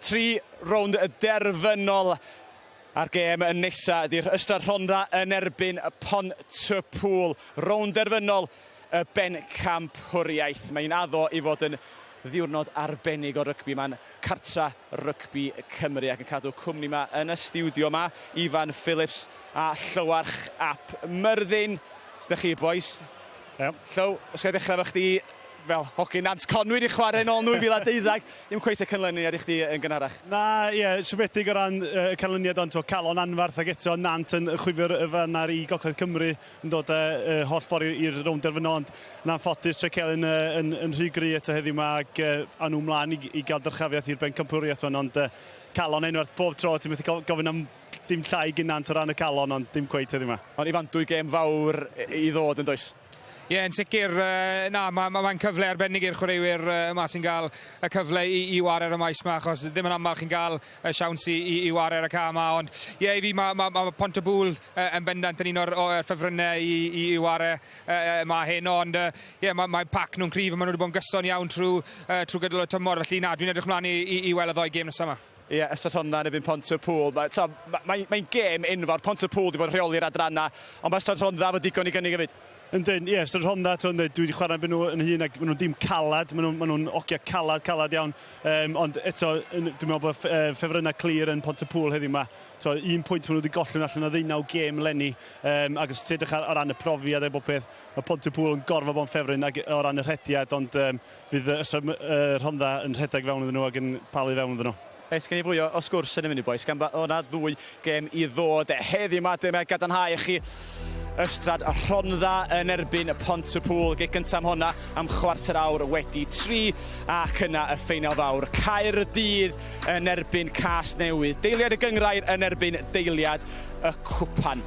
3 rownd y derfynol a'r gêm yn nesa ydy'r Ystrad Rhondda yn erbyn Pontypool. Rownd derfynol y bencampwriaeth. Mae'n addo i fod yn ddiwrnod arbennig o rygbi. Mae'n cartra rygbi Cymru ac yn cadw cwmni yma yn y stiwdio yma. Ifan Phillips a Llywarch ap Myrddin. Sdych chi, boys? Llyw, os gael dechrau efo chdi fel hogyn Nant Conwy wedi chwarae nôl 2012. Ddim cweith y canlyniad i chdi yn gynharach. Na, siomedig o ran y canlyniad ond calon anfarth ac eto Nant yn chwifr y fan ar i Gogledd Cymru yn dod holl ffordd i'r rownd derfynol, ond yn anffodus tre cael yn rhy gry eto heddiw yma ac a nhw mlaen i gael dyrchafiaeth i'r bencampwriaeth hwn, ond calon enwerth bob tro, ti'n methu gofyn am dim llai gynnant o ran y calon, ond dim cweith heddiw yma. Ond Ifan, 2 gêm fawr i ddod yn does? Yn sicr, mae'n cyfle arbennig i'r chwaraewyr yma sy'n cael y cyfle i warer y maes yma, achos ddim yn aml chi'n cael y siawns i warer y ca yma, ond i fi mae Pontypool yn bendant yn un o'r ffefrynnau i warer yma hyn, ond mae pac nhw'n cryf, maen nhw wedi bod yn gyson iawn trwy gydol y tymor, felly dwi'n edrych mlaen i weld y ddoi gêm nesaf yma. Ystrad Rhondda yn erbyn Pontypool. Mae'n gêm enfawr. Pontypool wedi bod yn rheoli'r adranna, ond mae Ystrad Rhondda fod digon i gynnig hefyd. Yndyn, Ystrad Rhondda, dwi wedi chwarae byn nhw yn hun ac maen nhw'n dim calad, maen nhw'n ogia calad iawn, ond eto dwi'n meddwl bod ffefrynnau clir yn Pontypool heddiw yma. 1 pwynt maen nhw wedi gollwng allan o 19 gêm leni, ac os ti'n edrych ar ran y profiad bob peth, mae Pontypool yn gorfod bod yn ffefryn o ran y rhediad, ond fydd Ystrad Rhondda yn rhedeg fewn iddyn nhw ac yn palu fewn iddyn nhw. Sgen i fwy o sgwrs yn y munud, boys, gan o'na 2 gêm i ddod. Heddiw yma, dyma gadarnhau i chi Ystrad Rhondda yn erbyn Pontypool. Gig gyntaf am hwnna am chwarter awr wedi 3, ac yna y ffeinal fawr. Caerdydd yn erbyn Casnewydd. Deiliad y Gynghrair yn erbyn deiliad y Cwpan.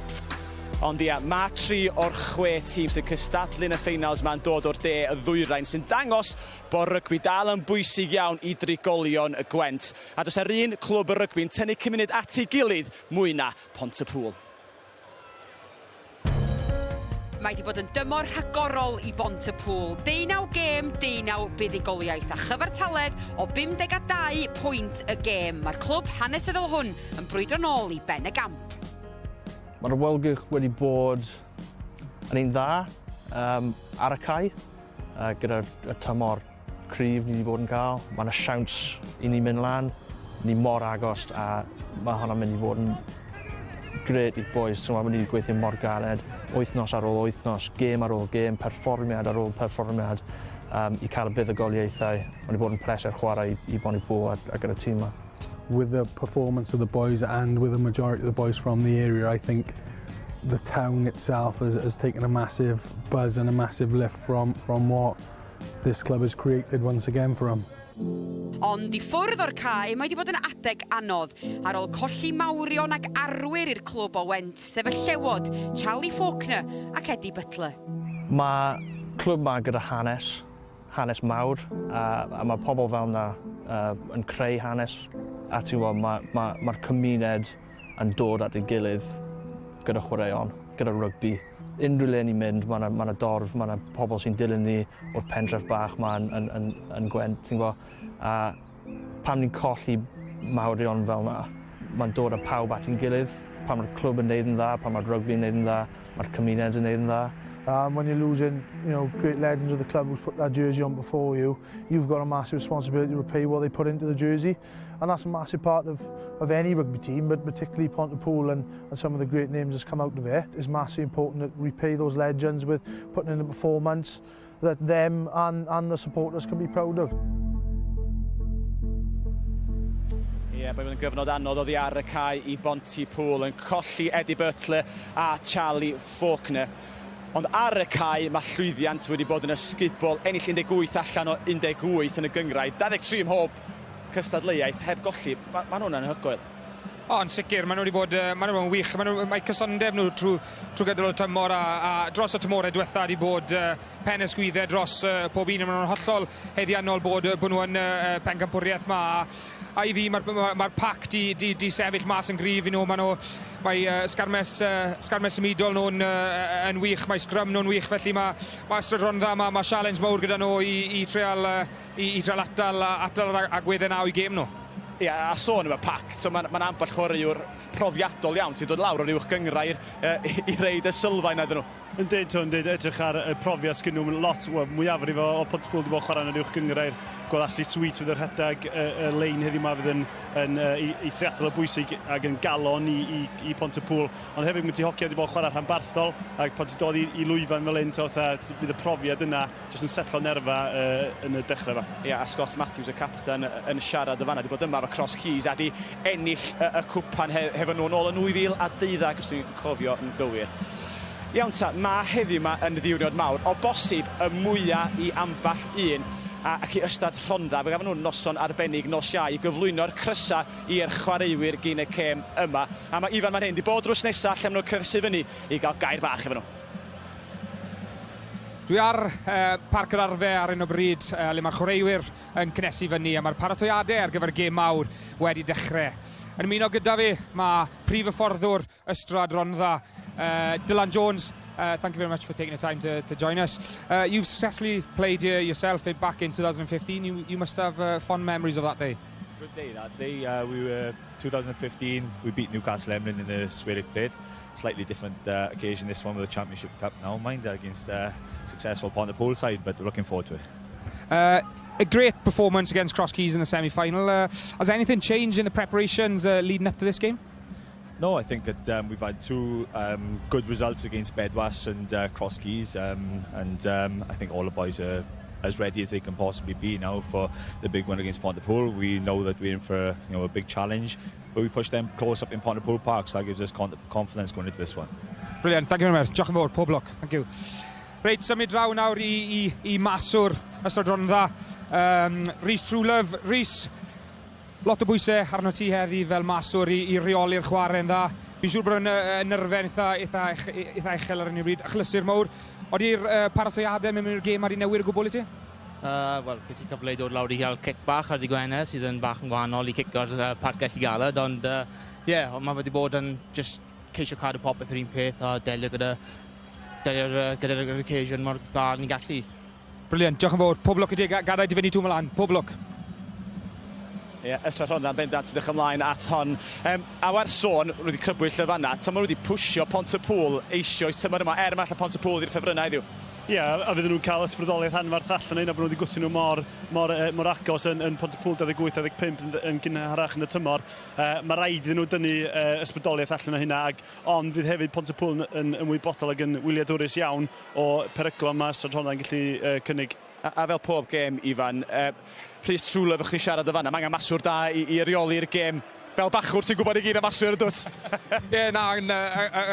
Ond mae 3 o'r 6 tîm sy'n cystadlu'n y ffeinals ma'n dod o'r de y ddwyrain, sy'n dangos bod rygbi dal yn bwysig iawn i drigolion y Gwent. A does yr un clwb y rygbi'n tynnu cymuned at ei gilydd mwy na Pontypool. Mae wedi bod yn dymor rhagorol i Pontypool. 19 gêm, 19 buddigoliaeth a chyfartaledd o 52 pwynt y gêm. Mae'r clwb hanesyddol hwn yn brwydro nôl i ben y gamp. Mae'r awelgylch wedi bod yn un dda ar y cae, gyda'r tymor cryf ni wedi bod yn cael. Mae yna siawns i ni mynd lan, ni mor agos, a mae hwnna'n mynd i fod yn gret i'r boys. So mae'n mynd i gweithio mor galed, wythnos ar ôl wythnos, gêm ar ôl gêm, perfformiad ar ôl perfformiad, i cael y buddugoliaethau. Mae wedi bod yn pleser chwarae i Pontypool a gyda'r tîm yma. With the performance of the boys and with the majority of the boys from the area, I think the town itself has taken a massive buzz and a massive lift from what this club has created once again for them. Ond i ffwrdd o'r cae, mae wedi bod yn adeg anodd ar ôl colli mawrion ac arwyr i'r clwb o Went, sef y llewod Charlie Faulkner ac Eddie Butler. Mae clwb yma gyda hanes mawr, a mae pobl fel yna yn creu hanes, a ti'n gwybod, mae'r cymuned yn dod at ei gilydd gyda chwaraeon, gyda rygbi. Unrhyw le ni'n mynd, mae yna dorf, mae yna pobl sy'n dilyn ni o'r pentref bach yma yn Gwent, ti'n gwybod. A pam ni'n colli mawrion fel yna, mae'n dod â pawb at ein gilydd. Pam mae'r clwb yn neud yn dda, pam mae'r rygbi yn neud yn dda, mae'r cymuned yn neud yn dda. When you're losing, great legends of the club who's put that jersey on before you, you've got a massive responsibility to repay what they put into the jersey, and that's a massive part of any rugby team, but particularly Pontypool and some of the great names that's come out of it. It's massively important to repay those legends with putting in a performance that them and the supporters can be proud of. Bydd yn gyfnod anodd oddi ar y cae i Pontypool yn colli Eddie Butler a Charlie Faulkner. Ond ar y cae mae llwyddiant wedi bod yn ysgubol, ennill 18 allan o 18 yn y gynghrair, 23 ym mhob cystadleuaeth heb golli. Mae hwnna'n anhygoel. Yn sicr, maen nhw wedi bod yn wych. Mae cysondeb nhw trwy gydol y tymor a dros y tymorau diwetha wedi bod pen ysgwyddau dros pob un. Maen nhw'n hollol heddiannol bod nhw yn pencampwriaeth yma. A i fi, mae'r pac di sefyll mas yn gryf i nhw. Mae sgarmes ymidol nhw'n wych, mae sgrym nhw'n wych, felly mae Ystrad Rhondda, mae challenge mawr gyda nhw i treal atal agweddau naw i gêm nhw. Ie, a sôn am y pac, mae'n ambell chwaraewr profiadol iawn sy'n dod lawr o'r uwch gyngrair i reid y sylfaen iddyn nhw. Yndyd, edrych ar y profiad sgyn nhw'n lot, mwyafrif o Pontypool wedi bod chwarae yn yr uwch gyngrair. Gweld Ashley Sweet fydd yr rhedeg y lein heddiw yma fydd yn eithriadol o bwysig ac yn galon i Pontypool. Ond hefyd mae ti hocio wedi bod chwarae rhanbarthol ac pan ti'n dod i lwyfan fel un, bydd y profiad yna jyst yn setlo nerfa yn y dechrau fa. Ie, a Scott Matthews, y capten, yn siarad y fanna, wedi bod yma efo Cross Keys a di ennill y cwpan hefo nhw ôl yn 2012, os dwi'n cofio yn gywir. Iawn ta, mae heddiw yma yn ddiwrnod mawr, o bosib y mwyaf i amball un, ac i Ystrad Rhondda, fe gafon nhw'n noson arbennig nos iau i gyflwyno'r crysa i'r chwaraewyr gyn y cem yma. A mae Ifan fan hyn, di bod drws nesaf lle maen nhw'n cyrsu fyny i gael gair bach efo nhw. Dwi ar parc yr arfe ar un o bryd le mae'r chwaraewyr yn cynnesu fyny a mae'r paratoiadau ar gyfer gêm mawr wedi dechrau. Yn ymuno gyda fi, mae prif hyfforddwr Ystrad Rhondda, Dylan Jones. Thank you very much for taking the time to join us. You've successfully played here yourself back in 2015. You must have fond memories of that day. Good day, that day. We were 2015. We beat Newcastle Emlyn in the Sylwebaeth Gymraeg. Slightly different occasion, this one with the Championship Cup now. Mind against a successful Pontypool side, but we're looking forward to it. A great performance against Cross Keys in the semi-final. Has anything changed in the preparations leading up to this game? No, I think that we've had two good results against Bedwas and Cross Keys, and I think all the boys are as ready as they can possibly be now for the big one against Pontypool. We know that we're in for a big challenge, but we push them close up in Pontypool Park, so that gives us confidence going into this one. Brilliant, thank you very much. Diolch yn fawr, pob lwc. Thank you. Reit, symud draw nawr i maswr Ystrad Rhondda. Rhys Trwlef. Rhys, lot o bwysau arno ti heddi fel maswr i reoli'r chwarae yn dda. Fi'n siŵr bod yn nyrfen eitha uchel ar un o bryd. Achlysur mawr. Oeddi'r paratoiadau mewn i'r gêm ar i newid y gwbl i ti? Wel, ges i cyfle i dod lawr i gael cic bach ar ddigwennau sydd yn bach yn gwahanol i cicio'r parc gallu galed, ond mae wedi bod yn just ceisio cadw popeth yr un peth a delio gyda'r occasion mor dda ni'n gallu. Brilliant, diolch yn fawr. Pob lwc i ti, gadael i fyny tŵm ymlaen. Pob lwc. Ie, Ystrad Rhondda yn bendant sy'n edrych ymlaen at hon. A wer sôn, nhw wedi crybwyll y fanna, ta maen nhw wedi pwysio Pontypool eisoes tymor yma, mall y Pontypool i'r ffefrynnau iddiw. Ie, a fydden nhw'n cael ysbrydoliaeth anfarth allan ein, a bod nhw wedi gwthio nhw mor agos yn Pontypool 28-25 yn gynharach yn y tymor. Mae rhaid iddyn nhw dynnu ysbrydoliaeth allan o hynna, ond fydd hefyd Pontypool yn ymwybodol ac yn wyliadwrus iawn o peryglon mae Ystrad Rhondda yn gallu cynnig. A fel pob gêm, Ifan, Rhys Trwlef o'ch chi siarad y fanna, mae angen maswr da i reoli'r gêm. Fel bachwr, ti'n gwybod i gyd y maswyr y dwt? Ie, na,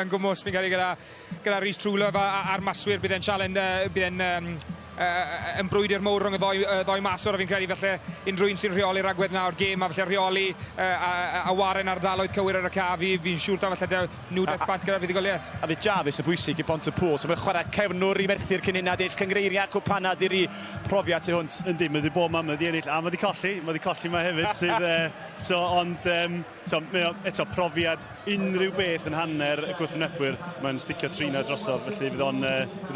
yn gwmwys, fi'n cael ei gyda Rhys Trwlef a'r maswyr bydd e'n yn brwydr mowr rhwng y ddoi maswr, a fi'n credu felly unrhyw un sy'n rheoli'r agwedd na o'r gêm, a felly rheoli a waren ardaloedd cywir ar y caf, fi'n siŵr da felly newdaeth bant gyda fuddigoliaeth. A fydd Jarvis y bwysig i Pontypool, so mae'n chwarae cefnwr i merthu'r cynunad i'r cyngreiriau cwpanad i'r profiad i hwnt. Yndi, mae wedi bod yma, mae wedi ennill, a mae wedi colli yma hefyd, sydd, ond eto profiad unrhyw beth yn hanner y gwrthwynebwyr, mae'n sticio trina drosodd, felly fydd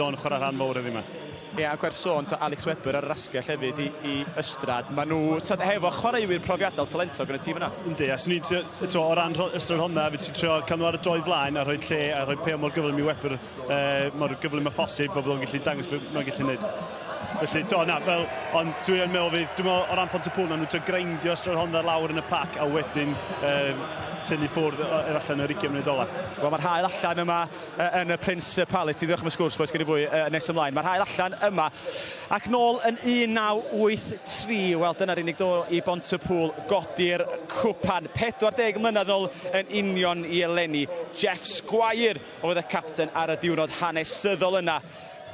o'n chwarae rhan mowr ydi yma. Ie, ac wer sôn, Alex Webber ar yr asgell hefyd i Ystrad. Maen nhw, hefo chwaraewyr profiadol talentog yn y tîm yna. Yndi, a swn i'n o ran Ystrad Rhondda, fydd ti'n trio cael nhw ar y droi flaen a rhoi lle a rhoi peo mor gyflym i Webber, mor gyflym a phosib, fel bod o'n gallu dangos beth mae'n gallu gwneud. Felly, ond dwi'n meddwl o ran Pontypool, nhw'n trio greindio Ystrad Rhondda lawr yn y pac a wedyn tynnu ffwrdd allan yr 20 munud ola. Wel, mae'r hael allan yma yn y Principality. Diolch am y sgwrs, boes, gen i fwy nes ymlaen. Mae'r hael allan yma. Ac nôl yn 1983, wel, dyna'r unig do i Pontypool godi'r cwpan. 40 mlynedd ôl yn union i eleni. Jeff Squire oedd y capten ar y diwrnod hanesyddol yna.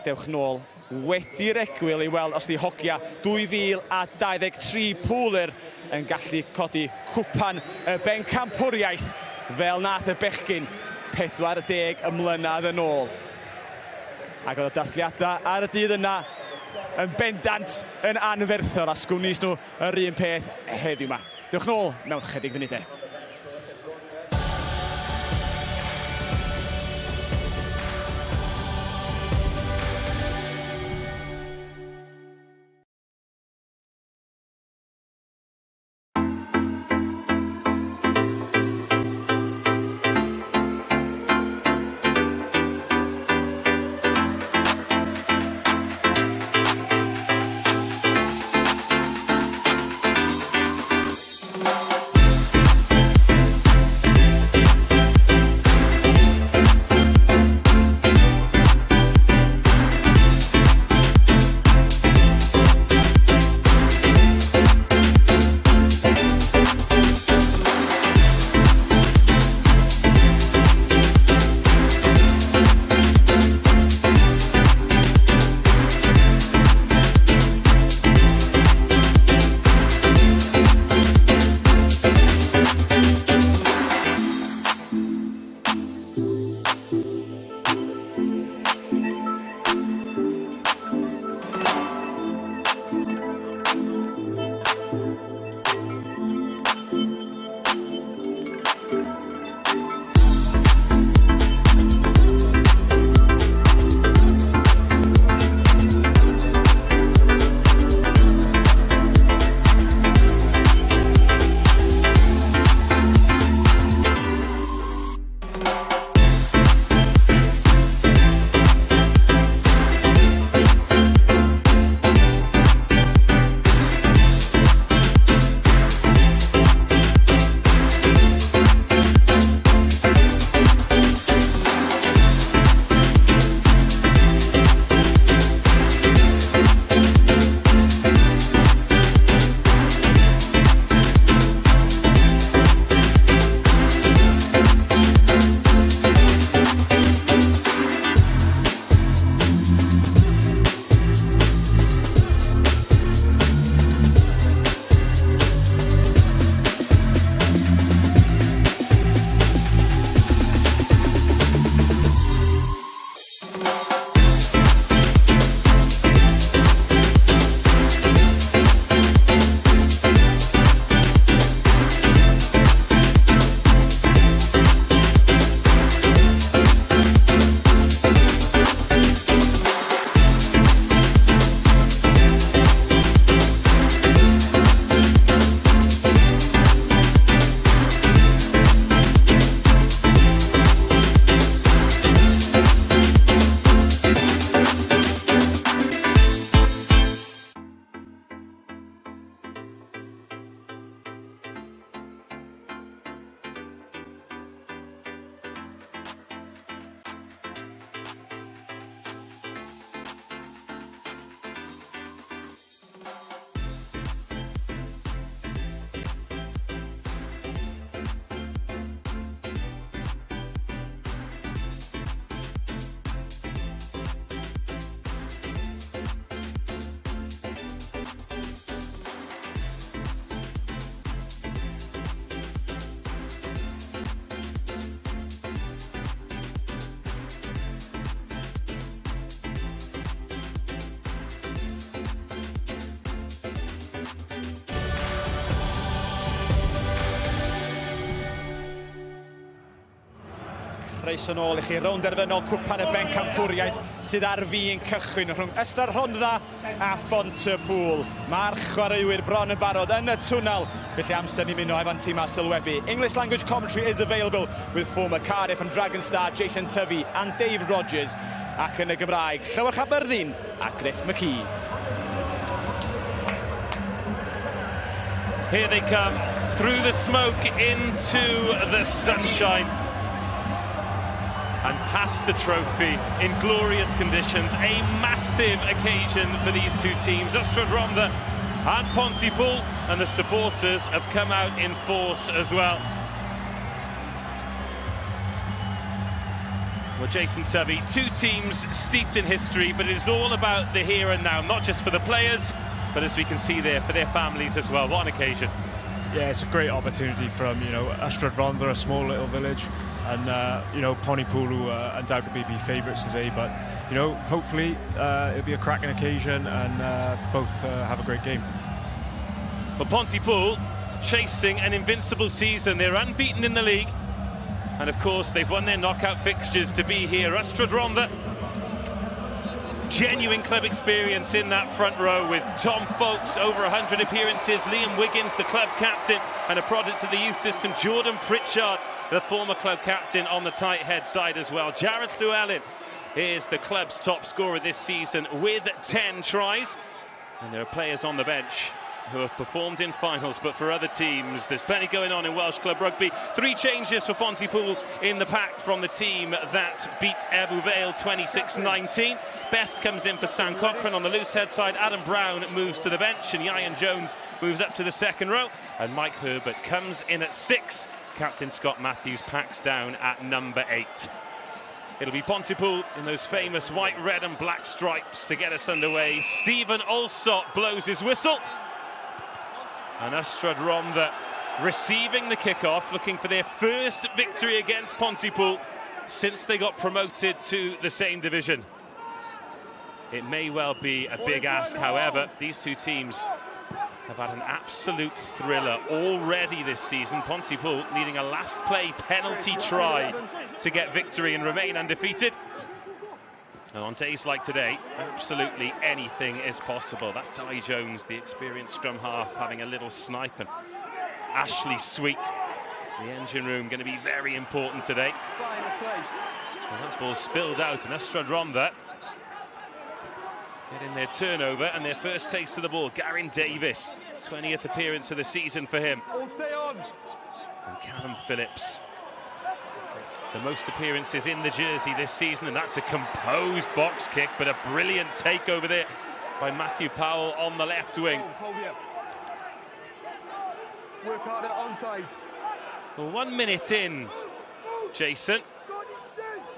Dewch nôl wedi'r egwyl i weld os di hogia 2023 pŵler yn gallu codi cwpan y bencampwriaeth fel nath y bechgyn 40 mlynedd yn ôl. Ac oedd y dathliadau ar y dydd yna yn bendant yn anferthol a sgwnis nhw yr un peth heddiw yma. Diolch nôl mewn chydig funudau. Croes yn ôl i chi, rownd derfynol cwpan y bencampwriaeth sydd ar fin cychwyn rhwng Ystrad Rhondda a Pontypool. Mae'r chwaraewyr bron yn barod yn y twnnel, felly amser ni muno efo'n tîm a sylwebu. English language commentary is available with former Cardiff and Dragon star Jason Tovey and Dave Rogers, ac yn y Gymraeg, Llywelyn Chaberddin a Griff McKee. Here they come, through the smoke into the sunshine. And past the trophy in glorious conditions. A massive occasion for these two teams, Ystrad Rhondda and Pontypool, and the supporters have come out in force as well. Well, Jason Tovey, two teams steeped in history, but it is all about the here and now, not just for the players, but as we can see there, for their families as well. What an occasion. Yeah, it's a great opportunity from, Ystrad Rhondda, a small little village, and, Pontypool, who undoubtedly be favourites today. But, hopefully it'll be a cracking occasion and both have a great game. Well, Pontypool chasing an invincible season. They're unbeaten in the league. And, of course, they've won their knockout fixtures to be here. Ystrad Rhondda, genuine club experience in that front row with Tom Folks, over 100 appearances, Liam Wiggins, the club captain, and a product of the youth system, Jordan Pritchard, the former club captain, on the tight head side as well. Jared Llewellyn is the club's top scorer this season with 10 tries. And there are players on the bench who have performed in finals, but for other teams there's plenty going on in Welsh club rugby. 3 changes for Pontypool in the pack from the team that beat Ebbw Vale 26-19. Best comes in for Stan Cochran on the loose head side. Adam Brown moves to the bench, and Ian Jones moves up to the second row, and Mike Herbert comes in at 6. Captain Scott Matthews packs down at number 8. It'll be Pontypool in those famous white, red and black stripes to get us underway. Stephen Allsop blows his whistle. And Ystrad Rhondda receiving the kick-off, looking for their first victory against Pontypool since they got promoted to the same division. It may well be a big ask, however. These two teams have had an absolute thriller already this season. Pontypool needing a last play penalty try to get victory and remain undefeated. And on days like today, absolutely anything is possible. That's Di Jones, the experienced scrum half, having a little snipe. And Ashley Sweet, the engine room, going to be very important today. And that ball spilled out, and Ystrad Rhondda getting their turnover and their first taste of the ball. Garin Davis, 20th appearance of the season for him. And Callum Phillips, the most appearances in the jersey this season, and that's a composed box kick, but a brilliant takeover there by Matthew Powell on the left wing. Work harder onside. Well, 1 minute in, Jason,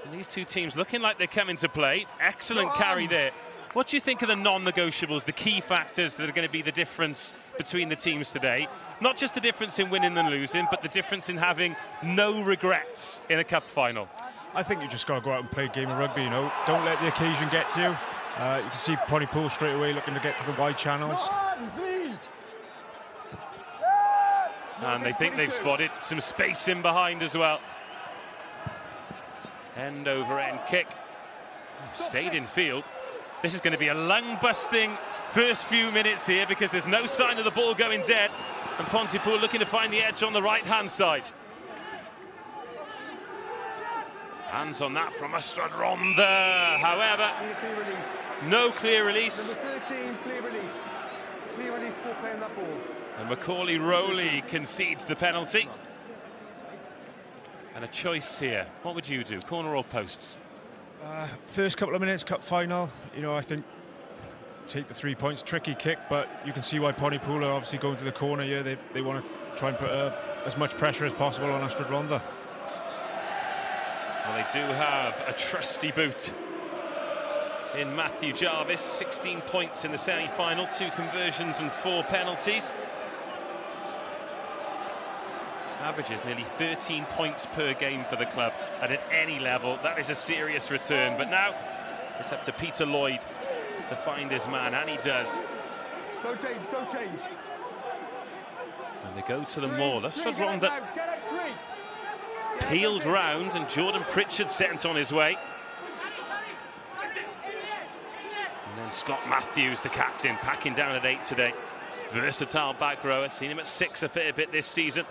and these two teams looking like they're coming to play. Excellent carry there. What do you think of the non-negotiables, the key factors that are going to be the difference between the teams today? Not just the difference in winning and losing, but the difference in having no regrets in a cup final. I think you just got to go out and play a game of rugby, Don't let the occasion get to you. You can see Pontypool straight away looking to get to the wide channels. And they think they've spotted some space in behind as well. End over end kick. Stayed in field. This is going to be a lung-busting first few minutes here, because there's no sign of the ball going dead. And Pontypool looking to find the edge on the right-hand side. Hands on that from Ystrad Rhondda. However, no clear release. Number 13, clear release. Clear release for playing that ball. And Macaulay Rowley concedes the penalty. And a choice here. What would you do, corner or posts? First couple of minutes, cup final, I think take the 3 points. Tricky kick, but you can see why Pontypool are obviously going to the corner here. They want to try and put as much pressure as possible on Ystrad Rhondda. Well, they do have a trusty boot in Matthew Jarvis. 16 points in the semi-final, 2 conversions and 4 penalties. Averages nearly 13 points per game for the club, and at any level that is a serious return. But now it's up to Peter Lloyd to find his man, and he does. Go change, go change. And they go to the maul. That's for Rhondda. peeled round, and Jordan Pritchard sent on his way. And then Scott Matthews, the captain, packing down at 8 today. Versatile back rower, seen him at 6 a fair bit this season.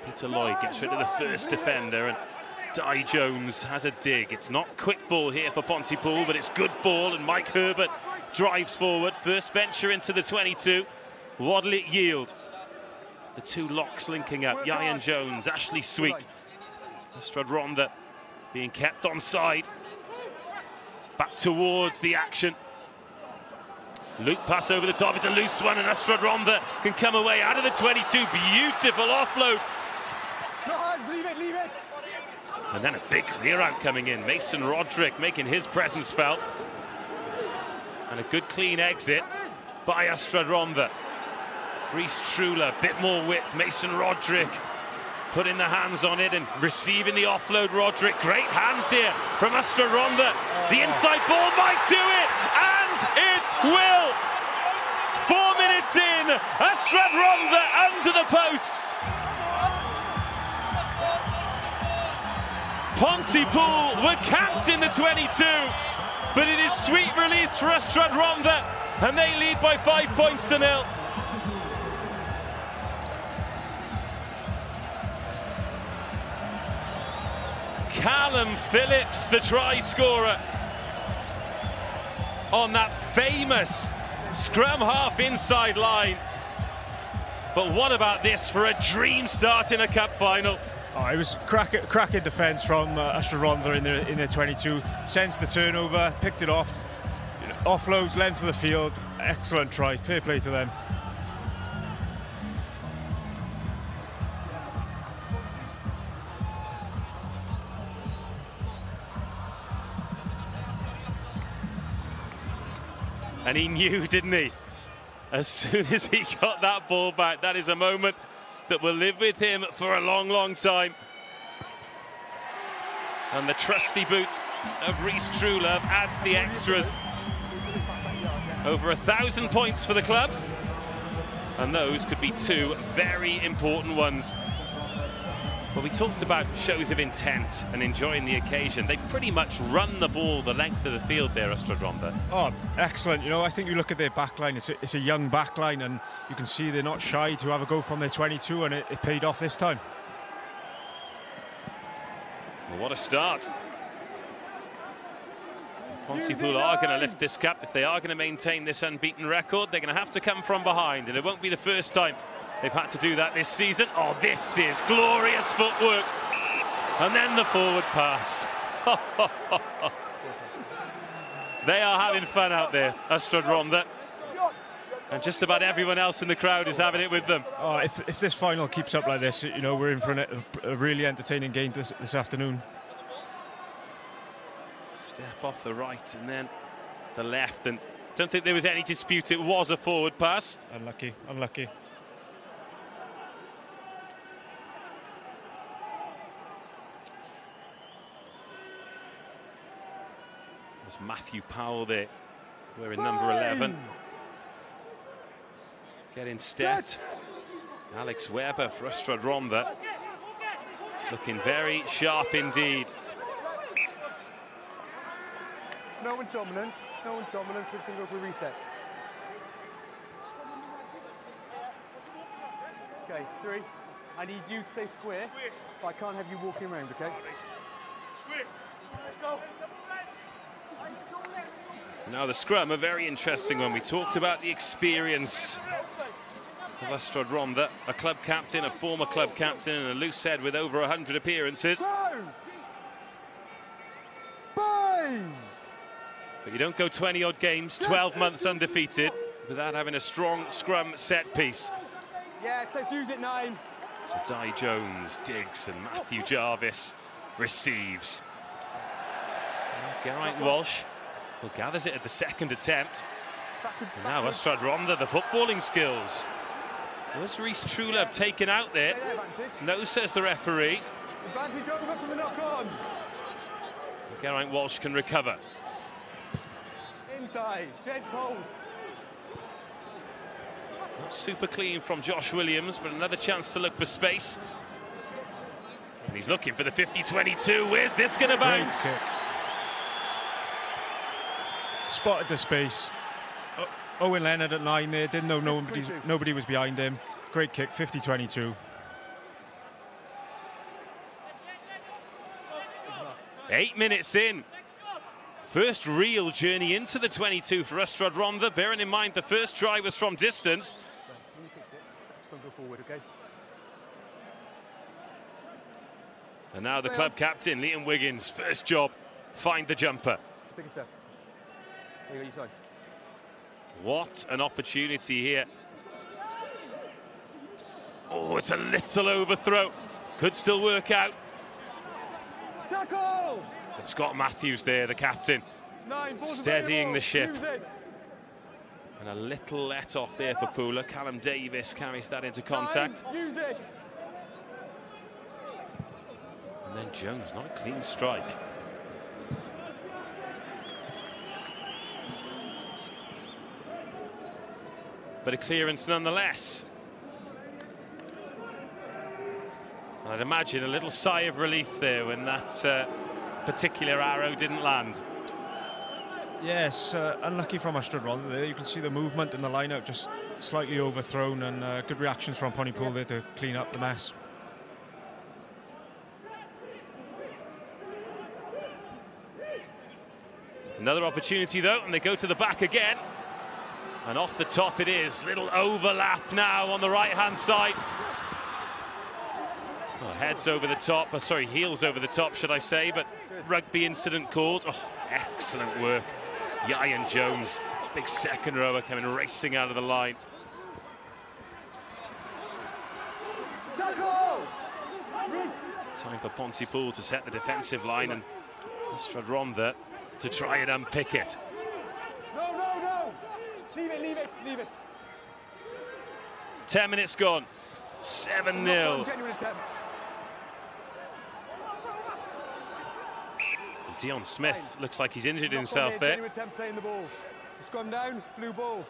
Peter Lloyd gets rid of the first defender, and Di Jones has a dig. It's not quick ball here for Pontypool, but it's good ball, and Mike Herbert drives forward. First venture into the 22. What'll it yield? The two locks linking up. Ian Jones, Ashley Sweet. Ystrad Rhondda being kept onside. Back towards the action. Luke pass over the top. It's a loose one, and Ystrad Rhondda can come away out of the 22. Beautiful offload. Leave it. And then a big clear out coming in. Mason Roderick making his presence felt. And a good clean exit by Ystrad Rhondda. Rhys Trula, bit more width. Mason Roderick putting the hands on it and receiving the offload. Roderick, great hands here from Ystrad Rhondda. The inside ball might do it, and it will. 4 minutes in, Ystrad Rhondda under the posts. Pontypool were capped in the 22, but it is sweet release for Ystrad Rhondda, and they lead by 5 points to 0. Callum Phillips, the try scorer, on that famous scrum half inside line. But what about this for a dream start in a cup final? Oh, it was cracking defence from Ystrad Rhondda in the 22. Sensed the turnover, picked it off, offloads, length of the field. Excellent try. Fair play to them. And he knew, didn't he? As soon as he got that ball back, that is a moment that will live with him for a long, long time. And the trusty boot of Rhys Trula adds the extras. Over 1,000 points for the club. And those could be 2 very important ones. Well, we talked about shows of intent and enjoying the occasion. They pretty much run the ball the length of the field there, Ystrad Rhondda. Oh, excellent. You know, I think you look at their backline, it's a young backline, and you can see they're not shy to have a go from their 22, and it paid off this time. Well, what a start. Pontypool are going to lift this cup. If they are going to maintain this unbeaten record, they're going to have to come from behind, and it won't be the first time they've had to do that this season. Oh, this is glorious footwork. And then the forward pass. They are having fun out there, Ystrad Rhondda. And just about everyone else in the crowd is having it with them. Oh, if this final keeps up like this, you know, we're in for a really entertaining game this afternoon. Step off the right and then the left. And don't think there was any dispute. It was a forward pass. Unlucky. There's Matthew Powell there, wearing number 11. Getting stepped. Alex Weber for Ystrad Rhondda. Looking very sharp indeed. No one's dominant, so it's going to go for a reset. Okay, 3. I need you to say square, but I can't have you walking around, okay? Square. Let's go. Now the scrum, a very interesting one. We talked about the experience of Ystrad Rhondda, a club captain, a former club captain, and a loose head with over 100 appearances. But you don't go 20-odd games, 12 months undefeated, without having a strong scrum set piece. Yeah, let's use it, 9. So Di Jones digs and Matthew Jarvis receives. Geraint Walsh gathers it at the second attempt. And now Ystrad Rhondda, the footballing skills. Was Rhys Trula taken out there? No, says the referee. Advantage over from the knock-on. Geraint Walsh can recover. Inside, gentle. Not super clean from Josh Williams, but another chance to look for space. And he's looking for the 50-22. Where's this going to bounce? Spotted the space. Owen Leonard at 9 there, didn't know nobody was behind him. Great kick, 50-22. 8 minutes in. First real journey into the 22 for Ystrad Rhondda, bearing in mind the first try was from distance. Don't go forward, okay? And now the club captain, Liam Wiggins, first job, find the jumper. Just take a step. There you go, your side. What an opportunity here. Oh, it's a little overthrow. Could still work out. Tackle! But Scott Matthews there, the captain, steadying the ship. And a little let off there for Pooler. Callum Davis carries that into contact. Use it! And then Jones, not a clean strike. But a clearance nonetheless. And I'd imagine a little sigh of relief there when that particular arrow didn't land. Yes, unlucky from Ystrad Rhondda there. You can see the movement in the line-out just slightly overthrown, and good reactions from Pontypool there to clean up the mess. Another opportunity though, and they go to the back again. And off the top it is. Little overlap now on the right-hand side. Oh, heads over the top, sorry, heels over the top, should I say, but rugby incident called. Oh, excellent work. Ian Jones, big second rower coming racing out of the line. Time for Pontypool to set the defensive line, and Ystrad Rhondda to try and unpick it. No. Leave it. 10 minutes gone. 7-0. Genuine attempt. Dion Smith looks like he's injured himself there. Genuine attempt playing the ball. Scrum down, blue ball.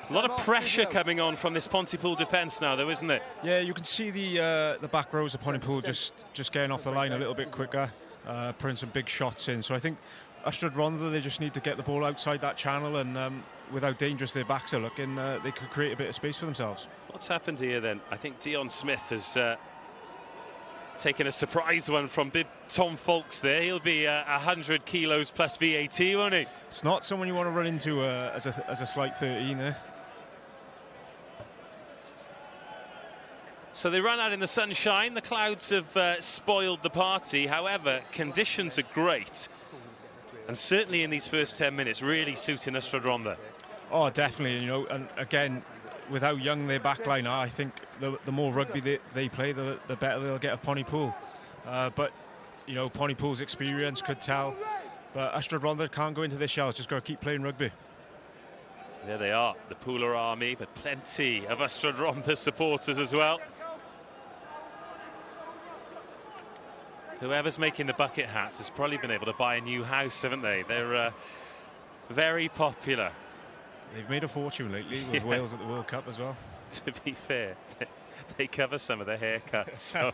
A lot of pressure coming on from this Pontypool defence now, though, isn't it? Yeah, you can see the back rows of Pontypool just getting off the line a little bit quicker, putting some big shots in. So I think Ystrad Rhondda, they just need to get the ball outside that channel, and with how dangerous their backs are looking, they could create a bit of space for themselves. What's happened here then? I think Dion Smith has taken a surprise one from big Tom Folks there. He'll be 100 kilos plus VAT, won't he? It's not someone you want to run into as a slight 13 there. So they run out in the sunshine. The clouds have spoiled the party. However, conditions are great. And certainly in these first 10 minutes, really suiting Ystrad Rhondda. Oh, definitely. You know, and again, with how young their backline are, I think the more rugby they play, the better they'll get of Pontypool. But, you know, Pontypool's experience could tell. But Ystrad Rhondda can't go into their shells, just got to keep playing rugby. There they are, the Pooler army, but plenty of Ystrad Rhondda supporters as well. Whoever's making the bucket hats has probably been able to buy a new house, haven't they? They're very popular. They've made a fortune lately with Wales at the World Cup as well. To be fair, they cover some of their haircuts, so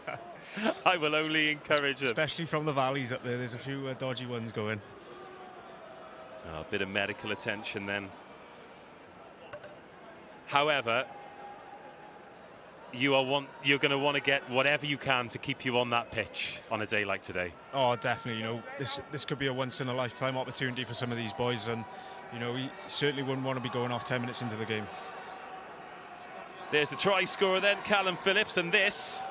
I will only encourage them. Especially from the valleys up there, there's a few dodgy ones going. Oh, a bit of medical attention then. However, you're going to want to get whatever you can to keep you on that pitch on a day like today. Oh, definitely. You know, this could be a once-in-a-lifetime opportunity for some of these boys, and you know, we certainly wouldn't want to be going off 10 minutes into the game. There's the try scorer then, Callum Phillips, and this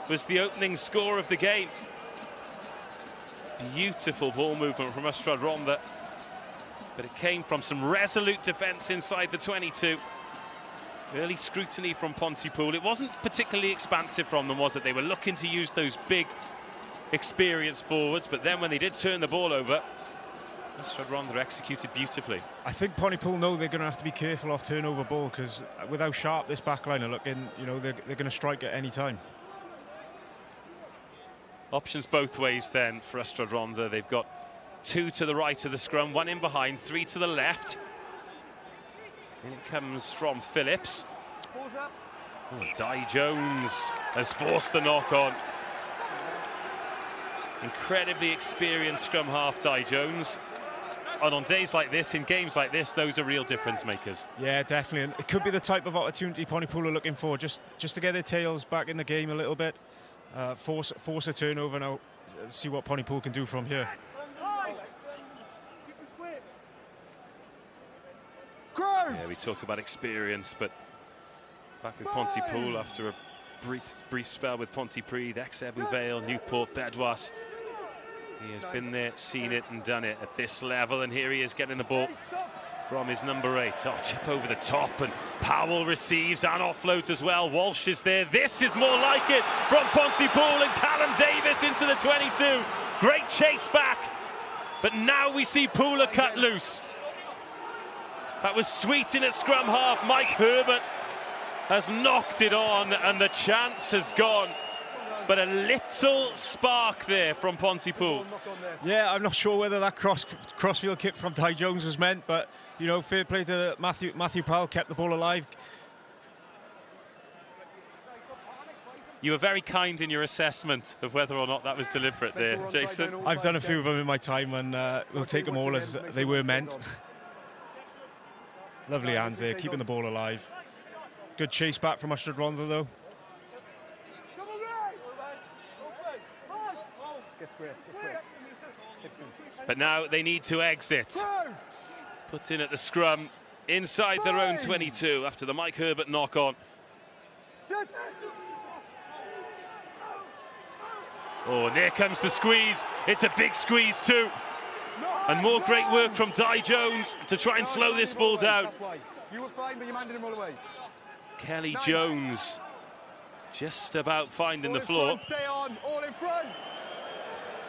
was the opening score of the game. Beautiful ball movement from Ystrad Rhondda, but it came from some resolute defence inside the 22. Early scrutiny from Pontypool. It wasn't particularly expansive from them, was it? They were looking to use those big, experienced forwards, but then when they did turn the ball over, Ystrad Rhondda executed beautifully. I think Pontypool know they're going to have to be careful off turnover ball, because with how sharp this backline are looking, you know, they're going to strike at any time. Options both ways then for Ystrad Rhondda. They've got 2 to the right of the scrum, 1 in behind, 3 to the left. In it comes from Phillips. Oh, Di Jones has forced the knock on. incredibly experienced scrum half Di Jones. And on days like this, in games like this, those are real difference makers. Yeah, definitely. And it could be the type of opportunity Pontypool are looking for, just to get their tails back in the game a little bit. Force a turnover now. See what Pontypool can do from here. Yeah, we talk about experience, but back with Pontypool after a brief spell with Pontypridd, ex-Ebbw Vale, Newport, Bedwas. He has been there, seen it and done it at this level, and here he is getting the ball from his number 8. Oh, chip over the top, and Powell receives and offloads as well. Walsh is there. This is more like it from Pontypool, and Callum Davis into the 22. Great chase back, but now we see Pooler cut loose. That was sweet in at scrum half. Mike Herbert has knocked it on, and the chance has gone. But a little spark there from Pontypool. Yeah, I'm not sure whether that crossfield kick from Di Jones was meant, but, you know, fair play to Matthew Powell, kept the ball alive. You were very kind in your assessment of whether or not that was deliberate there, Jason. I've done a few of them in my time, and we'll take them all as they were meant. Lovely hands there, keeping the ball alive. Good chase back from Ystrad Rhondda, though. But now they need to exit. Put in at the scrum, inside their own 22 after the Mike Herbert knock-on. Oh, and there comes the squeeze. It's a big squeeze too. And more great work from Di Jones to try and slow this ball down. Kelly Jones just about finding the floor.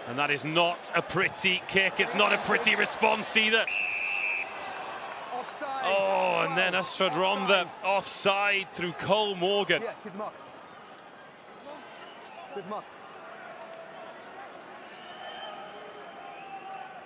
And that is not a pretty kick. It's not a pretty response either. Oh, and then Ystrad Rhondda offside through Cole Morgan.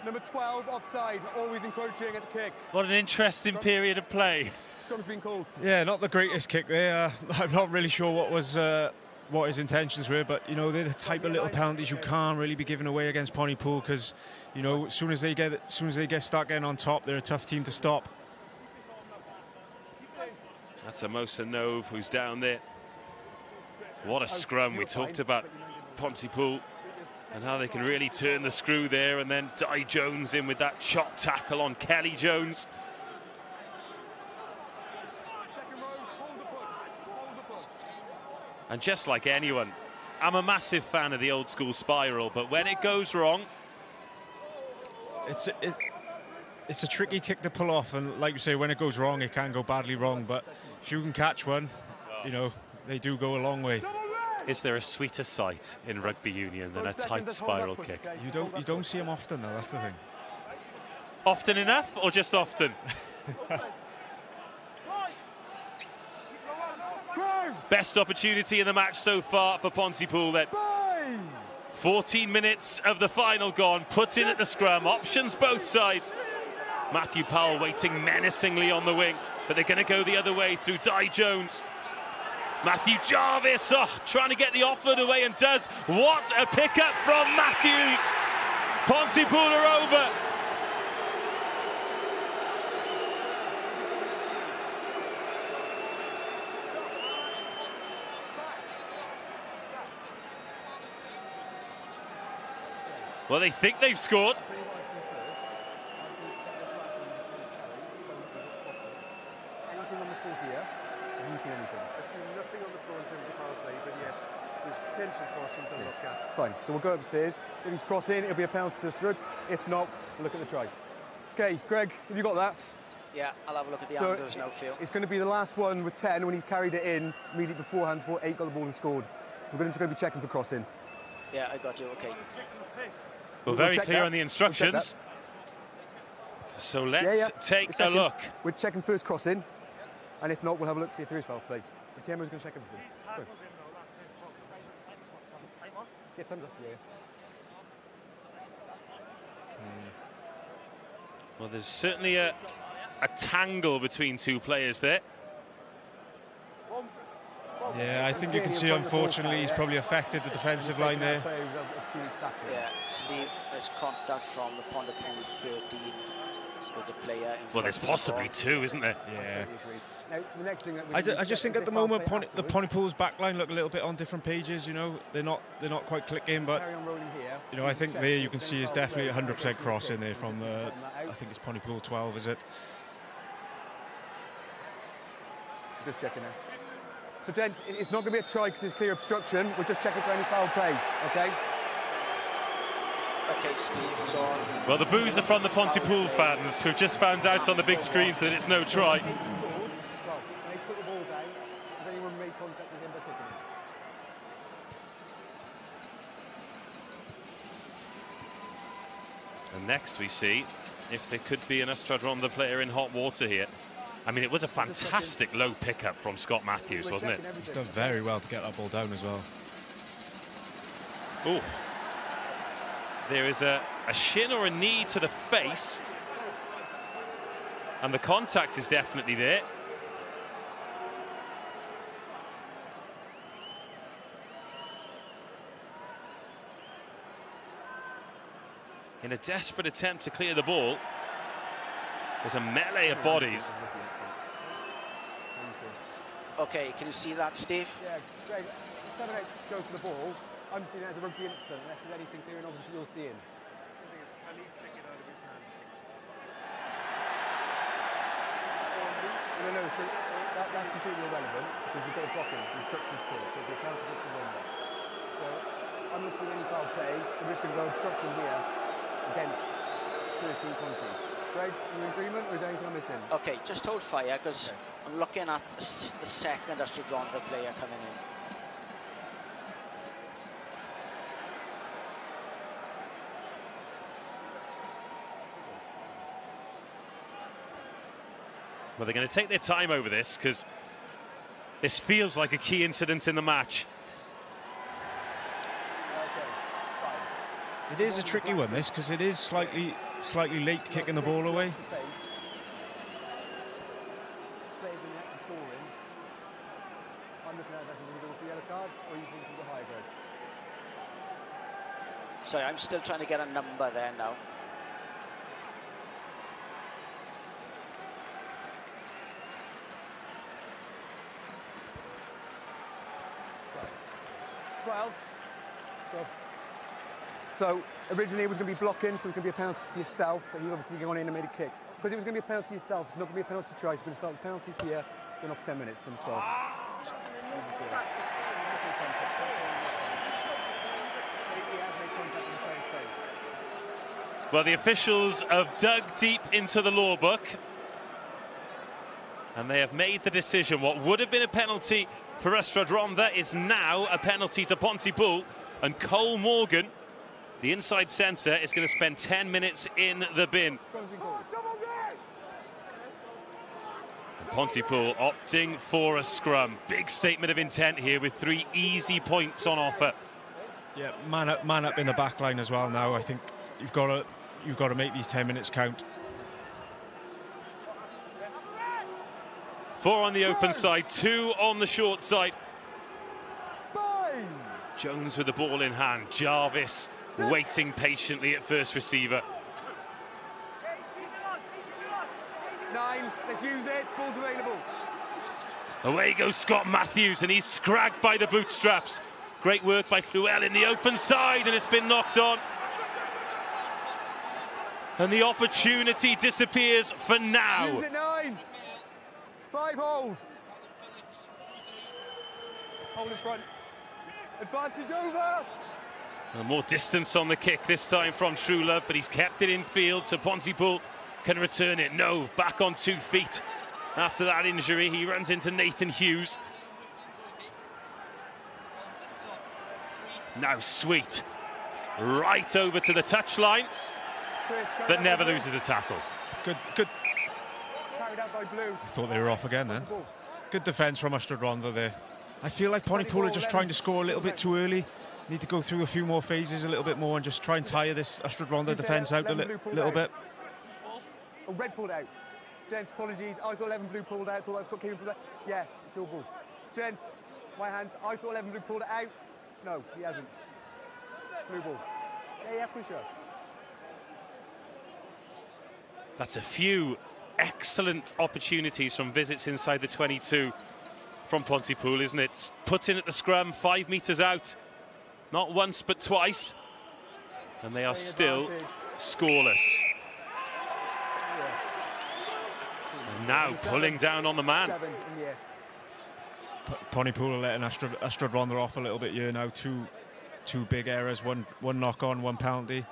Number 12 offside, always encroaching at the kick. What an interesting period of play. Scrum's been called. Yeah, not the greatest kick there. I'm not really sure what his intentions were, but, you know, they're the type of little penalties you can't really be giving away against Pontypool, because, you know, as soon as they start getting on top, they're a tough team to stop. That's Amosa Nove who's down there. What a scrum. We talked about Pontypool and how they can really turn the screw there, and then Di Jones in with that chop tackle on Kelly Jones. And just like anyone, I'm a massive fan of the old school spiral, but when it goes wrong, it's a tricky kick to pull off, and like you say, when it goes wrong, it can go badly wrong, but if you can catch one, you know, they do go a long way. Is there a sweeter sight in rugby union than a tight spiral kick? You don't see them often, though. That's the thing. Often enough, or just often? Best opportunity in the match so far for Pontypool then. 14 minutes of the final gone. Put in at the scrum. Options both sides. Matthew Powell waiting menacingly on the wing, but they're going to go the other way through Di Jones. Matthew Jarvis trying to get the offload away, and does. What a pickup from Matthews. Pontypool are over. Well, they think they've scored. Anything on the floor here? Have you seen anything? I've seen nothing on the floor in terms of foul play, but yes, there's potential crossing to look at. Fine, so we'll go upstairs. If he's crossing, it'll be a penalty to Ystrad. If not, we'll look at the try. Okay, Greg, have you got that? Yeah, I'll have a look at the angle, there's no feel. It's going to be the last one with 10 when he's carried it in immediately beforehand before 8 got the ball and scored. So we're going to be checking for crossing. Yeah, I got you, okay. Well, very clear on the instructions. So let's take a look. We're checking first crossing, and if not, we'll have a look, see if there is foul play. The TM is going to check everything. Yeah, time's up. Yeah. Well, there's certainly a Yeah, I think you can see, unfortunately, he's probably affected the defensive line there. Yeah, Steve, there's contact from the Pontypool 13 with the player. Well, there's possibly two, isn't there? Yeah. Now, the next thing that I just think at the moment the Pontypool's backline look a little bit on different pages. You know, they're not quite clicking, but you know, I think there you can see is definitely 100% cross in there from the, I think it's Pontypool 12, is it? Just checking now. So, gents, it's not going to be a try because it's clear obstruction. We're just checking for any foul play, okay? Okay, Steve, so... Well, the boos are from the Pontypool fans who've just found out on the big screens that it's no try. Well, when they put the ball down, has anyone made contact with him by kicking it? And next we see if there could be an Ystrad Rhondda player in hot water here. I mean, it was a fantastic low pickup from Scott Matthews, wasn't it? He's done very well to get that ball down as well. Oh. There is a shin or a knee to the face. And the contact is definitely there. In a desperate attempt to clear the ball, there's a melee of bodies. Okay, can you see that, Steve? Yeah, Greg, 7-8 goes for the ball. I'm seeing it as a rugby incident, unless there's anything clear and obviously you're seeing. No, so that's completely irrelevant because we've got a blocking, the instructions for it, so the account is the number. So I'm looking at any foul play, we're just going to go obstruction here against 13 countries. Greg, are you in agreement or is there anything I'm missing? Okay, just hold fire because I'm looking at the second Ystrad Rhondda player coming in. Well, they're going to take their time over this because this feels like a key incident in the match. It is a tricky one, this, because it is slightly late kicking the ball away. Sorry, I'm still trying to get a number there now. So originally it was going to be blocking, so it was going to be a penalty to yourself, but he obviously gone in and made a kick. Because it was going to be a penalty to yourself, it's not going to be a penalty try, so we're going to start the penalty here, going off 10 minutes from 12. Well, the officials have dug deep into the law book and they have made the decision. What would have been a penalty for Ystrad Rhondda is now a penalty to Pontypool, and Cole Morgan, the inside centre, is going to spend 10 minutes in the bin. And Pontypool opting for a scrum. Big statement of intent here with 3 easy points on offer. Yeah, man up in the back line as well now. I think you've got to make these 10 minutes count. 4 on the open side, 2 on the short side. Jones with the ball in hand. Jarvis waiting patiently at first receiver. 9, let's use it, ball's available. Away goes Scott Matthews, and he's scragged by the bootstraps. Great work by Llewell in the open side, and it's been knocked on. And the opportunity disappears for now. Use it, 9. 5 hold. Hold in front. Advantage over. And more distance on the kick this time from True, but he's kept it in field, so Pontypool can return it. No, back on 2 feet after that injury. He runs into Nathan Hughes. Now Sweet right over to the touchline, but never loses a tackle. Good. Carried out by Blue. I thought they were off again then. Good defence from Ystrad Rhondda there. I feel like Pontypool are just trying to score a little bit too early. Need to go through a few more phases a little bit more and just try and tire this Ystrad Rhondda defence out a little bit. Oh, red pulled out. Gents, apologies. I thought 11 blue pulled out. Thought that's got came from that. Yeah, it's all ball. Gents, My hands. I thought Levin would pull it out. No, he hasn't. Blue ball. Yeah, for sure. That's a few excellent opportunities from visits inside the 22 from Pontypool, isn't it? Put in at the scrum, 5 metres out. Not once, but twice. And they are still scoreless. And now pulling down on the man. Pontypool are letting Ystrad Rhondda off a little bit here now. Two big errors, one knock on, one penalty.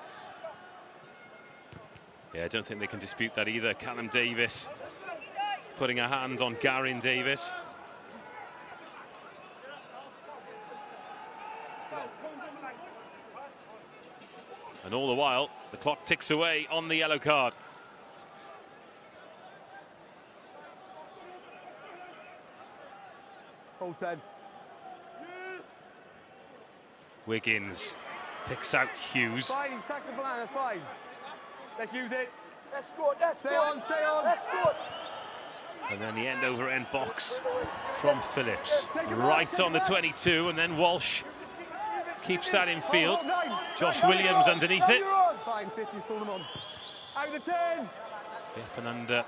Yeah, I don't think they can dispute that either. Callum Davis putting a hand on Garin Davis. And all the while, the clock ticks away on the yellow card. Hold 10. Wiggins picks out Hughes. Fine, he's sacked the plan, that's fine. Let's use it. Let's score, let's stay on, stay on. Let's score. And then the end-over-end box from Phillips. Right on the 22, and then Walsh keeps that in field. Josh Williams underneath it. Fine, 50, pull them on. Out of the 10. Up and under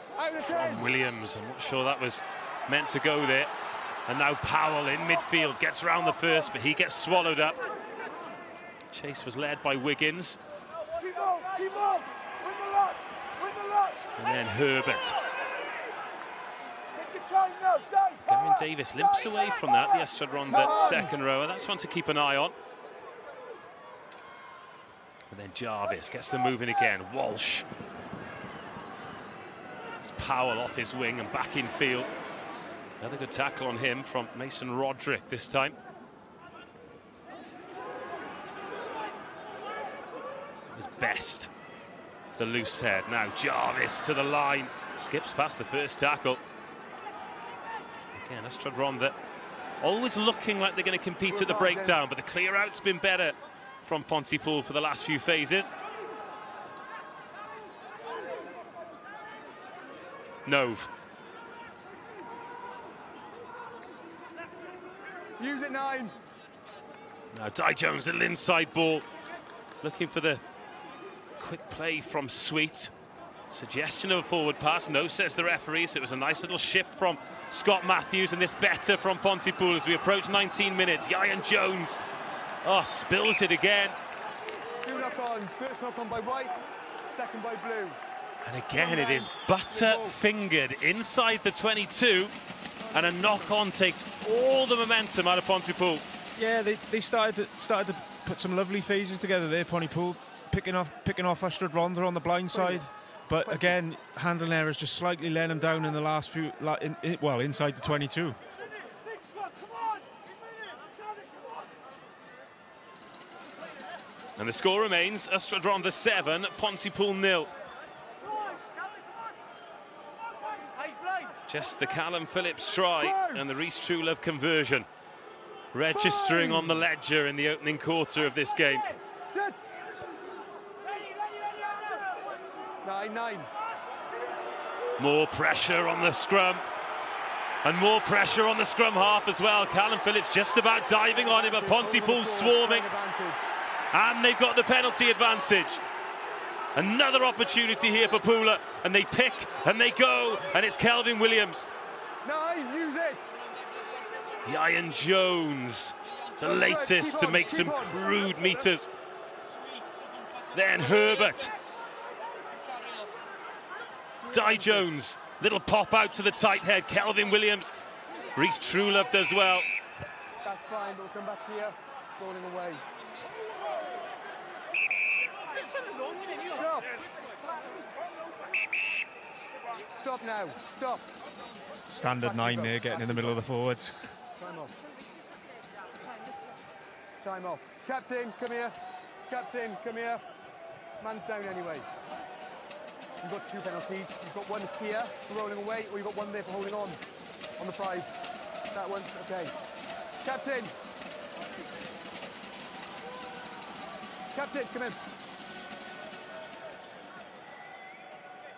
from Williams. I'm not sure that was meant to go there. And now Powell in midfield gets round the first, but he gets swallowed up. Chase was led by Wiggins. Keep on, keep on. Win the lots, win the lots. And then Herbert. Take your time now, Garin Davis limps away from that, the Ystrad Rhondda second rower. That's one to keep an eye on. And then Jarvis gets them moving again. Walsh. It's Powell off his wing and back in field. Another good tackle on him from Mason Roderick this time. It was Best, the loose head. Now Jarvis to the line. Skips past the first tackle. Again, Ystrad Rhondda always looking like they're going to compete at the breakdown, but the clear-out's been better from Pontypool for the last few phases. Nove. Use it, 9. Now Di Jones, little inside ball. Looking for the quick play from Sweet. Suggestion of a forward pass. No, says the referee. So it was a nice little shift from Scott Matthews, and this better from Pontypool as we approach 19 minutes. Ian Jones, spills it again. 2 knock-ons. First knock-on by White, second by Blue. And again, it is butter-fingered inside the 22. And a knock-on takes all the momentum out of Pontypool. Yeah, they started to put some lovely phases together there, Pontypool, picking off Ystrad Rhondda on the blind side. But again, handling errors just slightly letting them down in the last few, inside the 22. And the score remains Ystrad Rhondda 7, Pontypool 0. Just the Callum Phillips try and the Rhys Truelove conversion registering on the ledger in the opening quarter of this game. 9. More pressure on the scrum. And more pressure on the scrum half as well. Callum Phillips just about diving on him, but Pontypool's swarming. And they've got the penalty advantage. Another opportunity here for Pooler, and they pick and they go, and it's Kelvin Williams. 9, use it. Ian Jones, the latest to make some crude meters. Then Herbert. Di Jones, little pop out to the tight head. Kelvin Williams. Rhys Truelove does well. That's fine, but we'll come back here. Rolling away. Stop now, stop. Standard 9 there, getting in the middle of the forwards. Time off. Captain, come here. Captain, come here. Man's down anyway. You've got 2 penalties. You've got one here for rolling away, or you've got one there for holding on the 5. That one, okay. Captain. Captain, come in.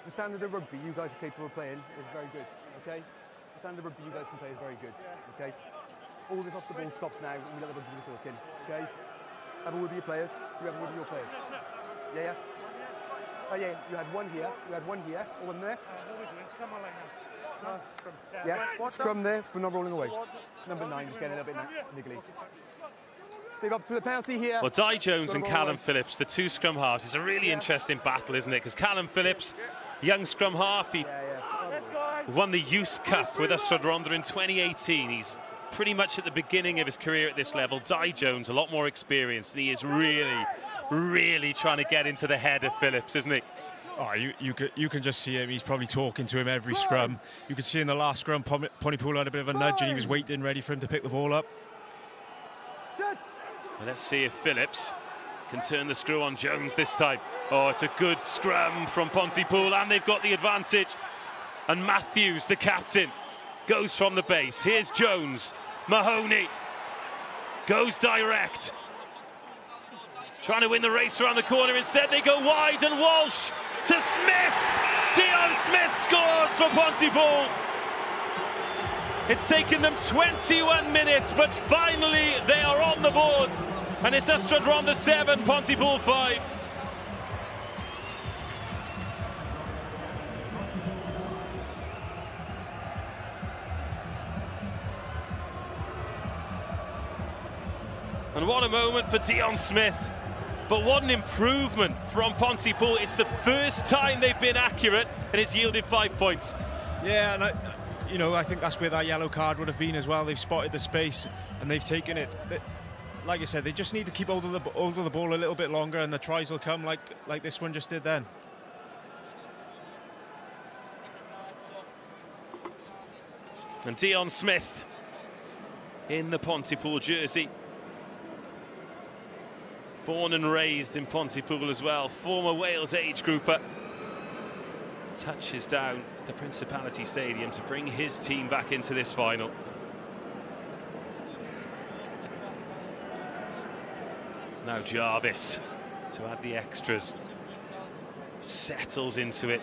The standard of rugby you guys are capable of playing is very good, okay? The standard of rugby you guys can play is very good, okay? all this off the ball stops now and we let the bugs do the talking, okay? Have a word with your players. You have a word with your players. Yeah, yeah. Oh yeah, you had one here, or one there. Yeah, scrum there for not rolling away. Number 9 is getting a little bit niggly. They've up to the penalty here. Well, Di Jones and Callum Phillips, the two scrum halves, it's a really interesting battle, isn't it? Because Callum Phillips, young scrum half, he won the Youth Cup with Ystrad Rhondda in 2018. He's pretty much at the beginning of his career at this level. Di Jones, a lot more experienced, and he is really trying to get into the head of Phillips, isn't he? Oh, you can just see him. He's probably talking to him every scrum. You could see in the last scrum, Pontypool had a bit of a nudge and he was waiting, ready for him to pick the ball up. Well, let's see if Phillips can turn the screw on Jones this time. Oh, it's a good scrum from Pontypool, and they've got the advantage. And Matthews, the captain, goes from the base. Here's Jones. Mahoney goes direct. Trying to win the race around the corner. Instead, they go wide, and Walsh to Smith. Dion Smith scores for Pontypool. It's taken them 21 minutes, but finally they are on the board. And it's Ystrad Rhondda 7, Pontypool 5. And what a moment for Dion Smith. But what an improvement from Pontypool. It's the first time they've been accurate, and it's yielded 5 points. Yeah, and I think that's where that yellow card would have been as well. They've spotted the space and they've taken it. Like I said, they just need to keep hold of the ball a little bit longer, and the tries will come like this one just did then. And Dion Smith in the Pontypool jersey. Born and raised in Pontypool as well, former Wales age grouper. Touches down the Principality Stadium to bring his team back into this final. It's now Jarvis to add the extras. Settles into it.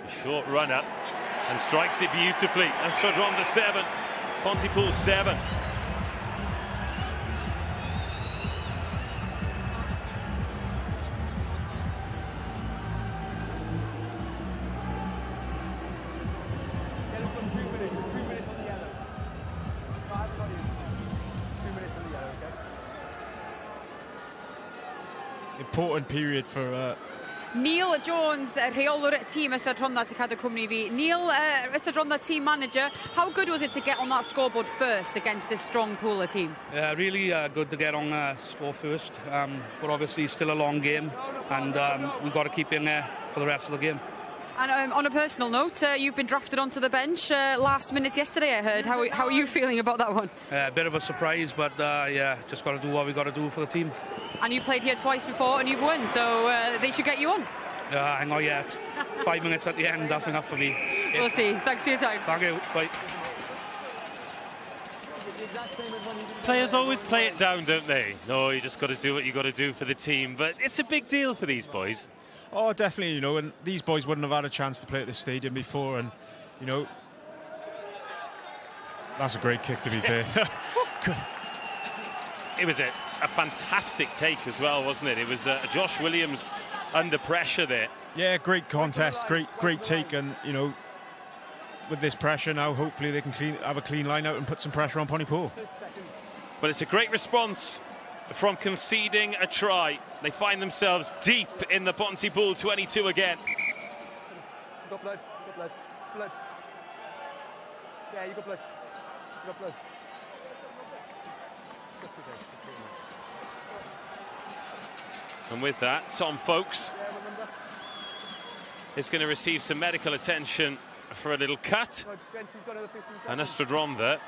A short run up and strikes it beautifully. Ystrad Rhondda 7, Pontypool 7. Important period for Neil Jones, rheolwr tîm Ystrad Rhondda sy'n cadw cwmni fi. Neil, Ystrad Rhondda team manager, how good was it to get on that scoreboard first against this strong Pooler team? Yeah, really good to get on score first, but obviously still a long game, and we've got to keep in there for the rest of the game. And on a personal note, you've been drafted onto the bench last minute yesterday, I heard. How are you feeling about that one? A bit of a surprise, but yeah, just got to do what we got to do for the team. And you played here twice before and you've won, so they should get you on. Not yet. 5 minutes at the end, that's enough for me. We'll see. Thanks for your time. Thank you. Bye. Players always play it down, don't they? No, you just got to do what you got to do for the team. But it's a big deal for these boys. Oh, definitely, and these boys wouldn't have had a chance to play at this stadium before, and, that's a great kick to be fair. It was a fantastic take as well, wasn't it? It was Josh Williams under pressure there. Yeah, great contest, great take, and, with this pressure now, hopefully they can have a clean line out and put some pressure on Pontypool. But it's a great response from conceding a try. They find themselves deep in the Pontypool 22 again. You got blood. Yeah, you got blood. And with that, Tom Folkes is going to receive some medical attention for a little cut. And Ystrad Rhondda,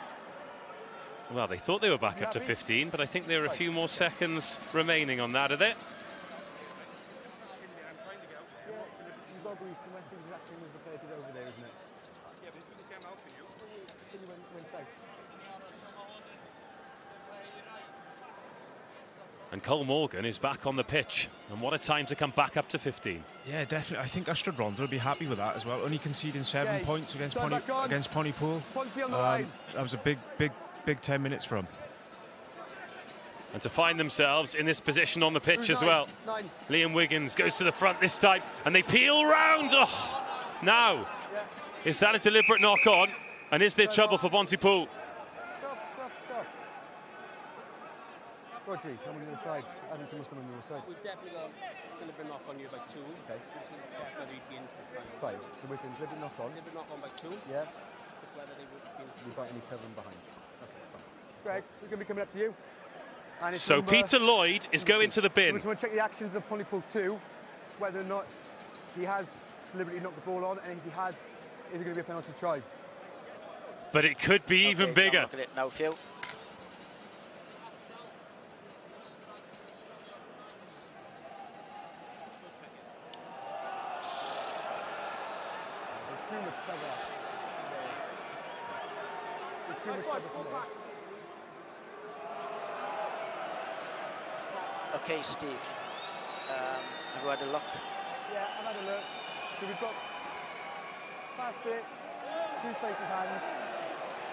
well, they thought they were back up to 15, but I think there are a few more seconds remaining on that, are there? And Cole Morgan is back on the pitch, and what a time to come back up to 15. Yeah, definitely. I think Ystrad Rhondda will be happy with that as well. Only conceding 7 points against Pontypool. That was a big big 10 minutes for them. And to find themselves in this position on the pitch as well. Liam Wiggins goes to the front this time, and they peel round. Oh, now, is that a deliberate knock-on? And is there trouble for Pontypool? Stop. Roger, come on the other side. I think someone's coming on the other side. We've definitely got a deliberate knock-on you by 2. Okay. Fine, so we're saying deliberate knock-on. Deliberate knock-on by 2. Yeah. Just whether they would be... Without any covering behind. Okay, fine. Greg, we're going to be coming up to you. So Peter Lloyd is going to the bin. So we just want to check the actions of Pontypool 2, whether or not he has deliberately knocked the ball on, and if he has, is it going to be a penalty try? But it could be even bigger. Look at it now, Phil. There's too much cover. There's too much cover from there. Okay, Steve. Have you had a look? Yeah, I've had a look. So we've got past it, 2 spaces hands,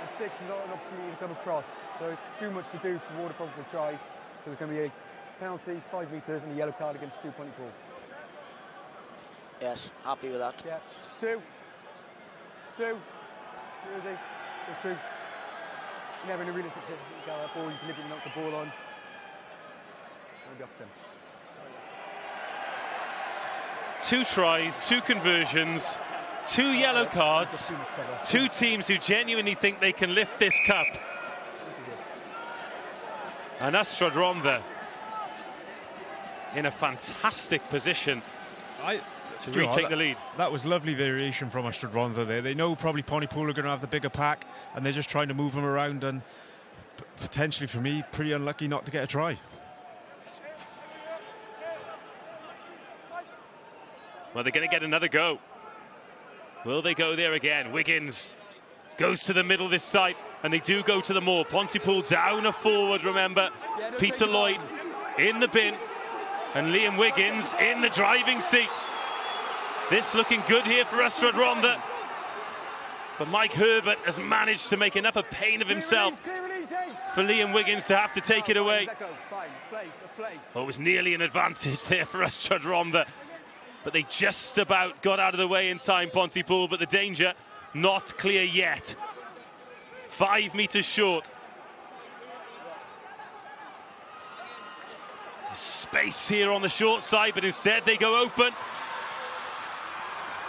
and 6 not an opportunity to come across. So it's too much to do toward a probable try. So there's going to be a penalty, 5 metres, and a yellow card against 2 Pontypool. Yes, happy with that. Yeah. 2. Where is he? There's 2. Never in a realistic position to go up, or you can literally knock the ball on. Be up to him. 2 tries, 2 conversions, 2 yellow cards, 2 teams who genuinely think they can lift this cup. And Ystrad Rhondda in a fantastic position to retake the lead. That was lovely variation from Ystrad Rhondda there. They know probably Pontypool are going to have the bigger pack, and they're just trying to move them around, and potentially, for me, pretty unlucky not to get a try. Well, they're going to get another go. Will they go there again? Wiggins goes to the middle this time, and they do go to the maul. Pontypool down a forward, remember. Peter Lloyd in the bin, and Liam Wiggins in the driving seat. This looking good here for Ystrad Rhondda. But Mike Herbert has managed to make enough a pain of himself for Liam Wiggins to have to take it away. Well, it was nearly an advantage there for Ystrad Rhondda. But they just about got out of the way in time, Pontypool, but the danger not clear yet. 5 metres short. Space here on the short side, but instead they go open.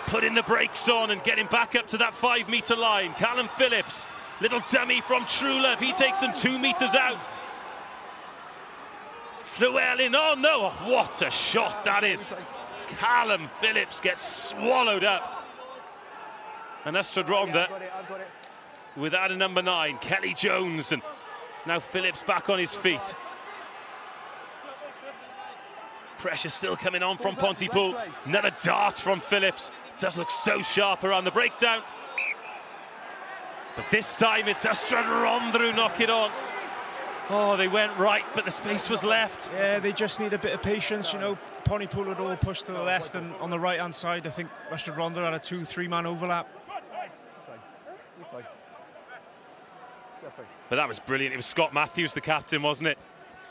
Putting the brakes on and getting back up to that 5 metre line. Callum Phillips, little dummy from Trulove. He takes them 2 metres out. Llewellyn, oh no, what a shot that is. Callum Phillips gets swallowed up. And Ystrad Rhondda without a number 9, Kelly Jones, and now Phillips back on his feet. Pressure still coming on from Pontypool. Another dart from Phillips. Does look so sharp around the breakdown. But this time it's Ystrad Rhondda who knock it on. Oh, they went right, but the space was left. Yeah, they just need a bit of patience, you know. Pontypool had all pushed to the left, and on the right-hand side, I think Ystrad Rhondda had a 2-3-man overlap. But that was brilliant. It was Scott Matthews, the captain, wasn't it?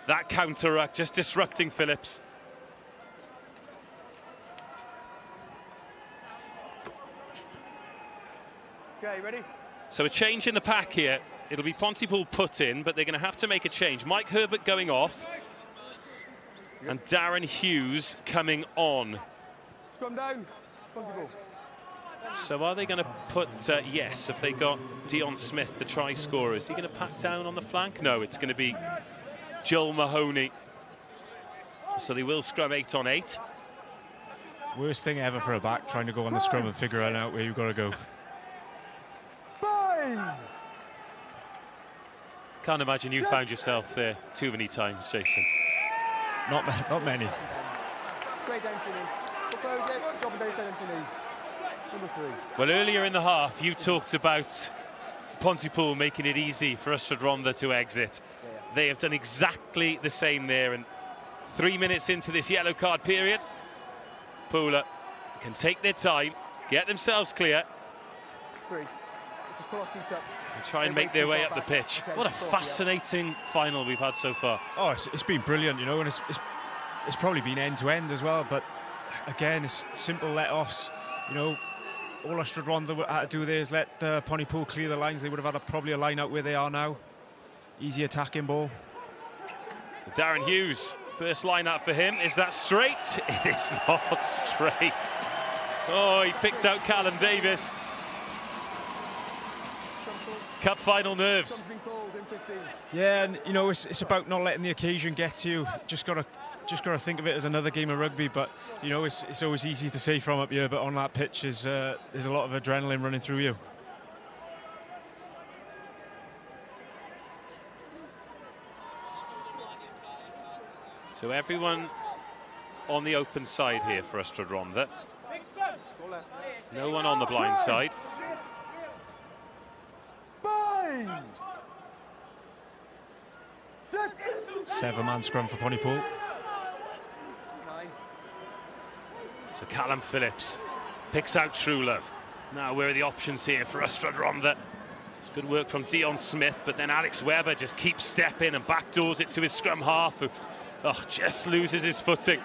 That counter-ruck, just disrupting Phillips. Okay, ready? So a change in the pack here. It'll be Pontypool put in, but they're going to have to make a change. Mike Herbert going off, and Darren Hughes coming on. Scrum down, Pontypool. So are they going to put, yes, have they got Dion Smith, the try scorer? Is he going to pack down on the flank? No, it's going to be Joel Mahoney. So they will scrum 8 on 8. Worst thing ever for a back, trying to go on the scrum and figure out where you've got to go. Can't imagine you found yourself there too many times, Jason. Not many. Straight down to knee. Drop it down to knee. Number 3. Well, earlier in the half, you talked about Pontypool making it easy for Ystrad Rhondda to exit. They have done exactly the same there, and 3 minutes into this yellow card period, Pooler can take their time, get themselves clear. 3. And try and make their way up the pitch. What a fascinating final we've had so far. Oh, it's been brilliant, you know, and it's probably been end to end as well. But again, it's simple let-offs. You know, all Ystrad Rhondda had to do there is let Pontypool clear the lines. They would have had probably a line out where they are now. Easy attacking ball. Darren Hughes, first line out for him. Is that straight? It is not straight. Oh, he picked out Callum Davis. Cup final nerves. Yeah, and you know, it's about not letting the occasion get to you. Just gotta think of it as another game of rugby. But you know, it's always easy to say from up here, but on that pitch there's a lot of adrenaline running through you. So everyone on the open side here for Ystrad Rhondda. No one on the blind side. 7-man scrum for Pontypool. So Callum Phillips picks out True-Love. Now where are the options here for Ystrad Rhondda? It's good work from Dion Smith, but then Alex Webber just keeps stepping and backdoors it to his scrum half, who just loses his footing.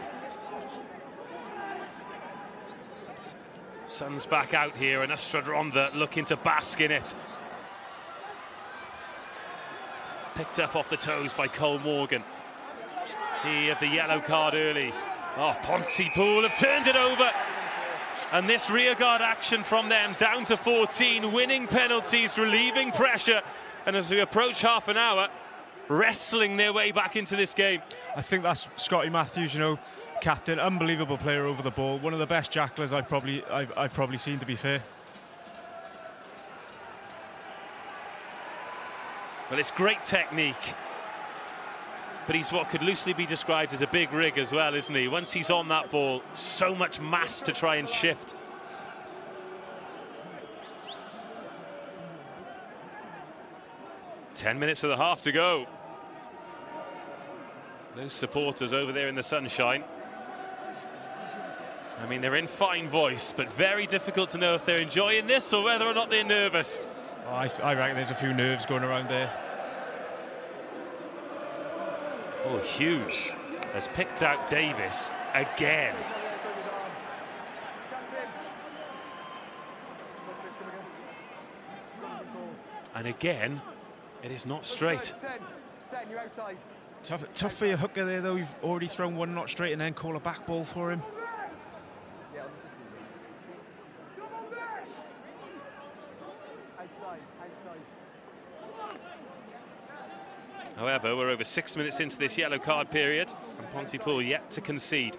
Sun's back out here, and Ystrad Rhondda looking to bask in it. Picked up off the toes by Cole Morgan. He had the yellow card early. Oh, Pontypool have turned it over. And this rearguard action from them, down to 14, winning penalties, relieving pressure. And as we approach half an hour, wrestling their way back into this game. I think that's Scotty Matthews, you know, captain, unbelievable player over the ball. One of the best jacklers I've probably seen, to be fair. Well, it's great technique, but he's what could loosely be described as a big rig as well, isn't he? Once he's on that ball, so much mass to try and shift. Ten minutes of the half to go. Those supporters over there in the sunshine. I mean, they're in fine voice, but very difficult to know if they're enjoying this or whether or not they're nervous. Oh, I reckon there's a few nerves going around there. Oh, Hughes has picked out Davis again. And again, it is not straight. 10, you're outside. Tough for your hooker there, though. You've already thrown one not straight and then call a back ball for him. However, we're over 6 minutes into this yellow card period, and Pontypool yet to concede.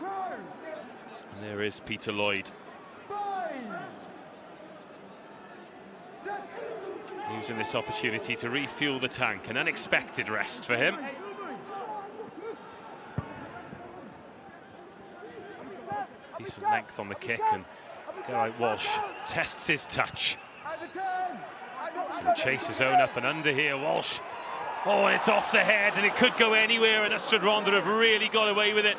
And there is Peter Lloyd. Using this opportunity to refuel the tank. An unexpected rest for him. Decent length on the kick, and Geraint Walsh tests his touch. And chases zone up and under here, Walsh. Oh, and it's off the head, and it could go anywhere, and Ystrad Rhondda have really got away with it.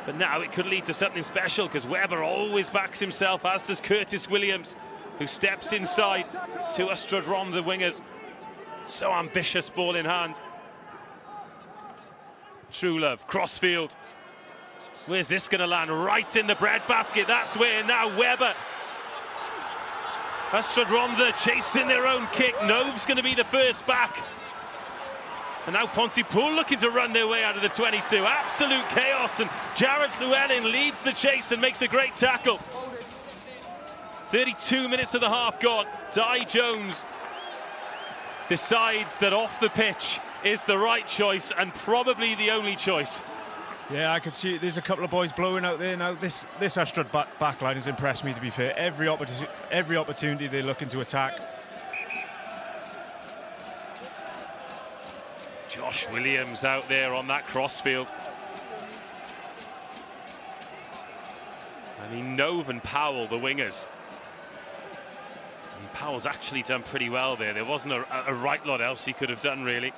But now it could lead to something special, because Webber always backs himself, as does Curtis Williams, who steps inside to Ystrad Rhondda wingers. So ambitious, ball in hand. True-Love, crossfield. Where's this going to land? Right in the breadbasket. That's where now Webber. Ystrad Rhondda chasing their own kick. Nove's going to be the first back. And now Pontypool looking to run their way out of the 22. Absolute chaos, and Jared Llewellyn leads the chase and makes a great tackle. 32 minutes of the half gone. Di Jones decides that off the pitch is the right choice and probably the only choice. Yeah, I can see there's a couple of boys blowing out there now. This Ystrad back line has impressed me, to be fair. Every opportunity they're looking to attack. Josh Williams out there on that crossfield. I mean, Nove and Powell, the wingers. And Powell's actually done pretty well there. There wasn't a right lot else he could have done, really.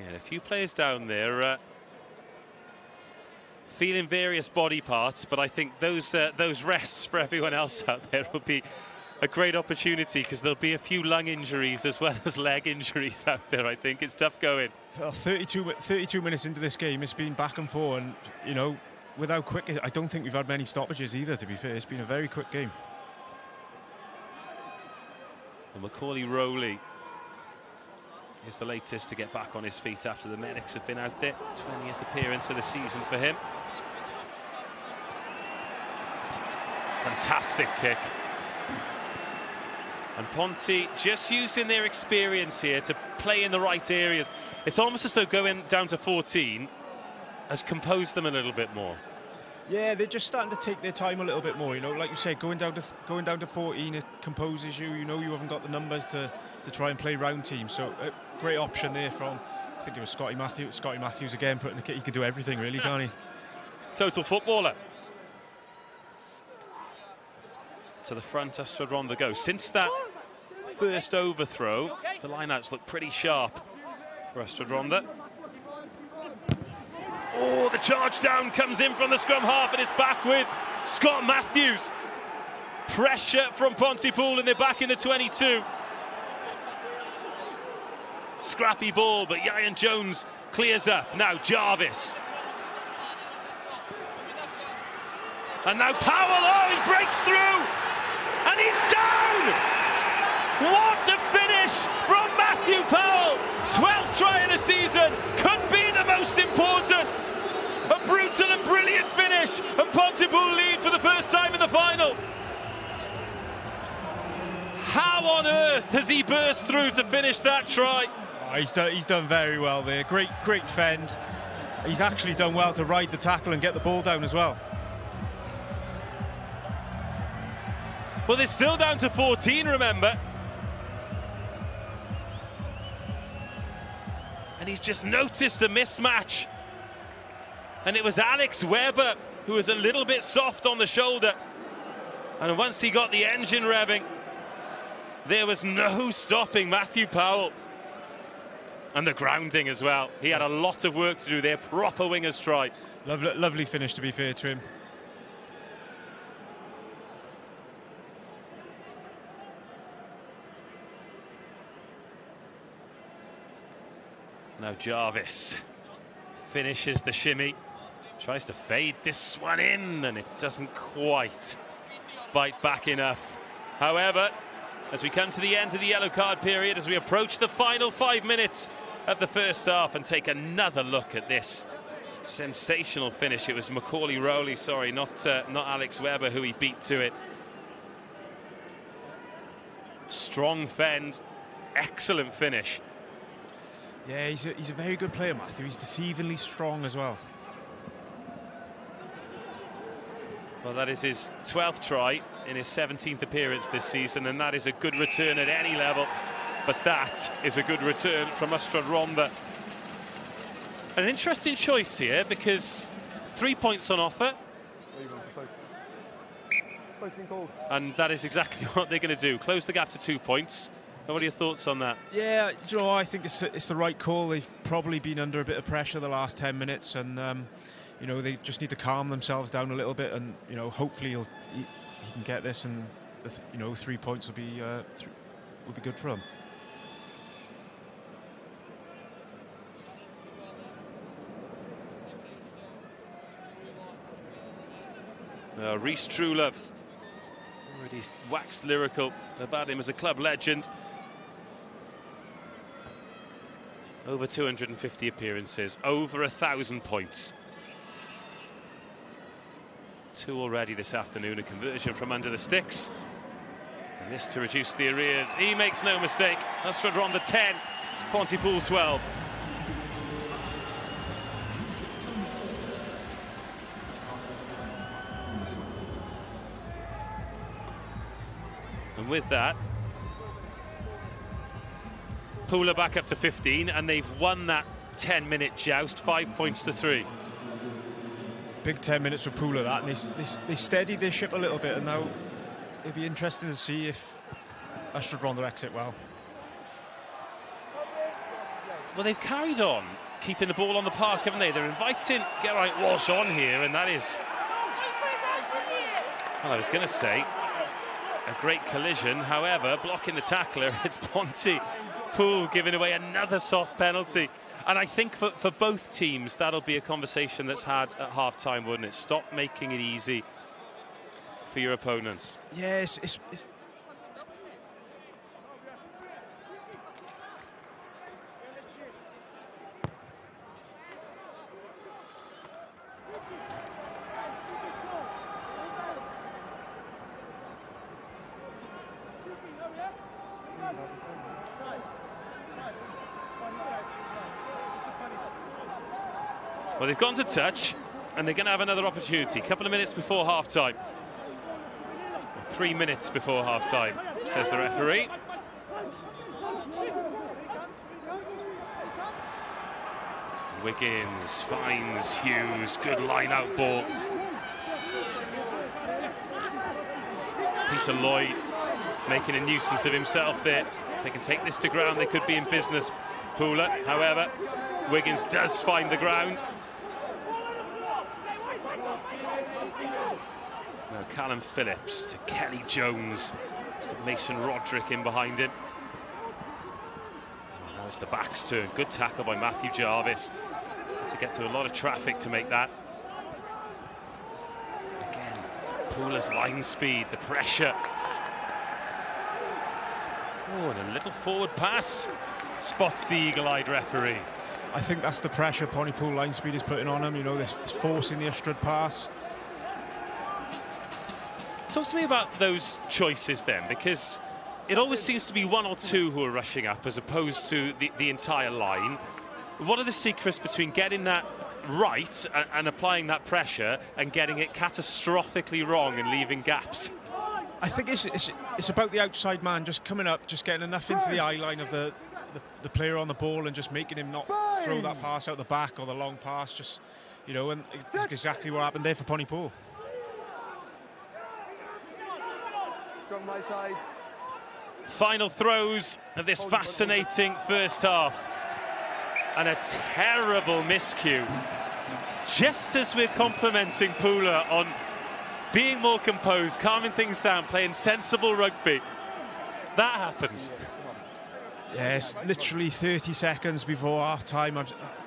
Yeah, a few players down there feeling various body parts, but I think those rests for everyone else out there will be a great opportunity, because there'll be a few lung injuries as well as leg injuries out there. I think it's tough going. 32 minutes into this game, it's been back and forth, and you know, without quick, I don't think we've had many stoppages either, to be fair. It's been a very quick game. And Macaulay Rowley is the latest to get back on his feet after the medics have been out there. 20th appearance of the season for him. Fantastic kick. And Ponty just using their experience here to play in the right areas. It's almost as though going down to 14 has composed them a little bit more. Yeah, they're just starting to take their time a little bit more. You know, like you said, going down to 14, it composes you. You know, you haven't got the numbers to try and play round teams. So a great option there from, I think it was Scotty Matthews. Scotty Matthews again putting the kick. He can do everything, really, can't he? Total footballer. To the front, Ystrad Rhondda go. Since that first overthrow, the lineouts look pretty sharp for Ystrad Rhondda. Oh, the charge down comes in from the scrum half, and it's back with Scott Matthews. Pressure from Pontypool, and they're back in the 22. Scrappy ball, but Ian Jones clears up. Now Jarvis. And now Powell, oh, he breaks through! And he's down! What a finish from Matthew Powell! 12th try of the season, could be the most important. A brutal and brilliant finish, and Pontypool lead for the first time in the final. How on earth has he burst through to finish that try? Oh, he's done very well there. Great fend. He's actually done well to ride the tackle and get the ball down as well. Well, they're still down to 14, remember. And he's just noticed a mismatch. And it was Alex Webber who was a little bit soft on the shoulder. And once he got the engine revving, there was no stopping Matthew Powell. And the grounding as well. He had a lot of work to do there. Proper winger's try. Lovely finish, to be fair to him. Now Jarvis finishes the shimmy, tries to fade this one in, and it doesn't quite bite back enough. However, as we come to the end of the yellow card period, as we approach the final 5 minutes of the first half and take another look at this sensational finish. It was Macaulay Rowley, sorry, not Alex Webber who he beat to it. Strong fend, excellent finish. Yeah, he's a very good player, Matthew. He's deceivingly strong as well. Well, that is his 12th try in his 17th appearance this season, and that is a good return at any level. But that is a good return from Ystrad Rhondda. An interesting choice here, because 3 points on offer. And that is exactly what they're going to do. Close the gap to 2 points. What are your thoughts on that? Yeah, you know, I think it's the right call. They've probably been under a bit of pressure the last 10 minutes, and you know, they just need to calm themselves down a little bit, and you know, hopefully he can get this, and you know, 3 points will be good for him. Rhys Truelove already waxed lyrical about him as a club legend. Over 250 appearances, over 1,000 points. 2 already this afternoon, a conversion from under the sticks. And this to reduce the arrears. He makes no mistake. Ystrad Rhondda 10, Pontypool 12. And with that, Pool are back up to 15, and they've won that 10-minute joust, 5 points to 3. Big 10 minutes for Pool of that, and they steadied their ship a little bit, and now it'll be interesting to see if Ystrad Rhondda exit well. Well, they've carried on, keeping the ball on the park, haven't they? They're inviting Geraint Walsh on here, and that is, well, I was going to say, a great collision. However, blocking the tackler, it's Pontypool giving away another soft penalty. And I think for both teams, that'll be a conversation that's had at half-time, wouldn't it? Stop making it easy for your opponents. Yes, Well, they've gone to touch, and they're going to have another opportunity. A couple of minutes before half-time. 3 minutes before half-time, says the referee. Wiggins finds Hughes. Good line-out ball. Peter Lloyd making a nuisance of himself there. If they can take this to ground, they could be in business, Pooler. However, Wiggins does find the ground. Now Callum Phillips to Kelly Jones. Mason Roderick in behind him. Now it's the back's turn. Good tackle by Matthew Jarvis to get through a lot of traffic to make that. Again, Pooler's line speed, the pressure. Oh, and a little forward pass. Spots the eagle-eyed referee. I think that's the pressure Pontypool line speed is putting on him. You know, this forcing the Ystrad pass. Talk to me about those choices then, because it always seems to be one or two who are rushing up as opposed to the entire line. What are the secrets between getting that right and applying that pressure and getting it catastrophically wrong and leaving gaps? I think it's about the outside man just coming up, just getting enough into the eye line of the player on the ball and just making him not throw that pass out the back or the long pass. Just, you know, and it's exactly what happened there for Pontypool. Strong my side. Final throws of this fascinating first half. And a terrible miscue. Just as we're complimenting Pooler on being more composed, calming things down, playing sensible rugby, that happens. Yes, literally 30 seconds before half-time.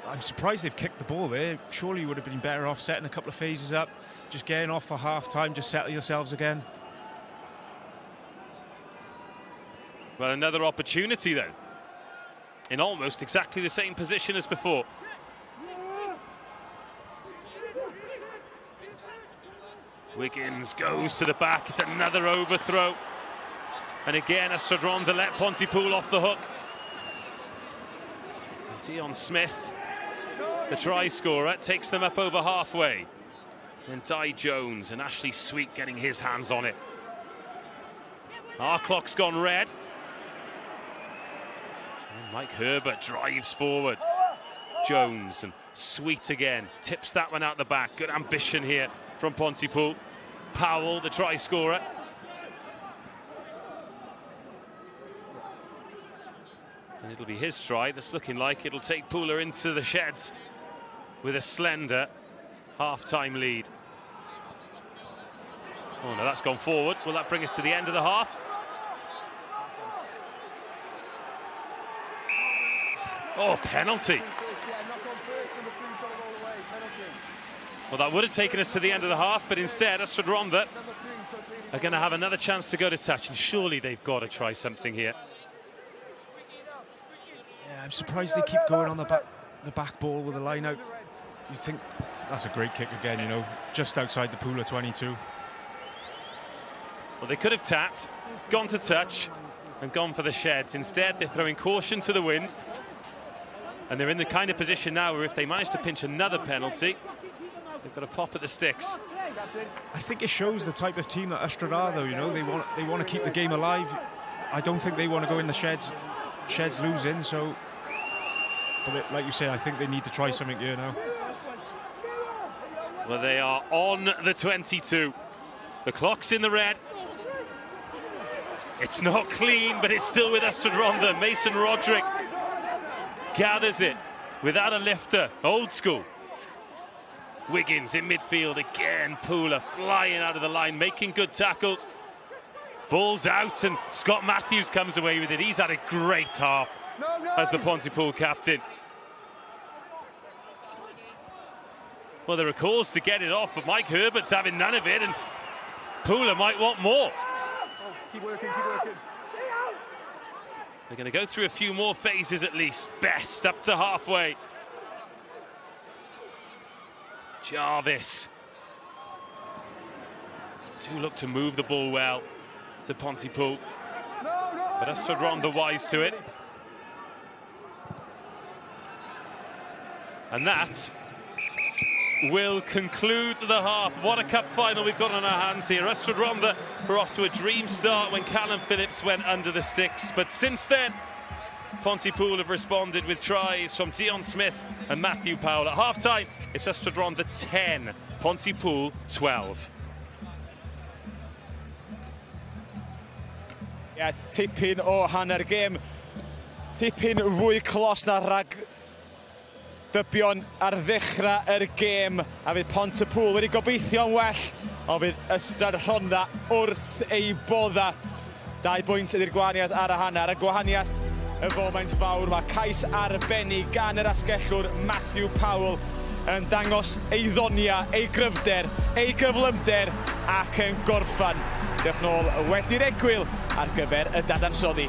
I'm surprised they've kicked the ball there. Surely you would have been better off setting a couple of phases up, just getting off for half-time, just settle yourselves again. Well, another opportunity then, in almost exactly the same position as before. Wiggins goes to the back. It's another overthrow. And again, Ystrad Rhondda let Pontypool off the hook. Dion Smith, the try scorer, takes them up over halfway. And Di Jones and Ashley Sweet getting his hands on it. Our clock's gone red. And Mike Herbert drives forward. Jones and Sweet again, tips that one out the back. Good ambition here from Pontypool. Powell, the try scorer. And it'll be his try. That's looking like it'll take Pooler into the sheds with a slender half-time lead. Oh no, that's gone forward. Will that bring us to the end of the half? Oh, penalty. Well, that would have taken us to the end of the half, but instead, Ystrad Rhondda are going to have another chance to go to touch, and surely they've got to try something here. Yeah, I'm surprised they keep going on the back ball with the line out. You think that's a great kick again, you know, just outside the Pooler 22. Well, they could have tapped, gone to touch, and gone for the sheds. Instead, they're throwing caution to the wind, and they're in the kind of position now where if they manage to pinch another penalty, they've got a pop at the sticks. I think it shows the type of team that Ystrad are, though. You know, they want to keep the game alive. I don't think they want to go in the sheds losing. So, but like you say, I think they need to try something here now. Well, they are on the 22. The clock's in the red. It's not clean, but it's still with Ystrad Rhondda. Mason Roderick gathers it without a lifter, old school. Wiggins in midfield again, Pooler flying out of the line, making good tackles. Ball's out and Scott Matthews comes away with it. He's had a great half as the Pontypool captain. Well, there are calls to get it off, but Mike Herbert's having none of it, and Pooler might want more. Keep working, keep working. They're going to go through a few more phases at least. Best up to halfway. Jarvis. Do look to move the ball well to Pontypool. But Ystrad Rhondda wise to it. And that will conclude the half. What a cup final we've got on our hands here. Ystrad Rhondda were off to a dream start when Callum Phillips went under the sticks. But since then, Pontypool have responded with tries from Dion Smith and Matthew Powell. At half-time, it's Ystrad Rhondda 10, Pontypool 12. Ie, tipyn o hanner gêm. Tipyn fwy clos na rhag dybion ar ddechrau yr gêm. A fydd Pontypool wedi gobeithio'n well. O fydd Ystrad Rhondda wrth ei bodda. 2 bwynt ydy'r gwahaniaeth ar y hanner. Y gwahaniaeth y foment fawr. Mae cais arbennig gan yr asgellwr Matthew Powell yn dangos ei ddonia, ei gryfder, ei gyflymder ac yn gorffan. Diolch nôl wedi'r egwyl ar gyfer y dadansoddi.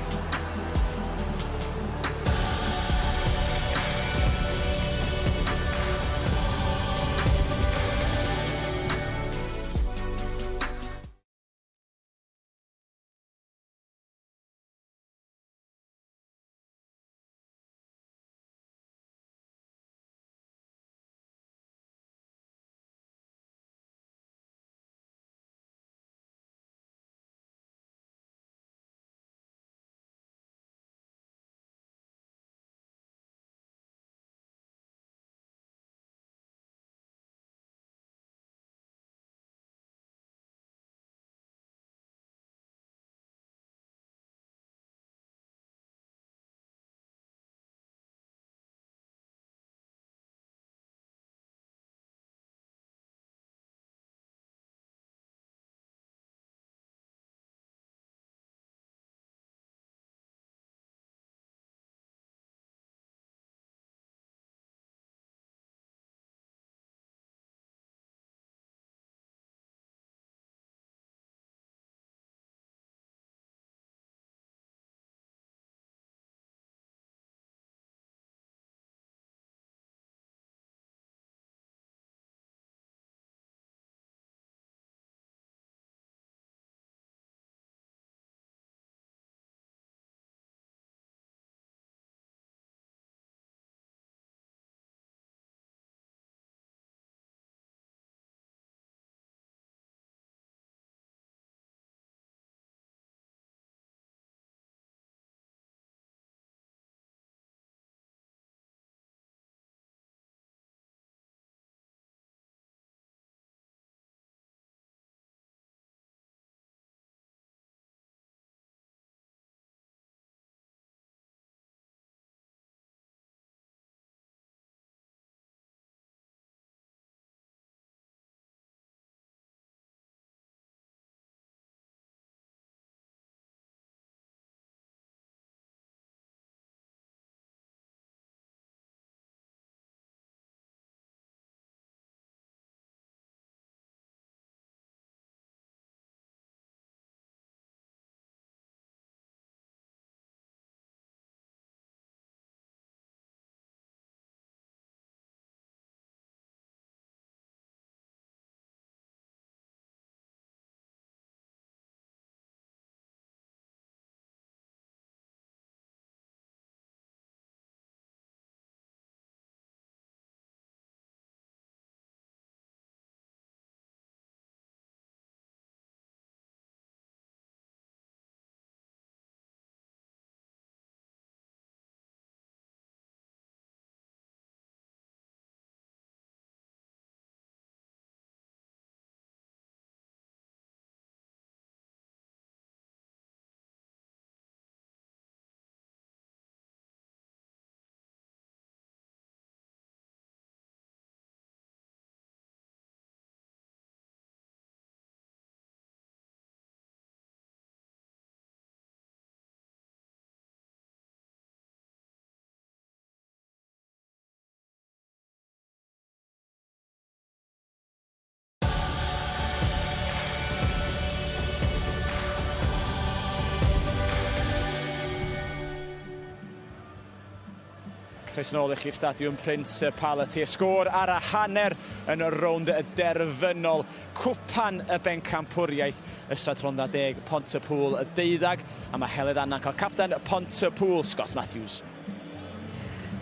Croeso nôl i chi'r stadiwm Principality. Y sgôr ar y hanner yn y rownd y derfynol. Cwpan y bencampwriaeth Ystrad Rhondda 10, Pontypool y 12. A mae Heledd Anna'n cael capten Pontypool, Scott Matthews.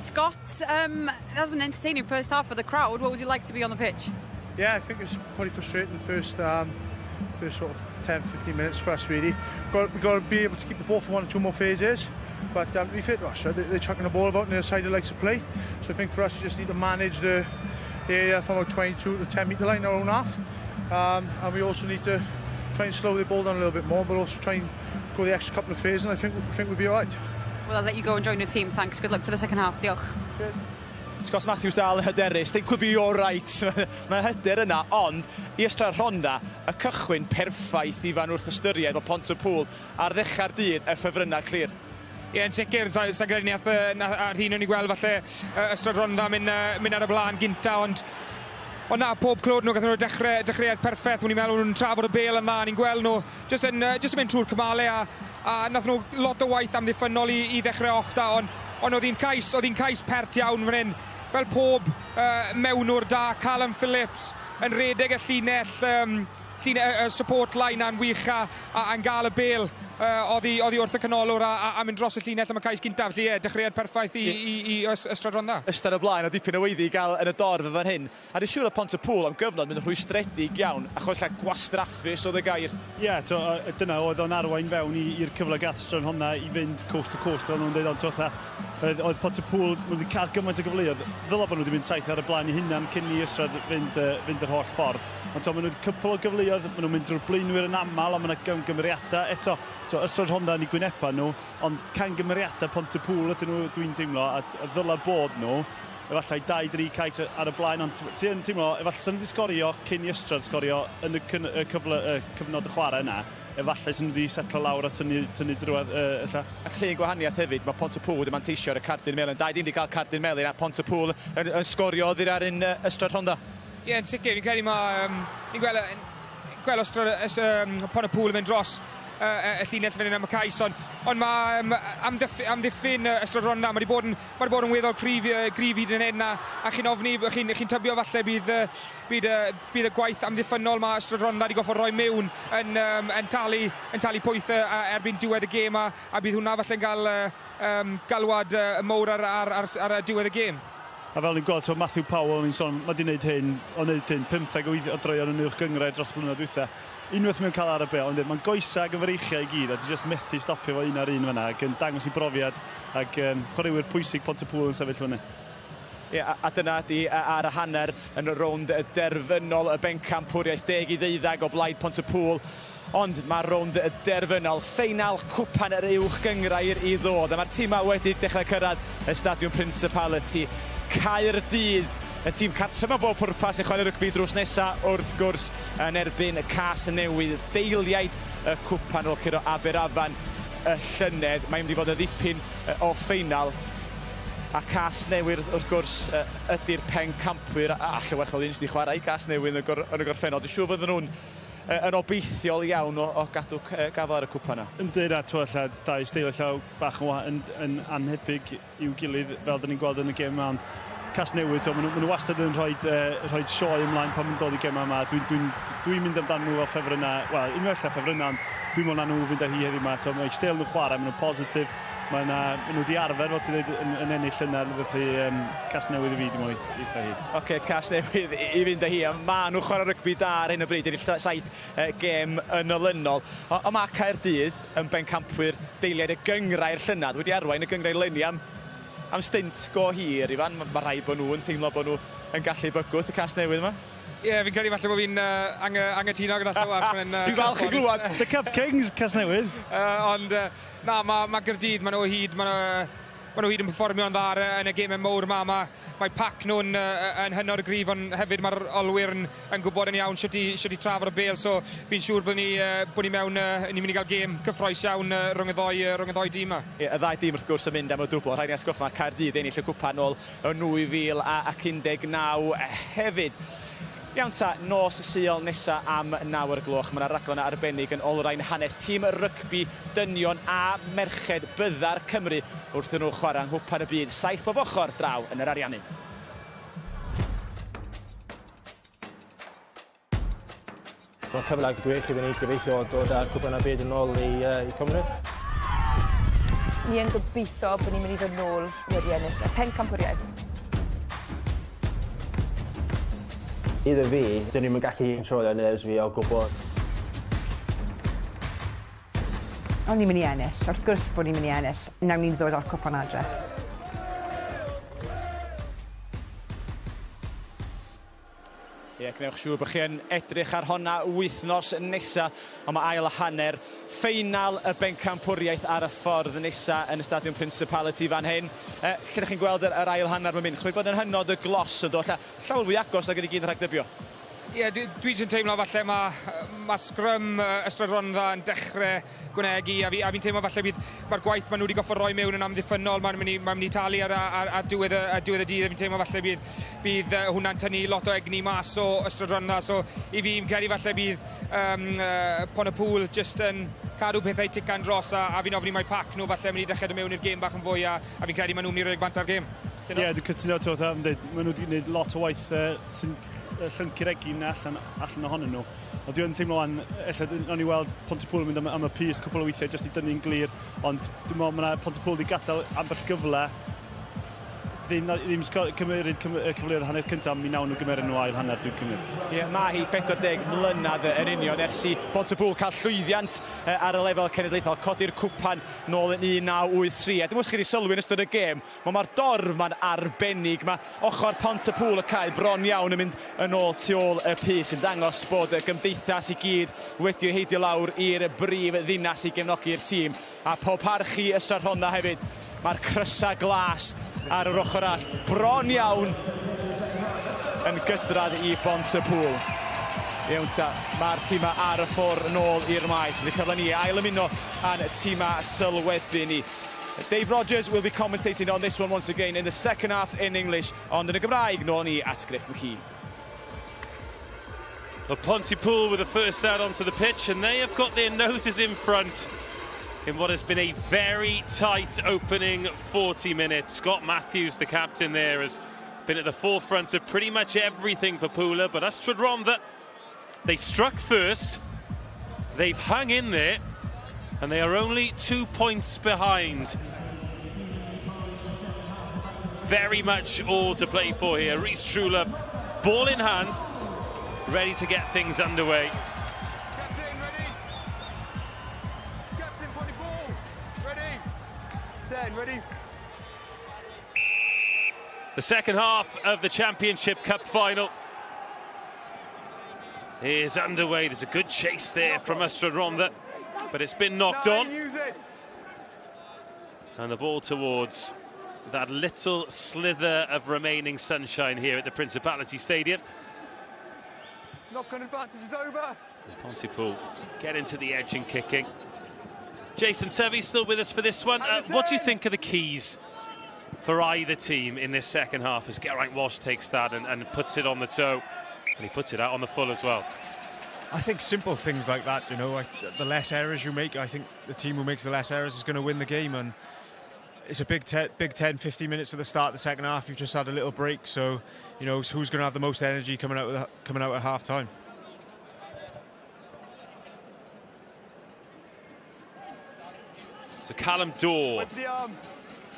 Scott, that was an entertaining first half for the crowd. What was it like to be on the pitch? Yeah, I think it was probably frustrating the first sort of 10-15 minutes for us really. We've got to be able to keep the ball for 1 or 2 more phases. But to be fair to us, they're chucking the ball about on the other side they like to play. So I think for us we just need to manage the area from about 22 to the 10 metre line, our own half. And we also need to try and slow the ball down a little bit more, but also try and go the extra couple of phases, and I think we'll be alright. Well, I'll let you go and join your team. Thanks. Good luck for the second half. Diolch. Cheers. Scott Matthews dal y hyderus. Think we'll be alright. Mae hyder yna, ond i Ystrad Rhondda, y cychwyn perffaith i fan wrth ystyried o Pontypool ar ddechrau'r dydd y ffefrynnau clir. Ie, yn sicr, sa'n credu ni ar hyn o'n i gweld falle Ystrad Rhondda mynd ar y blaen gynta, ond na, pob clod nhw gathen nhw dechreuad perffaith. Mwyn i'n meddwl nhw'n trafod y bel yma, ni'n gweld nhw just yn mynd trwy'r cymalau a nath nhw lot o waith amddiffynol i ddechrau off da, ond oedd hi'n cais pert iawn fan hyn. Fel pob mewnwr da, Callum Phillips yn redeg y llinell support line a'n wych a'n gael y bel. Oedd hi wrth y canolor a mynd dros y llinell am y cais gyntaf. Felly dechreuad perffaith i Ystrad Rhondda. Ystad y blaen o dipyn o weiddi i gael yn y dorf fan hyn. A dwi'n siŵr y Pontypool am gyfnod mynd yn rhwystredig iawn, achos lle gwastraffus oedd y gair. Ie, dyna oedd o'n arwain fewn i'r cyfle gath Ystrad Rhondda i fynd coast to coast, fel nhw'n dweud, ond oedd Pontypool wedi cael gymaint o gyfleoedd. Ddylai bod nhw wedi mynd saith ar y blaen i hunan cyn i Ystrad fynd yr holl ffordd. Ond maen nhw wedi cwpl o gyfleoedd, maen nhw'n mynd drwy'r blaenwyr yn aml, a maen nhw'n gymeriadau eto. Ystrad Rhondda yn ei gwynepa nhw, ond can gymeriadau Pontypool ydyn nhw, dwi'n teimlo, a ddylai bod nhw, efallai 2-3 cais ar y blaen, ond ti'n teimlo, efallai sy'n wedi sgorio cyn i Ystrad sgorio yn y cyfnod y chwarae yna, efallai sy'n wedi setlo lawr a tynnu drwedd ella. Ac llun gwahaniaeth hefyd, mae Pontypool wedi manteisio ar y cardyn melyn. 2 dim wedi cael cardyn melyn a Pontypool yn sgorio oddi ar un Ystrad Rhondda. Ie, yn sicr, fi'n credu ni'n gweld Pontypool yn mynd dros y llinell fan hyn am y cais, ond mae amddiffyn Ystrad Rhondda, mae wedi bod yn weddol gryf hyd yn hyn, a chi'n ofni, chi'n tybio falle bydd y gwaith amddiffynol mae Ystrad Rhondda wedi goffo roi mewn yn talu pwyth erbyn diwedd y gêm, a bydd hwnna falle yn cael galwad mowr ar diwedd y gêm. A fel ni'n gweld, Matthew Powell, ni'n sôn, mae wedi gwneud hyn 15 o droion yn uwch gyngred dros blynedd dwytha. Unwaith mewn cael ar y bel, ond mae'n goesa ag yn fyreichiau i gyd, a ti jyst methu stopio fo un ar un fyna, ac yn dangos i brofiad, ac chwaraewyr pwysig Pontypool yn sefyll fyny. Ie, a dyna di ar y hanner yn y rownd y derfynol, y bencampwriaeth 10-12 o blaid Pontypool. Ond mae'r rownd y derfynol, ffeinal cwpan yr uwch gyngrair i ddod. A mae'r tîm wedi dechrau cyrraedd y stadiwm Principality. Caerdydd, y tîm cartre mewn bob pwrpas i chwarae rygbi drws nesaf wrth gwrs yn erbyn y Cas Newydd. Deiliaid y cwpan o curo Aberafan y llynedd. Mae'n mynd i fod y ddipyn o ffeinal. A Cas Newydd wrth gwrs ydy'r pencampwyr a Llywarchol Inns di chwarae i Cas Newydd yn y gorffennol. Dwi'n siŵr fydden nhw'n yn obeithiol iawn o gadw gafel ar y cwpan yna. Ynddi, lla dau steil llaw bach yn anhebyg i'w gilydd fel dyn ni'n gweld yn y gêm yma, ond Cas Newydd, maen nhw wastad yn rhoi sioe ymlaen pan ma'n dod i gêm yma. Dwi'n mynd amdano nhw fel ffefrynnau, wel, unwaith lla ffefrynnau, ond dwi'n mwyn nhw fynd â hi heddiw yma. Mae steil nhw chwarae, maen nhw'n positif. Maen nhw wedi arfer, fel ti'n dweud, yn ennill yna, felly Cas Newydd i fi dim oedd eitha hi. Oce, Cas Newydd i fynd â hi, a maen nhw chwarae rygbi da ar hyn o bryd, ennill 7 gêm yn olynol. O mae Caerdydd yn bencampwyr deiliaid y gyngrau'r llynad, wedi arwain y gyngrau leni am stint go hir, Ifan. Mae rhaid bod nhw yn teimlo bod nhw yn gallu bygwth y Cas Newydd yma. Ie, fi'n credu falle bod fi'n angytuno gyda llawar. Fi'n falch i glwad. The Cup Kings, Cas Newydd. Ond, na, mae Gaerdydd, maen nhw hyd, maen nhw hyd yn perfformio'n dda yn y gemau mowr yma. Mae pac nhw'n hynod y gryf, ond hefyd mae'r olwyr yn gwybod yn iawn sut i trafod y bel, so fi'n siŵr bod ni mewn, ni'n mynd i gael gêm cyffroes iawn rhwng y ddoi dîm yma. Ie, y ddau dîm wrth gwrs yn mynd am y dwbl. Rhaid ni atgoffa Caerdydd ennill y cwpan ôl yn 2019 hefyd. Iawn ta, nos Sul nesa am 9 o'r gloch. Mae yna raglen arbennig yn olrhain hanes tîm rygbi dynion a merched bydda'r Cymru wrth nhw chwarae yng nghwpan y byd. 7 bob ochr draw yn yr ariannu. Mae'n cyfle gwych i ni gobeithio dod â'r cwpan y byd yn ôl i Cymru. Ni yn gobeithio bod ni'n mynd i ddod nôl wedi ennill y pencampwriaeth. Iddo fi, dyn ni'n gallu controlio nerves fi o gwbl. O'n ni'n mynd i ennill, wrth gwrs bod ni'n mynd i ennill. Nawn ni'n ddod o'r cwpan adre. Ie, gwnewch siŵr bod chi yn edrych ar honna wythnos nesa, ond mae ail hanner ffeinal y bencampwriaeth ar y ffordd nesa yn y stadiwm Principality fan hyn. Lle ydych chi'n gweld yr ail hanner mae'n mynd? Chwy'n bod yn hynod y glos yn dod, llawer fwy agos ag ydi gyd yn rhagdybio. Ie, dwi jyst yn teimlo falle mae scrum Ystrad Rhondda yn dechrau gwnegu a fi'n teimlo falle mae'r gwaith maen nhw wedi goffo roi mewn yn amddiffynol, mae'n mynd i talu ar diwedd y dydd. Fi'n teimlo falle bydd hwnna'n tynnu lot o egni mas o Ystrad Rhondda, so i fi'n credu falle bydd Pontypool jyst yn cadw pethau tican dros a fi'n ofni mai pac nhw falle mynd i dechrau mewn i'r gêm bach yn fwy a fi'n credu maen nhw'n mynd i roi'r bant ar gêm. Ie, dwi'n cytuno to, maen nhw wedi gwneud lot o waith sy'n llyncu'r egin allan ohonyn nhw. Ond dwi'n teimlo wan, o'n i weld Pontypool yn mynd am y pys cwpl o weithiau jyst i dynnu'n glir, ond dwi'n meddwl mae Pontypool wedi gadael ambell gyfle ddim cymryd cyfleoedd hanner cyntaf, mi nawn nhw gymeru nhw ail hanner dwi'n cymryd. Ie, mae hi 40 mlynedd yn union ers i Pontypool cael llwyddiant ar y lefel cenedlaethol, codi'r cwpan nôl yn 1983. Dim ond chi wedi sylwi yn ystod y gêm, mae'r dorf ma'n arbennig. Mae ochr Pontypool y cae bron iawn yn mynd yn ôl tu ôl y pys, yn dangos bod y gymdeithas i gyd wedi heidio lawr i'r brif ddinas i gefnogi'r tîm. A pob parchu Ystrad Rhondda hefyd. Mae'r crysa glas ar yr ochr all bron iawn yn gydradd i Pontypool. Iawn ta, mae'r tîma ar y ffordd nôl i'r maes. Fydd cyfle ni ail ymuno a'n tîma sylwebu ni. Dave Rogers will be commentating on this one once again in the second half in English, ond yn y Gymraeg nôl ni at Griff McKee. Well, Pontypool with the first out onto the pitch, and they have got their noses in front in what has been a very tight opening 40 minutes. Scott Matthews, the captain there, has been at the forefront of pretty much everything for Pooler, but Ystrad Rhondda, they struck first, they've hung in there, and they are only 2 points behind. Very much all to play for here. Rhys Trulove, ball in hand, ready to get things underway. Ready? The second half of the Championship Cup final is underway. There's a good chase there from Ystrad Rhondda, but it's been knocked on. And the ball towards that little slither of remaining sunshine here at the Principality Stadium. Knock-on advantage is over. Pontypool get into the edge and kicking. Jason Tevy still with us for this one. What do you think are the keys for either team in this second half as Geraint Walsh takes that and puts it on the toe, and he puts it out on the full as well? I think simple things like that, you know, the less errors you make, I think the team who makes the less errors is going to win the game. And it's a big 10, 15 minutes at the start of the second half. You've just had a little break, so you know who's going to have the most energy coming out at half time. So Callum Dorr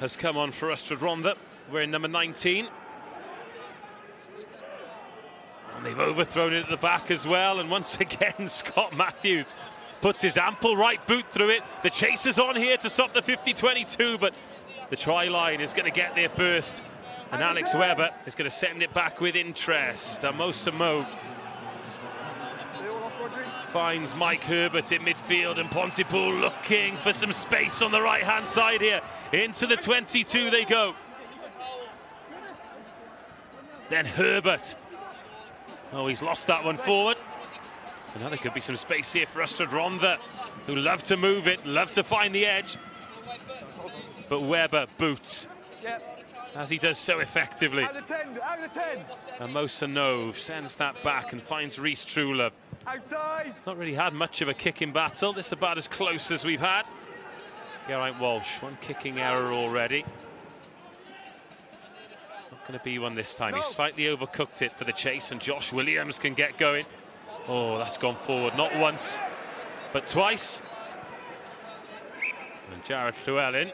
has come on for Ystrad Rhondda. We're in number 19. And they've overthrown it at the back as well. And once again, Scott Matthews puts his ample right boot through it. The chase is on here to stop the 50-22, but the try line is going to get there first. And Alex Webber is going to send it back with interest. Amosa Moog finds Mike Herbert in midfield, and Pontypool looking for some space on the right-hand side here. Into the 22 they go. Then Herbert. Oh, he's lost that one forward. And now there could be some space here for Ystrad Rhondda, who love to move it, love to find the edge. But Webber boots. as he does so effectively. Out of 10, out of 10. And Mosa Nove sends that back and finds Rhys Truelove. Outside. Not really had much of a kicking battle. This is about as close as we've had. Geraint Walsh, one kicking error already. It's not going to be one this time. He slightly overcooked it for the chase, and Josh Williams can get going. Oh, that's gone forward, not once, but twice. And Jared Llewellyn,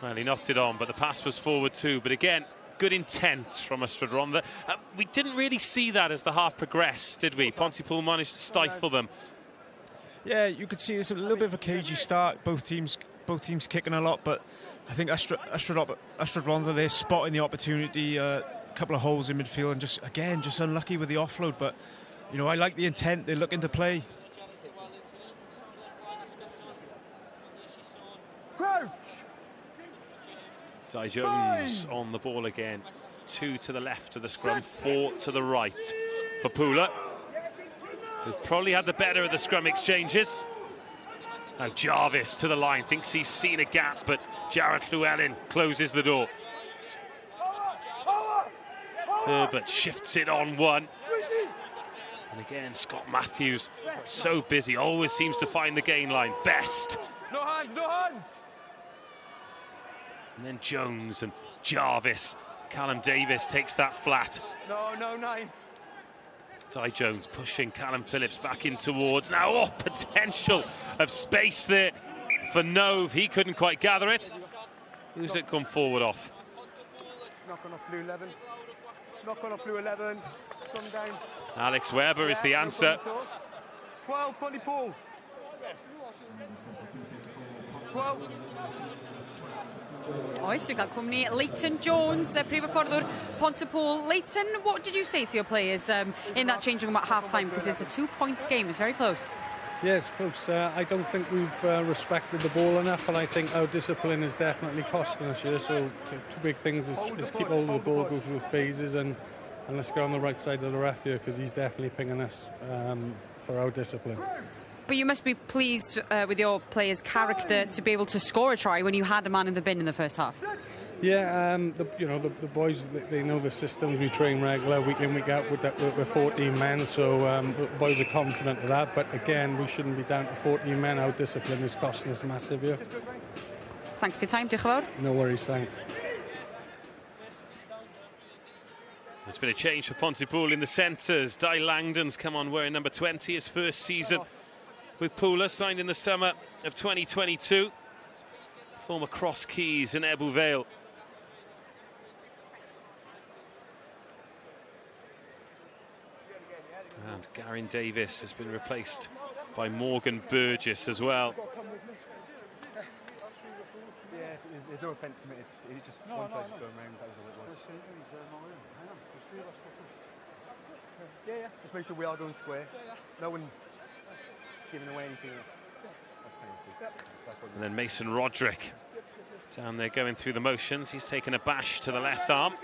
well, he knocked it on, but the pass was forward too. But again, good intent from Ystrad Rhondda. We didn't really see that as the half progressed, did we? Pontypool managed to stifle them. Yeah, you could see it's a little bit of a cagey start. Both teams kicking a lot, but I think Ystrad Rhondda, they're spotting the opportunity. A couple of holes in midfield, and just unlucky with the offload. But you know, I like the intent. They're looking to play. Crouch. Di Jones on the ball again. 2 to the left of the scrum, 4 to the right for Pooler, who's probably had the better of the scrum exchanges. Now Jarvis to the line, thinks he's seen a gap, but Jared Llewellyn closes the door. Herbert shifts it on one. And again, Scott Matthews, so busy, always seems to find the gain line. Best. No hands, no hands. And then Jones and Jarvis. Callum Davis takes that flat. No, 9. Di Jones pushing Callum Phillips back in towards. Now, potential of space there for Nove. He couldn't quite gather it. Who's it come forward off? Knock on off blue 11. Knock on off blue 11. Come down. Alex Webber is the answer. 12, Pontypool. 12. Oes, dwi'n cael cwmni Leighton Jones, prif fforddwr Pontypool. Leighton, what did you say to your players in that changing room at half-time? Because it's a 2-point game, it's very close. Yeah, it's close. I don't think we've respected the ball enough, and I think our discipline is definitely costing us here. So two big things is keep hold of the ball, go through phases, and let's go on the right side of the ref here, because he's definitely pinging us for our discipline. But you must be pleased with your players' character to be able to score a try when you had a man in the bin in the first half. Yeah, the boys, they know the systems. We train regular, week in, week out. We're 14 men, so the boys are confident of that. But again, we shouldn't be down to 14 men. Our discipline is costing us massive here. Thanks for your time, diolch yn fawr. No worries, thanks. There's been a change for Pontypool in the centres. Di Langdon's come on wearing number 20, his first season with Pooler, signed in the summer of 2022. Former Cross Keys and Ebbw Vale. And Geraint Davis has been replaced by Morgan Burgess as well. Yeah, there's no offence committed. It's just one side going around. That was all it was. Yeah. Just make sure we are going square. No one's giving away anything else. That's penalty. And then Mason Roderick down there going through the motions. He's taken a bash to the left arm.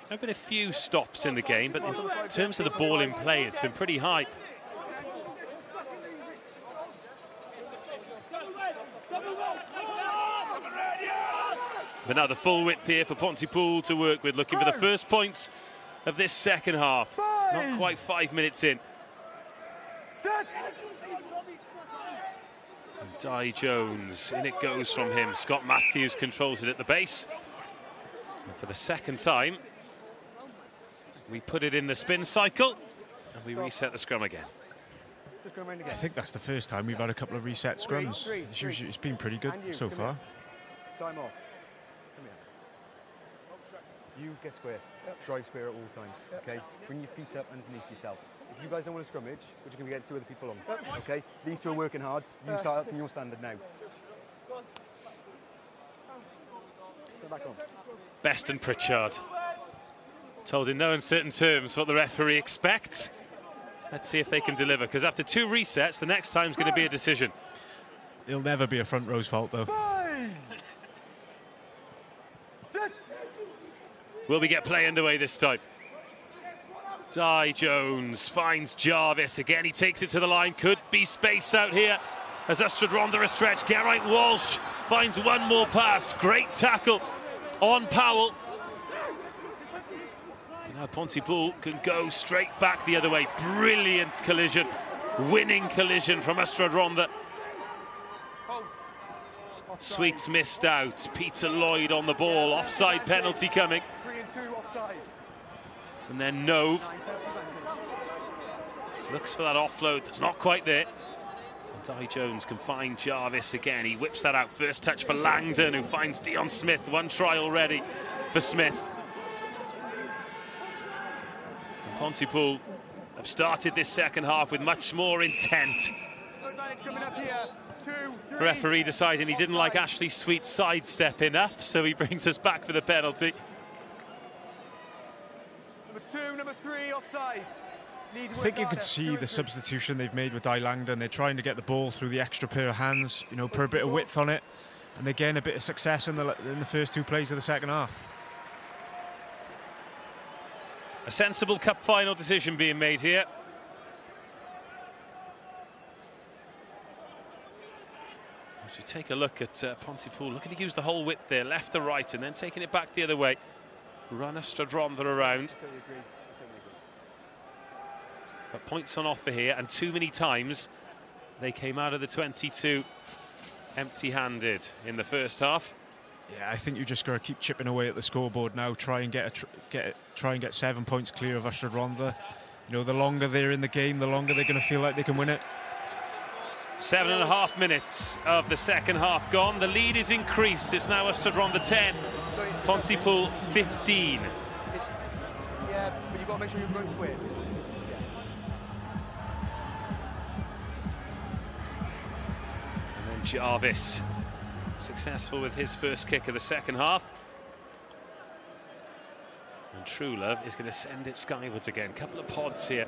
There have been a few stops in the game, but in terms of the ball in play, it's been pretty high. But now the full width here for Pontypool to work with, looking for the first points of this second half. Not quite 5 minutes in. And Di Jones, in it goes from him. Scott Matthews controls it at the base. And for the second time, we put it in the spin cycle, and we reset the scrum again. I think that's the first time we've had a couple of reset scrums. It's been pretty good so far. Time off. Come here. You get square. Drive square at all times. Okay? Bring your feet up underneath yourself. If you guys don't want to scrummage, we're just going to get 2 other people on. Okay? These 2 are working hard. You start up in your standard now. Go back on. Best and Pritchard. Told in no uncertain terms what the referee expects. Let's see if they can deliver, because after 2 resets, the next time's going to be a decision. It'll never be a front row's fault, though. 6. Will we get play underway this time? Di Jones finds Jarvis. Again, he takes it to the line. Could be space out here as Ystrad Rhondda a stretch. Geraint Walsh finds one more pass. Great tackle on Powell. Now Pontypool can go straight back the other way. Brilliant collision. Winning collision from Ystrad Rhondda. Sweets missed out. Peter Lloyd on the ball. Offside penalty coming. 3 and 2 offside. And then Nove looks for that offload that's not quite there. And Di Jones can find Jarvis again. He whips that out. First touch for Langdon, who finds Dion Smith. One try already for Smith. And Pontypool have started this second half with much more intent. Coming up here. 2, 3. Referee deciding he didn't like Ashley Sweet's sidestep enough, so he brings us back for the penalty. Number 2, number 3 offside. I think you could see the substitution they've made with Di Langdon. They're trying to get the ball through the extra pair of hands, you know, put a bit of width on it, and they gain a bit of success in the first 2 plays of the second half. A sensible cup final decision being made here. As we take a look at Pontypool, look at he used the whole width there, left to right, and then taking it back the other way. Run Ystrad Rhondda around. But points on offer here, and too many times they came out of the 22 empty-handed in the first half. Yeah, I think you just got to keep chipping away at the scoreboard now. Try and get 7 points clear of Ystrad Rhondda. You know, the longer they're in the game, the longer they're going to feel like they can win it. 7.5 minutes of the second half gone. The lead is increased. It's now Ystrad Rhondda 10, Pontypool 15. Yeah, but you've got to make sure you run square. And then Jarvis, successful with his first kick of the second half. And True Love is going to send it skywards again. Couple of pods here.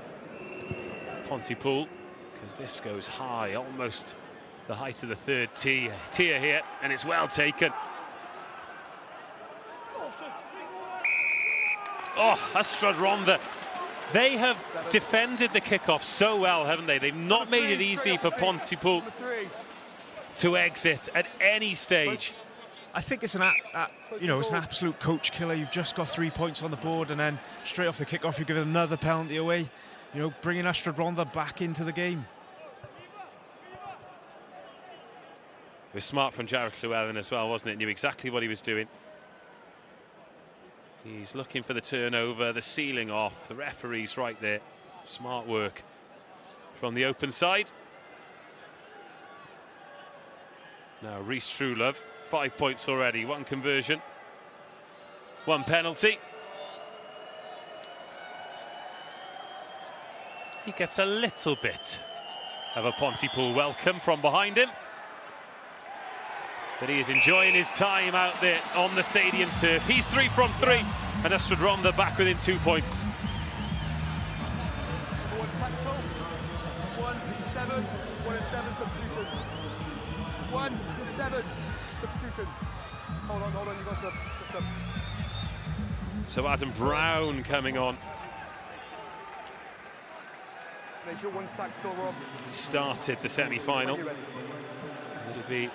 Pontypool, because this goes high, almost the height of the third tier here, and it's well taken. Oh, Ystrad Rhondda. They have defended the kickoff so well, haven't they? They've not made it easy for Pontypool to exit at any stage. I think it's it's an absolute coach killer. You've just got 3 points on the board, and then straight off the kickoff you give another penalty away. You know, bringing Ystrad Rhondda back into the game. It was smart from Jarrett Llewellyn as well, wasn't it? Knew exactly what he was doing. He's looking for the turnover, the sealing off. The referee's right there. Smart work from the open side. Now Rhys Trulove, 5 points already, 1 conversion, 1 penalty. He gets a little bit of a Pontypool welcome from behind him. But he is enjoying his time out there on the stadium turf. He's 3 from 3, and Ystrad Rhondda back within 2 points. 1 7 substitutions. Hold on, you got subs. So Adam Brown coming on. Make sure one's tack still wrong. Started the semi-final. It'll be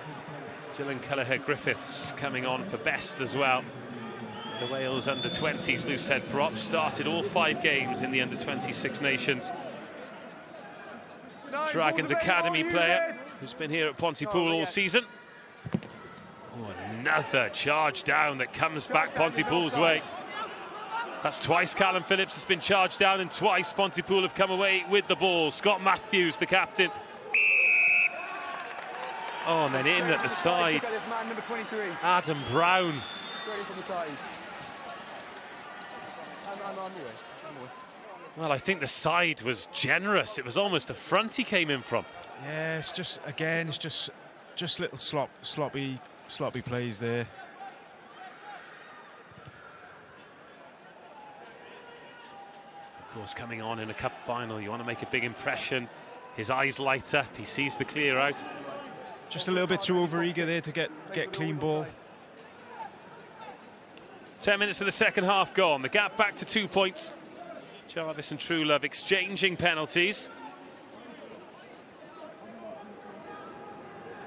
Dylan Kelleher-Griffiths coming on for best as well. The Wales under-20s loose head prop started all 5 games in the under-26 nations. Dragons Academy player who's been here at Pontypool all season. Oh, another charge down that comes back Pontypool's way. That's twice Callum Phillips has been charged down, and twice Pontypool have come away with the ball. Scott Matthews, the captain. Oh, and then in at the side, Adam Brown. Well, I think the side was generous. It was almost the front he came in from. Yeah, it's just little sloppy plays there. Of course, coming on in a cup final, you want to make a big impression. His eyes light up. He sees the clear out. Just a little bit too overeager there to get clean ball. 10 minutes of the second half gone. The gap back to 2 points. Jarvis and Truelove exchanging penalties.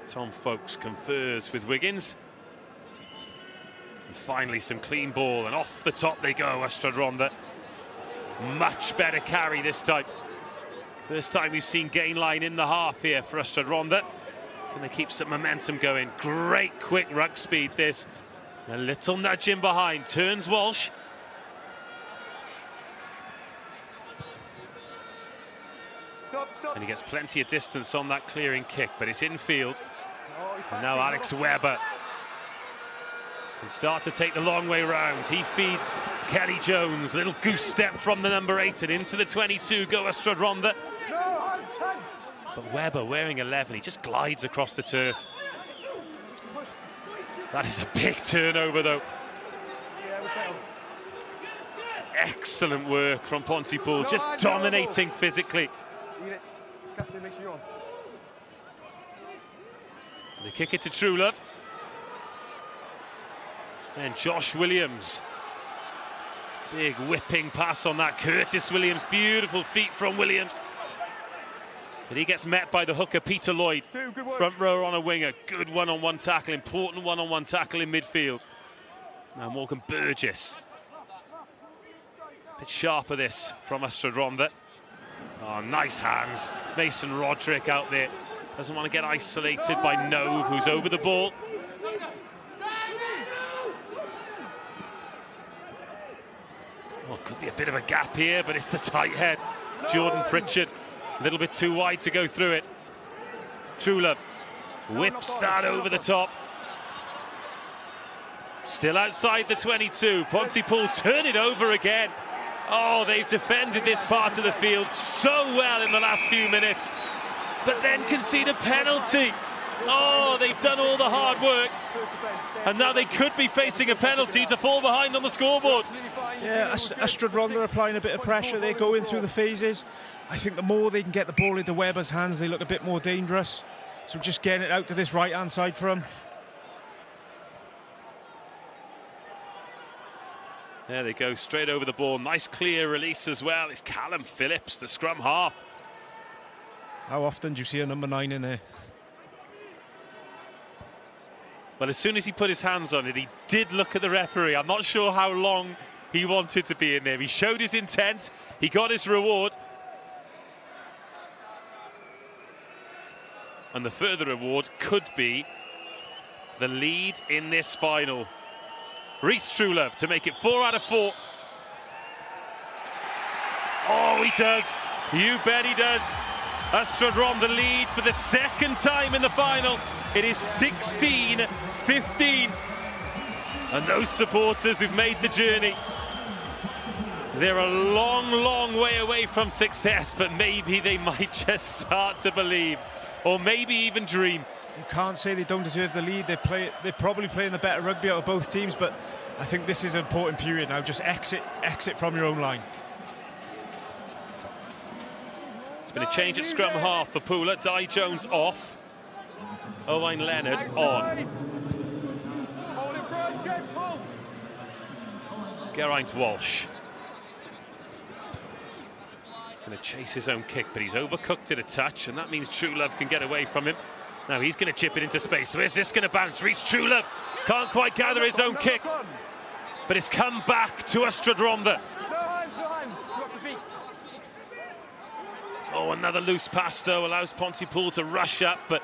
Tom Folkes confers with Wiggins. And finally some clean ball, and off the top they go, Ystrad Rhondda. Much better carry this time. First time we've seen gain line in the half here for Ystrad Rhondda. Can they keep some momentum going? Great quick ruck speed this. A little nudge in behind, turns Walsh. And he gets plenty of distance on that clearing kick, but it's infield. And now Alex Webber can start to take the long way round. He feeds Kelly Jones. Little goose step from the number 8 and into the 22 go Ystrad Rhondda. But Webber wearing 11, he just glides across the turf. That is a big turnover though. Excellent work from Pontypool, just dominating physically. They kick it to Truelove. And Josh Williams. Big whipping pass on that. Curtis Williams, beautiful feet from Williams. But he gets met by the hooker Peter Lloyd. Front row on a winger. Good one-on-one tackle, important one-on-one tackle in midfield. Now Morgan Burgess. A bit sharper this from Ystrad Rhondda. Oh, nice hands. Mason Roderick out there. Doesn't want to get isolated by Nove, who's over the ball. Oh, could be a bit of a gap here, but it's the tight head. Jordan Pritchard, a little bit too wide to go through it. Truelove whips that over the top. Still outside the 22. Pontypool turn it over again. Oh, they've defended this part of the field so well in the last few minutes, but then concede a penalty. Oh, they've done all the hard work, and now they could be facing a penalty to fall behind on the scoreboard. Yeah, Ystrad Rhondda are applying a bit of pressure. They're going through the phases. I think the more they can get the ball into Webber's hands, they look a bit more dangerous. So just getting it out to this right-hand side for him. There they go, straight over the ball. Nice clear release as well. It's Callum Phillips, the scrum half. How often do you see a number 9 in there? Well, as soon as he put his hands on it, he did look at the referee. I'm not sure how long he wanted to be in there. He showed his intent. He got his reward. And the further reward could be the lead in this final. Rhys Truelove to make it 4 out of 4. Oh, he does. You bet he does. Ystrad Rhondda lead for the second time in the final. It is 16-15. And those supporters who've made the journey, they're a long, long way away from success, but maybe they might just start to believe, or maybe even dream. You can't say they don't deserve the lead. They're probably playing the better rugby out of both teams, but I think this is an important period now. Just exit from your own line. It's been a change at scrum half for Pooler. Di Jones off. Owain Leonard on. Geraint Walsh. He's going to chase his own kick, but he's overcooked it a touch, and that means Truelove can get away from him. Now he's going to chip it into space. Where's this going to bounce? Rhys Truelove can't quite gather his own kick, but it's come back to Ystrad Rhondda. Oh, another loose pass though allows Pontypool to rush up, but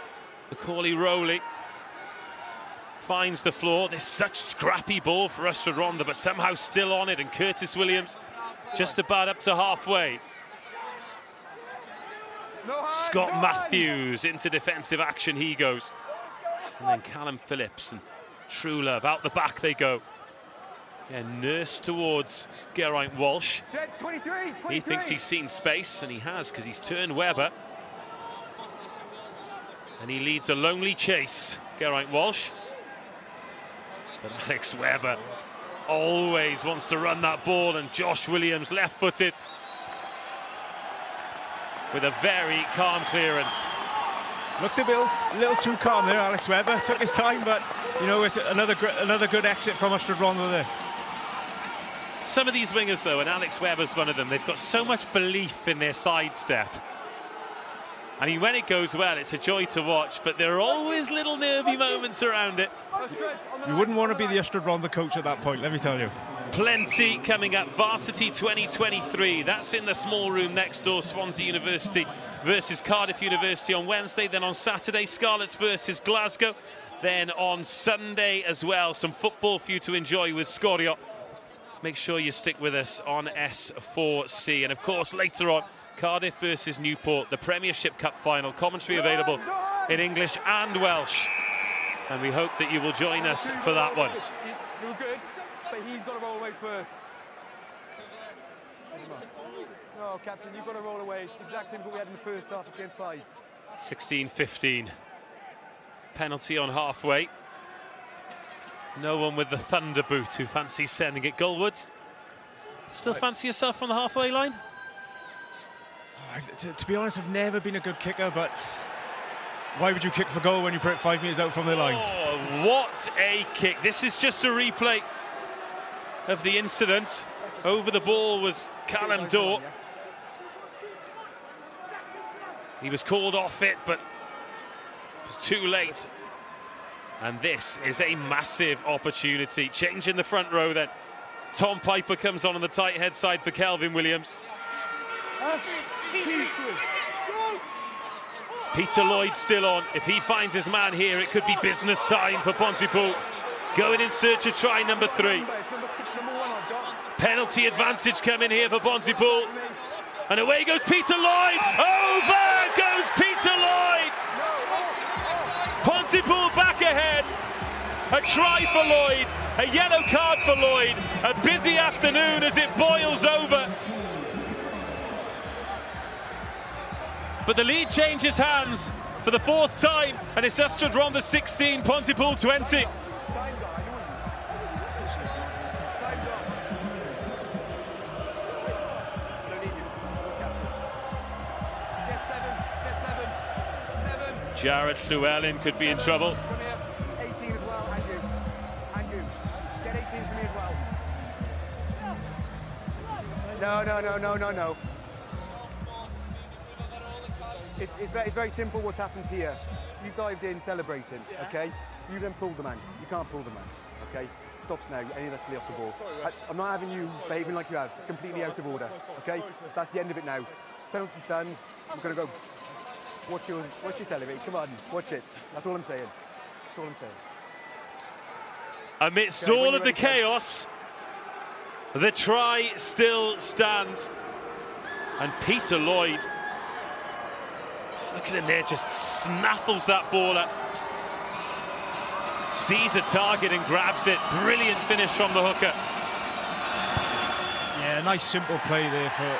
Macaulay Rowley finds the floor. There's such scrappy ball for Ystrad Rhondda, but somehow still on it, and Curtis Williams just about up to halfway. Scott Matthews into defensive action he goes, and then Callum Phillips and Truelove out the back they go. Yeah, nurse towards Geraint Walsh. He thinks he's seen space, and he has, because he's turned Webber, and he leads a lonely chase, Geraint Walsh. But Alex Webber always wants to run that ball, and Josh Williams left-footed with a very calm clearance. Looked a little too calm there, Alex Webber. Took his time, but you know, it's another good exit from Ystrad Rhondda there. Some of these wingers, though, and Alex Webber's one of them, they've got so much belief in their sidestep. I mean, when it goes well, it's a joy to watch, but there are always little nervy moments around it. You wouldn't want to be the Ystrad Rhondda coach at that point, let me tell you. Plenty coming up. Varsity 2023. That's in the small room next door. Swansea University versus Cardiff University on Wednesday. Then on Saturday, Scarlets versus Glasgow. Then on Sunday as well, some football for you to enjoy with Scorio. Make sure you stick with us on S4C. And of course, later on, Cardiff versus Newport, the Premiership Cup final. Commentary available in English and Welsh. And we hope that you will join us for that one. You're good, but he's got to roll away first. No, Captain, you've got to roll away. It's the exact same as what we had in the first half against 5. 16-15. Penalty on halfway. No one with the thunder boot who fancies sending it goalwards. Still fancy yourself on the halfway line? To be honest, I've never been a good kicker, but why would you kick for goal when you put it 5 metres out from the line? Oh, what a kick. This is just a replay of the incident. Over the ball was Callum Dorr. He was called off it, but it was too late. And this is a massive opportunity. Change in the front row then. Tom Piper comes on the tight head side for Kelvin Williams. Peter Lloyd still on. If he finds his man here, it could be business time for Pontypool. Going in search of try number 3. Penalty advantage coming here for Pontypool. And away goes Peter Lloyd. Over goes Peter Lloyd. Pontypool back ahead. A try for Lloyd. A yellow card for Lloyd. A busy afternoon as it boils over. But the lead changes hands for the 4th time, and it's Ystrad Rhondda 16, Pontypool 20. Jared Llewellyn could be in trouble. 18 as well, and you. Get 18 for me as well. No. It's very simple what's happened here. You dived in celebrating, okay? You then pulled the man. You can't pull the man, okay? Stops now. Any of that's silly off the ball. I'm not having you behaving like you have. It's completely out of order, okay? That's the end of it now. Penalty stands. I'm going to go. Watch you celebrate. Come on, watch it. That's all I'm saying. Amidst all of the chaos, the try still stands. And Peter Lloyd, look at him there, just snaffles that ball up. Sees a target and grabs it. Brilliant finish from the hooker. Yeah, nice simple play there for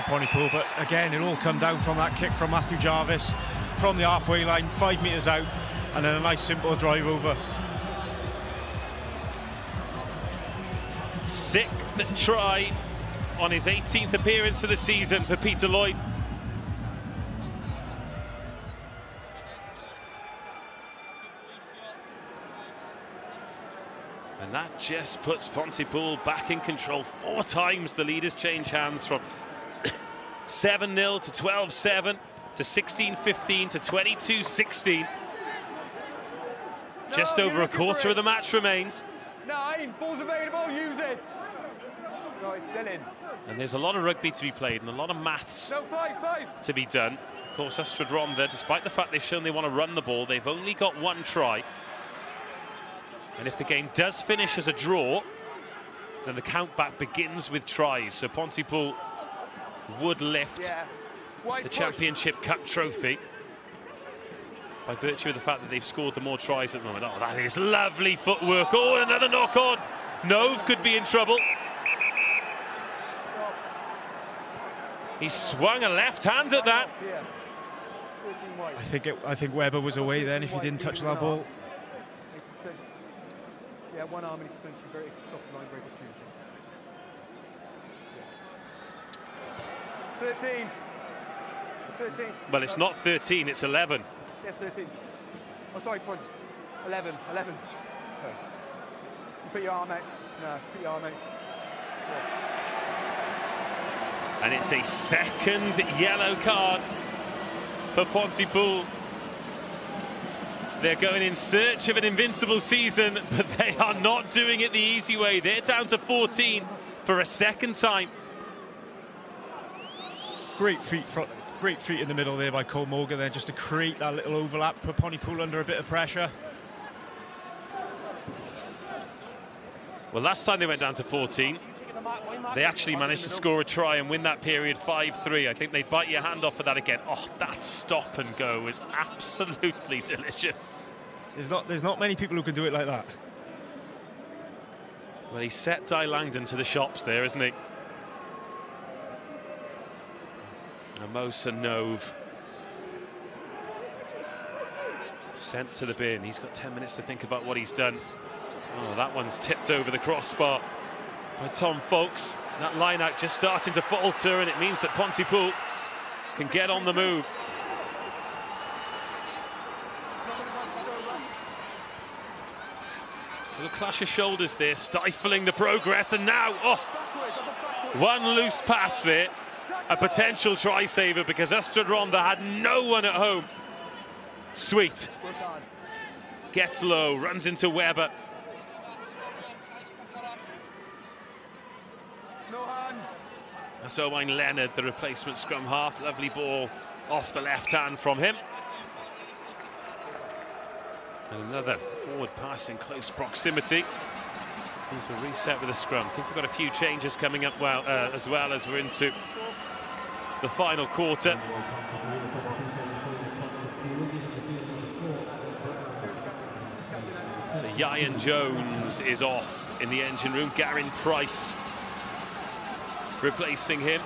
Pontypool, but again, it all come down from that kick from Matthew Jarvis from the halfway line, 5 metres out, and then a nice simple drive over. 6th try on his 18th appearance of the season for Peter Lloyd. And that just puts Pontypool back in control. 4 times the leaders change hands from 7-0 to 12-7 to 16-15 to 22-16. Just over a quarter of the match remains. 9, ball's available, use it. No, it's still in. And there's a lot of rugby to be played and a lot of maths to be done. Of course, Ystrad Rhondda, despite the fact they've shown they want to run the ball, they've only got 1 try. And if the game does finish as a draw, then the countback begins with tries. So Pontypool would lift the Championship Cup trophy by virtue of the fact that they've scored the more tries at the moment. Oh, that is lovely footwork. Oh, and another knock on. Nove could be in trouble. He swung a left hand at that. I think Webber was away then if he didn't touch that ball. Yeah, one arm and he's potentially very soft line break opportunity. 13. Well, it's not 13, it's 11. Yes, 13. Oh, sorry, point. 11. Okay. You put your arm out. No, put your arm out. And it's a second yellow card for Pontypool. They're going in search of an invincible season, but they are not doing it the easy way. They're down to 14 for a second time. Great feet in the middle there by Cole Morgan there, just to create that little overlap, put Pontypool under a bit of pressure. Well, last time they went down to 14, they actually managed to score a try and win that period 5-3. I think they'd bite your hand off for that again. Oh, that stop and go was absolutely delicious. There's not many people who can do it like that. Well, he set Di Langdon to the shops there, isn't he? Amosa Nove sent to the bin. He's got 10 minutes to think about what he's done. Oh, that one's tipped over the crossbar by Tom Folks. That line-out just starting to falter, and it means that Pontypool can get on the move. A little clash of shoulders there, stifling the progress, and now, oh, one loose pass there. A potential try saver because Ystrad Rhondda had no one at home. Sweet. Gets low, runs into Weber. That's Owain Leonard, the replacement scrum half. Lovely ball off the left hand from him. And another forward pass in close proximity. Things will reset with a scrum. I think we've got a few changes coming up as well as we're into the final quarter. So Ian Jones is off in the engine room. Garen Price replacing him.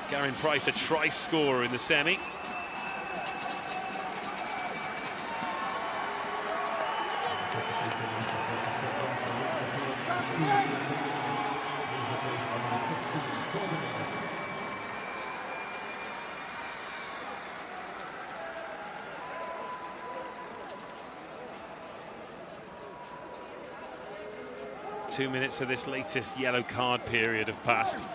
Garen Price, a try scorer in the semi. Two minutes of this latest yellow card period have passed.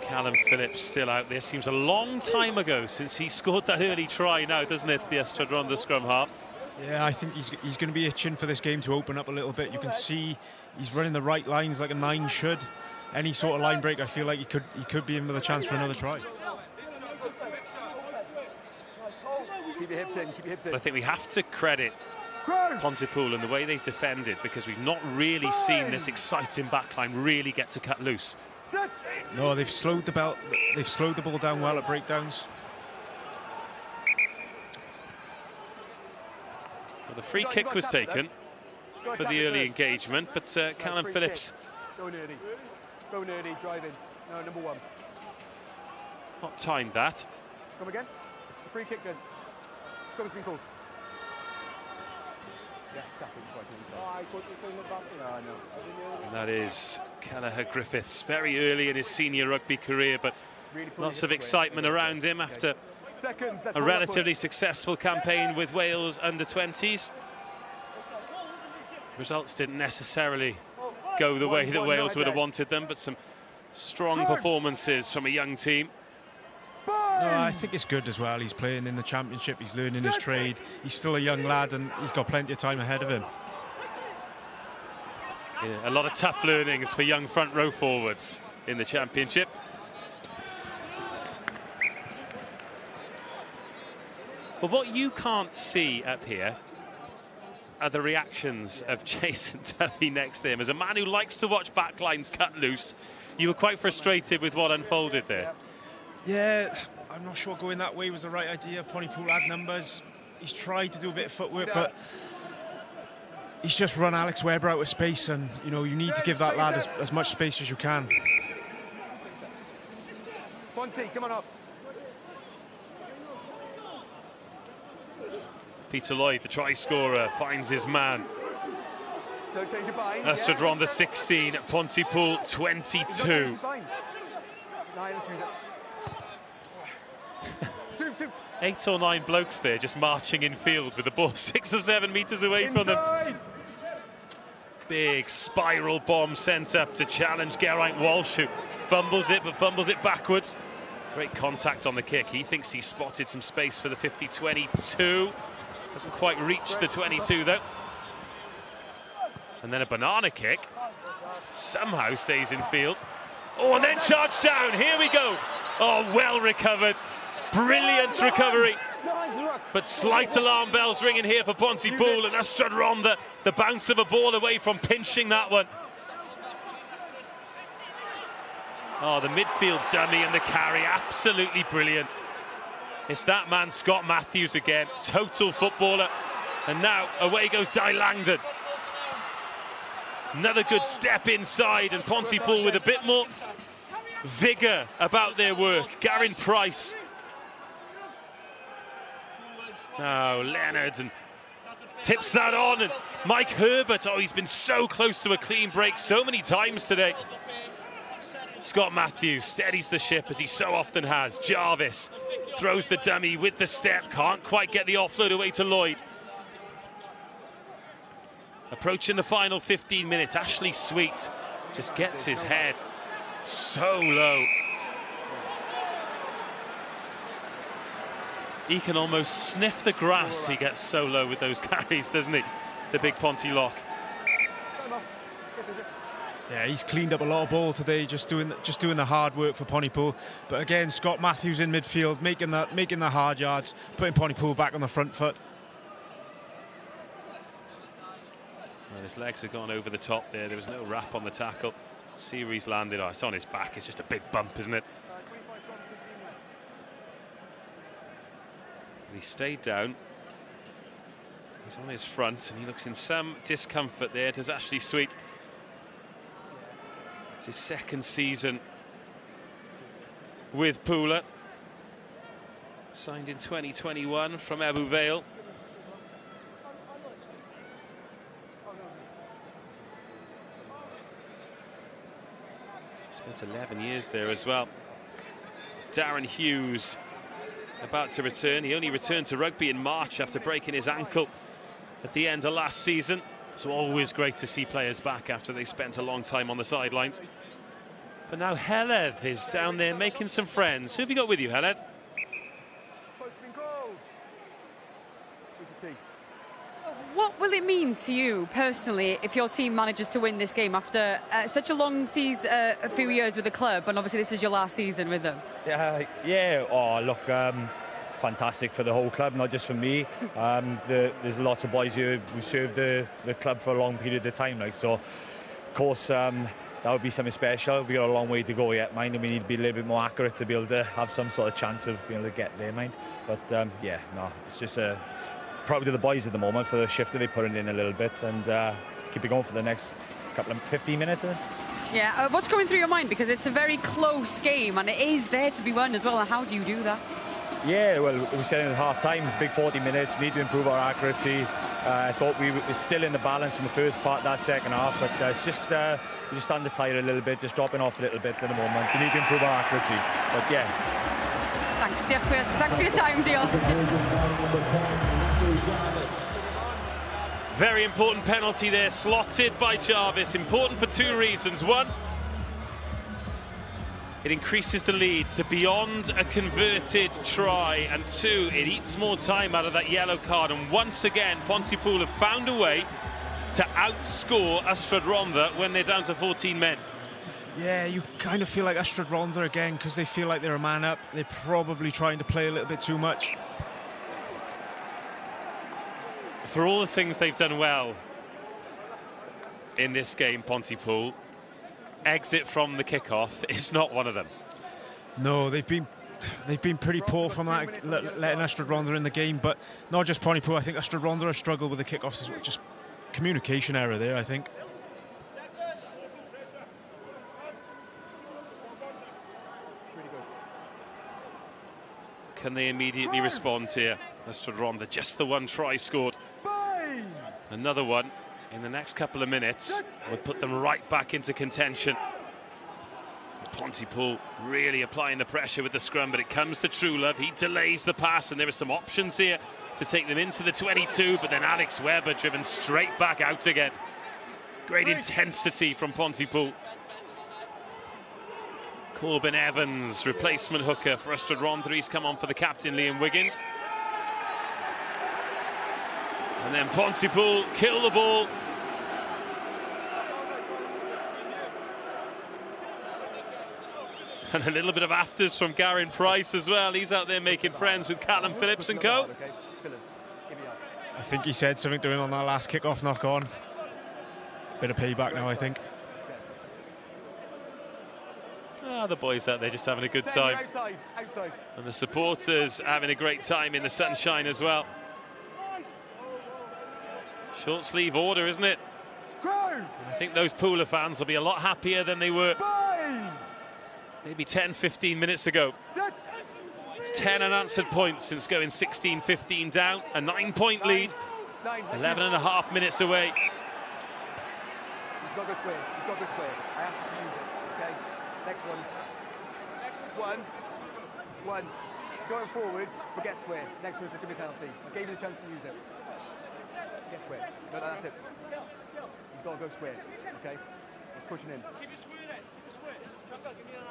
Callum Phillips still out there. Seems a long time ago since he scored that early try now, doesn't it, the Ystrad Rhondda scrum half? Yeah, I think he's going to be itching for this game to open up a little bit. You can see he's running the right lines like a 9 should. Any sort of line break, I feel like he could be in with a chance for another try. Keep your hips in, keep your hips in. I think we have to credit Pontypool and the way they've defended, because we've not really seen this exciting backline really get to cut loose. No, they've slowed the ball down well at breakdowns. Well, the free kick was taken for the early engagement, but Callum Phillips. Go nerdy. Go nerdy, drive in. No, number 1. Not timed that. Come again. It's a free kick then. Come, it's been called. Yeah, exactly. And that is Kelleher Griffiths, very early in his senior rugby career, but lots of excitement around him after a relatively successful campaign with Wales under-20s. Results didn't necessarily go the way that Wales would have wanted them, but some strong performances from a young team. No, I think it's good as well. He's playing in the Championship, he's learning his trade. He's still a young lad and he's got plenty of time ahead of him. Yeah, a lot of tough learnings for young front row forwards in the Championship. But what you can't see up here are the reactions of Jason Tully next to him. As a man who likes to watch backlines cut loose, you were quite frustrated with what unfolded there. Yeah, I'm not sure going that way was the right idea. Pontypool had numbers. He's tried to do a bit of footwork, but he's just run Alex Weber out of space, and you know, you need to give that lad as much space as you can. Ponty, come on up. Peter Lloyd, the try scorer, finds his man. Don't change your mind. Ystrad Rhondda 16, Pontypool 22. 8 or 9 blokes there just marching in field with the ball 6 or 7 metres away from them. Big spiral bomb sent up to challenge Geraint Walsh, who fumbles it, but fumbles it backwards. Great contact on the kick. He thinks he spotted some space for the 50-22. Doesn't quite reach the 22, though. And then a banana kick. Somehow stays in field. Oh, and then charged down. Here we go. Oh, well recovered. Brilliant recovery. But slight alarm bells ringing here for Pontypool, and Ystrad Rhondda, the bounce of a ball away from pinching that one. Oh, the midfield dummy and the carry, absolutely brilliant. It's that man, Scott Matthews, again. Total footballer. And now away goes Di Langdon. Another good step inside, and Pontypool with a bit more vigour about their work. Gavin Price. Now Leonard and tips that on, and Mike Herbert, oh, he's been so close to a clean break so many times today. Scott Matthews steadies the ship as he so often has. Jarvis throws the dummy with the step, can't quite get the offload away to Lloyd. Approaching the final 15 minutes, Ashley Sweet just gets his head so low. He can almost sniff the grass, he gets so low with those carries, doesn't he? The big Ponty lock. Yeah, he's cleaned up a lot of ball today, just doing the hard work for Pontypool. But again, Scott Matthews in midfield, making the hard yards, putting Pontypool back on the front foot. Well, his legs have gone over the top there. There was no wrap on the tackle. Series landed. Oh, it's on his back. It's just a big bump, isn't it? He stayed down. He's on his front and he looks in some discomfort there. Does Ashley Sweet. It's his second season with Pooler. Signed in 2021 from Abu Vale. Spent 11 years there as well. Darren Hughes about to return. He only returned to rugby in March after breaking his ankle at the end of last season. So always great to see players back after they spent a long time on the sidelines. But now Heledd is down there making some friends. Who have you got with you, Heledd? What will it mean to you personally if your team manages to win this game after such a long season, a few years with the club, and obviously this is your last season with them? Yeah. Oh, look, fantastic for the whole club, not just for me. There's lots of boys here who served the club for a long period of time, so of course that would be something special. We got a long way to go yet, mind, and we need to be a little bit more accurate to be able to have some sort of chance of being able to get there, mind. But yeah, no, it's just proud of the boys at the moment for the shift that they're putting in a little bit, and keep it going for the next couple of 15 minutes. Yeah, what's going through your mind? Because it's a very close game and it is there to be won as well, and how do you do that? Yeah, well, we said at half time, it's big 40 minutes, we need to improve our accuracy. I thought we were still in the balance in the first part of that second half, but it's just we're just under tired a little bit, just dropping off a little bit at the moment. We need to improve our accuracy, but yeah. Thanks for your time, Deal. Very important penalty there, slotted by Jarvis. Important for two reasons. One, it increases the lead to beyond a converted try, and two, it eats more time out of that yellow card. And once again, Pontypool have found a way to outscore Ystrad Rhondda when they're down to 14 men. Yeah, you kind of feel like Ystrad Rhondda again, because they feel like they're a man up. They're probably trying to play a little bit too much. For all the things they've done well in this game, Pontypool, exit from the kickoff is not one of them. No, they've been pretty poor from that, letting Ystrad Rhondda in the game, but not just Pontypool. I think Ystrad Rhondda have struggled with the kickoffs as well. Just communication error there, I think. Can they immediately respond here? Ystrad Rhondda, just the one try scored. Another one in the next couple of minutes would put them right back into contention. Pontypool really applying the pressure with the scrum, but it comes to Truelove. He delays the pass, and there are some options here to take them into the 22, but then Alex Webber driven straight back out again. Great intensity from Pontypool. Corbin Evans, replacement hooker for Ystrad Rhondda. He's come on for the captain, Liam Wiggins. And then Pontypool kill the ball. And a little bit of afters from Garen Price as well. He's out there making friends with Callum Phillips and co. I think he said something to him on that last kick-off knock-on. Bit of payback now, I think. The boys out there just having a good time. And the supporters having a great time in the sunshine as well. Short sleeve order, isn't it? I think those Pooler fans will be a lot happier than they were maybe 10-15 minutes ago. It's 10 unanswered points since going 16-15 down. A 9-point lead. 11.5 minutes away. He's got to go square. He's got to go square. I have to use it. Okay. Next one. One. Going forward, but get square. Next one's going to be a penalty. I gave you the chance to use it. Get square. No, that's it. You've got to go square. Okay. It's pushing in. Keep it square there. Keep it square. Give me an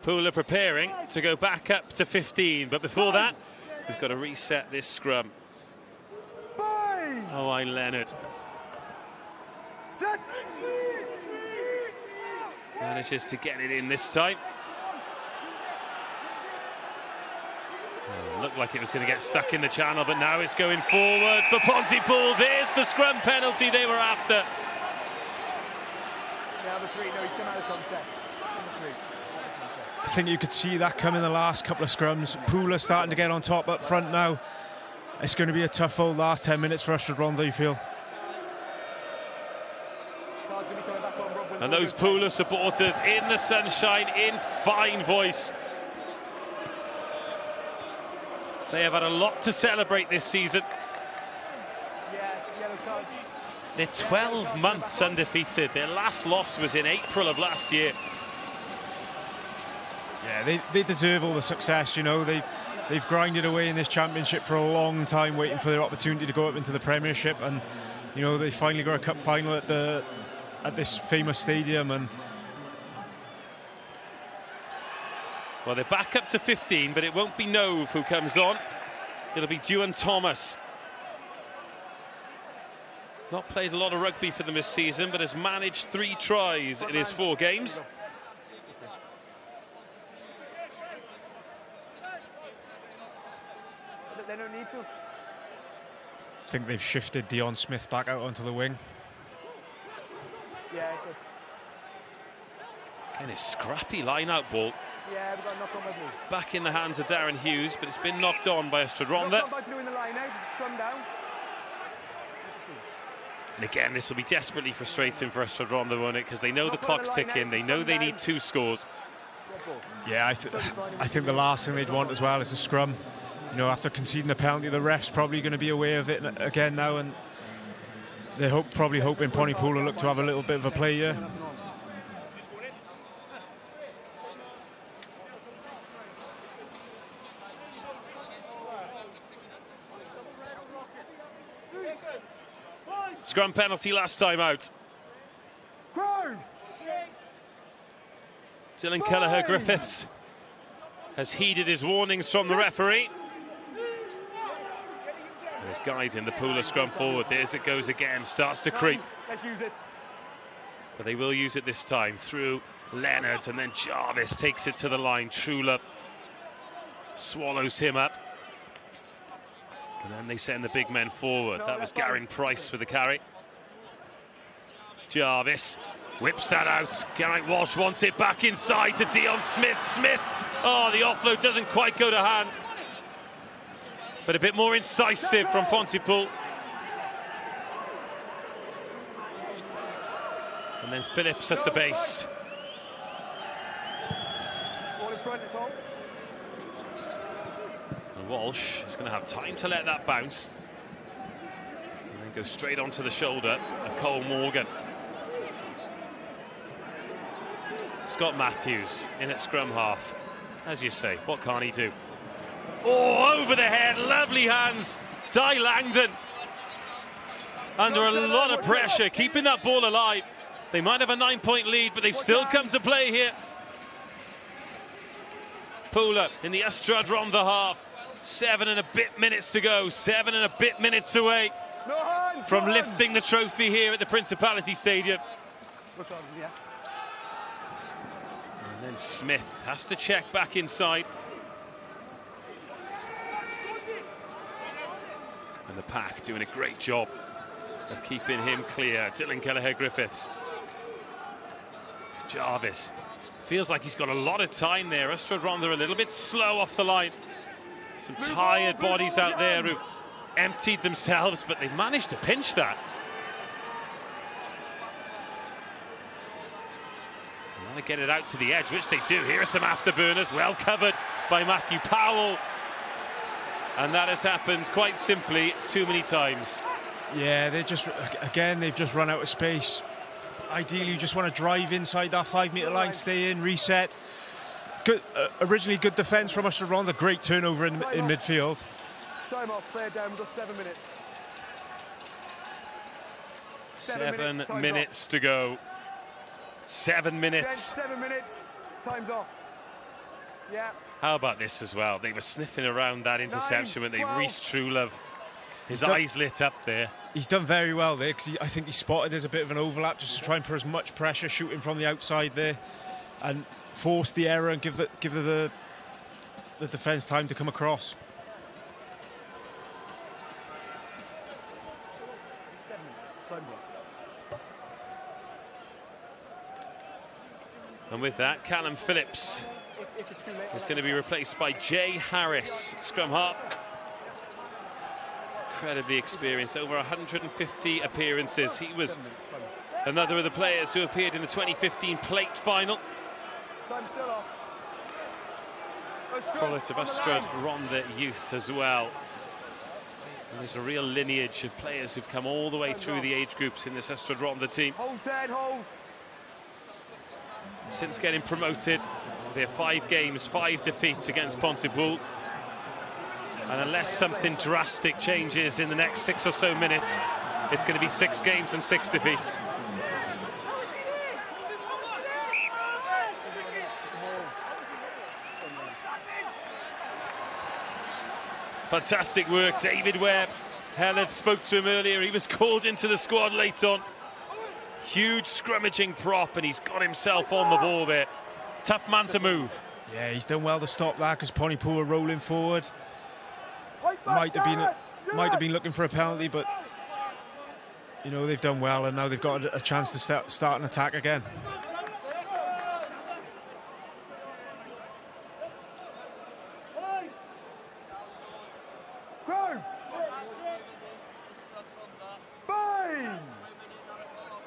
Pooler preparing to go back up to 15, but before that, we've got to reset this scrum. Oh, Leonard. Manages to get it in this time. Looked like it was going to get stuck in the channel, but now it's going forward for Pontypool. There's the scrum penalty they were after. Number 3, no, he's come out of contest. Number 3. I think you could see that come in the last couple of scrums. Pooler starting to get on top up front now. It's going to be a tough old last 10 minutes for Ystrad Rhondda, you feel. And those Pooler supporters in the sunshine, in fine voice. They have had a lot to celebrate this season. They're 12 months undefeated. Their last loss was in April of last year. Yeah, they deserve all the success, you know. They've grinded away in this championship for a long time, waiting for their opportunity to go up into the Premiership, and you know they finally got a cup final at this famous stadium. And well, they're back up to 15, but it won't be Nove who comes on. It'll be Duan Thomas. Not played a lot of rugby for them this season, but has managed 3 tries in his 4 games. They don't need to. I think they've shifted Dion Smith back out onto the wing. Yeah. Again, a scrappy line-out ball. Yeah, we've got a knock on with me. Back in the hands of Darren Hughes, but it's been knocked on by Ystrad Rhondda. Not by doing the line out, just scrum down. And again, this will be desperately frustrating for Ystrad Rhondda, won't it? Because they know the clock's ticking, they know they need 2 scores. Yeah, I think the last thing they'd want as well is a scrum. You know, after conceding the penalty, the ref's probably going to be aware of it again now, and they're probably hoping Pontypool will look to have a little bit of a play here. Scrum penalty last time out. Dylan Kelleher-Griffiths has heeded his warnings from the referee. He's guiding the Pooler scrum forward. There's it goes again, starts to creep. Let's use it. But they will use it this time through Leonard, and then Jarvis takes it to the line. True swallows him up. And then they send the big men forward. That was Garen Price with the carry. Jarvis whips that out. Garrett Walsh wants it back inside to Dion Smith. Oh, the offload doesn't quite go to hand. But a bit more incisive from Pontypool. And then Phillips at the base. And Walsh is going to have time to let that bounce. And then go straight onto the shoulder of Cole Morgan. Scott Matthews in at scrum half. as you say, what can't he do? Oh, over the head, lovely hands. Di Langdon under a lot of pressure, keeping that ball alive. They might have a 9-point lead, but they've still come to play here. Pooler in the Ystrad Rhondda half. 7 and a bit minutes to go. 7 and a bit minutes away from lifting the trophy here at the Principality Stadium. And then Smith has to check back inside. And the pack doing a great job of keeping him clear. Dylan Kelleher-Griffiths. Jarvis feels like he's got a lot of time there. Ystrad Rhondda a little bit slow off the line. Some tired bodies out there who emptied themselves, but they've managed to pinch that. They want to get it out to the edge, which they do. Here are some afterburners, well covered by Matthew Powell. And that has happened quite simply too many times. Yeah, they've just run out of space. Ideally, you just want to drive inside that 5-metre line, stay in, reset. Good, originally good defence from Ystrad Rhondda. Great turnover in midfield. Time off, player down, we've got 7 minutes. 7 minutes to go. 7 minutes. 7 minutes, time's off. Yeah. How about this as well? They were sniffing around that interception when they Reece Truelove. His eyes lit up there. He's done very well there, because I think he spotted there's a bit of an overlap, just to try and put as much pressure, shooting from the outside there, and force the error and give the defence time to come across. And with that, Callum Phillips is going to be replaced by Jay Harris, scrum half. Incredibly experienced, over 150 appearances. He was another of the players who appeared in the 2015 plate final. Product of Ystrad Rhondda youth as well. And there's a real lineage of players who've come all the way through the age groups in this Ystrad Rhondda team. Hold, Ted, hold. Since getting promoted, they're 5 games, 5 defeats against Pontypool. And unless something drastic changes in the next 6 or so minutes, it's going to be 6 games and 6 defeats. Fantastic work, David Webb. Helen spoke to him earlier. He was called into the squad late on. Huge scrummaging prop, and he's got himself on the ball there. Tough man to move. Yeah, he's done well to stop that, because Pontypool are rolling forward. Might have been looking for a penalty, but you know, they've done well, and now they've got a chance to start an attack again.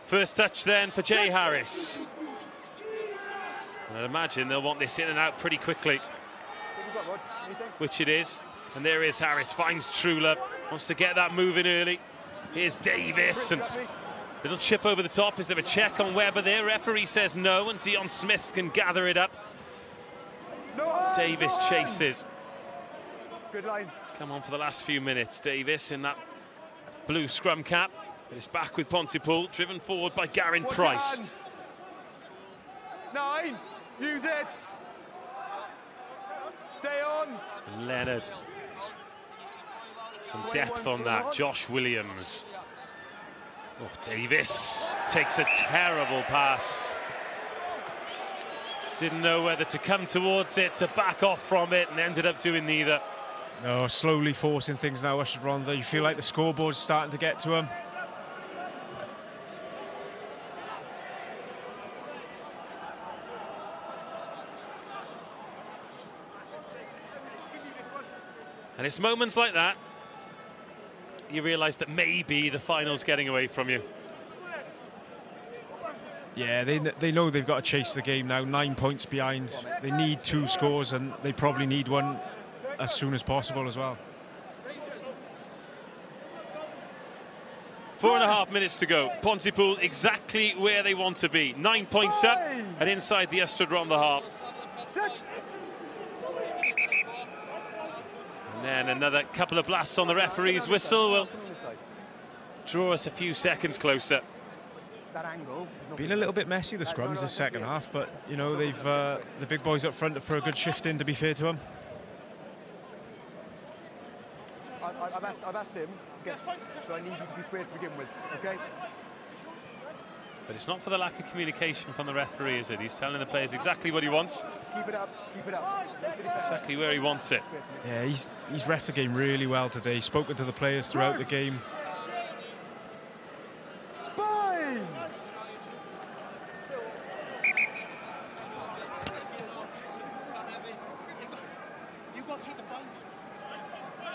First touch then for Jay Harris. And I'd imagine they'll want this in and out pretty quickly, which it is. And there is Harris, finds Truelove, wants to get that moving early. Here's Davis, and little chip over the top. Is there a check on Webber there? Referee says no, and Dion Smith can gather it up. Davis chases. Good line. Come on for the last few minutes. Davis in that blue scrum cap. But it's back with Pontypool, driven forward by Garen Price. 9, use it. Stay on. Leonard. Some depth on that. Josh Williams. Oh, Davis takes a terrible pass. Didn't know whether to come towards it, to back off from it, and ended up doing neither. No, slowly forcing things now, Ystrad Rhondda. You feel like the scoreboard's starting to get to him. And it's moments like that you realise that maybe the final's getting away from you. Yeah, they know they've got to chase the game now. 9 points behind. They need 2 scores, and they probably need one as soon as possible as well. 4.5 minutes to go. Pontypool exactly where they want to be. 9 points up and inside the Ystrad Rhondda half. And then another couple of blasts on the referee's whistle will draw us a few seconds closer. Been a little bit messy, the scrums, this second half, but you know they've the big boys up front have put a good shift in, to be fair to them. I've asked him to get, so I need you to be square to begin with, okay? But it's not for the lack of communication from the referee, is it? He's telling the players exactly what he wants. Keep it up, keep it up. Exactly where he wants it. Yeah, he's reffed the game really well today. He's spoken to the players throughout the game.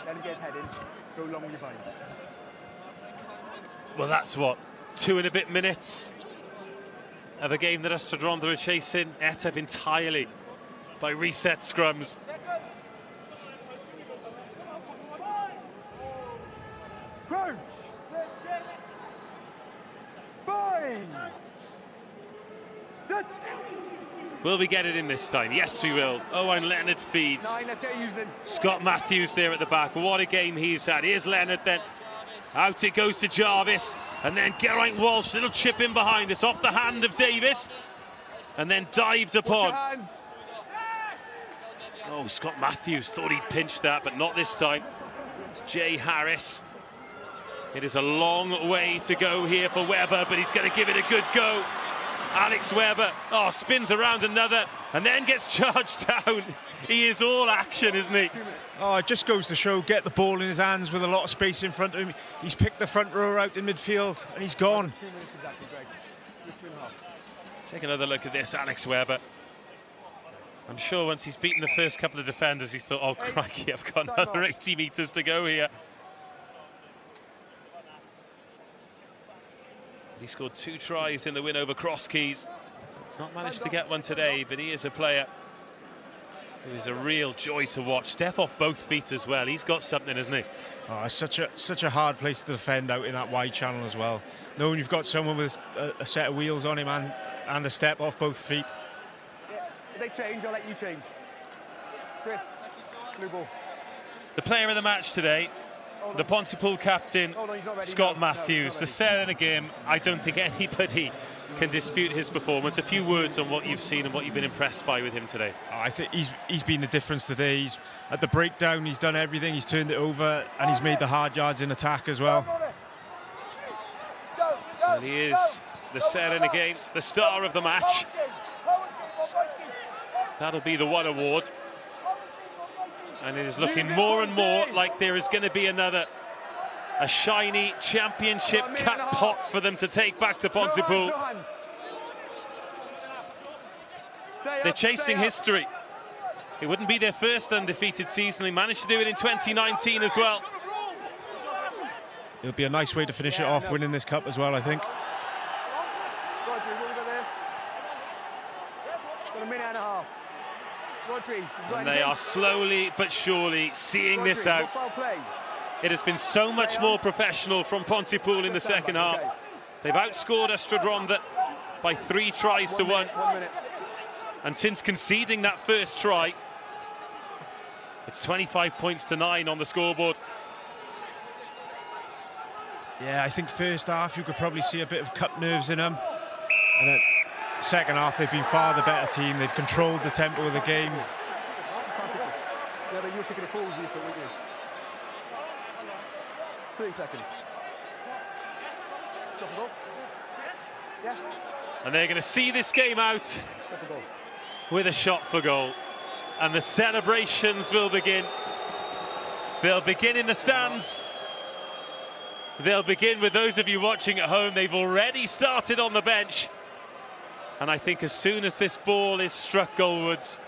Let him get his head in. Go long with your bind. Well, that's what, 2 and a bit minutes of a game that Ystrad Rhondda are chasing, ate up entirely by reset scrums. Crouch! Bind! Sit! Will we get it in this time? Yes, we will. Owen Leonard feeds. 9, let's get it using. Scott Matthews there at the back. What a game he's had. Here's Leonard then. Out it goes to Jarvis. And then Geraint Walsh, little chip in behind us. Off the hand of Davis. And then dived upon. Oh, Scott Matthews thought he'd pinched that, but not this time. It's Jay Harris. It is a long way to go here for Webber, but he's going to give it a good go. Alex Webber, spins around another and then gets charged down. He is all action, isn't he? Oh, it just goes to show, get the ball in his hands with a lot of space in front of him. He's picked the front row out in midfield and he's gone. 2 minutes exactly, Greg. Just 2.5. Take another look at this, Alex Webber. I'm sure once he's beaten the first couple of defenders, he's thought, oh, crikey, I've got another 80 metres to go here. He scored 2 tries in the win over Cross Keys. He's not managed to get one today, but he is a player who is a real joy to watch. Step off both feet as well. He's got something, isn't he? Oh, it's such a hard place to defend out in that wide channel as well. Knowing you've got someone with a set of wheels on him and a step off both feet. Yeah, if they change, I'll let you change. Chris, blue ball. The player of the match today, the Pontypool captain, Scott Matthews. The set in a game, I don't think anybody can dispute his performance. A few words on what you've seen and what you've been impressed by with him today. I think he's been the difference today. He's at the breakdown, he's done everything, he's turned it over, and he's made the hard yards in attack as well. And he is the set in a game, the star of the match. That'll be the one award. And it is looking more and more like there is going to be a shiny Championship Cup pot for them to take back to Pontypool. They're chasing history. It wouldn't be their first undefeated season. They managed to do it in 2019 as well. It'll be a nice way to finish it off, winning this cup as well, I think. Got a minute and a half. And they are slowly but surely seeing this out. It has been so much more professional from Pontypool in the second half. They've outscored Ystrad Rhondda by 3 tries to 1. And since conceding that first try, it's 25 points to 9 on the scoreboard. Yeah, I think first half you could probably see a bit of cup nerves in them. And then second half they've been far the better team. They've controlled the tempo of the game. Yeah, but you're taking it forward, weren't you? 30 seconds. Drop the ball. Yeah. And they're going to see this game out with a shot for goal. And the celebrations will begin. They'll begin in the stands. They'll begin with those of you watching at home. They've already started on the bench. And I think as soon as this ball is struck goalwards,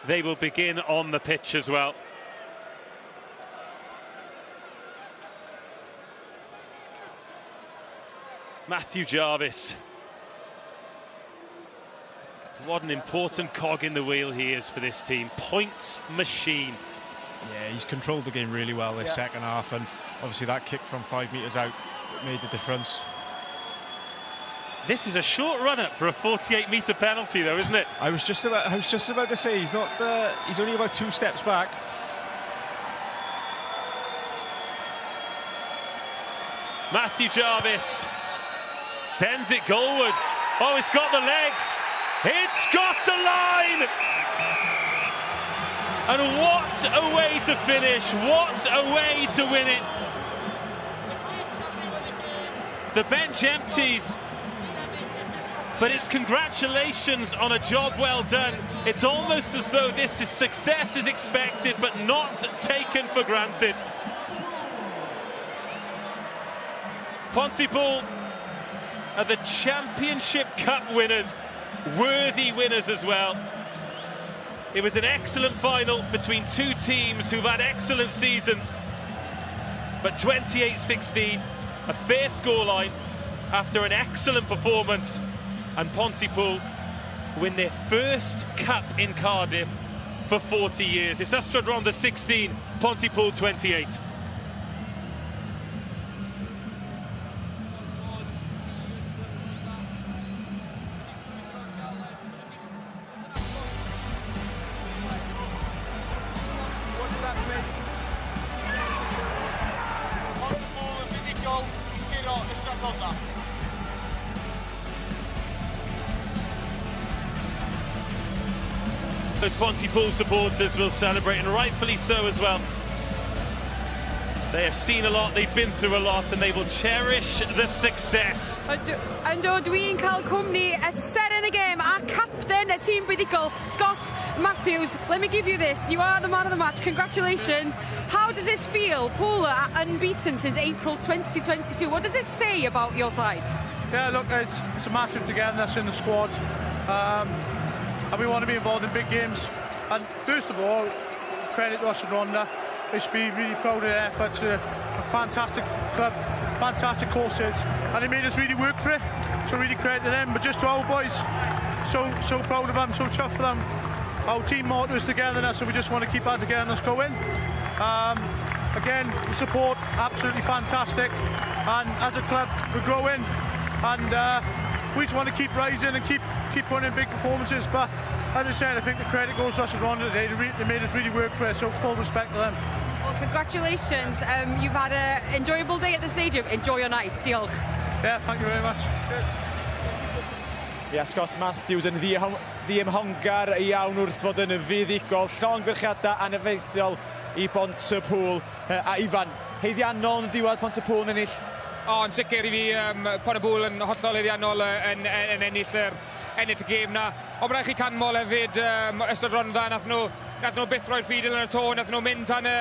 they will begin on the pitch as well. Matthew Jarvis. What an important cog in the wheel he is for this team. Points machine. Yeah, he's controlled the game really well this second half, and obviously that kick from 5 metres out made the difference. This is a short run-up for a 48-metre penalty, though, isn't it? I was just about to say he's only about 2 steps back. Matthew Jarvis sends it goalwards. Oh, it's got the legs. It's got the line. And what a way to finish. What a way to win it. The bench empties. But it's congratulations on a job well done. It's almost as though this is success is expected but not taken for granted. Pontypool are the Championship Cup winners, worthy winners as well. It was an excellent final between two teams who've had excellent seasons. But 28-16, a fair scoreline after an excellent performance. And Pontypool win their first cup in Cardiff for 40 years. It's Ystrad Rhondda 16, Pontypool 28. Those Pontypool supporters will celebrate, and rightfully so as well. They have seen a lot, they've been through a lot, and they will cherish the success. And dwi'n cael cwmni ser yn y gêm a captain y tîm buddugol, Scott Matthews. Let me give you this. You are the man of the match. Congratulations. How does this feel? Pool are unbeaten since April 2022. What does this say about your side? Yeah, look, it's a massive togetherness in the squad. And we want to be involved in big games. And first of all, credit to Ystrad Rhondda. They should be really proud of their efforts. A fantastic club, fantastic courses, and they made us really work for it. So really credit to them. But just to our boys, so proud of them, so chuffed for them. Our team motto is togetherness, so we just want to keep our togetherness going. Again, the support absolutely fantastic, and as a club we're growing, and we just want to keep rising and keep winning big performances. But as I said, I think the credit goes to Ystrad Rhondda today. They made us really work for it, so full respect to them. Well, congratulations. You've had an enjoyable day at the stadium. Enjoy your night. Diolch. Yeah, thank you very much. Ie, Scott Matthews yn ddiemhongar iawn wrth fod yn fuddigol. Llongyfarchiadau aneffeithiol I Pontypool. A Ifan, heiddiannol yn diwedd Pontypool yn ennill? O, yn sicr I fi, Pontypool yn hollol eiriannol yn ennill y gêm na. Ond mae'n rhaid chi canmol hefyd, Ystrad Rhondda, nath nhw byth roi'r ffid yn y to, nath nhw mynd tan y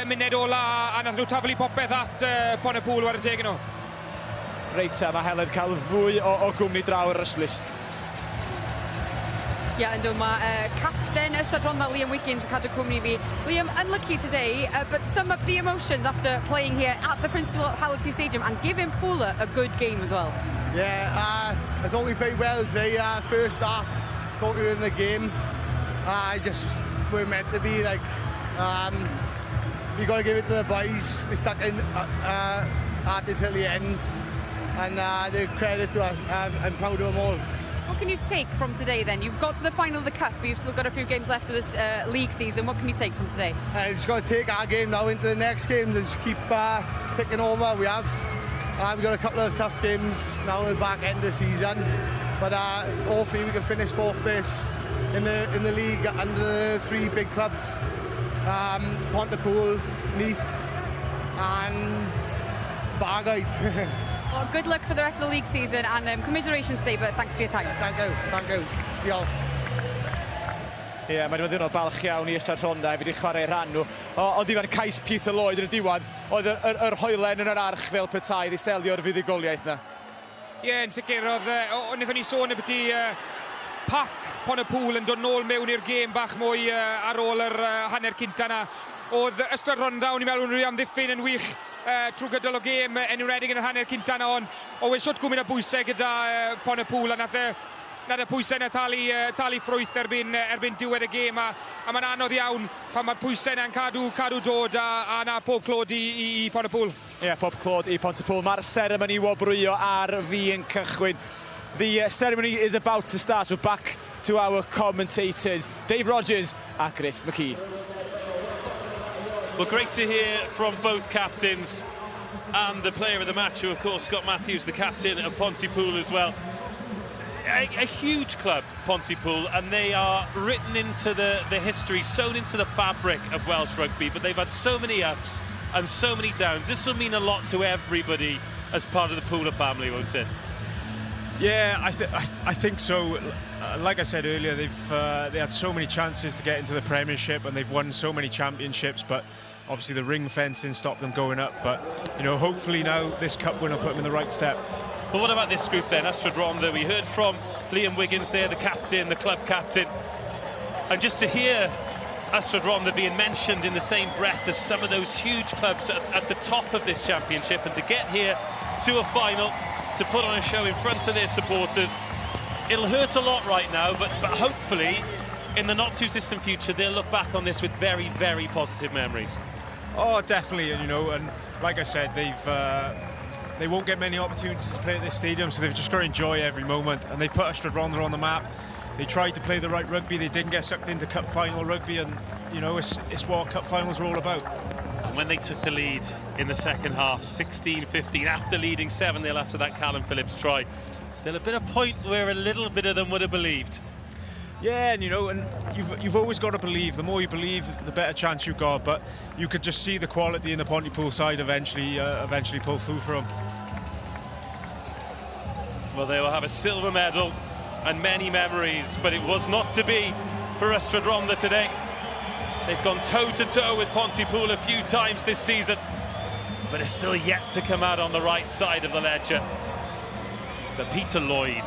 muned ola, a nath nhw taflu popeth at Pontypool war y teg nhw. Reit, mae Heledd cael fwy o gwmni draw yr yslis. Yeah, and captain Ystrad Rhondda, Liam Wiggins, cadw cwmni fi. Liam, unlucky today, but sum up the emotions after playing here at the Principality Stadium and giving Pooler a good game as well. Yeah, I thought we played well today. First half, thought we were in the game. Just we're meant to be like. We got to give it to the boys. They stuck in at it till the end, and the credit to us. I'm proud of them all. What can you take from today then? You've got to the final of the Cup, but you've still got a few games left of this league season. What can you take from today? Just got to take our game now into the next game and just keep picking over. We've got a couple of tough games now at the back end of the season, but hopefully we can finish fourth place in the league under the three big clubs, Pontypool, Neath and Bargate. Well, good luck for the rest of the league season, and commiserations today, but thanks for your time. Thank you. Diolch. Ie, mae'n ddiwrnod balch iawn I Ystrad Rhondda fi wedi chwarae rhan nhw. Ond Ifan cais Peter Lloyd yn y diwedd, oedd yr hoelen yn yr arch fel petai I selio'r fuddigoliaeth na. Ie, yn sicr, wnaethon ni sôn beth I pac Pontypool yn dod nôl mewn i'r gêm bach mwy ar ôl yr hanner cynta na. Oedd Ystrad Rhondda, o'n i'n meddwl yn amddiffyn yn wych trwy gydol o gêm enwedig yn yr hanner cynta na, ond o wedi gwmyn y bwysau gyda Pontypool, a nath y pwysau yna talu ffrwyth erbyn diwedd y gêm, a mae'n anodd iawn pan mae'r pwysau yna'n cadw dod a na pob clod I Pontypool. Ie, pob clod I Pontypool. Mae'r seremoni wobrwyo ar fi yn cychwyn. The ceremony is about to start. We're back to our commentators, Dave Rogers and Griff McKee. Well, great to hear from both captains. and the player of the match, who of course Scott Matthews, the captain of Pontypool as well. A huge club, Pontypool, and they are written into the history, sewn into the fabric of Welsh rugby, but they've had so many ups and so many downs. This will mean a lot to everybody as part of the Pooler family, won't it? Yeah, I think so. Like I said earlier, they had so many chances to get into the Premiership, and they've won so many championships, but obviously the ring fencing stopped them going up. But, you know, hopefully now this cup win will put them in the right step. But what about this group then? Ystrad Rhondda, we heard from Liam Wiggins there, the captain, the club captain. And just to hear Ystrad Rhondda being mentioned in the same breath as some of those huge clubs at the top of this championship, and to get here to a final, to put on a show in front of their supporters, it'll hurt a lot right now, but hopefully in the not too distant future they'll look back on this with very, very positive memories. Oh, definitely, you know, and like I said, they won't get many opportunities to play at this stadium, so they've just got to enjoy every moment. And they put Ystrad Rhondda on the map. They tried to play the right rugby. They didn't get sucked into cup final rugby, and you know, it's what cup finals are all about. And when they took the lead in the second half, 16-15, after leading 7-0 after that Callum Phillips try, there'll have been a point where a little bit of them would have believed. Yeah, and you know, and you've always got to believe. The more you believe, the better chance you've got. But you could just see the quality in the Pontypool side eventually pull through for them. Well, they will have a silver medal and many memories, but it was not to be for Ystrad Rhondda today. They've gone toe-to-toe with Pontypool a few times this season, but it's still yet to come out on the right side of the ledger. But Peter Lloyd,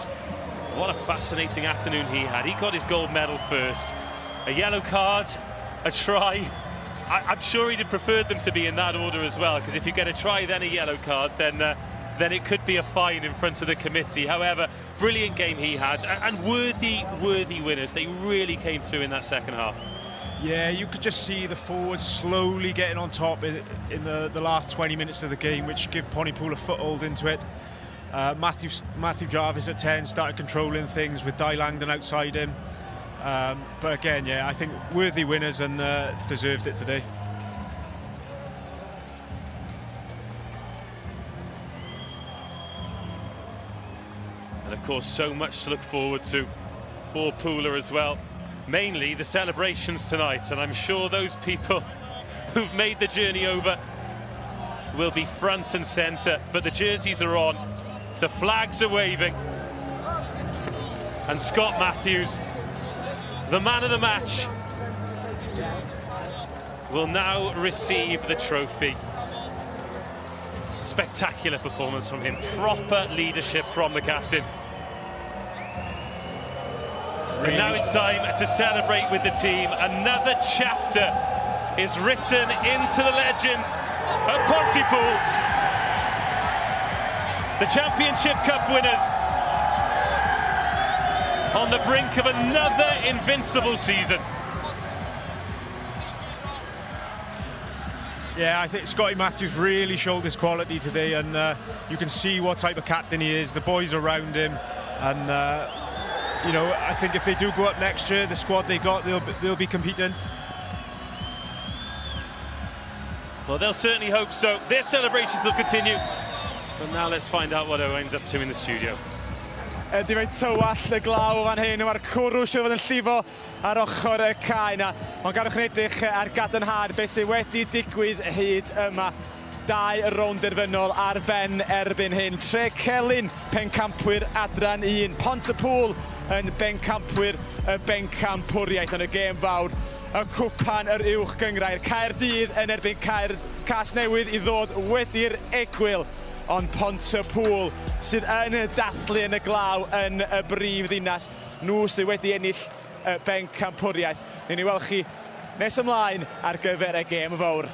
what a fascinating afternoon he had. He got his gold medal first. A yellow card, a try. I'm sure he'd have preferred them to be in that order as well, because if you get a try then a yellow card, then it could be a fine in front of the committee. However, brilliant game he had, and worthy winners. They really came through in that second half. Yeah, you could just see the forwards slowly getting on top in the last 20 minutes of the game, which give Pontypool a foothold into it. Matthew Jarvis at 10 started controlling things with Di Langdon outside him. But again, yeah, I think worthy winners and deserved it today. And of course, so much to look forward to for Pooler as well. Mainly the celebrations tonight, and I'm sure those people who've made the journey over will be front and centre. But the jerseys are on, the flags are waving, and Scott Matthews, the man of the match, will now receive the trophy. Spectacular performance from him, proper leadership from the captain. And now it's time to celebrate with the team. Another chapter is written into the legend of Pontypool. The Championship Cup winners on the brink of another invincible season. Yeah, I think Scotty Matthews really showed his quality today, and you can see what type of captain he is. The boys around him, and you know, I think if they do go up next year, the squad they got, they'll be competing. Well, they'll certainly hope so. Their celebrations will continue. But now let's find out what Owen's up to in the studio. Ydy fe'n tywall y glaw fan hyn, mae'r cwrw sydd fod yn llifo ar ochr y cae na. Ond gadwch yn edrych ar gadarnhad beth sydd wedi digwydd hyd yma. 2 rownd derfynol ar ben erbyn hyn. Tre celyn pencampwyr adran 1. Pontypool yn bencampwyr y bencampwriaeth yn y gêm fawr. Y cwpan yr uwch gyngrair. Caerdydd yn erbyn Casnewydd i ddod wedi'r egwyl. Ond Pontypool sydd yn dathlu yn y glaw yn y brif ddinas. Nhw sydd wedi ennill y bencampwriaeth. Ni'n ei weld chi nes ymlaen ar gyfer y gêm fawr.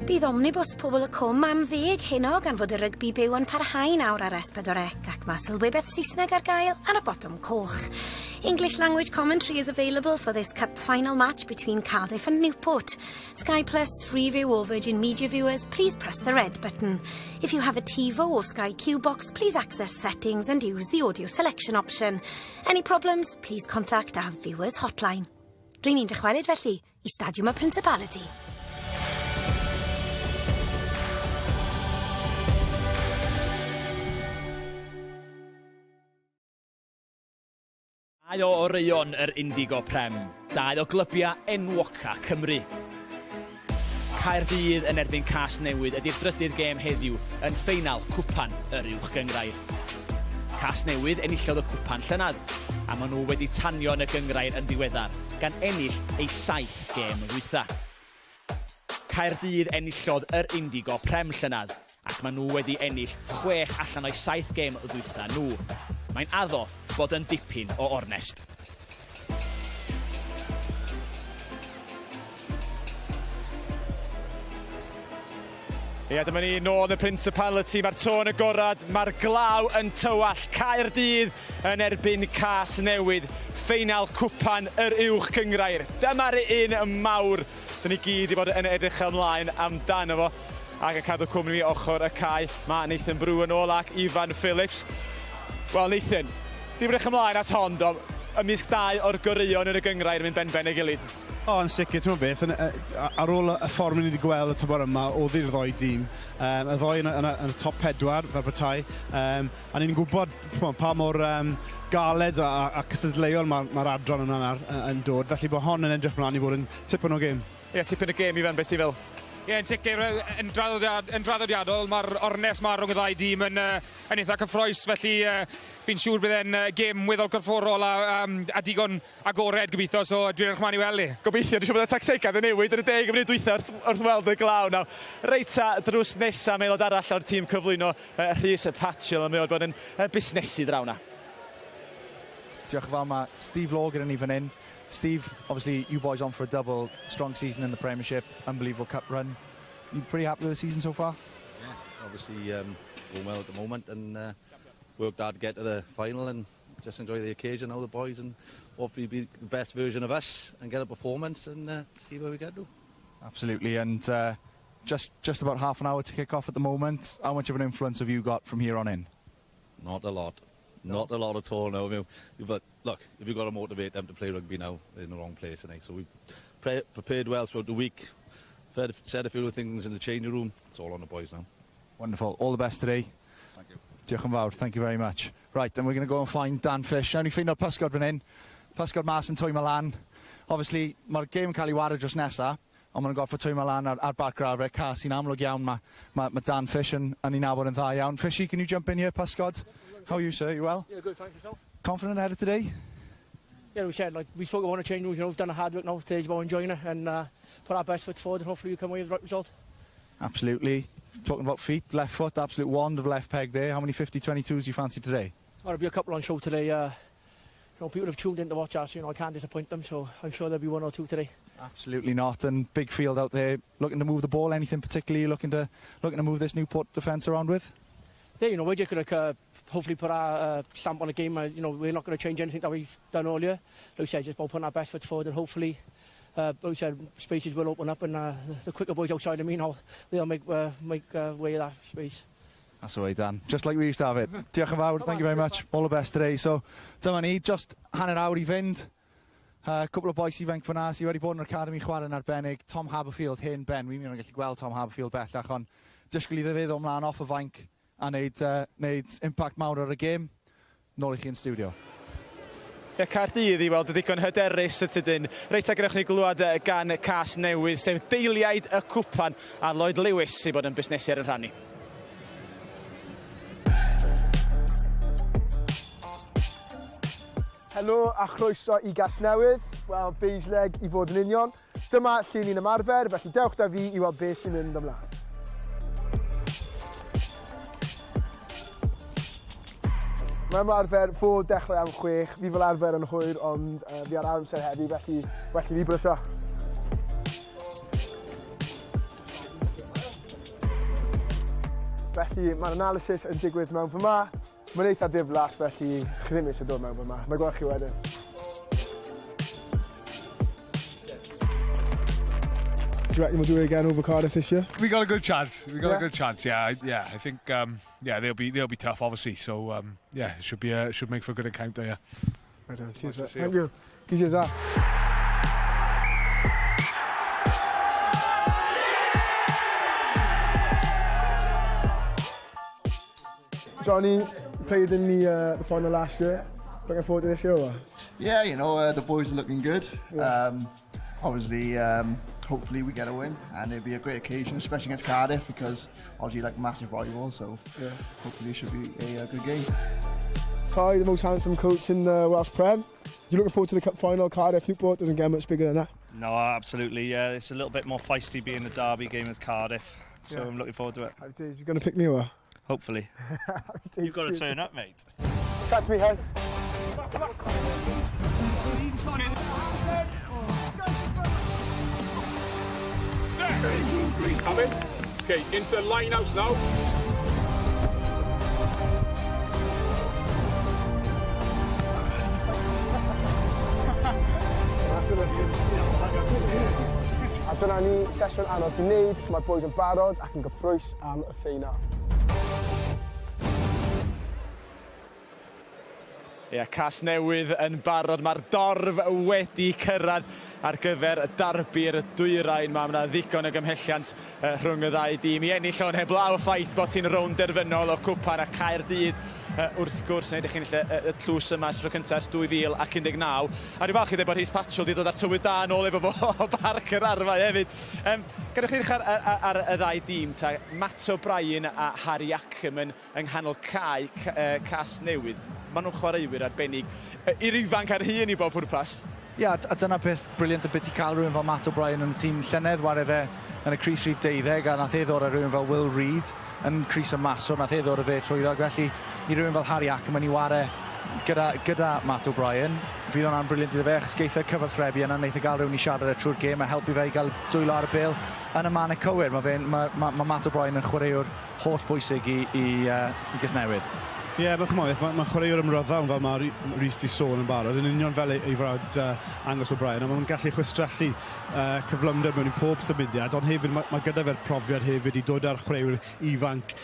Bydd omnibws pobl y cwm am 10 heno gan fod y rygbi byw yn parhau nawr ar S4C ac mae sylwebeth Saesneg ar gael ar y botwm coch. English language commentary is available for this cup final match between Cardiff and Newport. Sky Plus, Freeview or Virgin Media viewers, please press the red button. If you have a TiVo or Sky Q box, please access settings and use the audio selection option. Any problems, please contact our viewers hotline. Rwy'n ni'n dychwelyd felly I Stadiwm y Principality. Dau o reion yr Indigo Prem, dau o glybiau enwoca Cymru. Caerdydd yn erbyn Casnewydd ydy'r drydydd gêm heddiw yn ffeinal cwpan yr uwch gyngrair. Casnewydd enillodd y cwpan llynedd, a maen nhw wedi tanio yn y gyngrair yn ddiweddar, gan ennill ei 7 gêm ddwytha. Caerdydd enillodd yr Indigo Prem llynedd, ac maen nhw wedi ennill 6 allan o'i 7 gêm ddwytha nhw. Mae'n addo bod yn dipyn o ornest. Ie, dyma ni nôl y Principality, mae'r tôn agorad, mae'r glaw yn tywall, Caerdydd yn erbyn Casnewydd, ffeinal cwpan yr uwch cyngrair. Dyma'r un mawr, dyn ni gyd I bod yn edrych ymlaen amdano fo, ac yn cadw cwmni ochr y cae. Mae Nathan Brew yn ôl ac Ifan Phillips. Wel, Nathan, dim rech ymlaen at hon, do, ymysg 2 o'r gyreuon yn y gyngrair yn mynd ben y gilydd. Yn sicr, ti'n beth, ar ôl y ffordd ni wedi gweld y tymor yma, oedd i'r ddoi dîm. Y ddoi yn y top 4 fel petai. A ni'n gwybod pa mor galed a cysadleuol mae'r adran yna yn dod. Felly bod hon yn edrych mlaen I fod yn tipyn o gêm. Ie, tipyn o gêm I fan beth I fel. Ie, yn sicr, yn draddodiadol, mae'r ornes ma rhwng y ddau dîm yn eitha cyffroes, felly fi'n siŵr bydd e'n gêm weddol corfforol a digon agored gobeithio, so dwi'n edrych mlaen I weld I. Gobeithio, dwi'n siŵr bod y tactegau yn newid yn y 10 munud dwytha wrth weld y glaw nawr. Reita drws nesa, mae aelod arall o'r tîm cyflwyno Rhys y Patchel, yn meddwl bod yn busnesu draw na. Diolch yn fawr, mae Steve Law gyda ni fan hyn. Steve, obviously you boys on for a double, strong season in the Premiership, unbelievable cup run. You pretty happy with the season so far? Yeah, obviously going well at the moment and worked hard to get to the final and just enjoy the occasion now, the boys, and hopefully be the best version of us and get a performance and see where we get to. Absolutely, and just about half an hour to kick off at the moment. How much of an influence have you got from here on in? Not a lot. Not a lot at all now. But look, if you've got to motivate them to play rugby now, they're in the wrong place tonight. So we've prepared well throughout the week. Said a few things in the changing room. It's all on the boys now. Wonderful. All the best today. Thank you. Diolch yn fawr. Thank you very much. Right, then we're going to go and find Dan Fish. Nawn ni ffeindo'r pysgod fan hyn. Pysgod mas yn twymo lan. Obviously, mae'r gêm yn cael ei wario dros nesa, ond maen nhw'n gorfod twymo lan ar bar grafe. Cas sy'n amlwg iawn. Mae Dan Fish yn ei nabod yn dda iawn. Fishy, can you jump in here, pysgod? How are you, sir? You well? Yeah, good, thanks yourself. Confident ahead of today? Yeah, we said, like, we spoke about a change rules, we've done a hard work now, today's about enjoying it and put our best foot forward and hopefully we come away with the right result. Absolutely. Talking about feet, left foot, absolute wand of left peg there. How many 50-22s do you fancy today? There'll be a couple on show today. People have tuned in to watch us, I can't disappoint them, so I'm sure there'll be 1 or 2 today. Absolutely not, and big field out there. Looking to move the ball, anything particularly you're looking to move this Newport defence around with? Yeah, we're just going to hopefully put our stamp on the game. We're not going to change anything that we've done earlier. Like I said, just about putting our best foot forward and hopefully, like I said, spaces will open up and the quicker boys outside of me now, they'll make way of that space. That's the way, Dan. Just like we used to have it. Diolch yn fawr, thank you very much. All the best today. So, dyma ni, just hanner awr I fynd. Couple of boys ifanc fyna sydd wedi bod yn yr academi chwarae'n arbennig. Tom Haberfield, hyn Ben. Wi'n mynd yn gallu gweld Tom Haberfield bellach, ond disgwyl iddo fe ddod ymlaen off y fainc a wneud impact mawr ar y gêm. Nôl I chi yn studio. Ie, Caerdydd I weld y ddigon hyderus y tydyn. Reit a gynnwch ni glwad gan Casnewydd, sef deiliaid y cwpan a Lloyd Lewis sydd bod yn busnesu ar y rhannu. Helo a chroeso I Casnewydd. Wel, beisleg I fod yn union. Dyma lle ni'n ymarfer, felly dewch da fi I weld beth sy'n mynd ymlaen. Mae ymarfer fod dechrau am 6. Fi fel arfer yn hwyr, ond fi ar amser heddi, felly fi brysio. Felly mae'r analysis yn digwydd mewn fy ma. Mae'n eitha diflas, felly chi ddim eisiau dod mewn fy ma. Mae gweld chi wedyn. Do you reckon we'll do it again over Cardiff this year? We got a good chance. We got a good chance. Yeah. I think they'll be tough, obviously. So it should make for a good encounter. Yeah. Cheers, thank you. Cheers, that. Johnny, you played in the final last year. Looking forward to this year, or? Yeah, you know, the boys are looking good. Yeah. Obviously, hopefully we get a win, and it'll be a great occasion, especially against Cardiff, because obviously like massive rival, so yeah. Hopefully it should be a good game. Kai, the most handsome coach in the Welsh Prem. You're looking forward to the cup final. Cardiff, Newport doesn't get much bigger than that. No, absolutely. Yeah, it's a little bit more feisty being a derby game as Cardiff, so Yeah. I'm looking forward to it. Dave, you going to pick me or? Hopefully. You've got to turn up, mate. Catch me, head. Coming. Okay, into the line house now. A dyna ni sesiwn anodd i wneud. Mae'r boys yn barod ac yn gyffrwys am y ffeinal. Cas newydd yn barod. Mae'r dorf wedi cyrraedd ar gyfer darbu'r dwyrain. Mae yna ddigon o gymhelliant rhwng y ddau dîm. I ennill o'n heblaw y ffaith bod hi'n rownd derfynol o cwpan a Caerdydd. Wrth gwrs, wneud eich chi'n y tlws yma tro cyntaf 2019. A dwi'n falch i ddweud bod Rhys Patchell wedi dod ar tywydd da nôl efo fo o barc yr arfa hefyd. Gadwch chi ddechrau ar y ddau dîm. Matt O'Brien a Harry Ackerman yng nghanol cas newydd. Maen nhw'n chwaraewyr arbennig. I'r ifanc ar hyn i bob pwrpas. Ia, a dyna beth briliant y beth i cael rhywun fel Matt O'Brien yn y tîm llynedd wario fe yn y Crys Rhif 12 a nath e ddod ar rhywun fel Will Reid yn Crys y Maso, nath e ddod ar fe trwyddog. Felly i rhywun fel Harry Ackerman i ware gyda Matt O'Brien, fydd hwnna'n briliant iddo fe, achos geith y cyfathrebu yna, wneith e gael rhywun i siarad y trwy'r gêm a helpu fe i gael dwylo ar y bil yn y man y cywir. Mae Matt O'Brien yn chwaraewr holl bwysig i Gysnewydd. Ie, mae'n chwaraewr ymroddawn fel mae Rhys di sôn yn barod, yn union fel ei frawd Angus O'Brien, a mae'n gallu chwistrellu cyflymder mewn i pob symudiad, ond hefyd mae gyda fe'r profiad hefyd i dod ar chwaraewr ifanc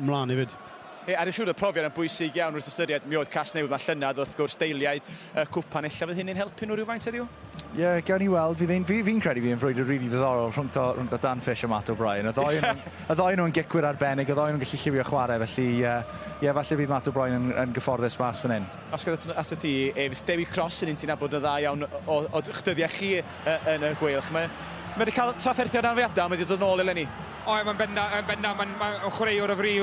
mlaen hefyd. Ar y siŵr y profiad yn bwysig iawn wrth ystyried mi oedd cas newydd mae llynedd wrth gwrs deiliaid cwpan ella fydd hynny'n helpu nhw rhywfaint heddiw? Ie, gawn ni weld. Fi'n credu fi'n frwydr rili ddiddorol rhwng Dan Fish a Matt O'Brien. Y ddoi nhw'n gicwyr arbennig, y ddoi nhw'n gallu lliwio chwarae, felly falle fydd Matt O'Brien yn gyfforddus mas fan hyn. Os gyda at y ti, Dewi Cross yn un ti'n abod y dda iawn o chdyddiau chi yn y gweilch. Mae wedi cael trafferthio anafiadau, mae wedi dod nôl eleni. O, mae'n benda, mae'n chwaraewr y fri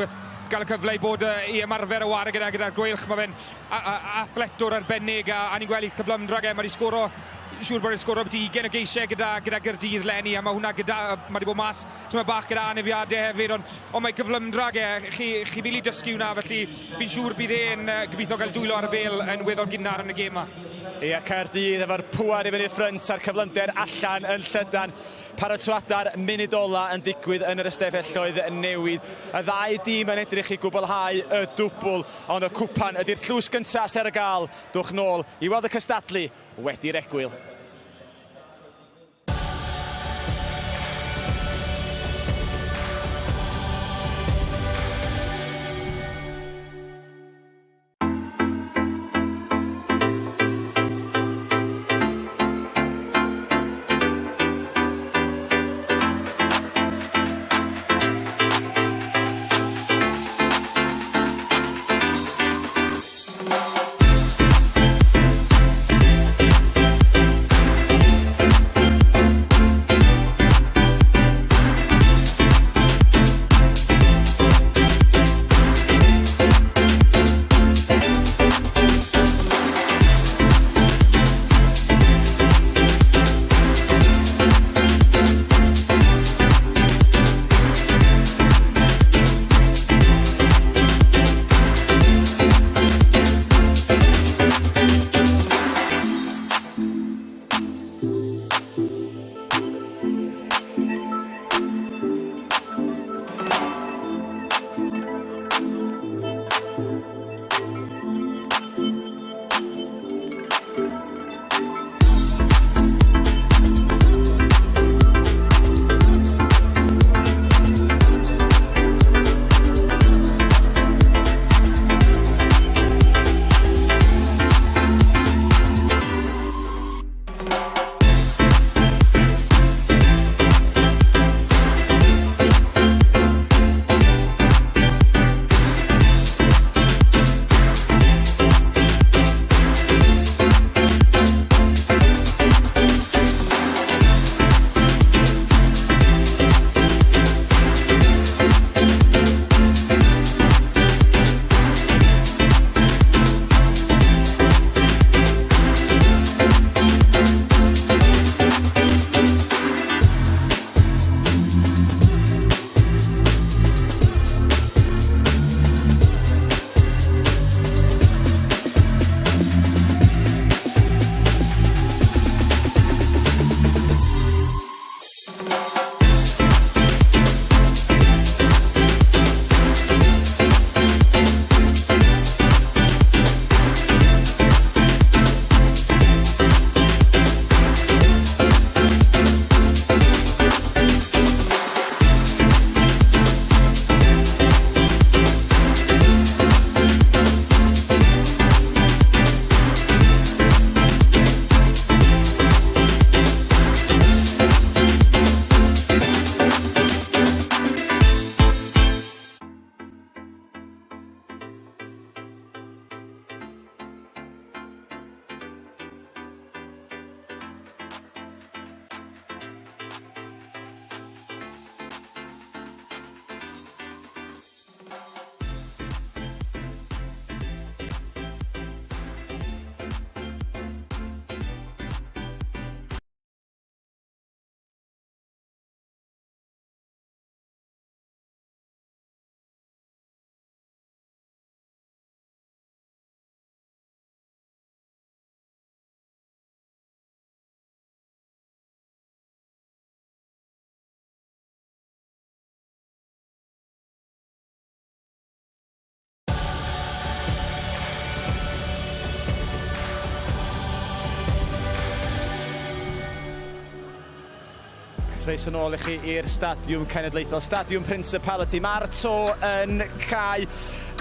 gael y cyfle i bod i ymarfer y ware gyda'r gweilch. Mae fe'n athletwr arbennig a ni'n gweld i cyflymdrag mae wedi sgoro, siŵr bod wedi sgoro beth 20 o geisiau gyda Gaerdydd leni, a mae hwnna mae wedi bod mas tyma bach gyda anafiadau hefyd, ond mae cyflymdrag chi fili dysgu hwnna, felly fi'n siŵr bydd e'n gobeithio gael dwylo ar y bel yn weddol gynnar yn y gêm yma. Caerdydd efo'r pŵar i fyny ffrynt a'r cyflymder allan yn Llydan. Paratoadau'r munud ola yn digwydd yn yr ystafelloedd newydd. Y ddau dîm yn edrych i gwblhau y dwbl, ond y cwpan ydy'r tlws gyntaf sy'n ar y gael. Dwch nôl i weld y cystadlu wedi'r egwyl. Croeso nôl i chi i'r Stadiwm Cenedlaethol, Stadiwm Principality. Mae'r to yn cau,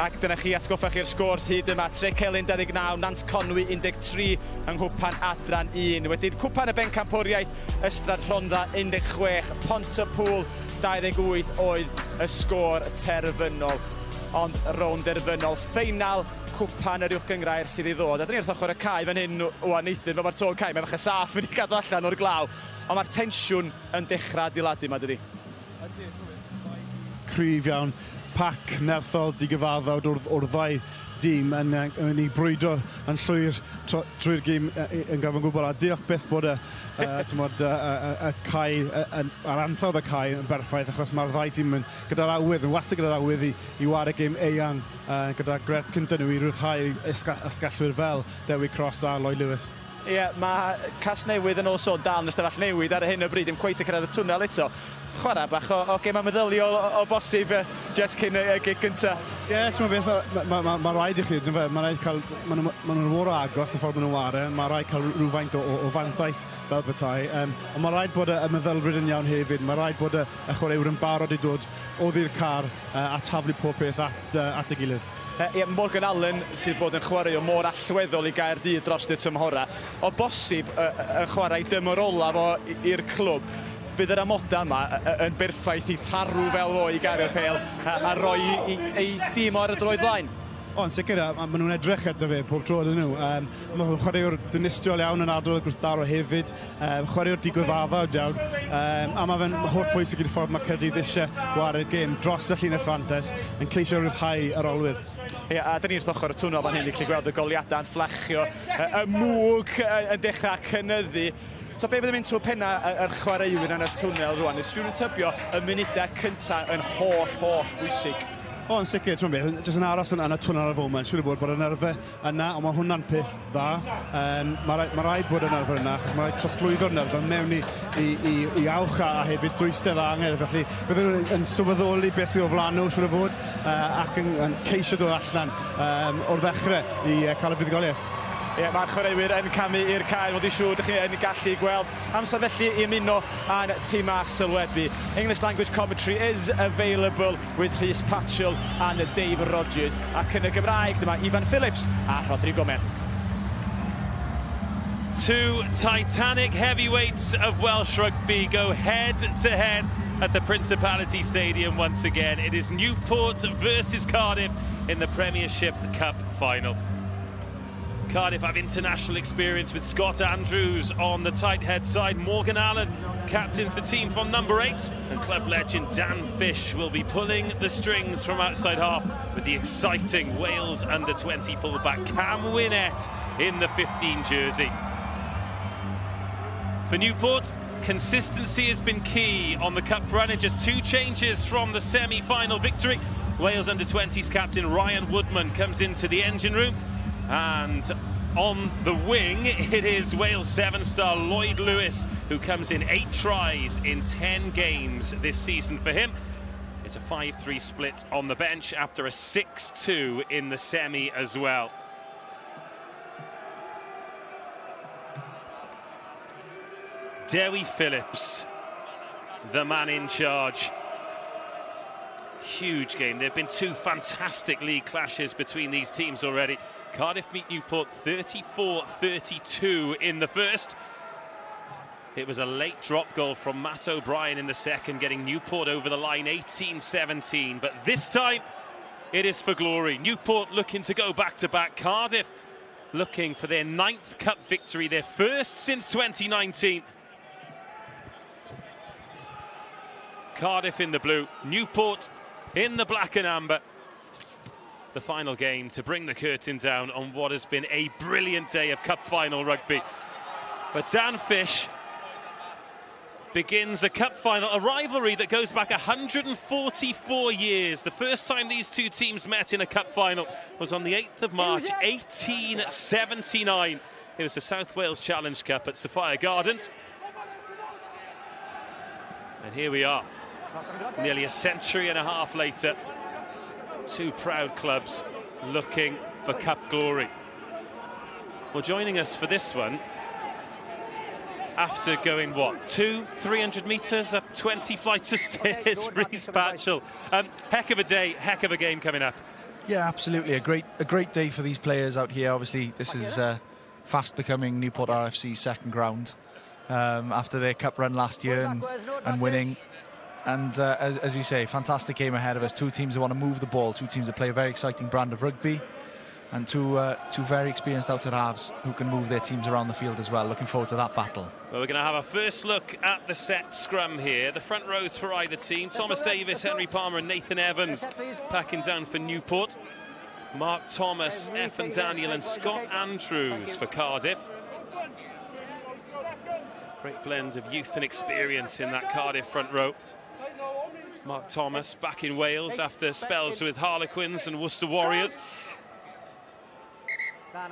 ac dyna chi atgoffa chi'r sgôrs hyd yma. Trecelyn 29, Nant Conwy 13, yng Nghwpan Adran 1. Wedyn cwpan y bencampwriaeth, Ystrad Rhondda 16, Pontypool 28 oedd y sgôr terfynol. Ond rownd derfynol, ffeinal cwpan yr uwch gyngrair sydd i ddod. A dyn ni wrth ochr y cae fan hyn o Aneithyn, fel mae'r to'n cae, mae'n bach y saff wedi cadw allan o'r glaw. Ond mae'r tensiwn yn dechrau adeiladu yma, dydi? Cryf iawn, pac nerthol digyfaddawd o'r ddau dîm yn ei brwydo yn llwyr trwy'r gêm yn gafon gwybod. A diolch beth bod y cae, ar ansawdd y cae yn berffaith, achos mae'r ddau dîm yn gyda'r awydd, yn wastad gyda'r awydd i wario gêm eang gyda Gret Cynta nhw i rhyddhau ysgallwyr fel Dewi Cross a Lloyd Lewis. Ie, mae Casnewydd yn ôl sôn dal yn ystafell newid ar hyn o bryd, ddim cweit yn cyrraedd y twnnel eto. Chwarae bach o gêm ameddyliol o bosib just cyn y gig gynta. Ie, ti'n beth, mae rhaid i chi, mae rhaid cael, maen nhw'n wor o agos y ffordd maen nhw'n ware, mae rhaid cael rhywfaint o fantais fel betai, ond mae rhaid bod y meddylfryd yn iawn hefyd, mae rhaid bod y chwaraewyr yn barod i dod oddi'r car a taflu pob peth at y gilydd. Ie, Morgan Allen sydd bod yn chwarae o mor allweddol i Gaerdydd dros y tymhora. O bosib yn chwarae dymor olaf i'r clwb, fydd yr amoda yma yn berffaith i tarw fel o i gael y pêl a roi ei dîm o'r droed blaen. O'n sicr, maen nhw'n edrych eto fe pob tro ydyn nhw. Mae'n chwaraewr dynistriol iawn yn adrodd gwrthdaro hefyd, chwaraewr digwyddaddawd iawn, a mae fe'n holl pwysig i'r ffordd mae Caerdydd eisiau wario gêm dros y llinell fantes yn ceisio rhyddhau yr olwyr. Ie, a dyn ni wrth ochr y twnnel fan hyn i gallu gweld y goliadau yn fflachio, y mwg yn dechrau cynyddu. So be byddai'n mynd trwy penna yr chwaraewyr yn y twnnel rwan? Ys rhywun yn tybio y munudau cyntaf yn holl bwysig? O'n sicr, ti'n beth, jyst yn aros yn y twnnel ar y foment, siŵr o fod bod y nerfau yna, ond mae hwnna'n peth dda. Mae rhaid bod y nerfau yna, achos mae rhaid trosglwyddo'r nerfau mewn i awch a hefyd dwystedd a angen. Felly, bydden yn sylweddoli beth sydd o flaen nhw, siŵr o fod, ac yn ceisio dod allan o'r ddechrau i cael y fuddugoliaeth. Ie, mae'r chwaraewyr yn camu i'r cael, mod i siŵr ydych chi yn gallu gweld amser felly i ymuno a'n tîm a sylwebu. English language commentary is available with Rhys Patchell and Dave Rogers. Ac yn y Gymraeg, dyma Ifan Phillips a Rodrigo Mer. Two titanic heavyweights of Welsh rugby go head-to-head at the Principality Stadium once again. It is Newport versus Cardiff in the Premiership Cup final. Cardiff have international experience with Scott Andrews on the tight head side. Morgan Allen captains the team from number 8, and club legend Dan Fish will be pulling the strings from outside half with the exciting Wales under-20 fullback Cam Winnett in the 15 jersey. For Newport, consistency has been key on the cup run, and just 2 changes from the semi-final victory. Wales under-20s captain Ryan Woodman comes into the engine room, and on the wing it is Wales 7-star Lloyd Lewis, who comes in 8 tries in 10 games this season for him. It's a 5-3 split on the bench after a 6-2 in the semi as well. Dewi Phillips, the man in charge. Huge game. There have been 2 fantastic league clashes between these teams already. Cardiff beat Newport 34-32 in the first. It was a late drop goal from Matt O'Brien in the second, getting Newport over the line 18-17. But this time, it is for glory. Newport looking to go back-to-back. Cardiff looking for their 9th cup victory, their first since 2019. Cardiff in the blue, Newport in the black and amber. The final game to bring the curtain down on what has been a brilliant day of cup final rugby. But Dan Fish begins a cup final, a rivalry that goes back 144 years. The first time these 2 teams met in a cup final was on the 8th of March, 1879. It was the South Wales Challenge Cup at Sophia Gardens. And here we are, nearly a century and a half later. 2 proud clubs looking for cup glory. Well, joining us for this one, after going, what, 300 metres up 20 flights of stairs. Rhys Batchel. Heck of a day, heck of a game coming up. Yeah, absolutely. A great day for these players out here. Obviously, this is fast becoming Newport RFC's second ground after their cup run last year and winning. And as you say, fantastic game ahead of us. Two teams that want to move the ball, two teams that play a very exciting brand of rugby, and two very experienced outside halves who can move their teams around the field as well. Looking forward to that battle. Well, we're going to have a first look at the set scrum here. The front rows for either team. Thomas Davis, Henry Palmer and Nathan Evans packing down for Newport. Mark Thomas, Effan Daniel and Scott Andrews for Cardiff. Great blend of youth and experience in that Cardiff front row. Mark Thomas back in Wales after spells with Harlequins and Worcester Warriors. No.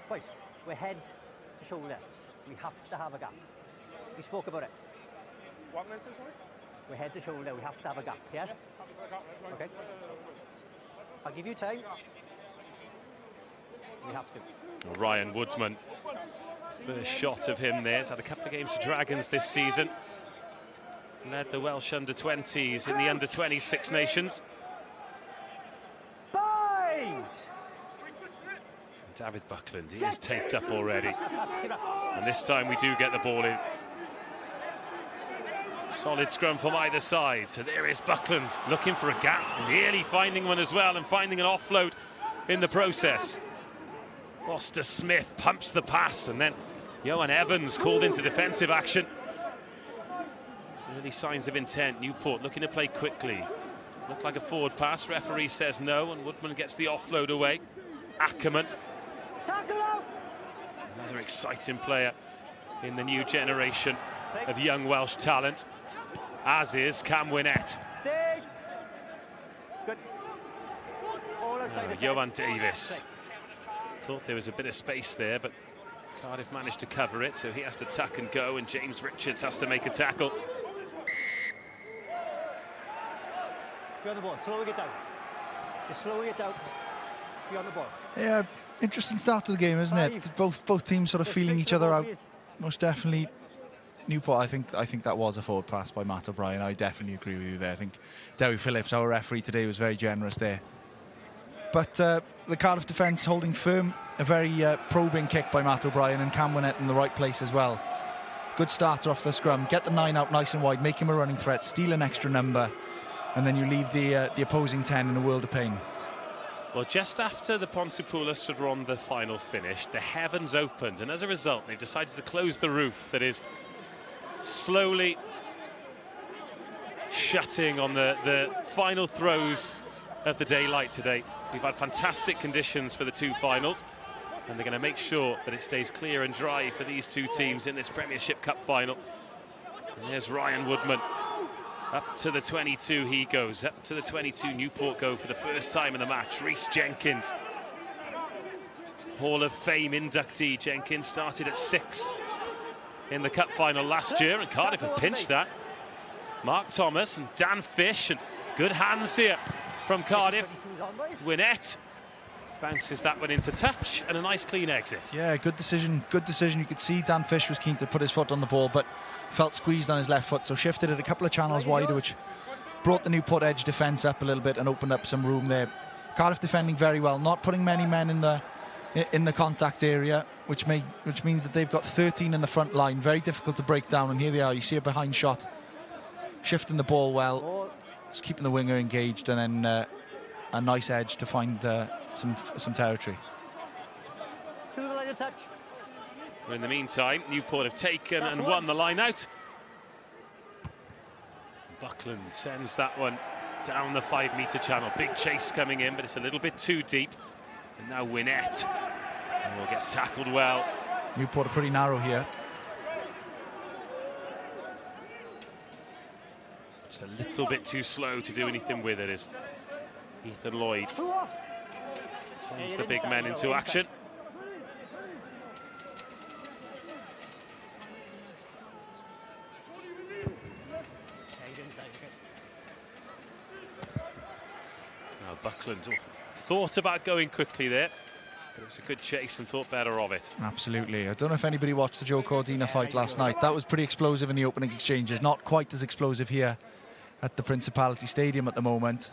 Boys, we're head to shoulder. We have to have a gap. We spoke about it. What makes it? We're head to shoulder. We have to have a gap, yeah? Okay. I'll give you time. We have to. Ryan Woodsman. First shot of him there. He's had a couple of games for Dragons this season. Led the Welsh under-20s in the under-26 Nations. Bind! David Buckland, he is taped up already. And this time we do get the ball in. Solid scrum from either side. So there is Buckland looking for a gap, nearly finding one as well, and finding an offload in the process. Foster Smith pumps the pass, and then Johan Evans called into defensive action. Early signs of intent. Newport looking to play quickly. Looked like a forward pass. Referee says no, and Woodman gets the offload away. Ackerman. Another exciting player in the new generation of young Welsh talent, as is Cam Winnett. Stay. Good. Johan Davis. Thought there was a bit of space there, but Cardiff managed to cover it, so he has to tuck and go, and James Richards has to make a tackle. Be on the ball, slowing it down. Just slowing it down. Be on the ball. Yeah, interesting start to the game, isn't it? Both teams sort of feeling each other out. Most definitely Newport, I think that was a forward pass by Matt O'Brien. I definitely agree with you there. I think Dewi Phillips, our referee today, was very generous there. But the Cardiff defence holding firm. A very probing kick by Matt O'Brien, and Cam Winnett in the right place as well. Good starter off the scrum. Get the 9 out nice and wide, make him a running threat, steal an extra number, and then you leave the opposing 10 in a world of pain. Well, just after the Pontypool Ystrad Rhondda final finished, the heavens opened, and as a result, they've decided to close the roof that is slowly shutting on the final throes of the daylight today. We've had fantastic conditions for the two finals, and they're going to make sure that it stays clear and dry for these two teams in this Premiership Cup final. And there's Ryan Woodman. Up to the 22 he goes. Up to the 22 Newport go for the first time in the match. Rhys Jenkins, Hall of Fame inductee. Jenkins started at 6 in the Cup final last year, and Cardiff have pinched that. Mark Thomas and Dan Fish, and good hands here from Cardiff. Winnett bounces that one into touch, and a nice clean exit. Yeah, good decision. Good decision. You could see Dan Fish was keen to put his foot on the ball, but felt squeezed on his left foot, so shifted it a couple of channels wider, which brought the Newport edge defence up a little bit and opened up some room there. Cardiff defending very well, not putting many men in the contact area, which means that they've got 13 in the front line. Very difficult to break down, and here they are. You see a behind shot, shifting the ball well, just keeping the winger engaged, and then a nice edge to find some territory. Through the line of touch. In the meantime, Newport have taken and won the line out. Buckland sends that one down the 5-metre channel. Big chase coming in, but it's a little bit too deep. And now Winnett gets tackled well. Newport are pretty narrow here. Just a little bit too slow to do anything with it is Ethan Lloyd. Sends the big men into action. Now Buckland thought about going quickly there, But it was a good chase and thought better of it. Absolutely. I don't know if anybody watched the Joe Cordina fight last night. That was pretty explosive in the opening exchanges. Not quite as explosive here at the Principality Stadium at the moment.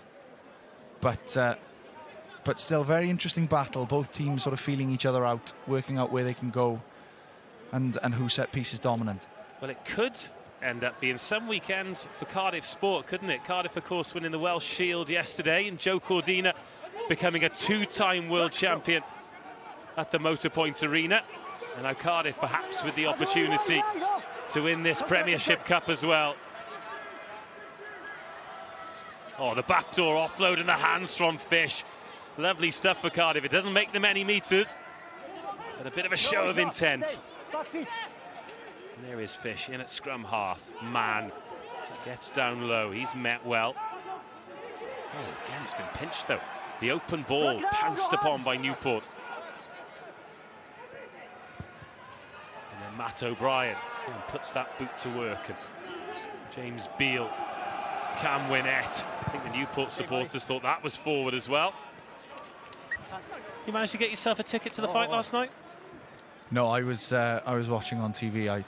But still, very interesting battle. Both teams sort of feeling each other out, working out where they can go and whose set piece is dominant. Well, it could end up being some weekend for Cardiff sport, couldn't it? Cardiff, of course, winning the Welsh Shield yesterday, and Joe Cordina becoming a two-time world champion at the Motorpoint Arena. And now Cardiff perhaps with the opportunity to win this Premiership Cup as well. Oh, the backdoor offload and the hands from Fish. Lovely stuff for Cardiff. It doesn't make them any metres, but a bit of a show of intent. And there is Fish in at scrum half. Man gets down low. He's met well. Oh, again, he's been pinched though. The open ball pounced upon by Newport. And then Matt O'Brien puts that boot to work. And James Beale, Cam Winnett. I think the Newport supporters thought that was forward as well. You managed to get yourself a ticket to the fight last night? No, I was watching on TV.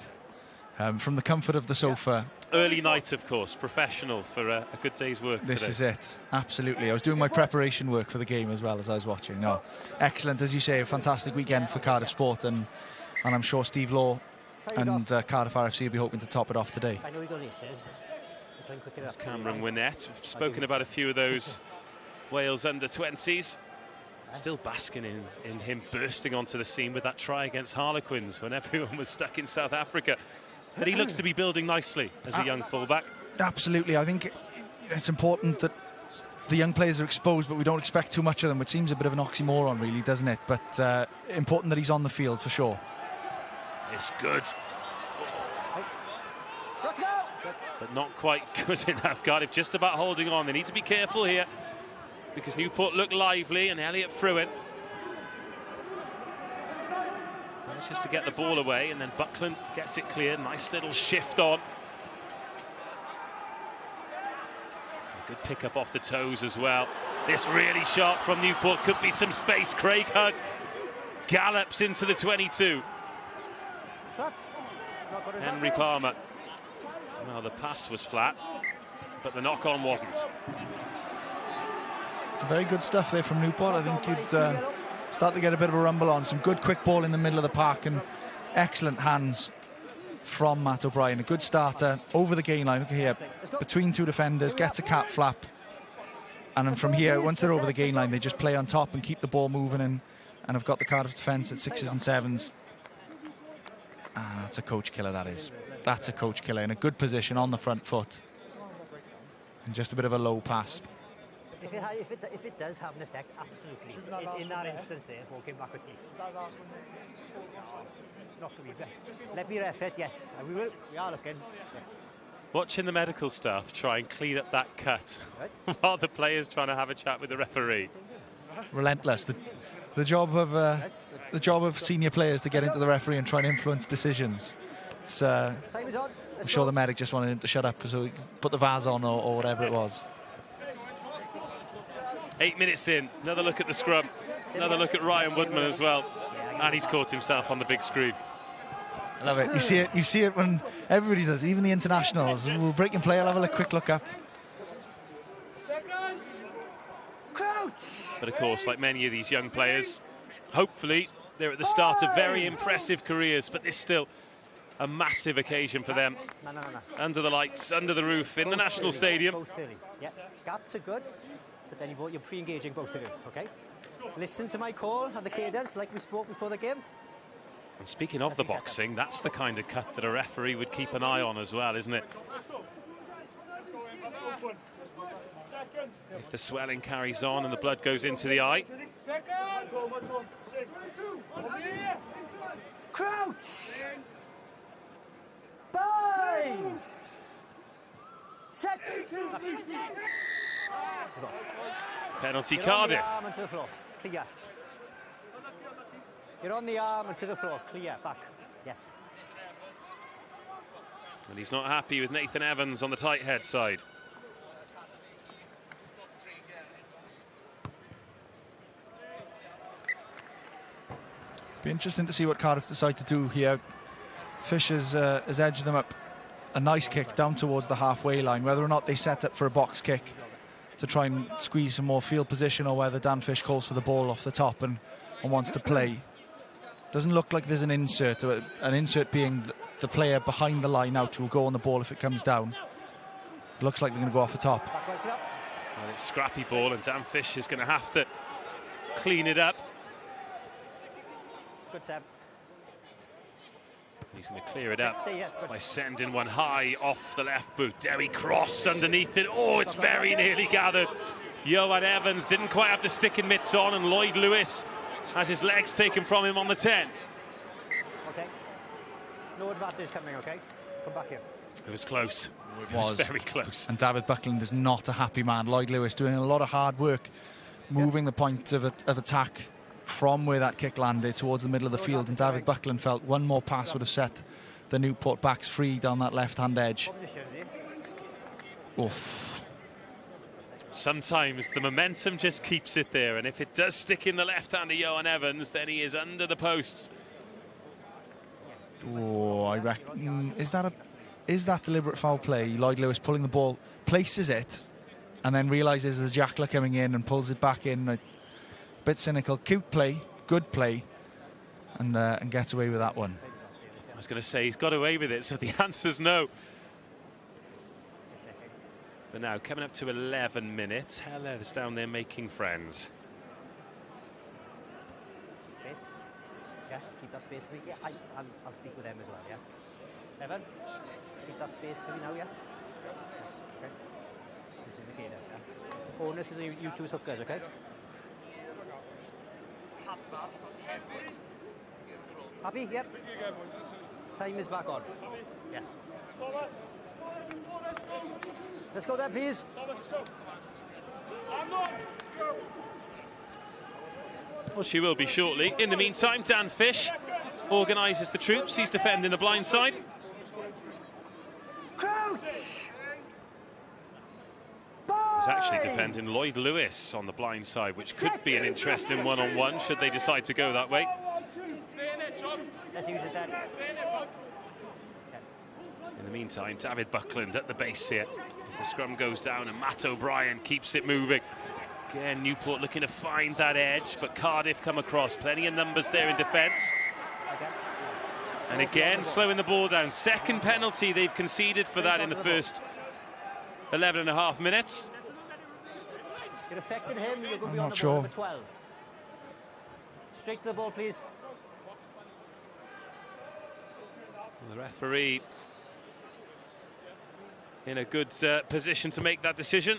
From the comfort of the sofa. Early night, of course, professional for a good day's work This today. is it, absolutely. I was doing my preparation work for the game as well as I was watching. No, excellent, as you say, a fantastic weekend for Cardiff Sport, and I'm sure Steve Law and Cardiff RFC will be hoping to top it off today. I know you got aces. There's Cameron Winnett. We've spoken about a few of those Wales under-20s. Still basking in him bursting onto the scene with that try against Harlequins when everyone was stuck in South Africa. But he looks to be building nicely as a young fullback. Absolutely. I think it's important that the young players are exposed, but we don't expect too much of them. It seems a bit of an oxymoron, really, doesn't it? But important that he's on the field for sure. It's good. But not quite good enough. Cardiff just about holding on. They need to be careful here because Newport look lively and Elliot Fruin manages to get the ball away, and then Buckland gets it clear. Nice little shift on. A good pick up off the toes as well. This really sharp from Newport. Could be some space. Craig Hudd gallops into the 22. Henry Palmer. Well, the pass was flat, but the knock-on wasn't. Very good stuff there from Newport. I think you'd start to get a bit of a rumble on. Some good quick ball in the middle of the park and excellent hands from Matt O'Brien. A good starter over the gain line. Look here, between two defenders, gets a cap flap. And then from here, once they're over the gain line, they just play on top and keep the ball moving and have got the Cardiff defence at 6s and 7s. That's a coach killer, that is. That's a coach killer in a good position on the front foot. And just a bit of a low pass. If it does have an effect, absolutely. In that instance there, walking back with you. Not for me. Let me ref it, yes. And we are looking. Yeah. Watching the medical staff try and clean up that cut while the players trying to have a chat with the referee. Relentless. The job of senior players to get into the referee and try and influence decisions. It's, I'm sure the medic just wanted him to shut up so he could put the vase on or whatever it was. 8 minutes in, another look at the scrum, another look at Ryan Woodman as well, and he's caught himself on the big screen. I love it. You see it when everybody does, even the internationals. We'll break and play. I'll have a quick look up. But of course, like many of these young players, hopefully they're at the start of very impressive careers, but this is still a massive occasion for them. Under the lights, under the roof, in the National Stadium. Both 30. Yeah, gaps are good, but then you're pre-engaging both of you, okay? Listen to my call at the cadence, like we spoke before the game. And speaking of the boxing, that's the kind of cut that a referee would keep an eye on as well, isn't it? If the swelling carries on and the blood goes into the eye. Crouch! Bind! Set! Penalty Cardiff. Clear. You're on the arm and to the floor. Clear. Back. Yes. And he's not happy with Nathan Evans on the tight head side. Be interesting to see what Cardiff decide to do here. Fish has edged them up a nice kick down towards the halfway line. Whether or not they set up for a box kick to try and squeeze some more field position, or whether Dan Fish calls for the ball off the top and wants to play. Doesn't look like there's an insert being the player behind the line out who will go on the ball if it comes down. Looks like they're going to go off the top. Well, it's scrappy ball, and Dan Fish is going to have to clean it up. Good Seb. He's going to clear it up by sending one high off the left boot. Derry cross underneath it. Oh, it's very nearly gathered. Johan Evans didn't quite have the sticking mitts on, and Lloyd Lewis has his legs taken from him on the 10. Okay. No advantage coming, okay? Come back here. It was close. It was very close. And David Buckland is not a happy man. Lloyd Lewis doing a lot of hard work, moving the point of attack from where that kick landed towards the middle of the field, and David Buckland felt one more pass would have set the Newport backs free down that left-hand edge. Oof. Sometimes the momentum just keeps it there, and if it does stick in the left hand of Johan Evans, then he is under the posts. Oh, I reckon, is that deliberate foul play? Lloyd Lewis pulling the ball, places it, and then realises there's a jackler coming in and pulls it back in. A bit cynical. Cute play, good play, and gets away with that one. I was going to say he's got away with it, so the answer's no. But now, coming up to 11 minutes, Heller's down there making friends. Space. Yeah, keep that space for me. Yeah, I'll speak with them as well, yeah. Evan, keep that space for me now, yeah? Yes, okay. This is the cadence, yeah? The bonus is you choose hookers, okay? Happy? Yep. Time is back on. Yes. Let's go there, please. Well, she will be shortly. In the meantime, Dan Fish organises the troops. He's defending the blind side. Crouch! He's actually defending Lloyd Lewis on the blind side, which could be an interesting one-on-one should they decide to go that way. Let's use it then. In the meantime, David Buckland at the base here as the scrum goes down, and Matt O'Brien keeps it moving. Again, Newport looking to find that edge, but Cardiff come across. Plenty of numbers there in defence. And again, slowing the ball down. Second penalty they've conceded for that in the first 11 and a half minutes. It affected him. You're going to be I'm on not the ball sure. number 12. Straight to the ball, please. The referee in a good position to make that decision.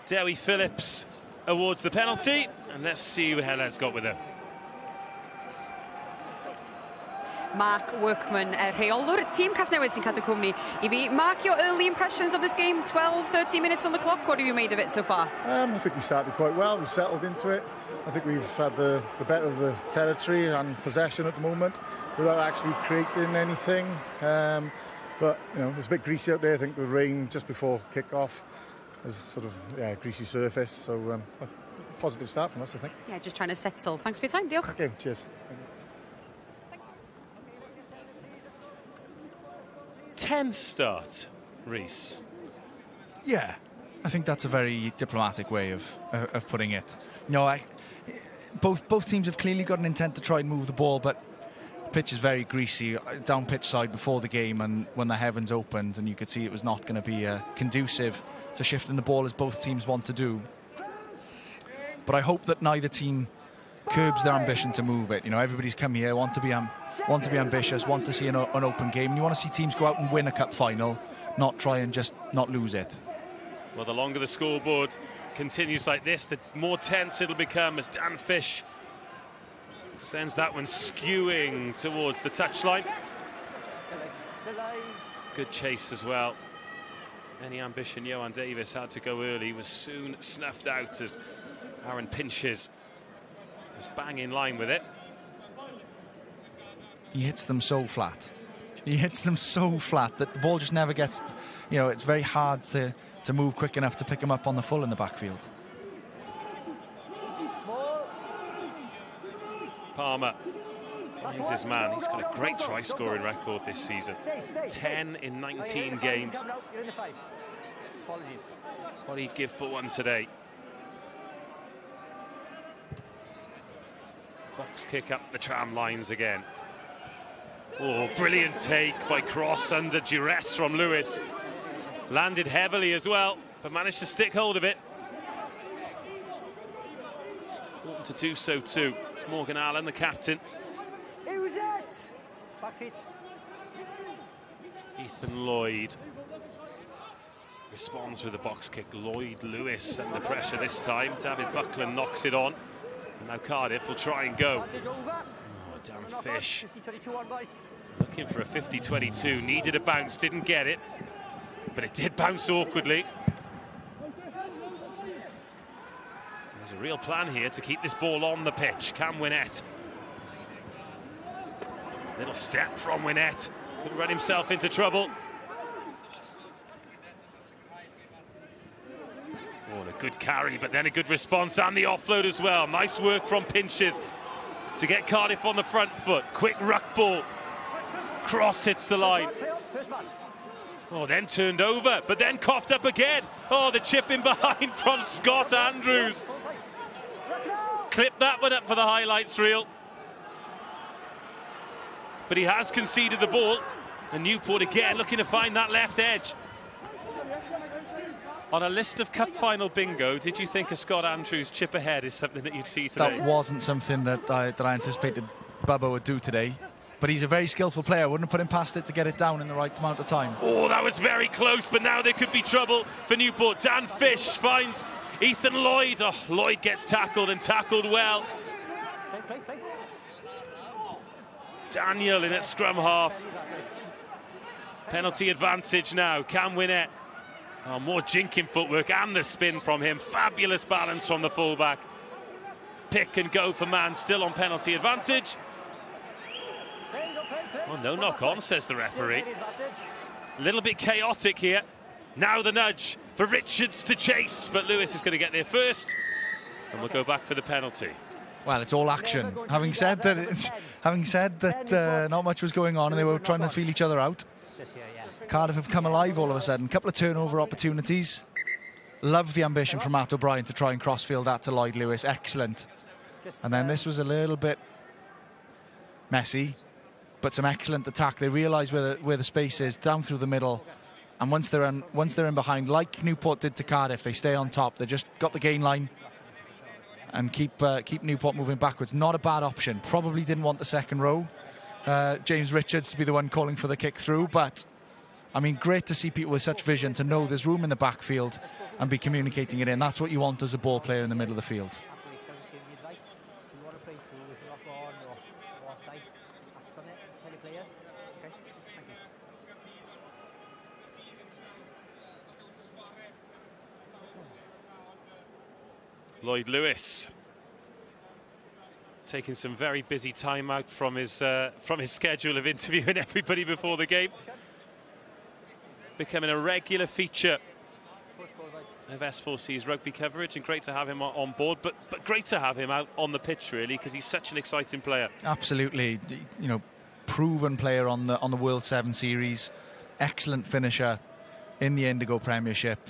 Dewi Phillips awards the penalty, and let's see how that's got with her. Mark Workman, rheolwr tîm Casnewydd sy'n cadw cwmni I fi. Mark, your early impressions of this game, 12, 13 minutes on the clock, what have you made of it so far? I think we started quite well, we settled into it. I think we've had the better of the territory and possession at the moment without actually creating anything. But, you know, it's a bit greasy out there, I think, with rain just before kick-off. There's sort of, greasy surface, so a positive start from us, I think. Yeah, just trying to settle. Thanks for your time, diolch. Okay, cheers. Tense start, Reece. Yeah, I think that's a very diplomatic way of putting it. No, both teams have clearly got an intent to try and move the ball, but the pitch is very greasy down pitch side before the game, and when the heavens opened, and you could see it was not going to be conducive to shifting the ball as both teams want to do. But I hope that neither team curbs their ambition to move it. You know, everybody's come here, want to be ambitious, want to see an open game. And you want to see teams go out and win a cup final, not try and just not lose it. Well, the longer the scoreboard continues like this, the more tense it'll become as Dan Fish sends that one skewing towards the touchline. Good chase as well. Any ambition Johan Davis had to go early was soon snuffed out as Aaron Pinches was bang in line with it. He hits them so flat. He hits them so flat that the ball just never gets, you know, it's very hard to move quick enough to pick him up on the full in the backfield. Palmer finds his man. He's got a great try-scoring record this season. 10 in 19 games. What he'd give for one today. Box kick up the tram lines again. Oh, brilliant take by Cross under duress from Lewis. Landed heavily as well, but managed to stick hold of it. Important to do so too. It's Morgan Allen, the captain. Who's it? Back feet. Ethan Lloyd responds with a box kick. Lloyd Lewis under pressure this time. David Buckland knocks it on. And now Cardiff will try and go. Oh, damn Fish. Looking for a 50-22. Needed a bounce, didn't get it. But it did bounce awkwardly. There's a real plan here to keep this ball on the pitch. Cam Winnett. Little step from Winnett. Could run himself into trouble. Oh, and a good carry, but then a good response and the offload as well. Nice work from Pinches to get Cardiff on the front foot. Quick ruck ball. Cross hits the line. Oh, then turned over, but then coughed up again. Oh, the chip in behind from Scott Andrews. Clip that one up for the highlights reel. But he has conceded the ball. And Newport again looking to find that left edge. On a list of cup final bingo, did you think a Scott Andrews chip ahead is something that you'd see today? That wasn't something that I anticipated Bubba would do today. But he's a very skillful player. Wouldn't have put him past it to get it down in the right amount of time. Oh, that was very close, but now there could be trouble for Newport. Dan Fish finds Ethan Lloyd. Oh, Lloyd gets tackled and tackled well. Daniel in at scrum half. Penalty advantage now. Cam Winnett. Oh, more jinking footwork and the spin from him. Fabulous balance from the fullback. Pick and go for man, still on penalty advantage. Oh, no knock on, says the referee. A little bit chaotic here. Now the nudge for Richards to chase, but Lewis is going to get there first. And we'll go back for the penalty. Well, it's all action. Having said that, not much was going on and they were trying to feel each other out. Cardiff have come alive all of a sudden. A couple of turnover opportunities. Love the ambition from Matt O'Brien to try and crossfield that to Lloyd Lewis. Excellent. And then this was a little bit messy, but some excellent attack. They realise where the space is, down through the middle. And once they're in behind, like Newport did to Cardiff, they stay on top. They just got the gain line and keep Newport moving backwards. Not a bad option. Probably didn't want the second row. James Richards to be the one calling for the kick through, but I mean, great to see people with such vision to know there's room in the backfield and be communicating it in. That's what you want as a ball player in the middle of the field. Lloyd Lewis taking some very busy time out from his schedule of interviewing everybody before the game. Becoming a regular feature of S4C's rugby coverage, and great to have him on board, but great to have him out on the pitch, really, because he's such an exciting player. Absolutely, you know, proven player on the World 7 series, excellent finisher in the Indigo Premiership.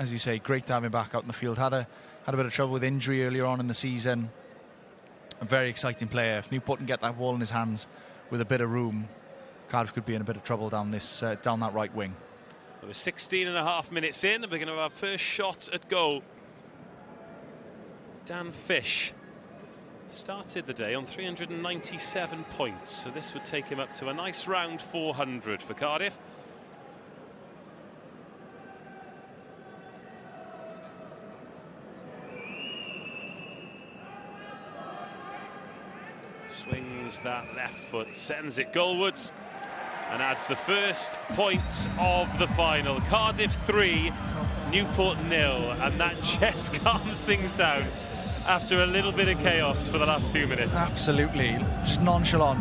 As you say, great to have him back out in the field. Had a bit of trouble with injury earlier on in the season. A very exciting player. If Newport can get that ball in his hands with a bit of room, Cardiff could be in a bit of trouble down that right wing. We're 16.5 minutes in, and we're going to have our first shot at goal. Dan Fish started the day on 397 points, so this would take him up to a nice round 400 for Cardiff. Swings that left foot, sends it goalwards, and adds the first points of the final. Cardiff 3, Newport 0, and that just calms things down after a little bit of chaos for the last few minutes. Absolutely, just nonchalant.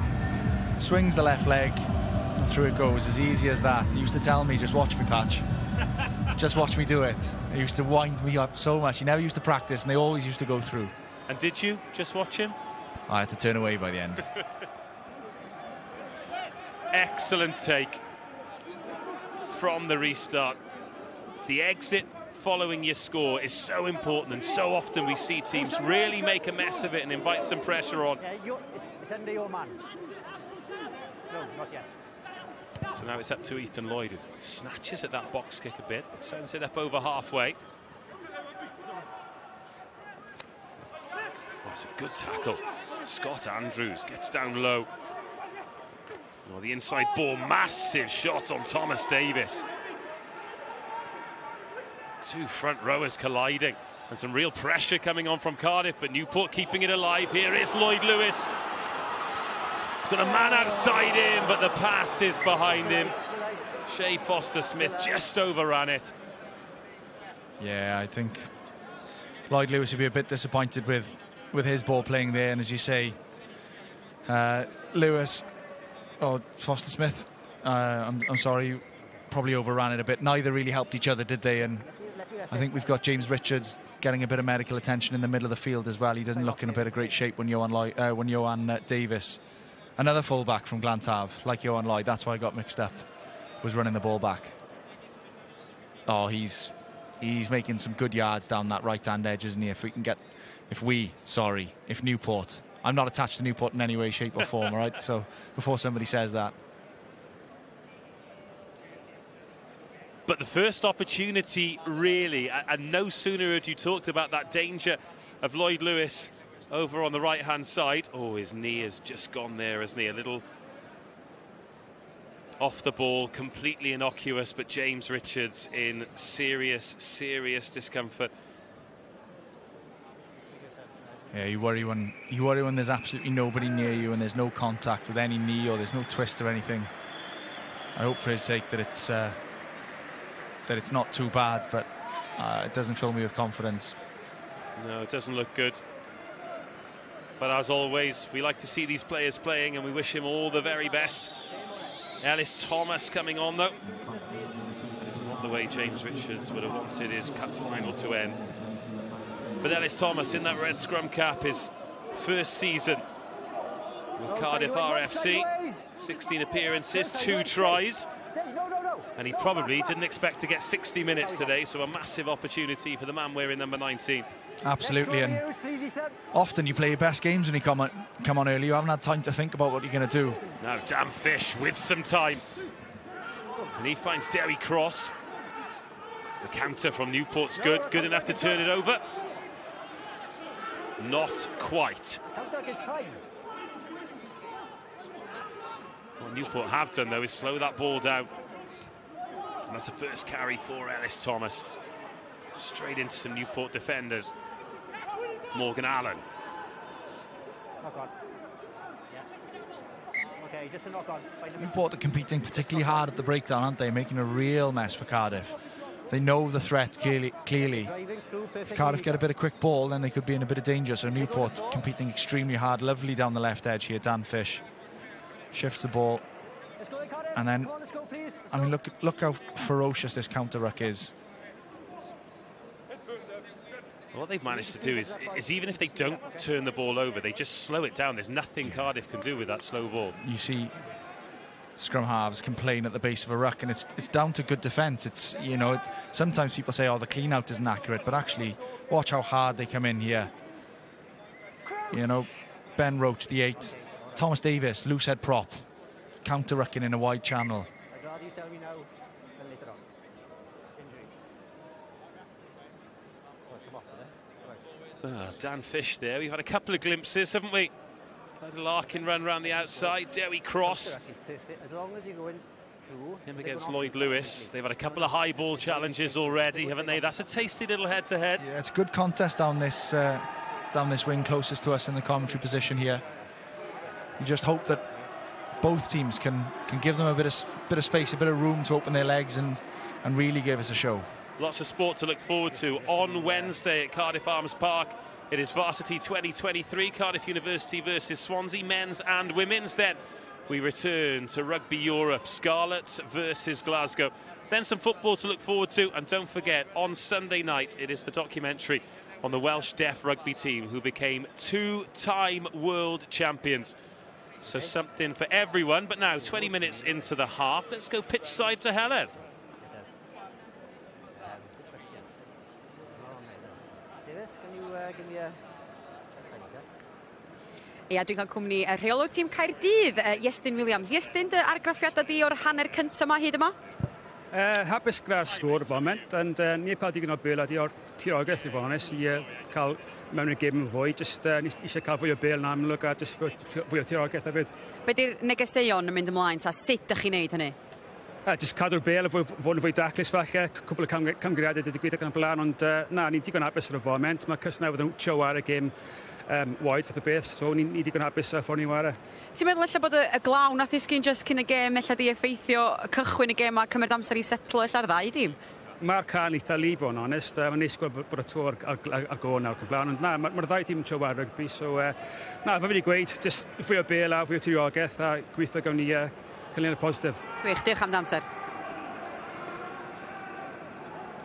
Swings the left leg, and through it goes, as easy as that. He used to tell me, just watch me, Patch. Just watch me do it. He used to wind me up so much. He never used to practice, and they always used to go through. And did you just watch him? I had to turn away by the end. Excellent take from the restart. The exit following your score is so important, and so often we see teams really make a mess of it and invite some pressure on. Yeah, it's under your man. No, not yet. So now it's up to Ethan Lloyd, who snatches at that box kick a bit, sends it up over halfway. Oh, it's a good tackle. Scott Andrews gets down low. Oh, the inside ball, massive shot on Thomas Davis. Two front rowers colliding, and some real pressure coming on from Cardiff, but Newport keeping it alive. Here is Lloyd Lewis. Got a man outside him, but the pass is behind him. Shea Foster-Smith just overran it. Yeah, I think Lloyd Lewis would be a bit disappointed with his ball playing there, and as you say, Lewis or Foster-Smith, I'm sorry, probably overran it a bit. Neither really helped each other, did they? And I think we've got James Richards getting a bit of medical attention in the middle of the field as well. He doesn't look in a bit of great shape when Johan Davis, another full-back from Glantave, like Johan Lloyd, that's why I got mixed up, was running the ball back. Oh, he's making some good yards down that right-hand edge, isn't he? If Newport, I'm not attached to Newport in any way, shape or form, all right? So before somebody says that. But the first opportunity, really, and no sooner had you talked about that danger of Lloyd Lewis over on the right-hand side. Oh, his knee has just gone there, hasn't he? A little off the ball, completely innocuous, but James Richards in serious, serious discomfort. Yeah, you worry when there's absolutely nobody near you and there's no contact with any knee or there's no twist or anything. I hope for his sake that it's not too bad, but it doesn't fill me with confidence. No, it doesn't look good. But as always, we like to see these players playing, and we wish him all the very best. Ellis Thomas coming on, though. It's not the way James Richards would have wanted his cup final to end. But Ellis Thomas in that red scrum cap, his first season with Cardiff RFC. 16 appearances, 2 tries. And he probably didn't expect to get 60 minutes today, so a massive opportunity for the man wearing number 19. Absolutely, and often you play your best games when you come on early. You haven't had time to think about what you're going to do. Now Dan Fish with some time. And he finds Derry Cross. The counter from Newport's good enough to turn it over. Not quite. What Newport have done, though, is slow that ball down. And that's a first carry for Ellis Thomas. Straight into some Newport defenders. Morgan Allen. Knock on. Yeah. Okay, just a knock on. Newport are competing particularly hard at the breakdown, aren't they? Making a real mess for Cardiff. They know the threat clearly. If Cardiff get a bit of quick ball, then they could be in a bit of danger. So Newport competing extremely hard. Lovely down the left edge here, Dan Fish. Shifts the ball. And then, I mean, look how ferocious this counter-ruck is. What they've managed to do is even if they don't turn the ball over, they just slow it down. There's nothing Cardiff can do with that slow ball. You see scrum halves complain at the base of a ruck, and it's down to good defence. It's, you know, sometimes people say, oh, the clean-out isn't accurate, but actually, watch how hard they come in here. You know, Ben Roach, the 8. Thomas Davis, loose head prop. Counter-rucking in a wide channel. I'd rather you tell me now than later on. Injury. Dan Fish there. We've had a couple of glimpses, haven't we? Had a Larkin run round the outside. Derry Cross. As long as you're going through. Him against Lloyd Lewis. They've had a couple of high ball challenges already, haven't they? That's a tasty little head-to-head. Yeah, it's a good contest down this wing closest to us in the commentary position here. You just hope that both teams can give them a bit of space, a bit of room to open their legs and really give us a show. Lots of sport to look forward to on Wednesday at Cardiff Arms Park. It is Varsity 2023, Cardiff University versus Swansea, men's and women's. Then we return to Rugby Europe, Scarlets versus Glasgow. Then some football to look forward to, and don't forget, on Sunday night, it is the documentary on the Welsh deaf rugby team who became 2-time world champions. So something for everyone. But now 20 minutes into the half, let's go pitch side to Helen. Davis, can you give me a... Ia, dwi'n cael cwmni y rheolwr tîm Caerdydd, Iestyn Williams. Iestyn, dy argraffiadau di o'r hanner cyntaf yma hyd yma? Hapus gyda'r sgwr y foment, ond ni pa digon o bel a di o'r tirogaeth i fonus i cael mewn i'r gêm yn fwy. Just eisiau cael fwy o bel na amlwg a just fwy o tirogaeth hefyd. Be di'r negeseuon yn mynd ymlaen, ta sut ydych chi'n neud hynny? Just cadw'r bel a fod yn fwy daclus falle, cwbl o camgriadau wedi gweithio gan y blaen, ond na, ni'n digon hapus ar y foment. Mae cysnau fod yn tio ar y gêm waed fath o beth, so ni'n digon hapus ar ffordd ni'n wara. Ti'n meddwl ella bod y glawn a ddisgyn just cyn y gêm ella di effeithio cychwyn y gêm a cymryd amser i setlo ella'r ddau dim? Mae'r can eitha lib o'n onest, mae'n neis gweld bod y tŵr ar go nawr cyflawn, ond na, mae'r ddau dim yn tio war rygbi, so na, fe wedi gweud, just fwy o bel a fwy o tiriogaeth a gweithio gawn ni cynnig y positif. Gwych, diolch am amser.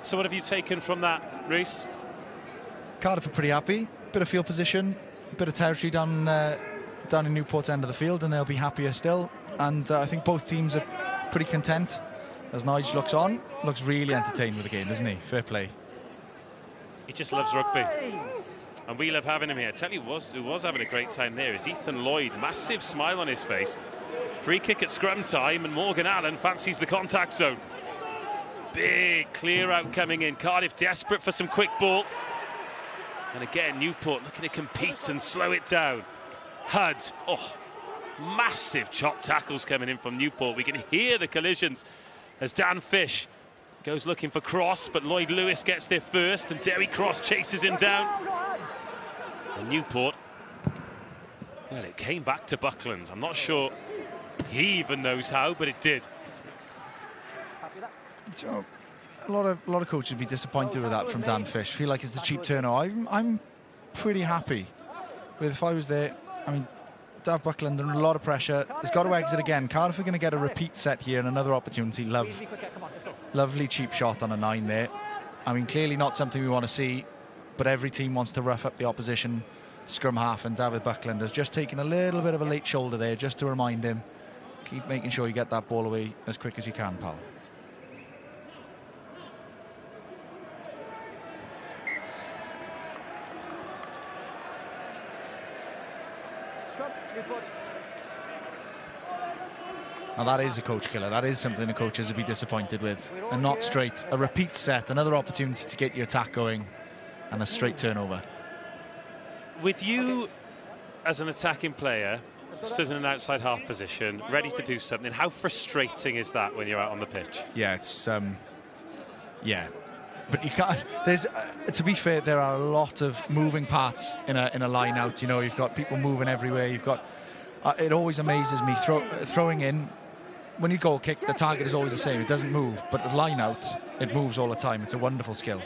So what have you taken from that, Rhys? Cardiff are pretty happy. Bit of field position, bit of territory down in Newport's end of the field, and they'll be happier still. And I think both teams are pretty content. As Nigel looks on, looks really entertained with the game, doesn't he? Fair play. He just loves rugby. And we love having him here. I tell you who was having a great time there is Ethan Lloyd. Massive smile on his face. Free kick at scrum time, and Morgan Allen fancies the contact zone. Big clear out coming in. Cardiff desperate for some quick ball. And again, Newport looking to compete and slow it down. Hud, massive chop tackles coming in from Newport. We can hear the collisions as Dan Fish goes looking for Cross, but Lloyd Lewis gets there first, and Derry Cross chases him down. And Newport, well, it came back to Buckland. I'm not sure he even knows how, but it did. A lot of coaches would be disappointed with that from Dan Fish. Feel like it's the cheap turnover. I'm pretty happy with, if I was there, I mean, Dav Buckland under a lot of pressure. He's got to exit again. Cardiff are going to get a repeat set here and another opportunity. Lovely cheap shot on a 9 there. I mean, clearly not something we want to see, but every team wants to rough up the opposition scrum half, and David Buckland has just taken a little bit of a late shoulder there just to remind him, keep making sure you get that ball away as quick as you can, pal. Now that is a coach killer. That is something the coaches would be disappointed with. And not straight. A repeat set, another opportunity to get your attack going, and a straight turnover. With you as an attacking player, stood in an outside half position, ready to do something, how frustrating is that when you're out on the pitch? Yeah, it's yeah. But you can't. There's to be fair, there are a lot of moving parts in a line out. You know, you've got people moving everywhere. You've got. It always amazes me throwing in. When you goal kick, the target is always the same. It doesn't move, but the line out, it moves all the time. It's a wonderful skill.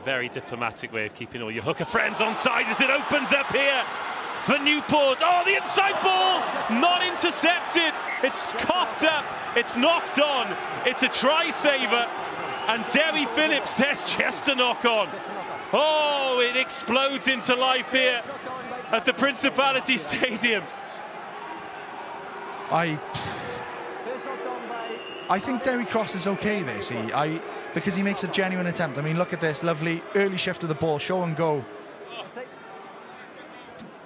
Very diplomatic way of keeping all your hooker friends on side as it opens up here for Newport. Oh, the inside ball, not intercepted. It's coughed up, it's knocked on. It's a try saver, and Derry Phillips says just a knock on. Oh, it explodes into life here at the Principality Stadium. I think Derry Cross is okay there, see, because he makes a genuine attempt. I mean, look at this lovely early shift of the ball, show and go.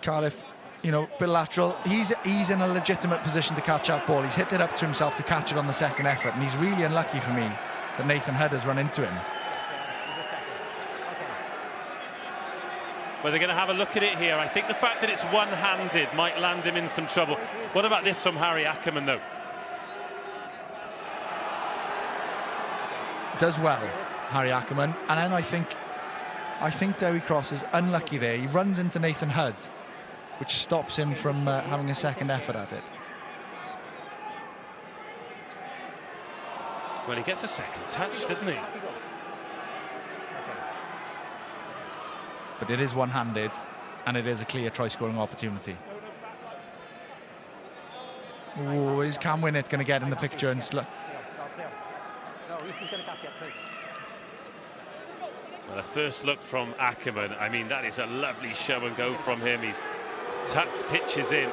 Cardiff, you know, bit lateral. He's in a legitimate position to catch that ball. He's hit it up to himself to catch it on the second effort, and he's really unlucky for me that Nathan Hudd has run into him. Well, they're going to have a look at it here. I think the fact that it's one-handed might land him in some trouble. What about this from Harry Ackerman, though? Does well, Harry Ackerman. And then I think Derry Cross is unlucky there. He runs into Nathan Hudd, which stops him from having a second effort at it. Well, he gets a second touch, doesn't he? But it is one-handed, and it is a clear try-scoring opportunity. Oh, is Cam Winnett going to get in the picture and He's going to catch it. Well, the first look from Ackerman, I mean, that is a lovely show and go from him. He's tucked pitches in.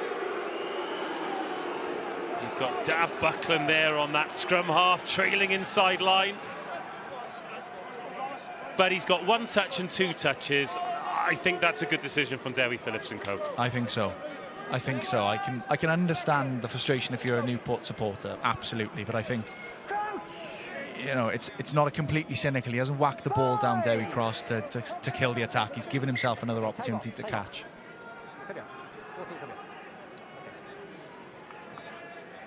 You've got Dab Buckland there on that scrum half, trailing inside line. But he's got 1 touch and 2 touches. I think that's a good decision from Dewi Phillips and co. I think so. I can understand the frustration if you're a Newport supporter, absolutely. But I think, you know, it's not a completely cynical. He hasn't whacked the ball down Dewi Cross to kill the attack. He's given himself another opportunity to catch.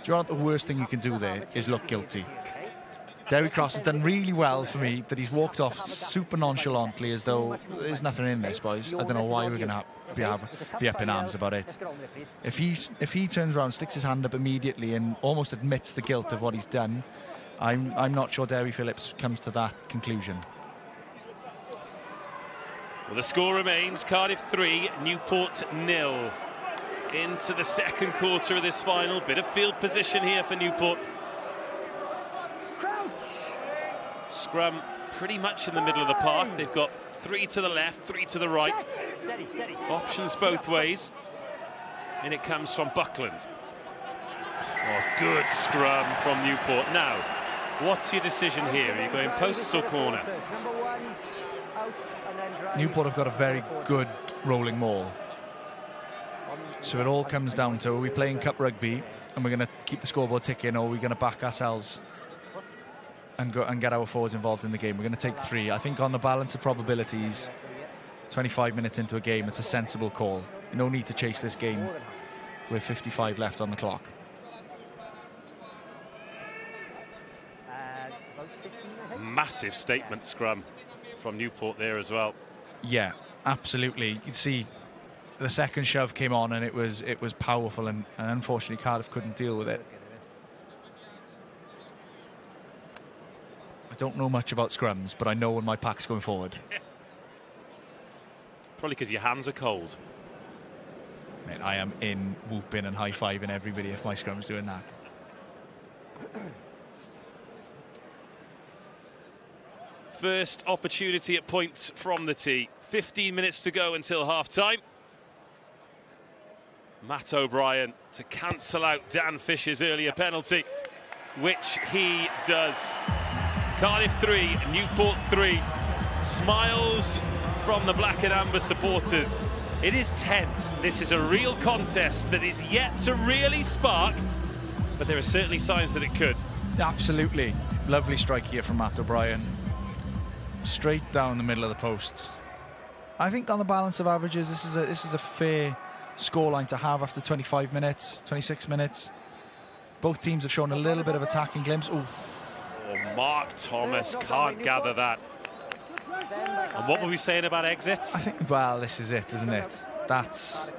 Do you know what the worst thing you can do there is look guilty? Dewi Cross has done really well for me that he's walked off super nonchalantly as though there's nothing in this, boys. I don't know why we're going to be up in arms about it. If he turns around, sticks his hand up immediately and almost admits the guilt of what he's done, I'm not sure Dewi Phillips comes to that conclusion. Well, the score remains Cardiff 3, Newport 0. Into the second quarter of this final. Bit of field position here for Newport. Scrum pretty much in the middle of the park. They've got 3 to the left, 3 to the right. Options both ways. And it comes from Buckland. Oh, good scrum from Newport. Now, what's your decision here? Are you going posts or corner? Newport have got a very good rolling maul. So it all comes down to, are we playing cup rugby and we're going to keep the scoreboard ticking, or are we going to back ourselves and get our forwards involved in the game? We're going to take 3. I think on the balance of probabilities, 25 minutes into a game, it's a sensible call. No need to chase this game with 55 left on the clock. Massive statement scrum from Newport there as well. Yeah, absolutely. You can see the second shove came on and it was powerful, and unfortunately Cardiff couldn't deal with it. I don't know much about scrums, but I know when my pack's going forward. Probably because your hands are cold. Mate, I am in whooping and high-fiving everybody if my scrum's doing that. First opportunity at point from the tee. 15 minutes to go until half-time. Matt O'Brien to cancel out Dan Fisher's earlier penalty, which he does. Cardiff 3, Newport 3. Smiles from the black and amber supporters. It is tense. This is a real contest that is yet to really spark, but there are certainly signs that it could. Absolutely. Lovely strike here from Matt O'Brien. Straight down the middle of the posts. I think on the balance of averages, this is a fair scoreline to have after 25 minutes, 26 minutes. Both teams have shown a little bit of attacking glimpse. Ooh. Oh, Mark Thomas can't gather that. And what were we saying about exits? I think, well, this is it, isn't it? That's,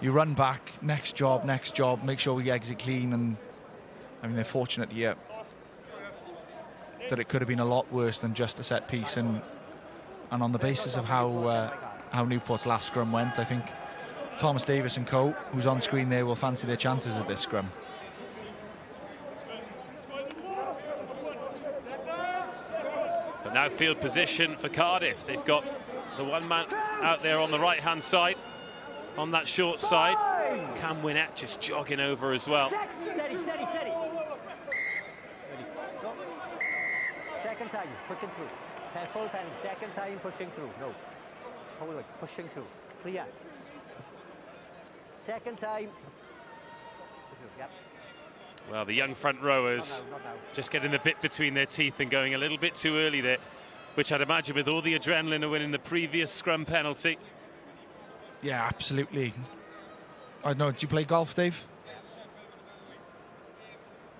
you run back, next job, make sure we exit clean. And I mean, they're fortunate here that it could have been a lot worse than just a set piece. And on the basis of how Newport's last scrum went, I think Thomas Davis and co, who's on screen there, will fancy their chances at this scrum. But now field position for Cardiff. They've got the one man out there on the right-hand side, on that short side. Cam Winnett just jogging over as well. Steady. Second time, pushing through. Full pen, second time, pushing through. No. Hold it, pushing through. Clear. Second time. Yep. Well, the young front rowers just getting the bit between their teeth and going a little bit too early there, which I'd imagine with all the adrenaline of winning the previous scrum penalty. Yeah, absolutely. I don't know, do you play golf, Dave?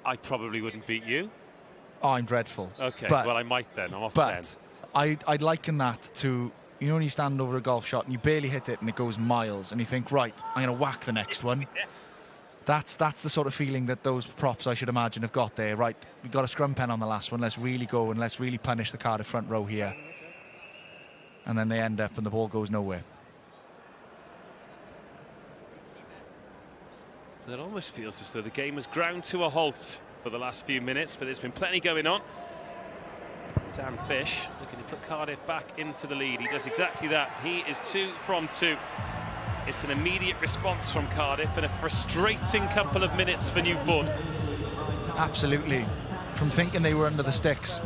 I probably wouldn't beat you. Oh, I'm dreadful. Okay, but, well, I might then. I'm off then. But I'd liken that to, you know, when you stand over a golf shot and you barely hit it and it goes miles and you think, right, I'm going to whack the next one. That's the sort of feeling that those props, I should imagine, have got there. Right, we got a scrum pen on the last one. Let's really go and let's really punish the Cardiff front row here. And then they end up and the ball goes nowhere. It almost feels as though the game has ground to a halt for the last few minutes, but there's been plenty going on. Dan Fish looking to put Cardiff back into the lead. He does exactly that. He is 2 from 2. It's an immediate response from Cardiff and a frustrating couple of minutes for Newport. Absolutely. From thinking they were under the sticks,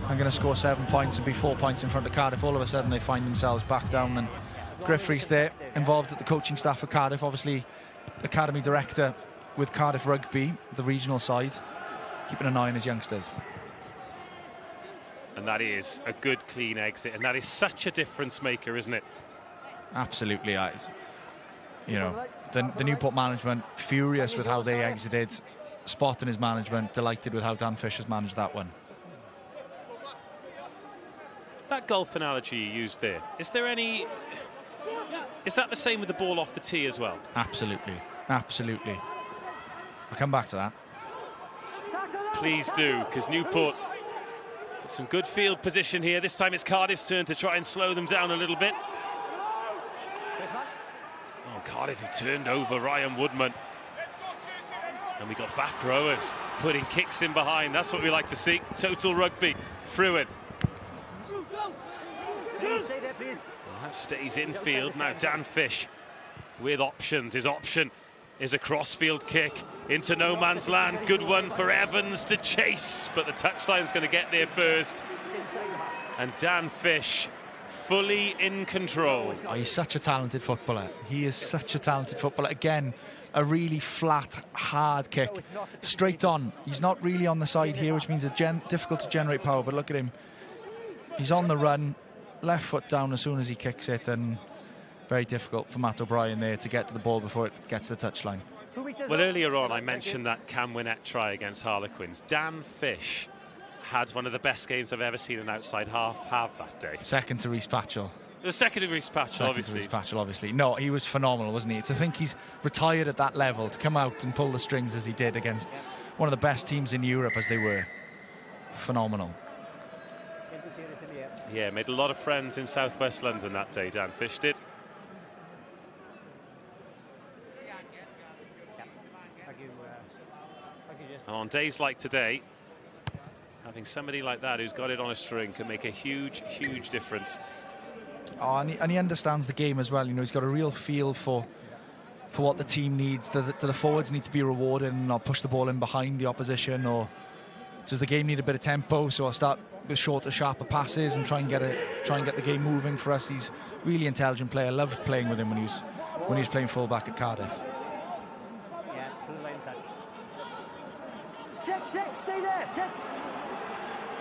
I'm going to score 7 points and be 4 points in front of Cardiff, all of a sudden they find themselves back down. And Griff Rhys there, involved at the coaching staff of Cardiff, obviously academy director with Cardiff Rugby, the regional side, keeping an eye on his youngsters. And that is a good clean exit, and that is such a difference maker, isn't it? Absolutely, you know, the Newport management furious with how they exited. Spot and his management delighted with how Dan Fish has managed that one. That golf analogy you used there, is that the same with the ball off the tee as well? Absolutely, absolutely. I'll come back to that. Please do, because Newport got some good field position here. This time it's Cardiff's turn to try and slow them down a little bit. Oh, Cardiff have turned over Ryan Woodman. And we got back rowers putting kicks in behind. That's what we like to see. Total rugby. Fruin. Stay there, please. Well, that stays infield. Now Dan Fish with options. His option is a crossfield kick into no man's land. Good one for Evans to chase, but the touchline's going to get there first. And Dan Fish fully in control. Oh, he's such a talented footballer. He is such a talented footballer. Again, a really flat, hard kick. Straight on. He's not really on the side here, which means it's difficult to generate power, but look at him. He's on the run, left foot down as soon as he kicks it, and very difficult for Matt O'Brien there to get to the ball before it gets to the touchline. Well, earlier on I mentioned that Cam Winnett try against Harlequins. Dan Fish had one of the best games I've ever seen an outside half have that day. Second to Rhys Patchell. The second to Rhys Patchell, obviously. No, he was phenomenal, wasn't he? To think he's retired at that level, to come out and pull the strings as he did against one of the best teams in Europe as they were. Phenomenal. Yeah, made a lot of friends in southwest London that day, Dan Fish did. And on days like today, having somebody like that who's got it on a string can make a huge, huge difference. Oh, and he understands the game as well. You know, he's got a real feel for what the team needs. Do the forwards need to be rewarded and not push the ball in behind the opposition, or does the game need a bit of tempo? So I'll start with shorter, sharper passes and try and get the game moving for us. He's a really intelligent player. I loved playing with him when he was playing full-back at Cardiff. Yeah, full line touch. 6, stay there, 6.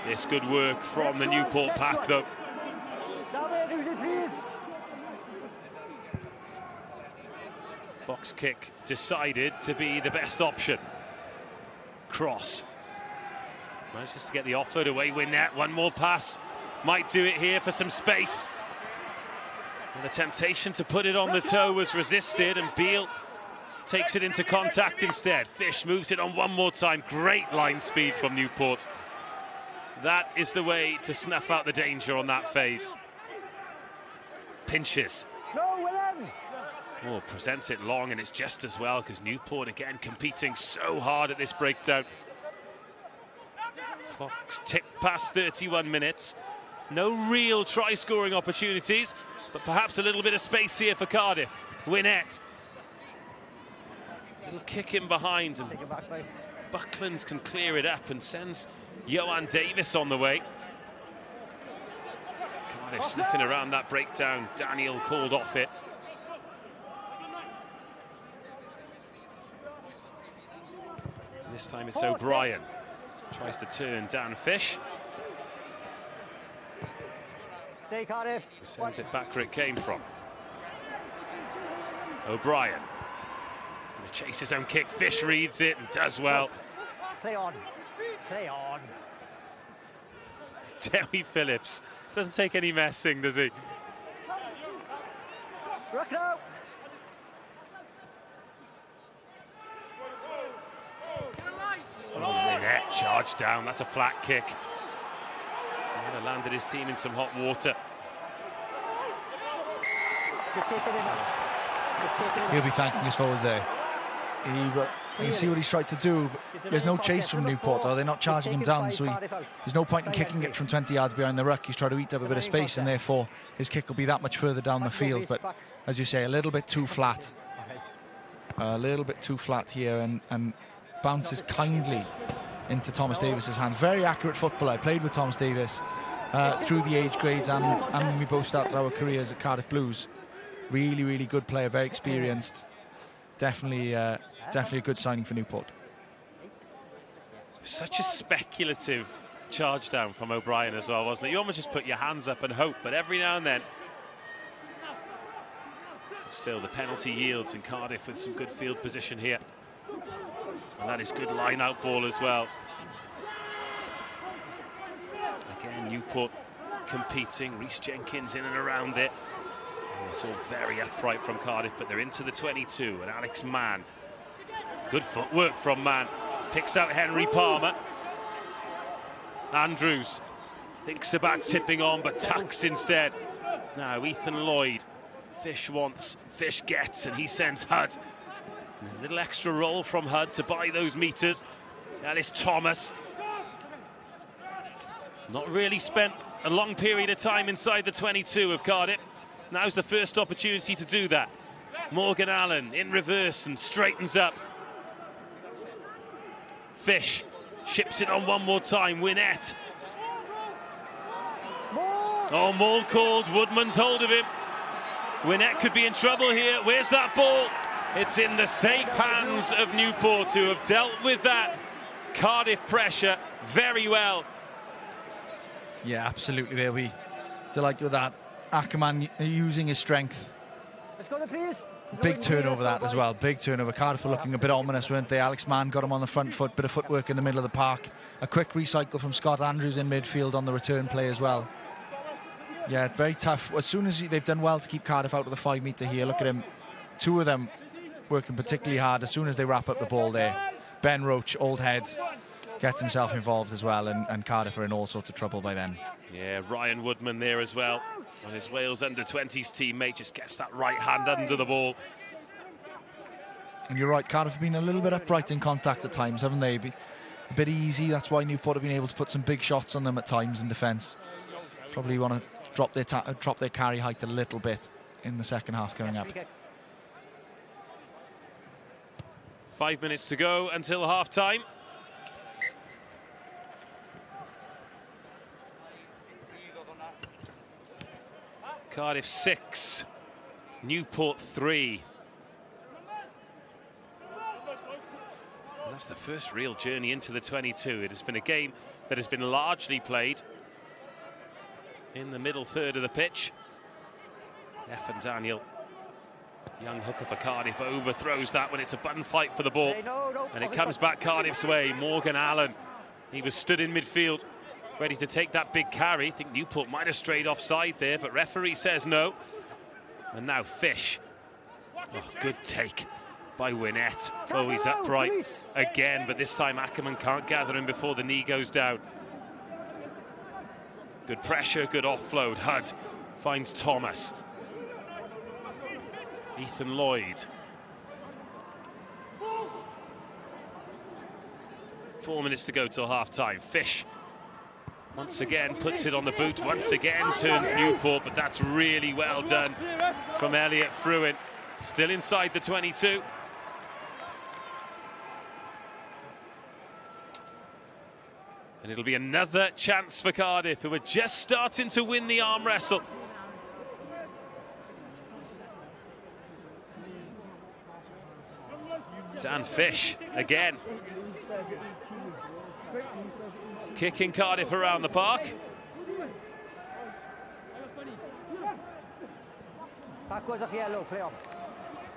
This good work from the Newport pack, though. Box kick decided to be the best option. Cross. Manages to get the offload away. Winnett, one more pass. Might do it here for some space. And the temptation to put it on the toe was resisted, and Beale takes it into contact instead. Fish moves it on one more time. Great line speed from Newport. That is the way to snuff out the danger on that phase. Pinches. Oh, presents it long, and it's just as well, because Newport again competing so hard at this breakdown. Clock's ticked past 31 minutes. No real try-scoring opportunities, but perhaps a little bit of space here for Cardiff. Winnett. Little kick in behind, and Bucklands can clear it up and sends Johan Davis on the way. Cardiff sniffing around that breakdown. Daniel called off it. This time it's O'Brien. Tries to turn Dan Fish. Stay, Cardiff. Sends it back where it came from. O'Brien. He's going to chase his own kick. Fish reads it and does well. Play on. Play on. Dewi Phillips doesn't take any messing, does he? Rock now. Winnett charged down. That's a flat kick. Might have landed his team in some hot water. He'll be thanking his forwards there. You can see what he's tried to do. But there's no chase from Newport, though. They're not charging him down, so there's no point in kicking it from 20 yards behind the ruck. He's trying to eat up a bit of space, and therefore his kick will be that much further down the field. But as you say, a little bit too flat. A little bit too flat here, and bounces kindly into Thomas Davis's hands. Very accurate footballer. I played with Thomas Davis through the age grades and when we both started our careers at Cardiff Blues. Really, really good player, very experienced. Definitely a good signing for Newport. Such a speculative charge down from O'Brien as well, wasn't it? You almost just put your hands up and hope, but every now and then. Still, the penalty yields, and Cardiff with some good field position here. And that is good line-out ball as well. Again, Newport competing. Rhys Jenkins in and around it. And it's all very upright from Cardiff, but they're into the 22. And Alex Mann. Good footwork from Mann. Picks out Henry Palmer. Andrews thinks about tipping on, but tucks instead. Now Ethan Lloyd. Fish wants, Fish gets, and he sends Hudd. A little extra roll from Hudd to buy those meters. That is Thomas. Not really spent a long period of time inside the 22 of Cardiff. Now's the first opportunity to do that. Morgan Allen in reverse and straightens up. Fish ships it on one more time. Winnett. Oh, maul called. Woodman's hold of him. Winnett could be in trouble here. Where's that ball? It's in the safe hands of Newport, who have dealt with that Cardiff pressure very well. Yeah, absolutely. They'll be delighted with that. Ackerman using his strength. Let's go, please. Big turnover that as well. Big turnover. Cardiff were looking a bit ominous, weren't they? Alex Mann got him on the front foot. Bit of footwork in the middle of the park. A quick recycle from Scott Andrews in midfield on the return play as well. Yeah, very tough. As soon as they've done well to keep Cardiff out of the 5 metre here. Look at him. Two of them working particularly hard as soon as they wrap up the ball there. Ben Roach, old head, gets himself involved as well, and Cardiff are in all sorts of trouble by then. Yeah, Ryan Woodman there as well. And his Wales under-20s teammate just gets that right hand under the ball. And you're right, Cardiff have been a little bit upright in contact at times, haven't they? A bit easy. That's why Newport have been able to put some big shots on them at times in defence. Probably want to drop their carry height a little bit in the second half coming up. 5 minutes to go until half-time. Cardiff 6, Newport 3. And that's the first real journey into the 22. It has been a game that has been largely played in the middle third of the pitch. Evan Daniel, young hooker for Cardiff, overthrows that when it's a bun fight for the ball. And it comes back Cardiff's way. Morgan Allen, he was stood in midfield, ready to take that big carry. I think Newport might have strayed offside there, but referee says no. And now Fish. Oh, good take by Winnett. Oh, he's upright again, but this time Ackerman can't gather him before the knee goes down. Good pressure, good offload. Hudd finds Thomas. Ethan Lloyd. 4 minutes to go till half-time. Fish once again puts it on the boot. Once again turns Newport, but that's really well done from Elliot Fruin. Still inside the 22. And it'll be another chance for Cardiff, who are just starting to win the arm wrestle. Dan Fish again. Kicking Cardiff around the park. Backwards off yellow, play on.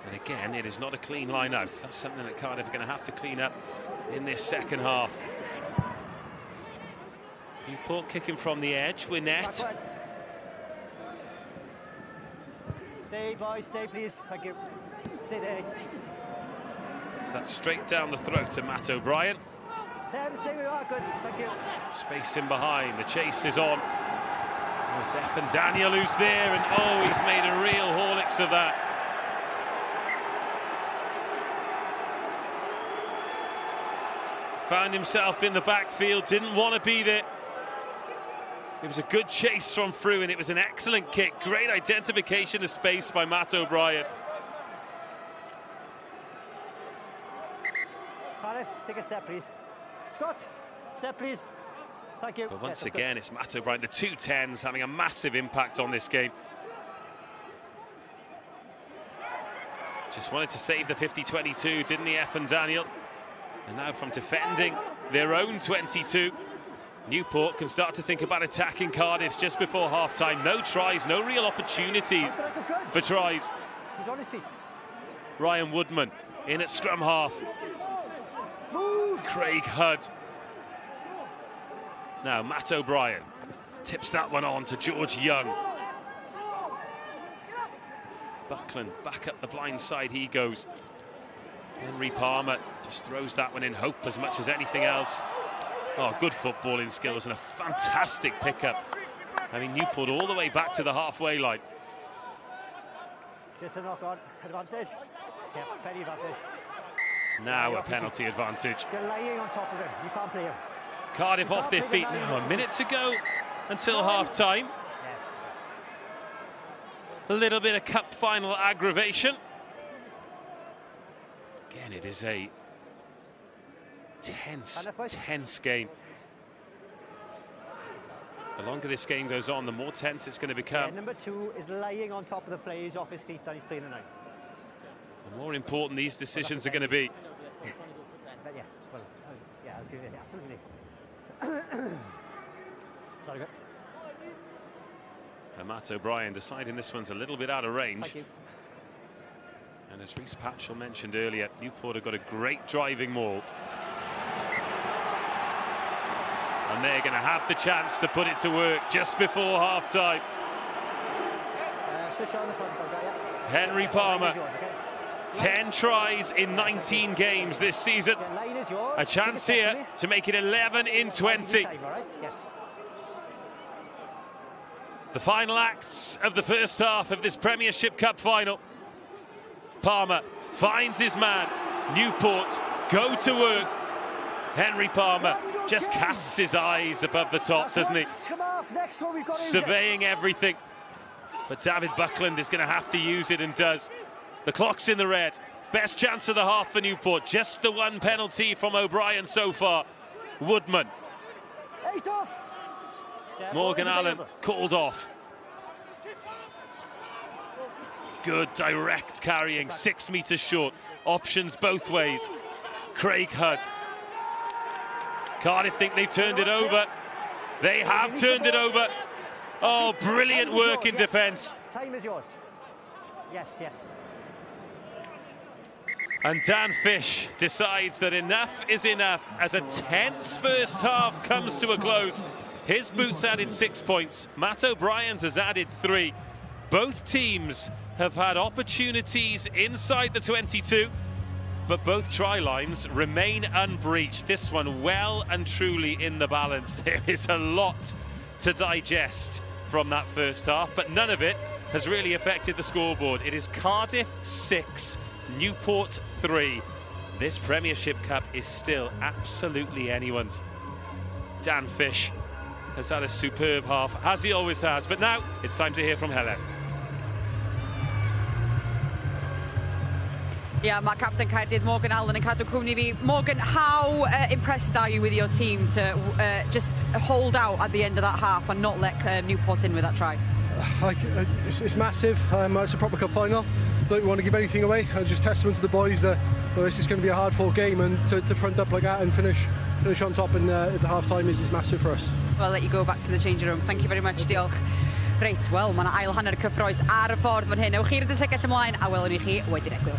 And again, it is not a clean line out. That's something that Cardiff are going to have to clean up in this second half. Newport kicking from the edge. Winnett. Stay, boys, stay, please. Thank you. Stay there. Gets that straight down the throat to Matt O'Brien. Stay where you are, good. Thank you. Space in behind. The chase is on. Oh, it's Evan Daniel who's there, and oh, he's made a real Horlicks of that. Found himself in the backfield, didn't want to be there. It was a good chase from through, and it was an excellent kick. Great identification of space by Matt O'Brien. Cardiff, take a step, please. Scott, step, please. Thank you. But once again, it's Matt O'Brien, the 210s, having a massive impact on this game. Just wanted to save the 50-22, didn't he, F and Daniel? And now from defending their own 22, Newport can start to think about attacking Cardiff just before half-time. No tries, no real opportunities for tries. He's on his feet. Ryan Woodman in at scrum half. Move. Craig Hudd. Now Matt O'Brien tips that one on to George Young. Buckland back up the blind side he goes. Henry Palmer just throws that one in, hope as much as anything else. Oh, good footballing skills and a fantastic pickup. I mean, Newport all the way back to the halfway line. Just a knock-on advantage. Yeah, penny advantage. Now a penalty advantage. You're lying on top of him. You can't play him. Cardiff off their feet now. A minute to go until half-time. A little bit of cup final aggravation. Again, it is a tense game. The longer this game goes on, the more tense it's going to become. Yeah, number 2 is lying on top of the play. He's off his feet and he's playing tonight. The more important these decisions are going to be. But yeah, well, yeah, I'll give it, absolutely. Sorry, good. And Matt O'Brien deciding this one's a little bit out of range. Thank you. And as Rhys Patchell mentioned earlier, Newport have got a great driving maul. And they're going to have the chance to put it to work just before half-time. Switch on the front, yeah. Henry Palmer, 10 tries in 19 games this season. A chance here to make it 11 in 20. The final acts of the first half of this Premiership Cup final. Palmer finds his man. Newport go to work. Henry Palmer just casts his eyes above the top, doesn't he? Surveying everything. But David Buckland is going to have to use it and does. The clock's in the red. Best chance of the half for Newport. Just the one penalty from O'Brien so far. Woodman. 8 off. Morgan Allen called off. Good direct carrying, 6 metres short. Options both ways. Craig Hudd. Cardiff think they've turned it over. They have turned it over. Oh, brilliant work in defence. Time is yours. Yes, yes. And Dan Fish decides that enough is enough as a tense first half comes to a close. His boots added 6 points. Matt O'Brien's has added 3. Both teams have had opportunities inside the 22, but both try lines remain unbreached. This one well and truly in the balance. There is a lot to digest from that first half, but none of it has really affected the scoreboard. It is Cardiff 6, Newport 3. This Premiership Cup is still absolutely anyone's. Dan Fish has had a superb half, as he always has, but now it's time to hear from Helen. Yeah, my captain Cardiff, Morgan Allen, and cadw cwmni fi. Morgan, how impressed are you with your team to just hold out at the end of that half and not let Newport in with that try? It's massive. It's a proper cup final. Don't want to give anything away. Just testament to the boys that this is going to be a hard-fought game, and to front up like that and finish on top at the half-time is massive for us. Well, I'll let you go back to the changing room. Thank you very much. Diolch. Reit, wel, mae yna ail hanner y cyffroes ar y ffordd fan hyn. Ewch chi'r ddysgell ymlaen a welwn i chi wedyn egwyl.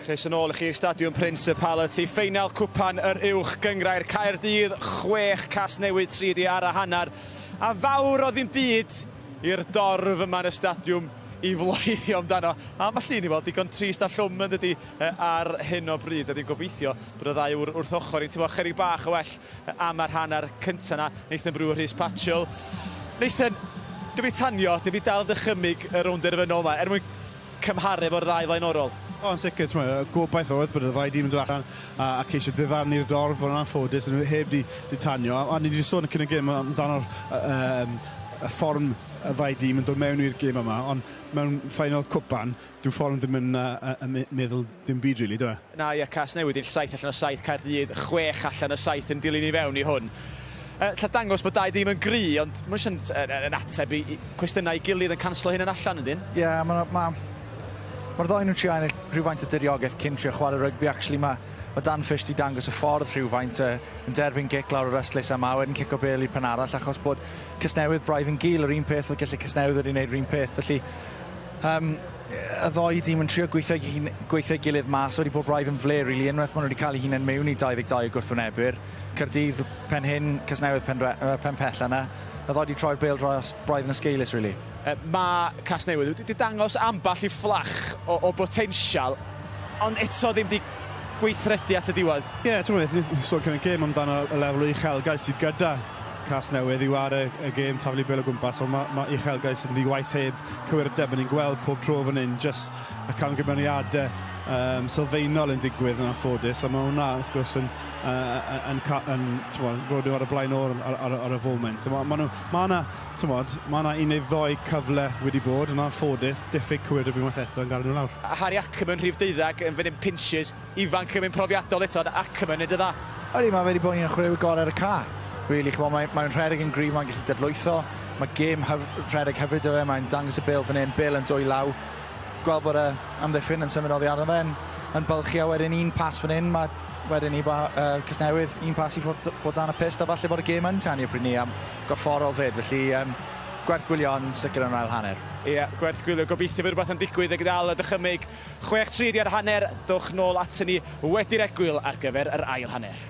Chris yn ôl i chi Stadiwm Principality. Ffeinal cwpan yr uwch gyngrair Caerdydd 6 Casnewydd 3 ar y hanner. A fawr o ddim byd i'r dorf yma yn y stadiwm i floeddio amdano. A mae llun i weld digon trist a llwm yn dydi ar hyn o bryd. A di'n gobeithio bod y ddau wrth ochr i'n teimlo chydig bach o well am yr hanner cynta na. Nathan Brewer, Rhys Patchell. Nathan, dwi'n tanio, dwi'n dal dychymig y rownd derfynol yma mwyn cymharu fo'r ddau flaenorol. O, yn sicr, gobaith oedd bod y ddau dîm yn dod allan a ceisio ddifarnu'r dorf o'n anffodus yn heb di tanio. A ni wedi sôn yn cyn y gym amdano'r y fform y ddau dîm yn dod mewn i'r gym yma, ond mewn ffeinal cwpan, dwi'n fform ddim yn meddwl ddim byd, really, dwi'n e? Na, ia, Casnewydd i'n 7 allan o 7, Caerdydd 6 allan o 7 yn dilyn i fewn i hwn. Lla dangos bod dau dîm yn gry, ond mae'n yn ateb i cwestiynau i gilydd yn canslo hyn yn allan ydyn? Ie, mae'r ddoi nhw'n trio ennill rhywfaint y diriogaeth cyn trio chwarae rygbi. Actually, mae Dan Fish di dangos y ffordd rhywfaint yn derbyn gic lawr yr yslis yma, wedyn cic o bel i pen arall, achos bod Casnewydd braidd yn gil yr un peth, oedd gallu Casnewydd wedi gwneud yr un peth. Felly, y ddoi dîm yn trio gweithio gilydd mas, wedi bod braidd yn fler, really. Unwaith maen nhw wedi cael eu hunain mewn i 22 gwrthwynebyr. Caerdydd pen hyn, Casnewydd pen pell yna. Y ddoi wedi troi'r bel dros braidd yn ysgeilus, really. Mae Casnewydd wedi dangos amball i fflach o potensial, ond eto ddim wedi gweithredu at y diwedd. Ie, dwi'n meddwl, ni'n sôn cyn y gêm amdano y lefel o uchelgais sydd gyda Casnewydd i wario y gêm taflu bel o gwmpas, ond mae uchelgais yn ddiwaith heb cywirydeb yn ni'n gweld pob tro fan hyn, jyst y camgymeriadau sylfaenol yn digwydd yn anffodus, a mae hwnna, wrth gwrs, yn rodio ar y blaen ar y foment. Mae yna un neu ddoi cyfle wedi bod yn anffodus, diffyg cywirydeb unwaith eto yn gadw nhw lawr. Harry Ackerman, rhif 12, yn fynd yn pinches, ifanc yn mynd profiadol eto, Ackerman yn dda. Ydy, mae wedi bod ni'n chwaraewyr gorau ar y ca. Really, mae'n rhedeg yn gryf, mae'n gallu dadlwytho. Mae gêm rhedeg hyfryd o fe, mae'n dangos y bil fan hyn, bil yn dwy law. Gweld bod amddiffyn yn symud oddi arno fe, yn bylchu a wedyn un pas fan hyn, mae wedyn ni Casnewydd, un pas i fod dan y pist, a falle bod y gêm yn tanio pryd ni am gorfforol fyd. Felly, gwerth gwylio yn sicr yn ail hanner. Ie, gwerth gwylio, gobeithio fydd rhywbeth yn digwydd ag dal y dychymyg 6-3 ar hanner, dwch nôl at ni wedi'r egwyl ar gyfer yr ail hanner.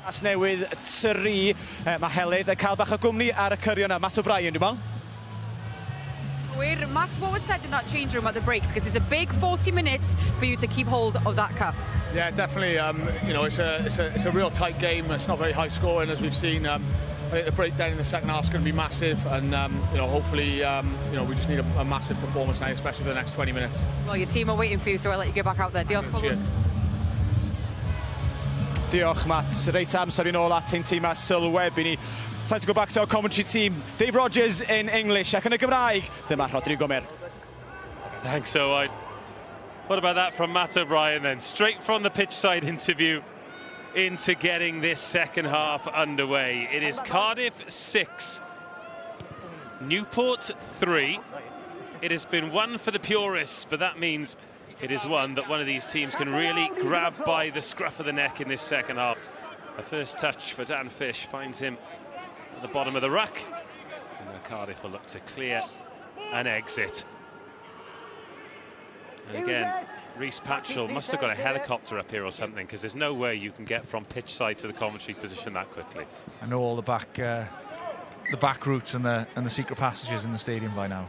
As newydd tyru, mae Helydd yn cael bach o gwmni ar y cyrio yna. Matt O'Brien, dwi'n meddwl. Matt, what was said in that change room at the break? Because it's a big 40 minutes for you to keep hold of that cup. Yeah, definitely. You know, it's a real tight game. It's not very high scoring, as we've seen. I think the breakdown in the second half is going to be massive, and you know, hopefully, you know, we just need a massive performance now, especially for the next 20 minutes. Well, your team are waiting for you, so I'll let you get back out there. Diolch. Diolch, Matt. Reit amser i nôl at ein tîm a Sylweb i ni. Time to go back to our commentary team. Dave Rogers in English ac yn y Gymraeg. Dyma Rodrigo Gomer. Thanks, Owain. What about that from Matt O'Brien then? Straight from the pitch side interview into getting this second half underway. It is Cardiff 6, Newport 3. It has been one for the purists, but that means it is one that one of these teams can really grab by the scruff of the neck in this second half. A first touch for Dan Fish finds him at the bottom of the ruck, and the Cardiff will look to clear an exit. And again, Rhys Patchell must have got a helicopter up here or something, because there's no way you can get from pitch side to the commentary position that quickly. I know all the back routes and the secret passages in the stadium by now.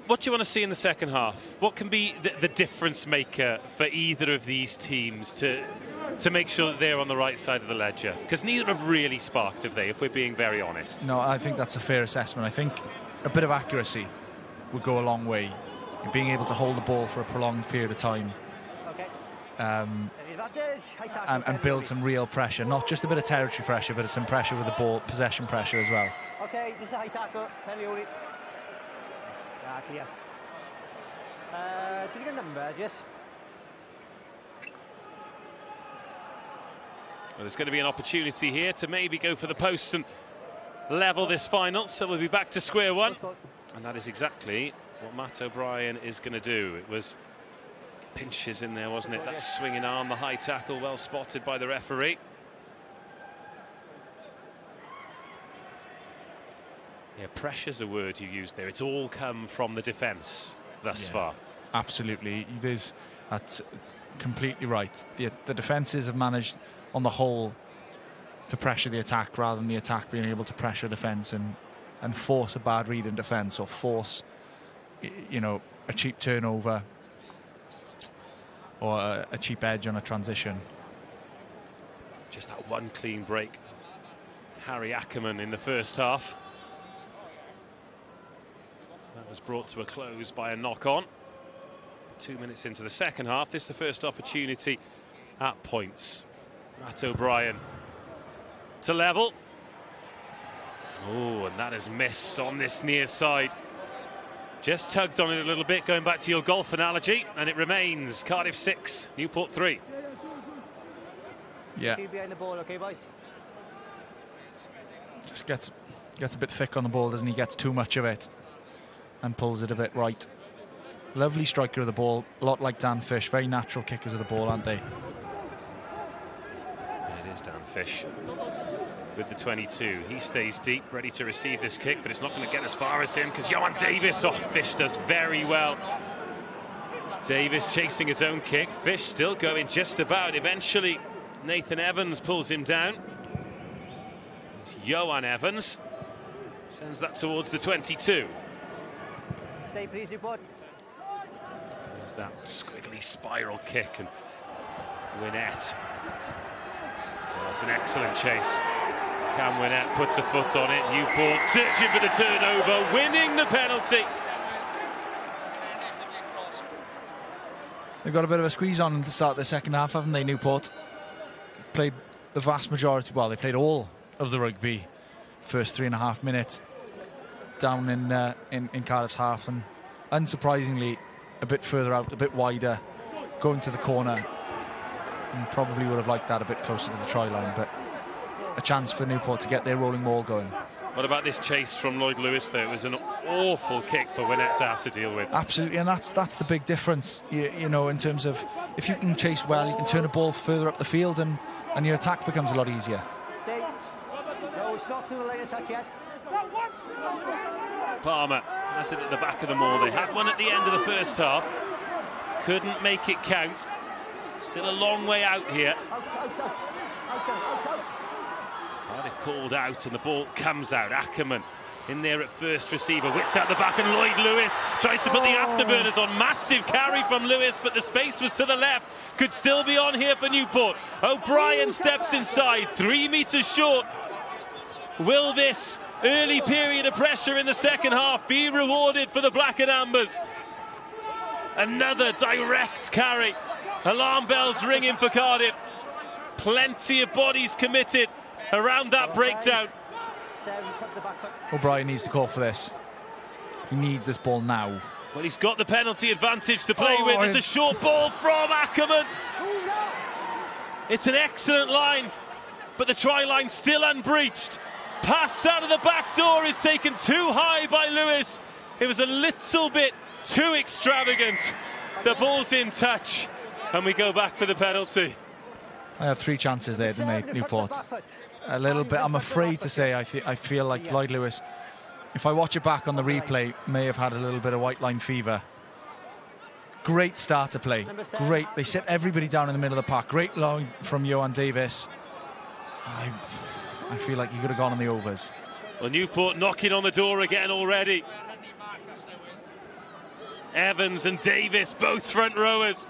What do you want to see in the second half? What can be the difference maker for either of these teams to make sure that they're on the right side of the ledger? Because neither have really sparked, have they, if we're being very honest? No, I think that's a fair assessment. I think a bit of accuracy would go a long way. Being able to hold the ball for a prolonged period of time, and build some real pressure, not just a bit of territory pressure, but some pressure with the ball, possession pressure as well. Okay, this is a high tackle, penalty. Yeah, clear. Did you get a number, Jess? Well, there's going to be an opportunity here to maybe go for the posts and level this final, so we'll be back to square one. And that is exactly what Matt O'Brien is going to do. It was pinches in there, wasn't it? That swinging arm, the high tackle, well spotted by the referee. Yeah, pressure's a word you used there. It's all come from the defence thus far. Absolutely, that's completely right. The defences have managed, on the whole, to pressure the attack rather than the attack being able to pressure defence and force a bad read in defence, or force, you know, a cheap turnover or a cheap edge on a transition. Just that one clean break. Harry Ackerman in the first half. That was brought to a close by a knock-on. 2 minutes into the second half, this is the first opportunity at points. Matt O'Brien to level. Oh, and that is missed on this near side. Just tugged on it a little bit, going back to your golf analogy, and it remains Cardiff 6, Newport 3. Yeah. Behind the ball, okay, boys? Just gets a bit thick on the ball, doesn't he? Gets too much of it and pulls it a bit right. Lovely striker of the ball, a lot like Dan Fish. Very natural kickers of the ball, aren't they? It is Dan Fish with the 22. He stays deep, ready to receive this kick, but it's not going to get as far as him, because Johan Davis, Fish does very well. Davis chasing his own kick. Fish still going just about. Eventually, Nathan Evans pulls him down. It's Johan Evans. Sends that towards the 22. Stay please, Newport. There's that squiggly spiral kick, and Winnett. Well, it's an excellent chase. Cam Winnett puts a foot on it. Newport searching for the turnover, winning the penalty. They've got a bit of a squeeze on at the start of the second half, haven't they, Newport? Played the vast majority, well, they played all of the rugby first 3.5 minutes down in Cardiff's half, and unsurprisingly a bit further out, a bit wider, going to the corner, and probably would have liked that a bit closer to the try line, but a chance for Newport to get their rolling maul going. What about this chase from Lloyd Lewis, though? It was an awful kick for Winnett to have to deal with. Absolutely, and that's the big difference, you know, in terms of if you can chase well, you can turn the ball further up the field, and your attack becomes a lot easier. Stay. No, it's not to the line of touch yet. Palmer has it at the back of the maul. They had one at the end of the first half, couldn't make it count. Still a long way out here. Cardiff called out and the ball comes out. Ackerman in there at first receiver, whipped out the back, and Lloyd Lewis tries to put the afterburners on. Massive carry from Lewis, but the space was to the left. Could still be on here for Newport. O'Brien steps inside, 3 metres short. Will this early period of pressure in the second half be rewarded for the Black and Ambers? Another direct carry. Alarm bells ringing for Cardiff. Plenty of bodies committed around that breakdown. O'Brien needs to call for this. He needs this ball now. Well, he's got the penalty advantage to play with. It's a short ball from Ackerman. It's an excellent line, but the try line still unbreached. Pass out of the back door is taken too high by Lewis. It was a little bit too extravagant. The ball's in touch, and we go back for the penalty. I had 3 chances there, didn't they, Newport? A little bit, I'm afraid to say, I feel like Lloyd Lewis, if I watch it back on the replay, may have had a little bit of white line fever. Great start to play. Great. They set everybody down in the middle of the park. Great line from Johan Davis. I feel like he could have gone on the overs. Well, Newport knocking on the door again already. Evans and Davis, both front rowers,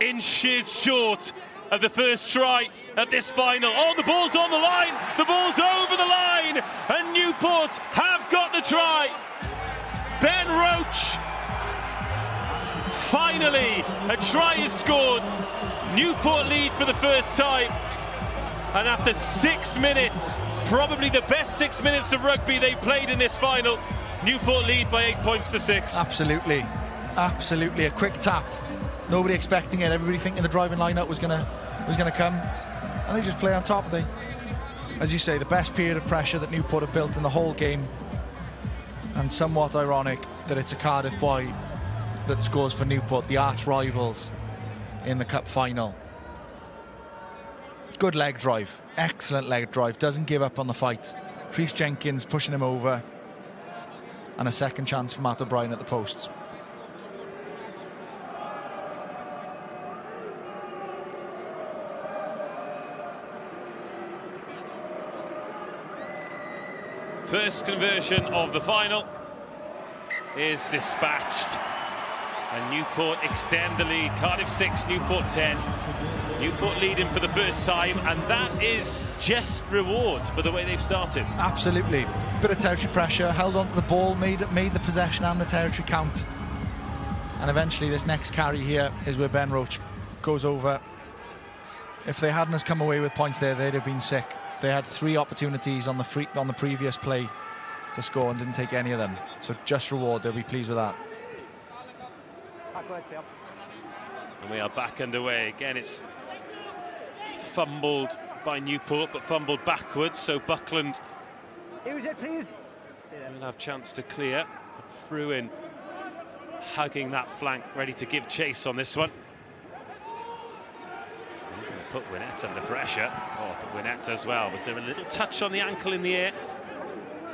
inches short of the first try at this final. Oh, the ball's on the line. The ball's over the line. And Newport have got the try. Ben Roach. Finally, a try is scored. Newport lead for the first time. And after 6 minutes, probably the best 6 minutes of rugby they played in this final, Newport lead by 8 points to 6. Absolutely. Absolutely. A quick tap. Nobody expecting it. Everybody thinking the driving line-up was gonna come. And they just play on top. They, as you say, the best period of pressure that Newport have built in the whole game. And somewhat ironic that it's a Cardiff boy that scores for Newport, the arch rivals in the cup final. Good leg drive. Excellent leg drive. Doesn't give up on the fight. Rhys Jenkins pushing him over. And a second chance for Matt O'Brien at the posts. First conversion of the final is dispatched. And Newport extend the lead. Cardiff 6, Newport 10. Newport leading for the first time, and that is just rewards for the way they've started. Absolutely. Bit of territory pressure, held on to the ball, made the possession and the territory count. And eventually this next carry here is where Ben Roach goes over. If they hadn't have come away with points there, they'd have been sick. They had 3 opportunities on the previous play to score and didn't take any of them. So just reward, they'll be pleased with that. And we are back underway. Again, it's fumbled by Newport, but fumbled backwards, so Buckland Use it, please. will have chance to clear. Fruin hugging that flank, ready to give chase on this one. He's going to put Winnett under pressure. Oh, but Winnett as well. Was there a little touch on the ankle in the air?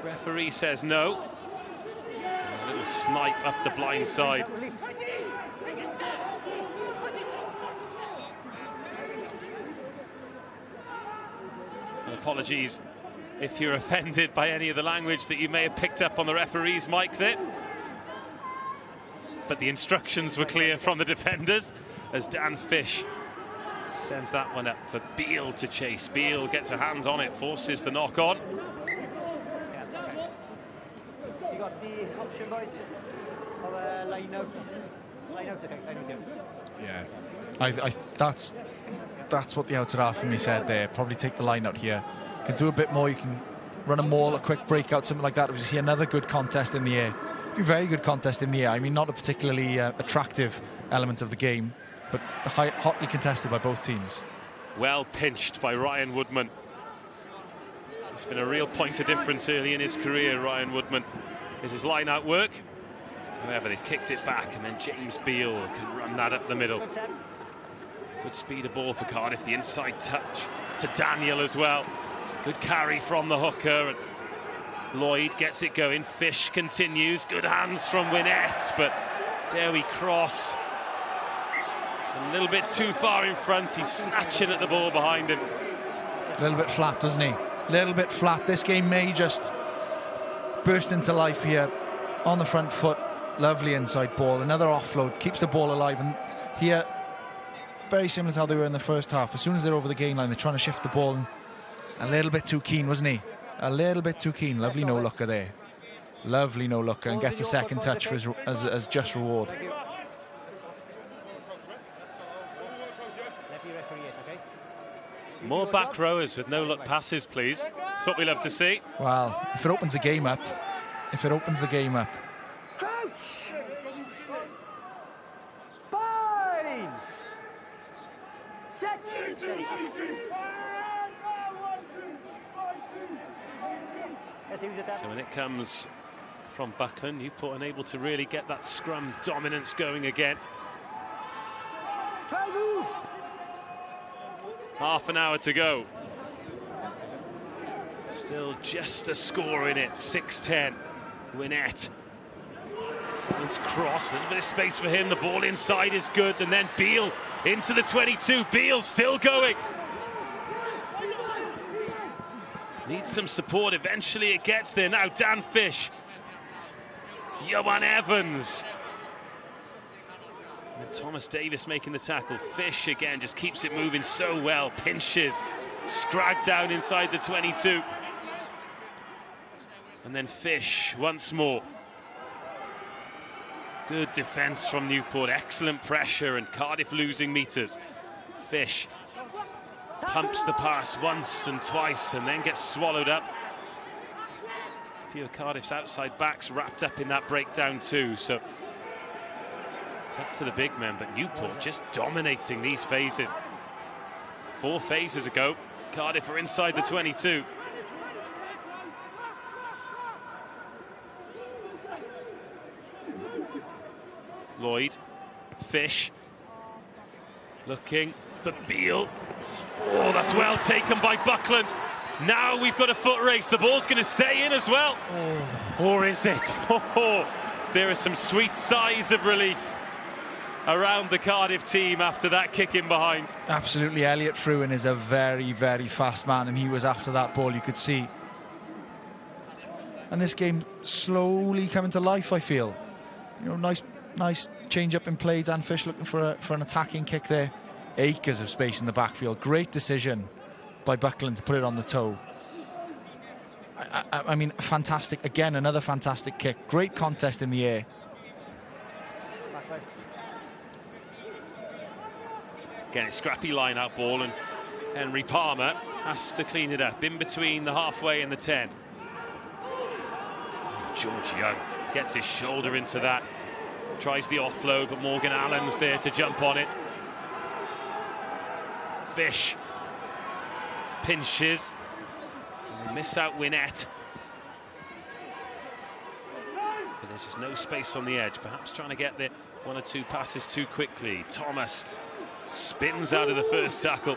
Referee says no. And a little snipe up the blind side. Apologies if you're offended by any of the language that you may have picked up on the referee's mic there. But the instructions were clear from the defenders as Dan Fish sends that one up for Beale to chase. Beale gets a hand on it, forces the knock on. You got the option, boys, of a line out. Line out, okay, line out here. Yeah. That's what the outside half for me said there. Probably take the line out here. You can do a bit more. You can run a maul, a quick breakout, something like that. We see another good contest in the air. A very good contest in the air. I mean, not a particularly attractive element of the game, but hotly contested by both teams. Well pinched by Ryan Woodman. It's been a real point of difference early in his career, Ryan Woodman. Is his line out work? However, they've kicked it back, and then James Beale can run that up the middle. Good speed of ball for Cardiff, the inside touch to Daniel as well. Good carry from the hooker. Lloyd gets it going, Fish continues. Good hands from Winnett, but dare we cross? A little bit too far in front. He's snatching at the ball behind him. A little bit flat, doesn't he? A little bit flat. This game may just burst into life here on the front foot. Lovely inside ball. Another offload. Keeps the ball alive. And here, very similar to how they were in the first half. As soon as they're over the gain line, they're trying to shift the ball. And a little bit too keen, wasn't he? A little bit too keen. Lovely no-looker there. Lovely no-looker. And gets a second touch for his, as just reward. More back rowers with no-look passes, please. That's what we love to see. Well, if it opens the game up, Crouch! Bind! Set! So when it comes from Buckland, Newport unable to really get that scrum dominance going again. Try move! Half an hour to go. Still just a score in it. 6-10. Winnett. It's cross. A little bit of space for him. The ball inside is good. And then Beale into the 22. Beale still going. Needs some support. Eventually it gets there. Now Dan Fish. Johan Evans. And Thomas Davis making the tackle. Fish again just keeps it moving so well. Pinches. Scragged down inside the 22. And then Fish once more. Good defence from Newport. Excellent pressure and Cardiff losing metres. Fish pumps the pass once and twice and then gets swallowed up. A few of Cardiff's outside backs wrapped up in that breakdown too. So it's up to the big men, but Newport just dominating these phases. 4 phases ago, Cardiff are inside the 22. Lloyd, Fish, looking for Beale. Oh, that's well taken by Buckland. Now we've got a foot race. The ball's going to stay in as well. Or is it? There are some sweet sighs of relief around the Cardiff team after that kick in behind. Absolutely. Elliot Fruin is a very, very fast man, and he was after that ball, you could see. And this game slowly coming to life, I feel. You know, nice change up in play. Dan Fish looking for an attacking kick there. Acres of space in the backfield. Great decision by Buckland to put it on the toe. I mean, fantastic. Again, another fantastic kick. Great contest in the air. Again, a scrappy line-out ball, and Henry Palmer has to clean it up in between the halfway and the 10. George Young gets his shoulder into that. Tries the offload, but Morgan Allen's there to jump on it. Fish pinches. And they miss out Winnett. But there's just no space on the edge. Perhaps trying to get the 1 or 2 passes too quickly. Thomas spins out of the first tackle.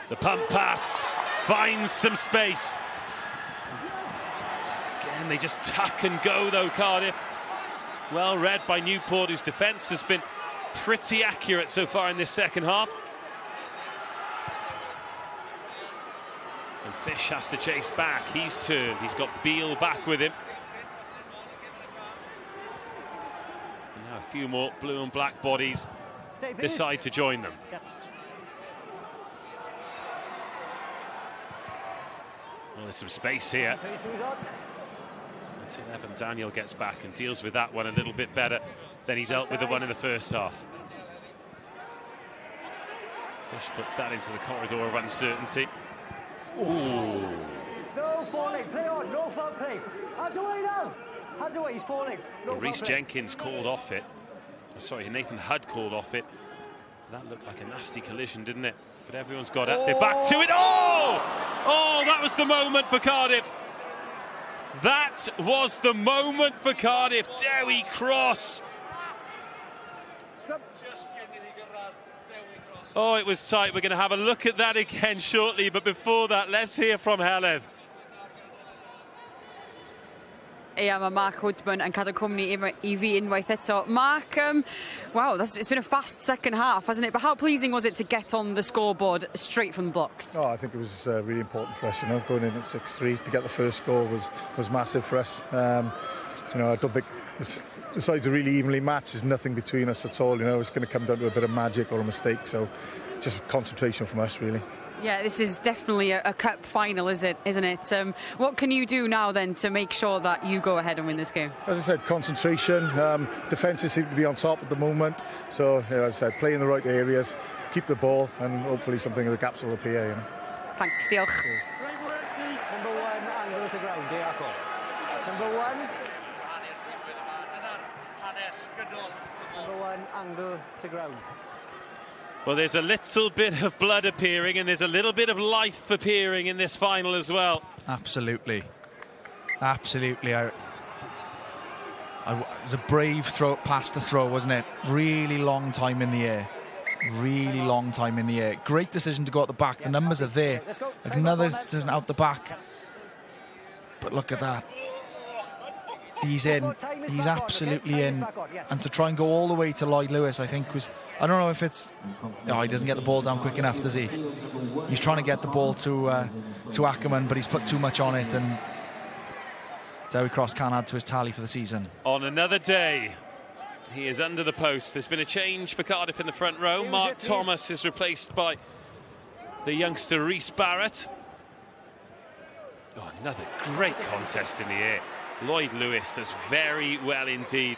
The pump pass finds some space. Again, they just tuck and go though, Cardiff. Well read by Newport, whose defence has been pretty accurate so far in this second half. And Fish has to chase back. He's turned. He's got Beale back with him. And now a few more blue and black bodies decide to join them. Well, there's some space here. Until Evan Daniel gets back and deals with that one a little bit better than he dealt with the one in the first half. Fish puts that into the corridor of uncertainty. Ooh. No falling, play on, no foul play. Hands away now. Hands away, he's falling. No Rhys Jenkins called off it. Sorry, Nathan Hudd called off it. That looked like a nasty collision, didn't it? But everyone's got up. They're back to it. Oh! Oh, that was the moment for Cardiff. That was the moment for Cardiff. Dewi Cross. Oh, it was tight. We're going to have a look at that again shortly. But before that, let's hear from Helen. Ie, mae Mark Woodman yn cadw cwmni I fi unwaith eto. Mark, wow, it's been a fast second half, hasn't it? But how pleasing was it to get on the scoreboard straight from the blocks? Oh, I think it was really important for us, going in at 6-3 to get the first goal was massive for us. I don't think the sides are really evenly matched. There's nothing between us at all. It's going to come down to a bit of magic or a mistake. So just concentration from us, really. Yeah, this is definitely a cup final, isn't it? What can you do now then to make sure that you go ahead and win this game? As I said, concentration. Defences seem to be on top at the moment. So, as I said, play in the right areas, keep the ball, and hopefully something of the gaps will appear. Thanks, diolch. Number 1, angle to ground, Number 1. Number 1, angle to ground. Well, there's a little bit of blood appearing and there's a little bit of life appearing in this final as well. Absolutely. Absolutely. It was a brave throw past the throw, wasn't it? Really long time in the air. Really long time in the air. Great decision to go at the back. The numbers are there. Another decision out the back. But look at that. He's in. He's absolutely in. And to try and go all the way to Lloyd Lewis, I think was... I don't know if it's... Oh, he doesn't get the ball down quick enough, does he? He's trying to get the ball to Ackerman, but he's put too much on it, and Dewi Cross can't add to his tally for the season. On another day, he is under the post. There's been a change for Cardiff in the front row. Mark Thomas is replaced by the youngster Rhys Barrett. Oh, another great contest in the air. Lloyd Lewis does very well indeed.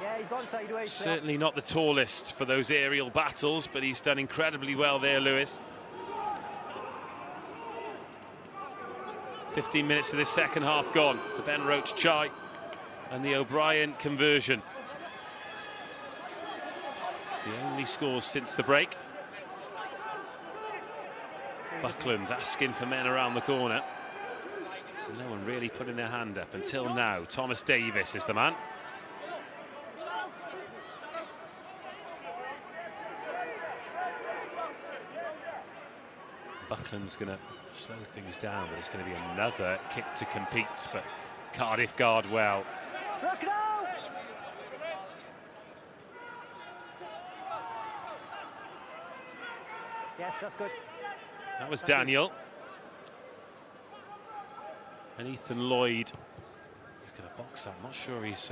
Yeah, he's gone sideways. Certainly not the tallest for those aerial battles, but he's done incredibly well there, Lewis. 15 minutes of this second half gone. The Ben Roach chai and the O'Brien conversion. The only scores since the break. Buckland asking for men around the corner. No one really putting their hand up until now. Thomas Davis is the man. Buckland's going to slow things down, but it's going to be another kick to compete, but Cardiff guard well. Yes, that's good. That was Daniel. And Ethan Lloyd is going to box that. I'm not sure he's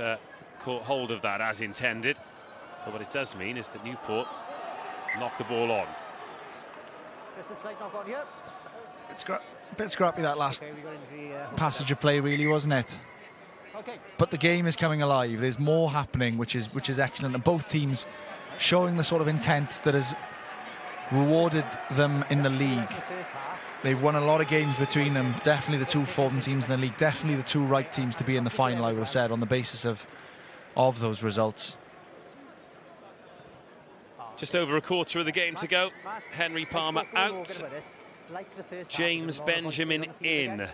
caught hold of that as intended. But what it does mean is that Newport knock the ball on. Just a slight knock on here. It's a bit scrappy, that last passage of play, really, wasn't it? Okay. But the game is coming alive. There's more happening, which is excellent. And both teams showing the sort of intent that has rewarded them in the league. They've won a lot of games between them. Definitely the two form teams in the league. Definitely the two right teams to be in the final, I would have said, on the basis of those results. Just over a quarter of the game to go. Henry Palmer out. James Benjamin in.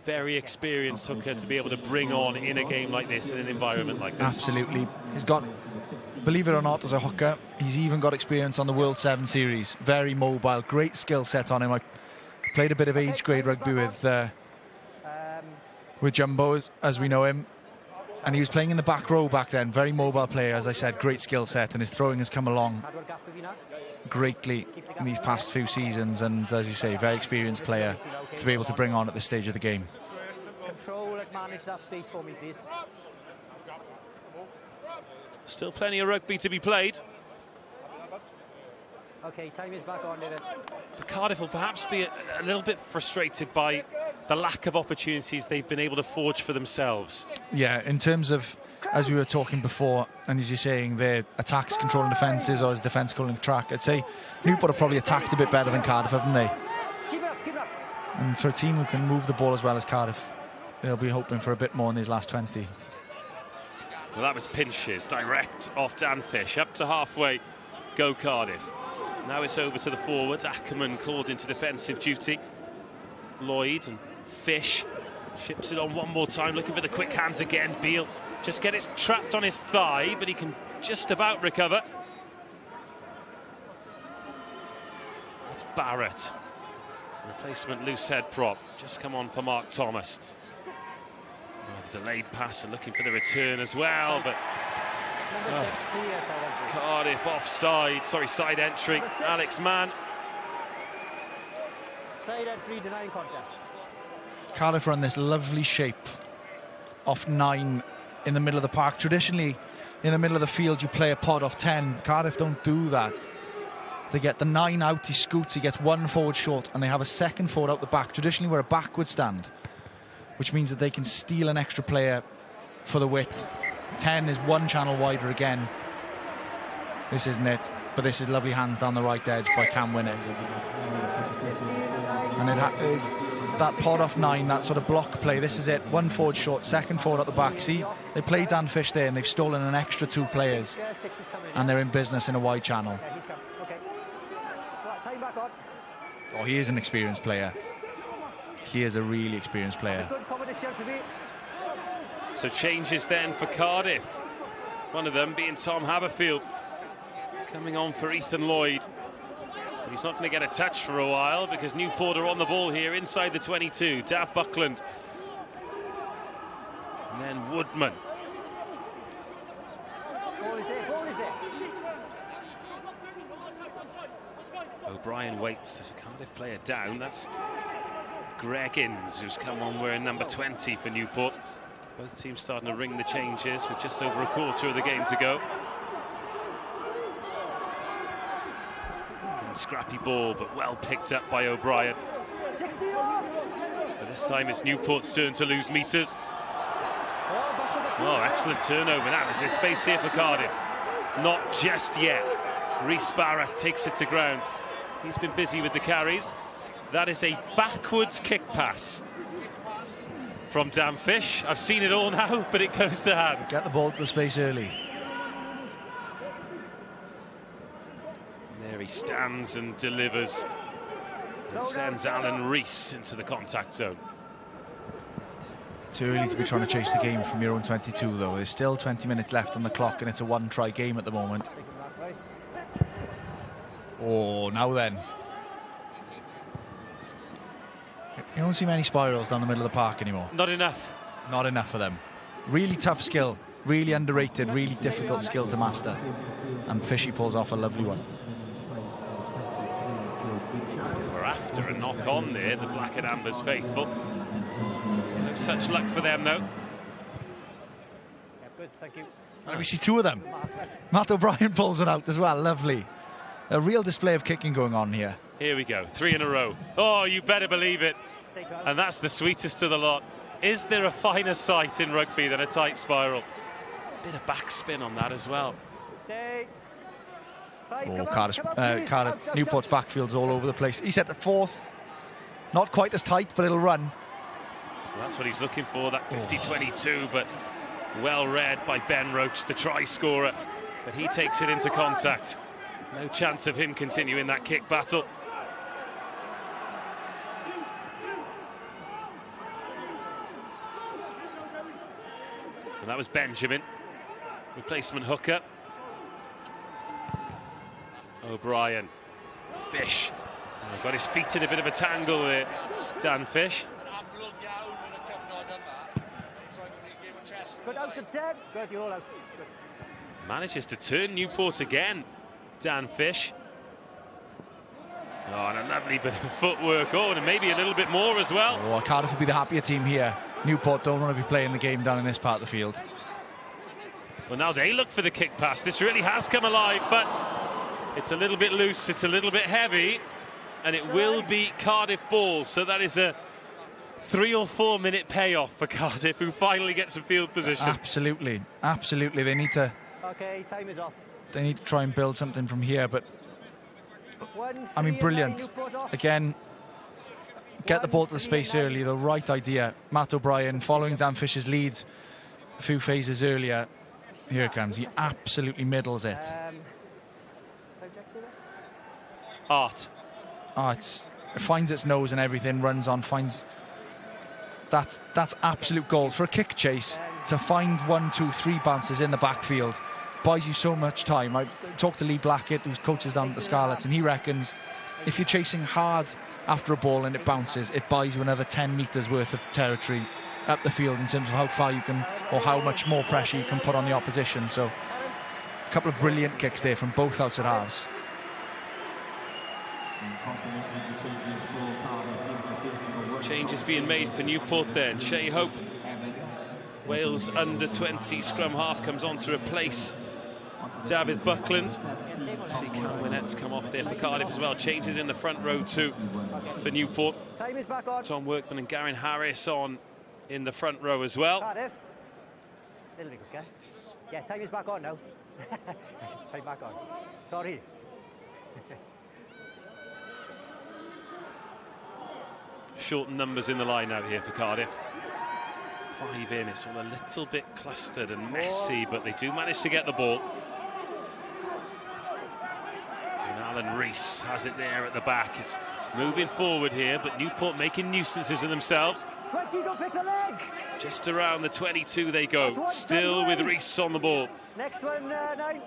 Very experienced hooker to be able to bring on in a game like this, in an environment like this. Absolutely. He's got, believe it or not, as a hooker, he's even got experience on the World 7 Series. Very mobile, great skill set on him. I played a bit of age grade rugby with Jumbo, as we know him. And he was playing in the back row back then. Very mobile player, as I said, great skill set, and his throwing has come along greatly in these past few seasons. And as you say, very experienced player to be able to bring on at this stage of the game. Control and manage that space for me, please. Still plenty of rugby to be played. Okay, time is back on, David. Cardiff will perhaps be a little bit frustrated by the lack of opportunities they've been able to forge for themselves. Yeah, in terms of, as we were talking before, and as you're saying, their attacks controlling defences, or as defence controlling track, I'd say Newport have probably attacked a bit better than Cardiff, haven't they? Keep it up, keep it up. And for a team who can move the ball as well as Cardiff, they'll be hoping for a bit more in these last 20. Well, that was Pinches, direct off Dan Fish, up to halfway, go Cardiff. Now it's over to the forwards. Ackerman called into defensive duty. Lloyd and Fish ships it on one more time, looking for the quick hands again. Beale just get it trapped on his thigh, but he can just about recover. That's Barrett. Replacement loose head prop. Just come on for Mark Thomas. The delayed pass and looking for the return as well, but Cardiff offside. Sorry, side entry. Alex Mann. Side entry, denying contest. Cardiff run this lovely shape off 9 in the middle of the park. Traditionally, in the middle of the field, you play a pod off 10. Cardiff don't do that. They get the 9 out, he scoots, he gets 1 forward short, and they have a second forward out the back. Traditionally, we're a backward stand, which means that they can steal an extra player for the width. 10 is 1 channel wider again. This isn't it, but this is lovely hands down the right edge by Cam Winnett. And that pod off 9, that sort of block play, this is it. 1 forward short, second forward at the back. See, they play Dan Fish there and they've stolen an extra 2 players. And they're in business in a wide channel. Oh, he is an experienced player. He is a really experienced player. So changes then for Cardiff. One of them being Tom Haberfield. Coming on for Ethan Lloyd. He's not going to get a touch for a while because Newport are on the ball here inside the 22. Dav Buckland. And then Woodman. O'Brien waits. There's a Cardiff player down. That's Greg Inns, who's come on wearing number 20 for Newport. Both teams starting to ring the changes with just over a quarter of the game to go. Scrappy ball, but well picked up by O'Brien. But this time it's Newport's turn to lose meters. Oh, excellent turnover. That was the space here for Cardiff. Not just yet. Rhys Barrett takes it to ground. He's been busy with the carries. That is a backwards kick pass from Dan Fish. I've seen it all now, but it goes to hand. Get the ball to the space early. There he stands and delivers and sends Alan Rees into the contact zone. Too early to be trying to chase the game from your own 22 though. There's still 20 minutes left on the clock and it's a 1-try game at the moment. Oh, now then. You don't see many spirals down the middle of the park anymore. Not enough. Not enough for them. Really tough skill, really underrated, really difficult skill to master. And Fishy pulls off a lovely one. We're after a knock on there, the Black and Amber's faithful. No such luck for them, though. Yeah, good, thank you. And we see 2 of them. Matt O'Brien pulls one out as well, lovely. A real display of kicking going on here. Here we go, 3 in a row. Oh, you better believe it. And that's the sweetest of the lot. Is there a finer sight in rugby than a tight spiral? Bit of backspin on that as well. Oh, Cardiff, Newport's backfield's all over the place. He's at the 4th. Not quite as tight, but it'll run. Well, that's what he's looking for, that 50-22, but well read by Ben Roach, the try scorer. But he takes it into contact. No chance of him continuing that kick battle. And that was Benjamin, replacement hooker. O'Brien, Fish. Oh, got his feet in a bit of a tangle there, Dan Fish. Good out at 10. Good, you're all out. Good. Manages to turn Newport again, Dan Fish. Oh, and a lovely bit of footwork. Oh, and maybe a little bit more as well. Oh, Cardiff will be the happier team here. Newport don't want to be playing the game down in this part of the field. Well, now they look for the kick pass. This really has come alive, but it's a little bit loose, it's a little bit heavy, and it will be Cardiff ball. So that is a 3 or 4 minute payoff for Cardiff, who finally get some field position. Absolutely, absolutely. They need to. Okay, time is off. They need to try and build something from here, but I mean, brilliant. Again, get the ball to the space early, the right idea. Matt O'Brien following Dan Fish's lead a few phases earlier. Here it comes. He absolutely middles it. Art. Oh, it finds its nose and everything, runs on, finds. That's absolute gold for a kick chase. To find 1, 2, 3 bounces in the backfield buys you so much time. I talked to Lee Blackett, who coaches down at the Scarlets, and he reckons if you're chasing hard after a ball and it bounces, it buys you another 10 metres worth of territory up the field in terms of how far you can, or how much more pressure you can put on the opposition. So a couple of brilliant kicks there from both outside halves. Changes being made for Newport then. Shea Hope, Wales under-20 scrum half, comes on to replace David Buckland. See Cam Winnett's come off there for Cardiff as well. Changes in the front row too for Newport. Time is back on. Tom Workman and Garen Harris on in the front row as well. Cardiff. Little bit quicker. Yeah, time is back on now. Time back on. Sorry. Short numbers in the line out here for Cardiff. 5 in, it's all a little bit clustered and messy, but they do manage to get the ball. And Alan Rees has it there at the back. It's moving forward here, but Newport making nuisances of themselves. 20, don't pick the leg. Just around the 22 they go, still with Rees on the ball. Next one, 9.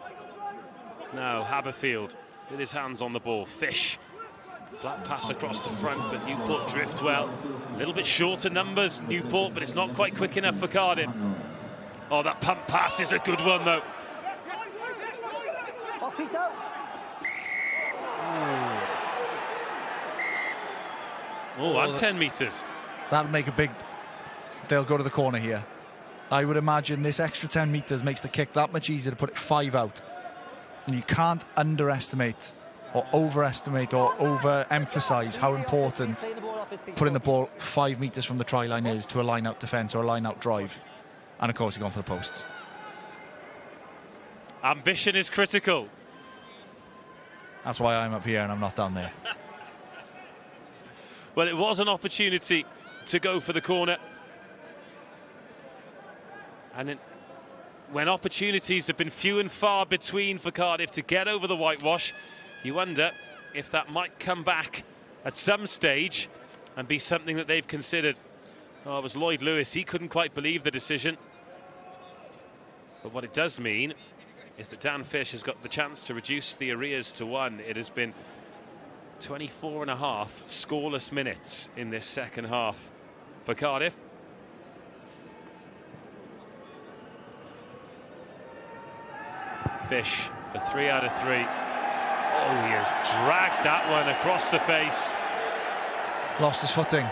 Now Haberfield with his hands on the ball. Fish. Flat pass across the front, but Newport drift well. A little bit shorter numbers, Newport, but it's not quite quick enough for Cardiff. Oh, that pump pass is a good one, though. Off feet down. Oh, and 10 metres. That'll make a big... They'll go to the corner here. I would imagine this extra 10 metres makes the kick that much easier to put it 5 out. And you can't underestimate or overestimate or overemphasise how important putting the ball 5 metres from the try line is to a line-out defence or a line-out drive. And of course, you're going for the posts. Ambition is critical. That's why I'm up here and I'm not down there. Well, it was an opportunity to go for the corner. And when opportunities have been few and far between for Cardiff to get over the whitewash, you wonder if that might come back at some stage and be something that they've considered. Oh, it was Lloyd Lewis. He couldn't quite believe the decision. But what it does mean is that Dan Fish has got the chance to reduce the arrears to 1. It has been 24.5 scoreless minutes in this second half for Cardiff. Fish for 3 out of 3. Oh, he has dragged that one across the face. Lost his footing.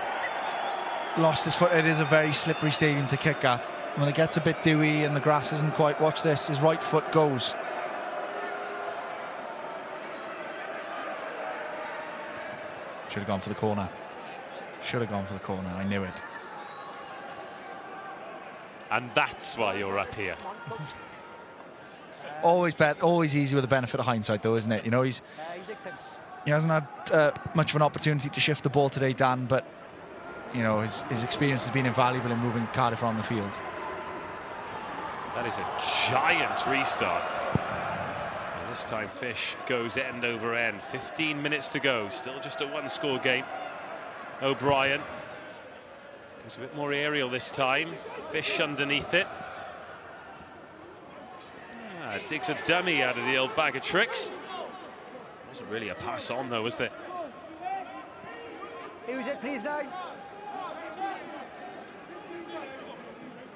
Lost his foot. It is a very slippery stadium to kick at. When it gets a bit dewy and the grass isn't quite... Watch this. His right foot goes. Should have gone for the corner. Should have gone for the corner. I knew it. And that's why you're up here. Always easy with the benefit of hindsight, though, isn't it? You know, he hasn't had much of an opportunity to shift the ball today, Dan, but you know, his experience has been invaluable in moving Cardiff around the field. That is a giant restart. And this time Fish goes end over end. 15 minutes to go, still just a 1-score game. O'Brien goes a bit more aerial this time. Fish underneath it. Digs a dummy out of the old bag of tricks. Wasn't really a pass on, though, was there? Use it, please, now.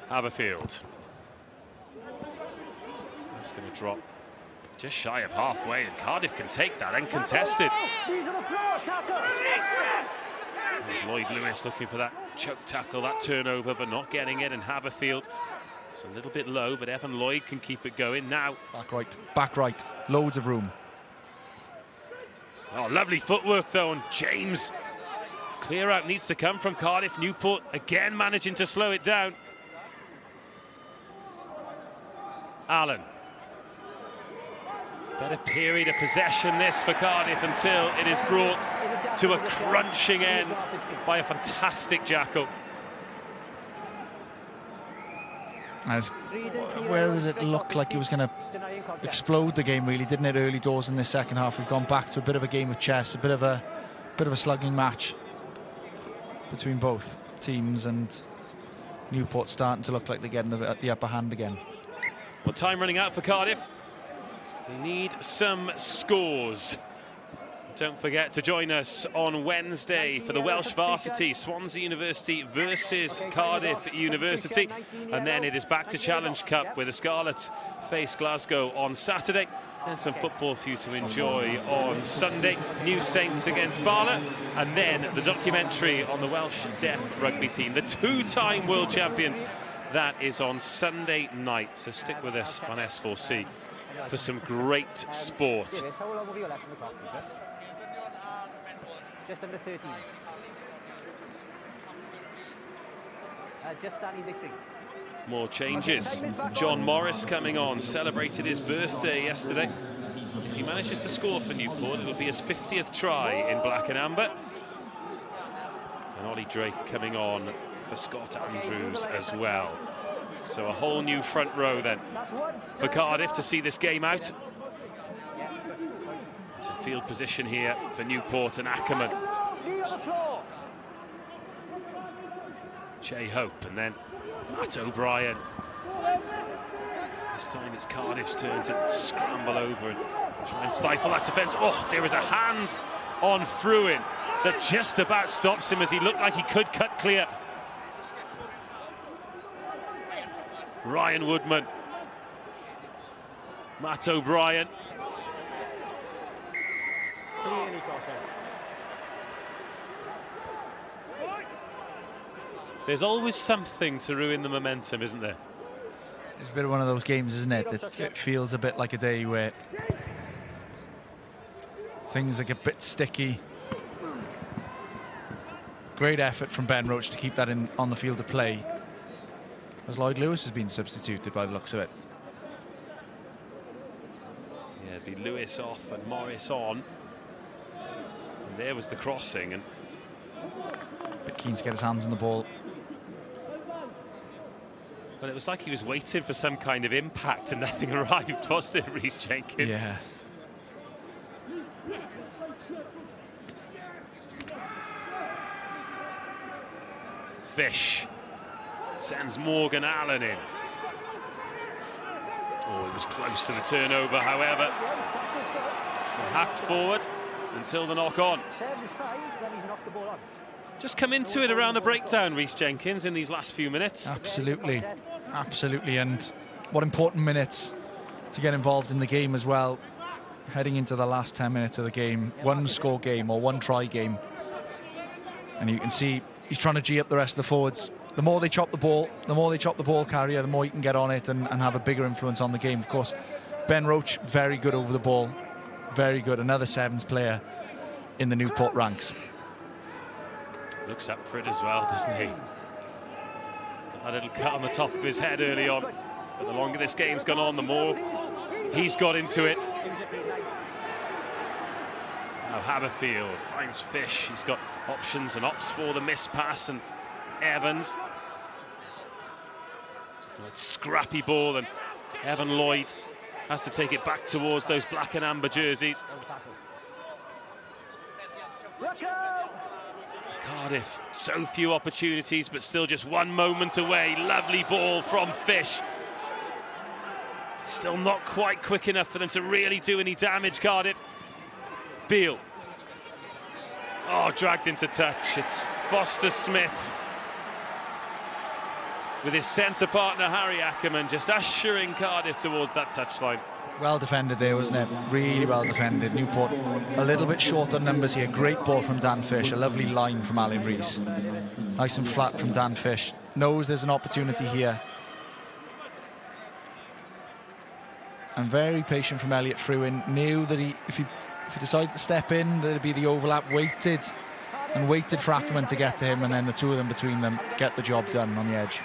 Haberfield. That's going to drop just shy of halfway, and Cardiff can take that uncontested. He's on the floor, tackle. There's Lloyd Lewis looking for that choke tackle, that turnover, but not getting it, and Haberfield. It's a little bit low, but Evan Lloyd can keep it going now. Back right, loads of room. Oh, lovely footwork though, and James. Clear out needs to come from Cardiff. Newport again managing to slow it down. Allen. Better period of possession this for Cardiff until it is brought to a crunching end by a fantastic Jackal. Where does it look like it was going to explode the game, really, didn't it, early doors in this second half? We've gone back to a bit of a game of chess, a bit of a slugging match between both teams, and Newport starting to look like they're getting the upper hand again. Well, time running out for Cardiff. They need some scores. Don't forget to join us on Wednesday for the Welsh varsity, Swansea University versus Cardiff University. And then it is back to Challenge Cup, where the Scarlets face Glasgow on Saturday. And some football for you to enjoy on Sunday. New Saints against Bala. And then the documentary on the Welsh deaf rugby team, the two-time world champions. That is on Sunday night. So stick with us on S4C for some great sport. How long have you left in the clock, Peter? Just under 13. Just Danny Dixie. More changes. John Morris coming on, celebrated his birthday yesterday. If he manages to score for Newport, it'll be his 50th try in black and amber. And Ollie Drake coming on for Scott Andrews as well. So a whole new front row then for Cardiff to see this game out. It's a field position here for Newport and Ackerman. Che Hope and then Matt O'Brien. This time it's Cardiff's turn to scramble over and try and stifle that defence. Oh, there was a hand on Fruin that just about stops him as he looked like he could cut clear. Ryan Woodman. Matt O'Brien. There's always something to ruin the momentum, isn't there? It's a bit of one of those games, isn't it? It feels a bit like a day where things are a bit sticky. Great effort from Ben Roach to keep that on the field of play, as Lloyd Lewis has been substituted by the looks of it. Yeah, it'd be Lewis off and Morris on. And there was the crossing. And a bit keen to get his hands on the ball. Well, it was like he was waiting for some kind of impact and nothing arrived, wasn't it, Rhys Jenkins? Yeah. Fish sends Morgan Allen in. Oh, it was close to the turnover, however. Hacked forward until the knock on. Just come into it around the breakdown, Rhys Jenkins, in these last few minutes. Absolutely, absolutely, and what important minutes to get involved in the game as well. Heading into the last 10 minutes of the game, one score game or one try game, and you can see he's trying to G up the rest of the forwards. The more they chop the ball carrier, the more you can get on it and have a bigger influence on the game. Of course, Ben Roach, very good over the ball, very good. Another sevens player in the Newport ranks. Looks up for it as well, doesn't he? A little cut on the top of his head early on. But the longer this game's gone on, the more he's got into it. Now Haberfield finds Fish. He's got options and opts for the miss pass, and Evans. Scrappy ball, and Evan Lloyd has to take it back towards those black and amber jerseys. Cardiff, so few opportunities, but still just one moment away. Lovely ball from Fish. Still not quite quick enough for them to really do any damage, Cardiff. Beale. Oh, dragged into touch. It's Foster Smith with his centre partner, Harry Ackerman, just ushering Cardiff towards that touchline. Well defended there, wasn't it? Really well defended. Newport a little bit short on numbers here. Great ball from Dan Fish. A lovely line from Alan Rees. Nice and flat from Dan Fish. Knows there's an opportunity here. And very patient from Elliot Fruin. Knew that if he decided to step in, there'd be the overlap. Waited for Ackerman to get to him, and then the two of them between them get the job done on the edge.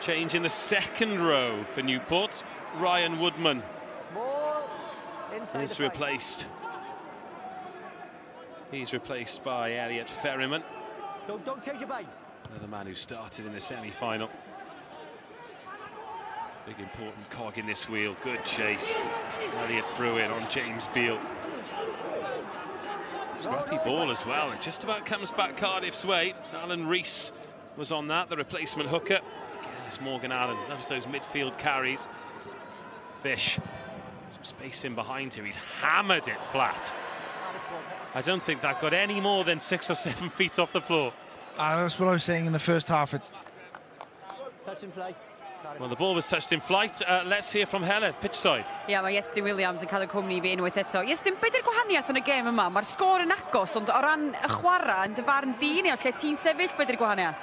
Change in the second row for Newport. Ryan Woodman is replaced. He's replaced by Elliot Ferryman. Don't change your mind. Another man who started in the semi-final. Big important cog in this wheel. Good chase. Elliot Fruin on James Beale. Scrappy ball as well, and just about comes back Cardiff's way. Alan Rees was on that, the replacement hooker. Morgan Allen loves those midfield carries. Fish Some space in behind here. He's hammered it flat. I don't think that got any more than 6 or 7 feet off the floor. That's what I was saying in the first half. It's Touch in flight. Well, the ball was touched in flight. Let's hear from Helen, pitch side. Mae Iestyn Williams yn cael y cwmni fi unwaith eto. Iestyn, beth yw'r gwahaniaeth yn y gêm yma? Mae'r sgôr yn agos, ond o ran y chwarae, yn dy farn di neu lle ti'n sefyll, beth yw'r gwahaniaeth?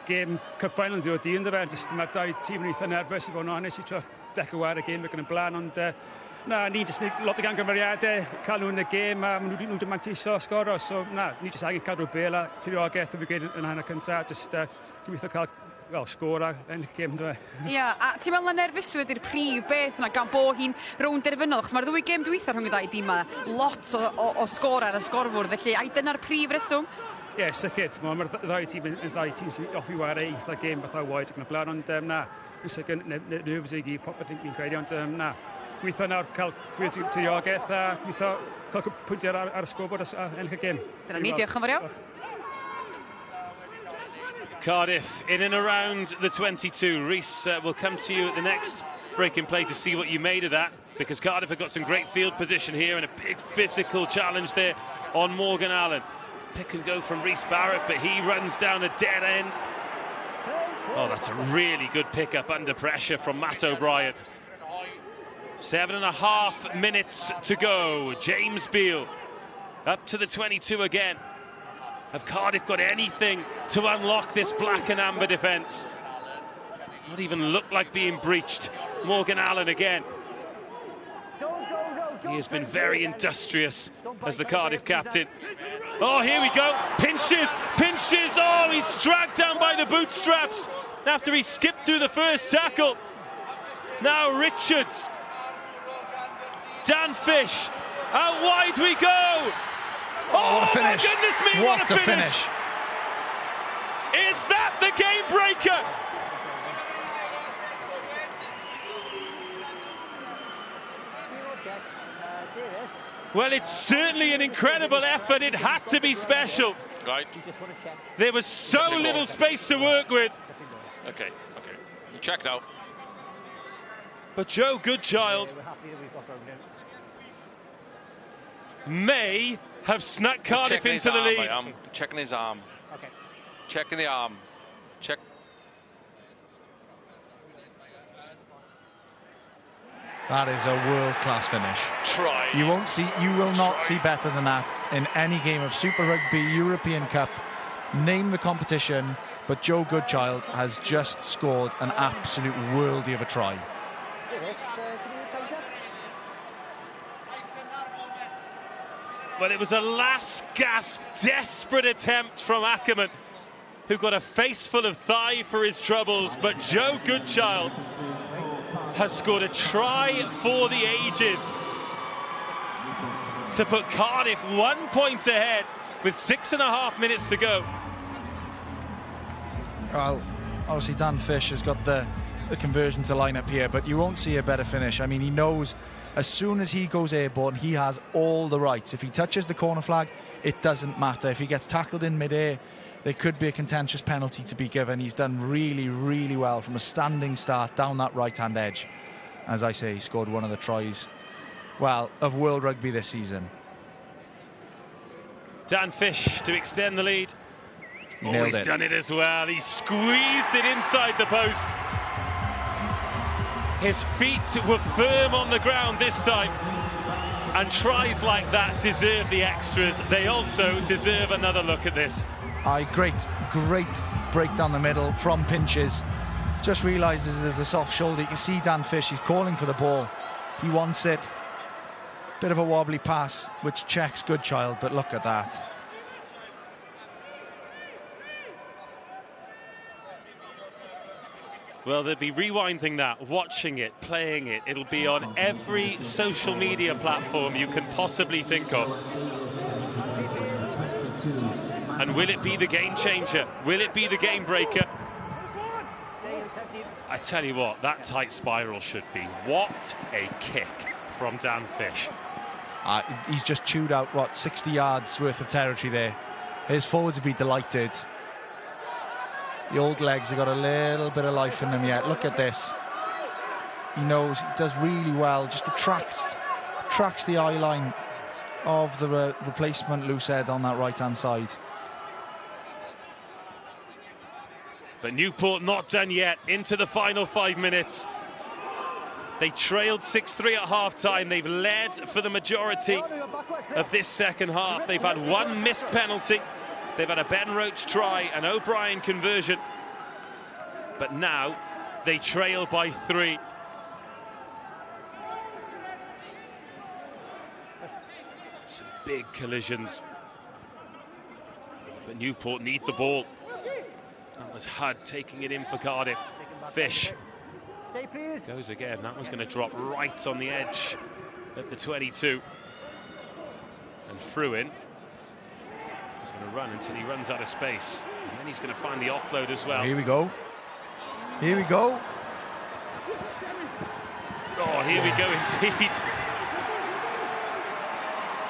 Gêm Cup Final di o di yn dy fe. Mae'r dau tîm yn eitha nerfus i fod yn honest i tro dechrau war y gêm ac yn y blaen, ond ni jyst lot o gangymeriadau, cael nhw yn y gêm a maen nhw ddim manteisio sgoro, so ni jyst angen cadw bel a tiriogaeth o fi gweud yn hanner cyntaf, jyst gobeithio cael sgôr a ennill gêm dy fe. Ia, a ti'n meddwl na nerfusrwydd i'r prif beth yna gan bo hi'n rownd derfynol, achos mae'r ddwy gêm dwytha rhwng y ddau dîm yma, lot o sgôr ar y sgorfwr, felly ai dyna'r prif reswm? Ie, sicr, mae'r ddau tîm sy'n offi war eitha gêm fatha waed ac yn y blaen, ond yn sicr nerfus i gyd popeth fi'n credu, ond gweithio nawr cael tiriogaeth a gweithio cael pwyntiau ar y sgorfwr a ennill y gêm. Dyna ni, diolch yn fawr iawn. Cardiff in and around the 22. Reece will come to you at the next break in play to see what you made of that, because Cardiff have got some great field position here and a big physical challenge there on Morgan Allen. Pick and go from Reece Barrett, but he runs down a dead end. Oh, that's a really good pick-up under pressure from Matt O'Brien. 7.5 minutes to go. James Beale up to the 22 again. Have Cardiff got anything to unlock this black and amber defence? Not even look like being breached. Morgan Allen again. He has been very industrious as the Cardiff captain. Oh, here we go. Pinches. Oh, he's dragged down by the bootstraps after he skipped through the first tackle. Now Richards. Dan Fish. Out wide we go. Oh, what a finish. My goodness me, what a finish. Is that the game breaker? Well, it's certainly an incredible effort. It had to be special. Right. There was so little space to work with. Okay. You check now. But Joe Goodchild may have snuck Cardiff into the lead. I'm checking his arm. Okay. Checking the arm. Check. That is a world-class finish. Try. You will not see better than that in any game of Super Rugby, European Cup. Name the competition, but Joe Goodchild has just scored an absolute worldie of a try. Well, it was a last-gasp, desperate attempt from Ackerman, who got a face full of thigh for his troubles, but Joe Goodchild has scored a try for the ages to put Cardiff 1 point ahead with 6.5 minutes to go. Well, obviously Dan Fish has got the conversion to line up here, but you won't see a better finish. I mean, he knows as soon as he goes airborne, he has all the rights. If he touches the corner flag, it doesn't matter. If he gets tackled in mid-air, there could be a contentious penalty to be given. He's done really, really well from a standing start down that right-hand edge. As I say, he scored one of the tries, well, of World Rugby this season. Dan Fish to extend the lead. He's done it as well. He squeezed it inside the post. His feet were firm on the ground this time. And tries like that deserve the extras. They also deserve another look at this. Great break down the middle from Pinches. Just realises there's a soft shoulder. You can see Dan Fish, he's calling for the ball. He wants it. Bit of a wobbly pass, which checks Goodchild, but look at that. Well, they'll be rewinding that, watching it, playing it. It'll be on every social media platform you can possibly think of. And will it be the game changer? Will it be the game breaker? I tell you what, that tight spiral should be. What a kick from Dan Fish. He's just chewed out, 60 yards worth of territory there. His forwards would be delighted. The old legs have got a little bit of life in them yet. Look at this. He knows, he does really well, just tracks the eye line of the replacement loose head on that right-hand side. But Newport not done yet, into the final 5 minutes. They trailed 6-3 at half-time. They've led for the majority of this second half. They've had one missed penalty. They've had a Ben Roach try, an O'Brien conversion. But now they trail by 3. Some big collisions. But Newport need the ball. That was Hudd taking it in for Cardiff. Fish goes again. That was going to drop right on the edge of the 22. And Fruin is going to run until he runs out of space. And then he's going to find the offload as well. Here we go. Here we go. Oh, here we go indeed.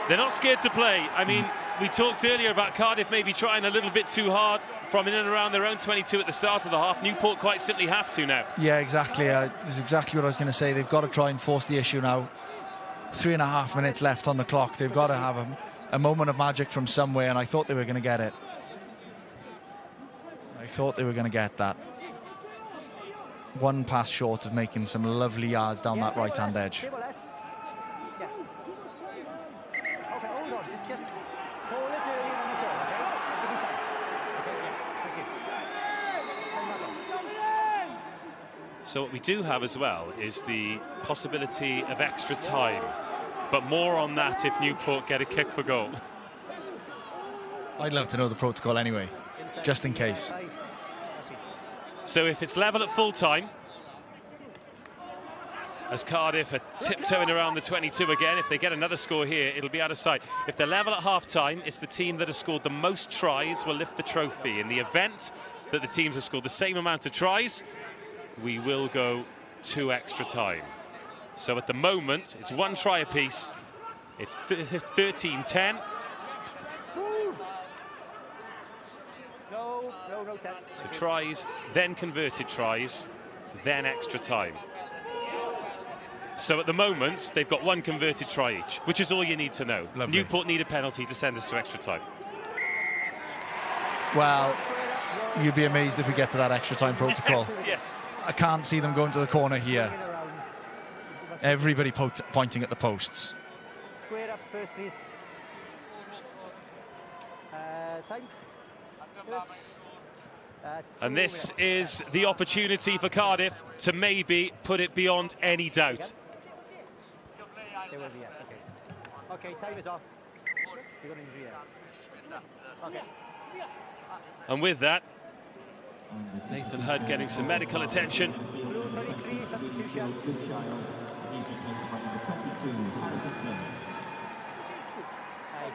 They're not scared to play. I mean, we talked earlier about Cardiff maybe trying a little bit too hard from in and around their own 22 at the start of the half. Newport quite simply have to now. Yeah, exactly. That's exactly what I was going to say. They've got to try and force the issue now. 3.5 minutes left on the clock. They've got to have a moment of magic from somewhere, and I thought they were going to get it. I thought they were going to get that. One pass short of making some lovely yards down that right-hand edge. Just call it early on the show, okay? I'll give you time. Okay, yes, thank you. So what we do have as well is the possibility of extra time, but more on that if Newport get a kick for goal. I'd love to know the protocol anyway, just in case. So if it's level at full time, as Cardiff are tiptoeing around the 22 again, if they get another score here, it'll be out of sight. If they're level at half-time, it's the team that has scored the most tries will lift the trophy. In the event that the teams have scored the same amount of tries, we will go to extra time. So at the moment, it's 1 try apiece. It's 13-10. No, 10. So tries, then converted tries, then extra time. So at the moment, they've got 1 converted try each, which is all you need to know. Lovely. Newport need a penalty to send us to extra time. Well, you'd be amazed if we get to that extra time protocol. Yes. I can't see them going to the corner here. Everybody pointing at the posts. Square up first, please. Time. And this is the opportunity for Cardiff to maybe put it beyond any doubt. There will be, yes, okay. Okay, time is off. You're going to injury there. Okay. And with that, Nathan Hudd getting some medical attention. Blue 23, substitution.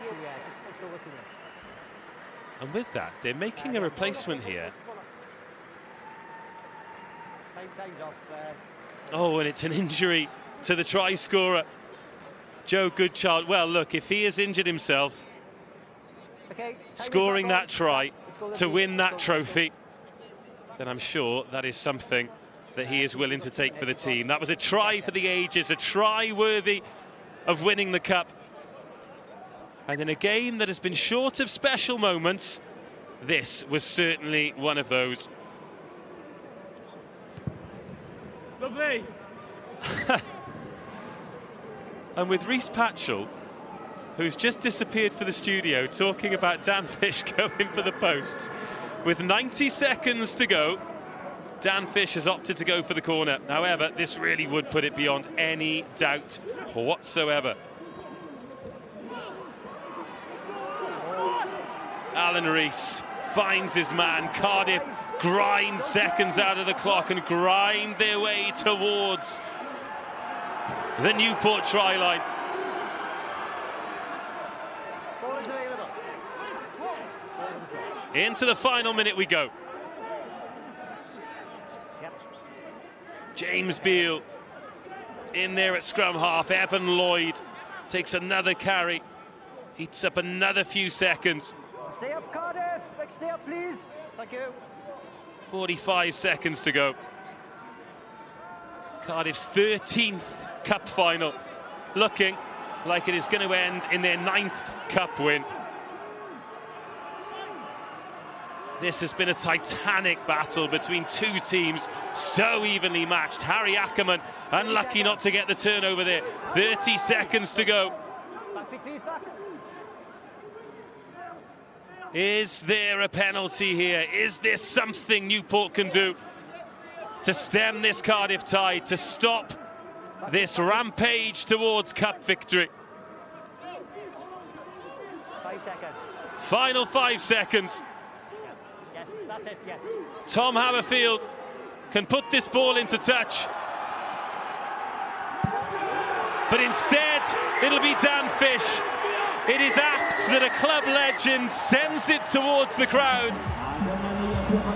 Just over 2 minutes. And with that, they're making a replacement here. Time's off. Oh, and it's an injury to the try scorer, Joe Goodchild. Well, look, if he has injured himself, scoring that try to win that trophy, then I'm sure that is something that he is willing to take for the team. That was a try for the ages, a try worthy of winning the cup. And in a game that has been short of special moments, this was certainly one of those. Lovely. And with Rhys Patchell, who's just disappeared for the studio, talking about Dan Fish going for the posts. With 90 seconds to go, Dan Fish has opted to go for the corner. However, this really would put it beyond any doubt whatsoever. Alan Rees finds his man. Cardiff grind seconds out of the clock and grind their way towards the Newport try line. Into the final minute we go. James Beale in there at scrum half. Evan Lloyd takes another carry. Eats up another few seconds. Stay up, Cardiff. Stay up, please. Thank you. 45 seconds to go. Cardiff's 13th cup final, looking like it is going to end in their 9th cup win. This has been a titanic battle between two teams, so evenly matched. Harry Ackerman, unlucky not to get the turnover there. 30 seconds to go. Is there a penalty here? Is there something Newport can do to stem this Cardiff tide, to stop this rampage towards cup victory? 5 seconds. Final 5 seconds. Yes, that's it, yes. Tom Haberfield can put this ball into touch. But instead, it'll be Dan Fish. It is apt that a club legend sends it towards the crowd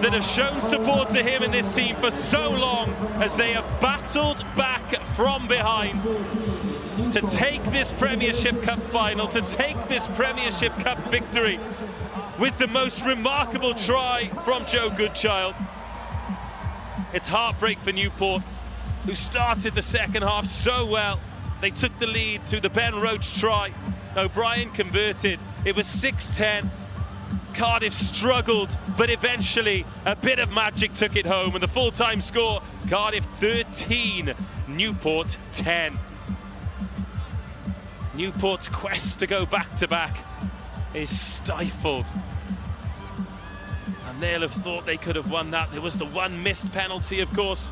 that have shown support to him and this team for so long, as they have battled back from behind to take this Premiership Cup final, to take this Premiership Cup victory with the most remarkable try from Joe Goodchild. It's heartbreak for Newport, who started the second half so well. They took the lead through the Ben Roach try. O'Brien converted. It was 6-10. Cardiff struggled, but eventually a bit of magic took it home, and the full-time score, Cardiff 13, Newport 10. Newport's quest to go back-to-back is stifled. And they'll have thought they could have won that. There was the one missed penalty, of course.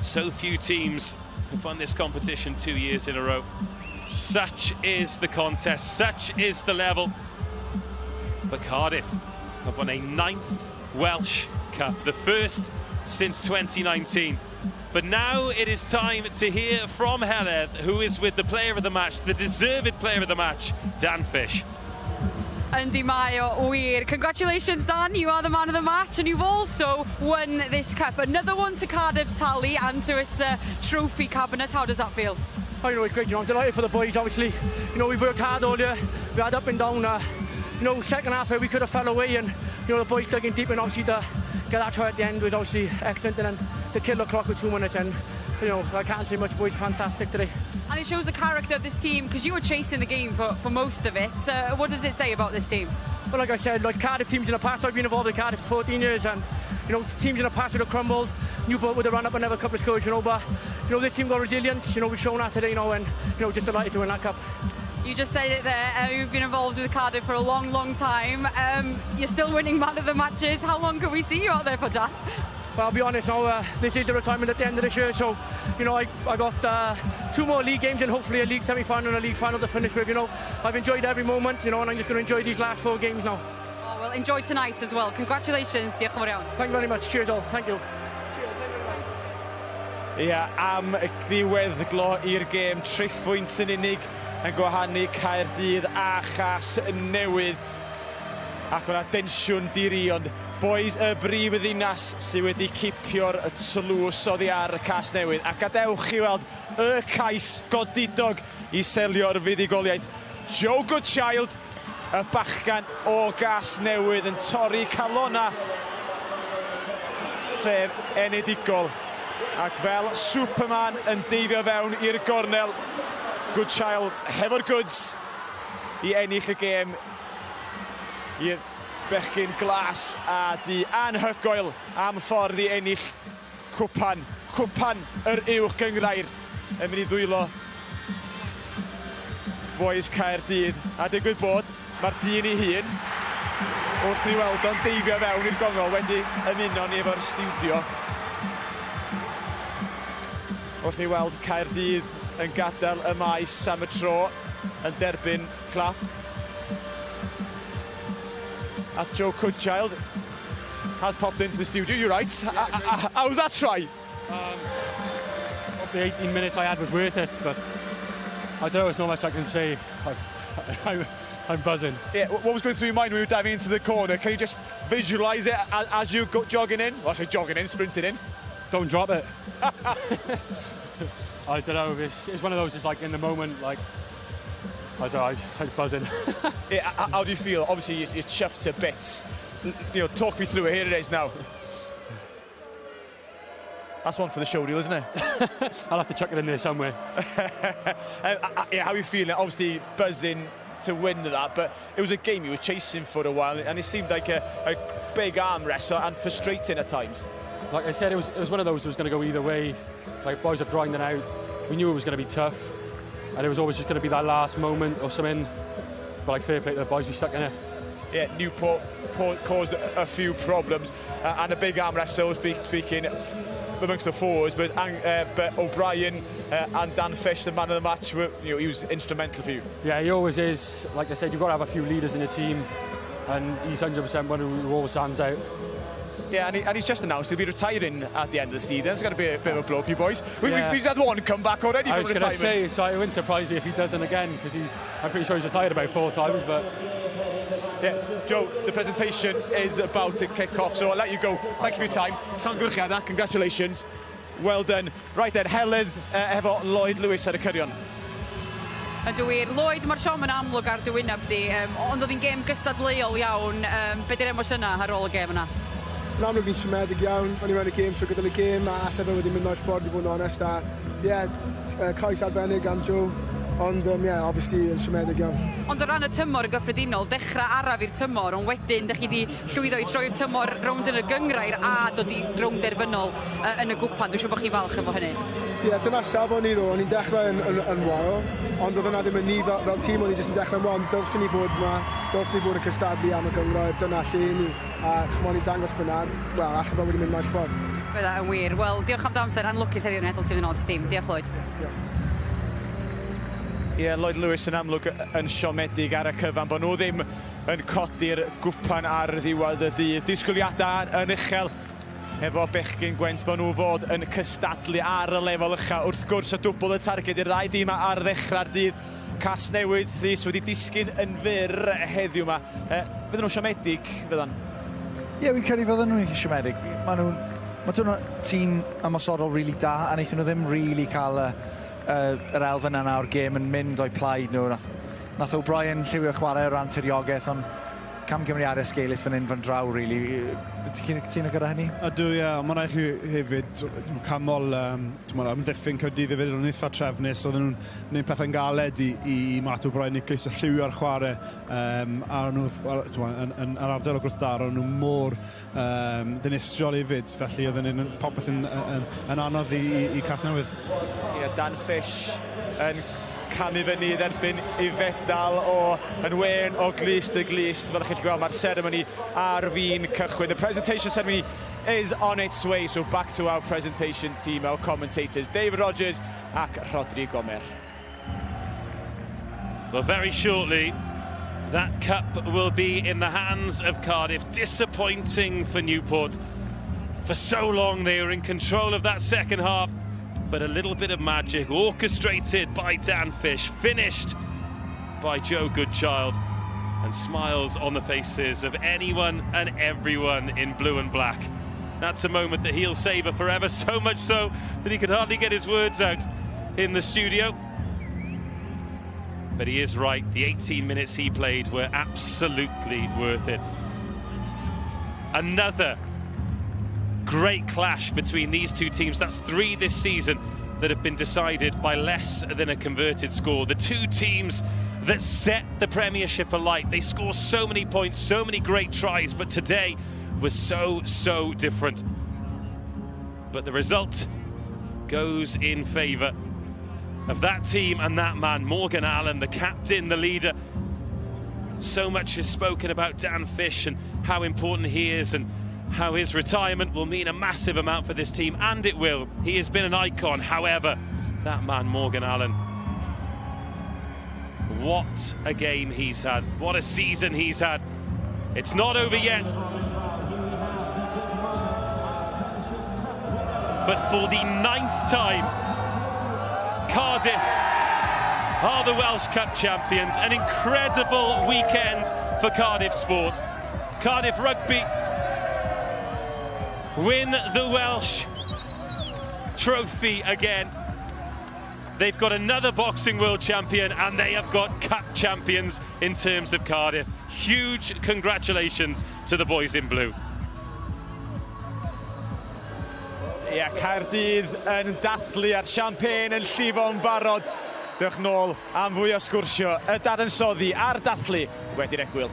So few teams have won this competition 2 years in a row. Such is the contest, such is the level. But Cardiff have won a 9th Welsh Cup, the first since 2019. But now it is time to hear from Heledd, who is with the player of the match, the deserved player of the match, Dan Fish. Yndi mae o wir. Congratulations, Dan. You are the man of the match, and you've also won this cup. Another one to Cardiff's tally and to its trophy cabinet. How does that feel? Oh, you know, it's great. You know, I'm delighted for the boys, obviously. You know, we've worked hard all year. We had up and down. You know, second half where we could have fell away, and, you know, the boys dug in deep, and obviously to get that try at the end was obviously excellent. And then to kill the clock with 2 minutes, and, you know, I can't say much, boys. Fantastic today. And it shows the character of this team, because you were chasing the game for most of it. What does it say about this team? Well, like I said, like Cardiff teams in the past, I've been involved in Cardiff for 14 years, and, you know, teams in the past would have crumbled. Newport would have run up another couple of scores, you know, but, you know, this team got resilience. You know, we've shown that today, you know, and, you know, just delighted to win that cup. You just said it there, you've been involved with Cardiff for a long, long time. You're still winning man of the matches. How long can we see you out there for, Dan? Well, I'll be honest now, this is the retirement at the end of this year, so, you know, I got 2 more league games and hopefully a league semi-final and a league final to finish with, you know. I've enjoyed every moment, you know, and I'm just going to enjoy these last 4 games now. Oh, well, enjoy tonight as well. Congratulations, diolch yn fawr iawn. Thank you very much. Cheers all. Thank you. Ia, am y ddiweddglo i'r gêm, triphwynt yn unig yn gwahanu Caerdydd a Chas Newydd. Ac o'na densiwn diri, ond boys y brif y ddinas sydd wedi cipio'r tlws oddi ar y Cas Newydd. A gadewch i weld y cais godidog i selio'r fuddigoliaeth. Joe Goodchild, y bachgan o Gas Newydd, yn torri calona tref enedigol. Ac fel Superman yn deifio fewn i'r gornel, Goodchild hefo'r goods i ennill y gêm i'r bechgyn glas, a di anhygoel am ffordd i ennill cwpan yr uwch gyngrair yn mynd i ddwylo boes Caerdydd. A digwydd bod mae'r dyn ei hun wrth i weld o'n deifio fewn i'r gongol wedi ymuno ni efo'r studio wrth i weld Caerdydd yn gadael y maes am y tro, yn derbyn clap. A Joe Goodchild has popped into the studio. You're right. How was that try? The 18 minutes I had was worth it, but I don't know, there's not much I can say. I'm buzzing. Yeah, what was going through your mind when you were diving into the corner? Can you just visualise it as you go jogging in? Well, I say jogging in, sprinting in. Don't drop it. I don't know, it's one of those, it's like in the moment, like, I don't know, I'm buzzing. Yeah, how do you feel? Obviously, you're chuffed to bits. You know, talk me through it. Here it is now. That's one for the show reel, isn't it? I'll have to chuck it in there somewhere. Yeah, how are you feeling? Obviously buzzing to win that, but it was a game you were chasing for a while, and it seemed like a big arm wrestle and frustrating at times. Like I said, it was one of those that was going to go either way. Like, boys are grinding out. We knew it was going to be tough, and it was always just going to be that last moment or something. But like, fair play to the boys, we stuck in it. Yeah, Newport caused a few problems, and a big arm wrestle, speaking amongst the forwards, but O'Brien and Dan Fish, the man of the match, he was instrumental for you. Yeah, he always is. Like I said, you've got to have a few leaders in the team, and he's 100% one who always stands out. Yeah, and he's just announced he'll be retiring at the end of the season. It's going to be a bit of a blow for you boys. We've had one come back already from retirement. I was going to say, so it wouldn't surprise me if he doesn't again, because I'm pretty sure he's retired about 4 times, but... Yeah, Joe, the presentation is about to kick off, so I'll let you go. Thank you for your time. Llongyfarchiadau, congratulations. Well done. Right then, Helydd efo Lloyd Lewis ar y cyrion. Ydw wir. Lloyd, mae'r siom yn amlwg ar dy wyneb di, ond oedd hi'n gêm gystadleuol iawn. Be di'r emosiynau ar ôl y gêm yna? Yn amlwg ni'n siomedig iawn, o'n i mewn y gêm trwy gydol y gêm, a allai fe wedi mynd o'r ffordd i fod yn onest, a cais arbennig am Joe, ond obviously yn siomedig iawn. Ond o ran y tymor y gyffredinol, dechrau araf i'r tymor, ond wedyn, ydych chi wedi llwyddo i droi'r tymor rownd yn y gyngrair a dod i rownd derfynol yn y gwpan. Dwi'n siŵr bod chi falch efo hynny. Dyna safon ni ddo, o'n i'n dechrau yn wael, ond oedd yna ddim yn ni fel tîm, o'n i jyst yn dechrau'n wael, dylsyn ni bod yma, dylsyn ni bod yn cystadlu am y gyngrair, dyna lle ni, a chymod ni'n dangos fyna, wel, allai fe wedi mynd mai'r ffordd. Bydda yn wir. Wel, diolch am damser, yn lwcus heddiw yn edl ti'n ôl tîm. Diolch, Lloyd. Ie, Lloyd Lewis yn amlwg yn siomedig ar y cyfan, bod nhw ddim yn codi'r gwpan ar ddiwedd y dydd. Disgwyliadau yn uchel efo bechgyn Gwent, bod nhw fod yn cystadlu ar y lefel uchel. Wrth gwrs, y dwbl y targed i'r ddau dîm ar ddechrau'r dydd. Casnewydd Rhys wedi disgyn yn fyr heddiw yma. Fydden nhw'n siomedig, fyddan? Ie, fi'n credu fydden nhw'n siomedig. Mae nhw'n tîm ymosodol rili da, a wnaethon nhw ddim rili cael yr elfen yna o'r gêm yn mynd o'i plaid nhw. Nath O'Brien lliwio chwarae o ran tiriogaeth, ond camgymeriadau sgeilus fan hyn fan draw, really. Ti'n gyda hynny? Ydw, ie. Mae'n rhaid chi hefyd, camol amddiffyn Caerdydd hefyd, o'n eitha trefnus, oedden nhw'n gwneud pethau'n galed i Matt O'Brien Nicholas a lliwio'r chwarae a nhw yn ardal o gwrthdaro, nhw mor dinistriol hefyd, felly oedden nhw'n popeth yn anodd i Casnewydd. Ie, Dan Fish yn camu fyny dderbyn i fedal yn wen o glist y glist. Fel ych chi'n gweld, mae'r ceremony ar fi'n cychwyn. The presentation ceremony is on its way, so back to our presentation team, our commentators, David Rogers ac Rodri Gomer. Well, very shortly, that cup will be in the hands of Cardiff. Disappointing for Newport. For so long, they were in control of that second half. But a little bit of magic orchestrated by Dan Fish, finished by Joe Goodchild, and smiles on the faces of anyone and everyone in blue and black. That's a moment that he'll savour forever, so much so that he could hardly get his words out in the studio. But he is right, the 18 minutes he played were absolutely worth it. Another great clash between these two teams. That's 3 this season that have been decided by less than a converted score. The two teams that set the Premiership alight. They score so many points, so many great tries, but today was so different. But the result goes in favour of that team and that man, Morgan Allen, the captain, the leader. So much is spoken about Dan Fish and how important he is, and how his retirement will mean a massive amount for this team, and it will. He has been an icon. However, that man, Morgan Allen, what a game he's had. What a season he's had. It's not over yet. But for the 9th time, Cardiff are the Welsh Cup champions. An incredible weekend for Cardiff sport. Cardiff Rugby win the Welsh trophy again. They've got another boxing world champion, and they have got cup champions in terms of Cardiff. Huge congratulations to the boys in blue. Ie, Caerdydd yn dathlu a'r champagne yn llifo'n barod. Dewch nôl am fwy o sgwrsio y dadansoddi a'r dathlu wedi'r egwyl.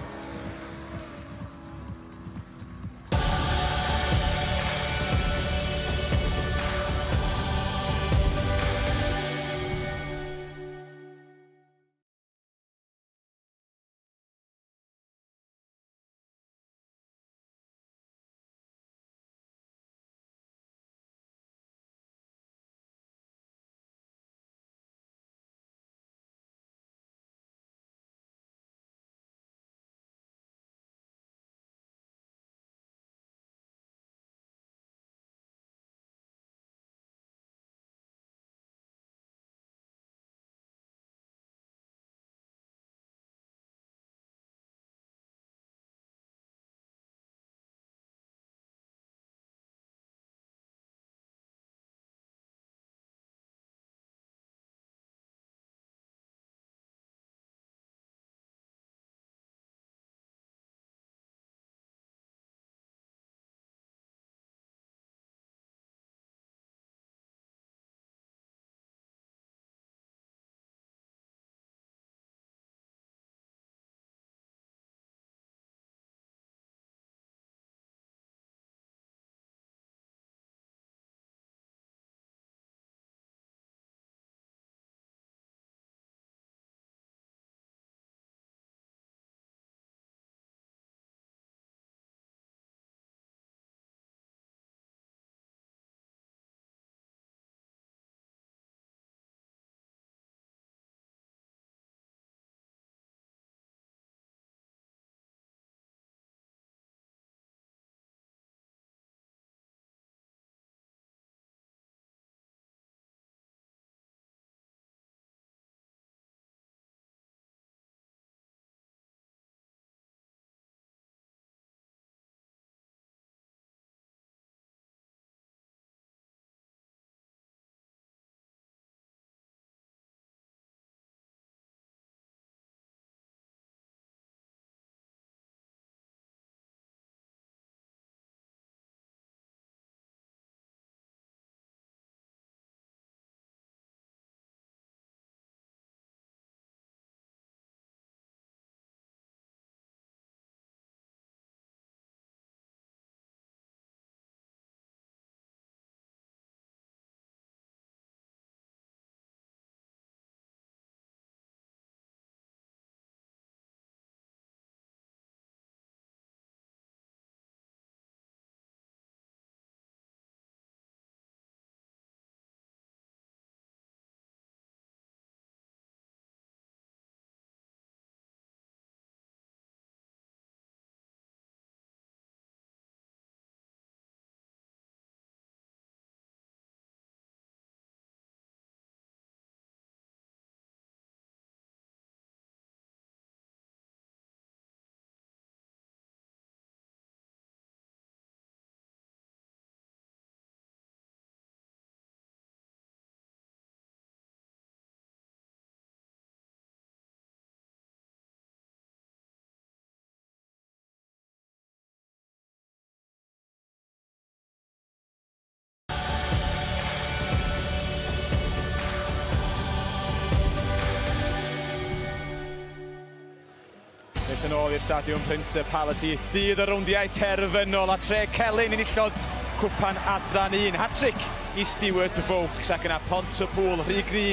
Nes yn ôl i'r stadiwm Principality. Dydd y rowndiau terfynol a tre Celyn enillodd cwpan adran 1. Hat-trick i Stewart Vokes ac yna Pontypool rhy gry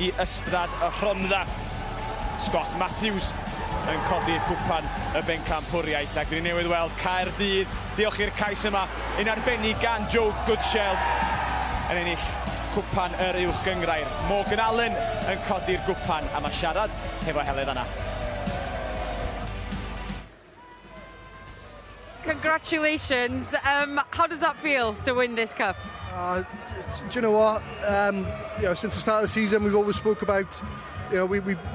i Ystrad Rhondda. Scott Matthews yn codi'r cwpan y bencampwriaeth ac ni'n newydd weld Caerdydd. Diolch i'r cais yma yn arbennig gan Joe Goodshell yn ennill cwpan yr uwch gyngrair. Morgan Allen yn codi'r gwpan a mae siarad hefo Heledd yna. Congratulations. How does that feel to win this cup? Do you know what? Since the start of the season, we've always spoke about, we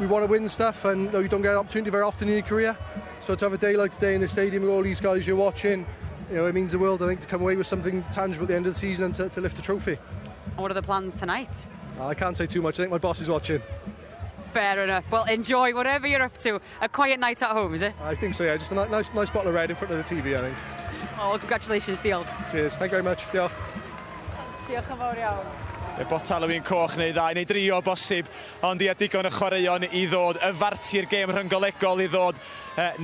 want to win stuff, and you don't get an opportunity very often in your career. So to have a day like today in the stadium with all these guys you're watching, it means the world, I think, to come away with something tangible at the end of the season and to lift a trophy. And what are the plans tonight? I can't say too much. I think my boss is watching. Fair enough. Well, enjoy whatever you're up to. A quiet night at home, is it? I think so, yeah. Just a nice bottle of red in front of the TV, I think. Oh, congratulations, Diolch. Cheers. Thank you very much. Diolch. Diolch yn fawr iawn. Y botal yw'n coch neu ddau, neu drio bosib, ond ia digon y chwaraeon i ddod, y farti'r gêm rhyngolegol i ddod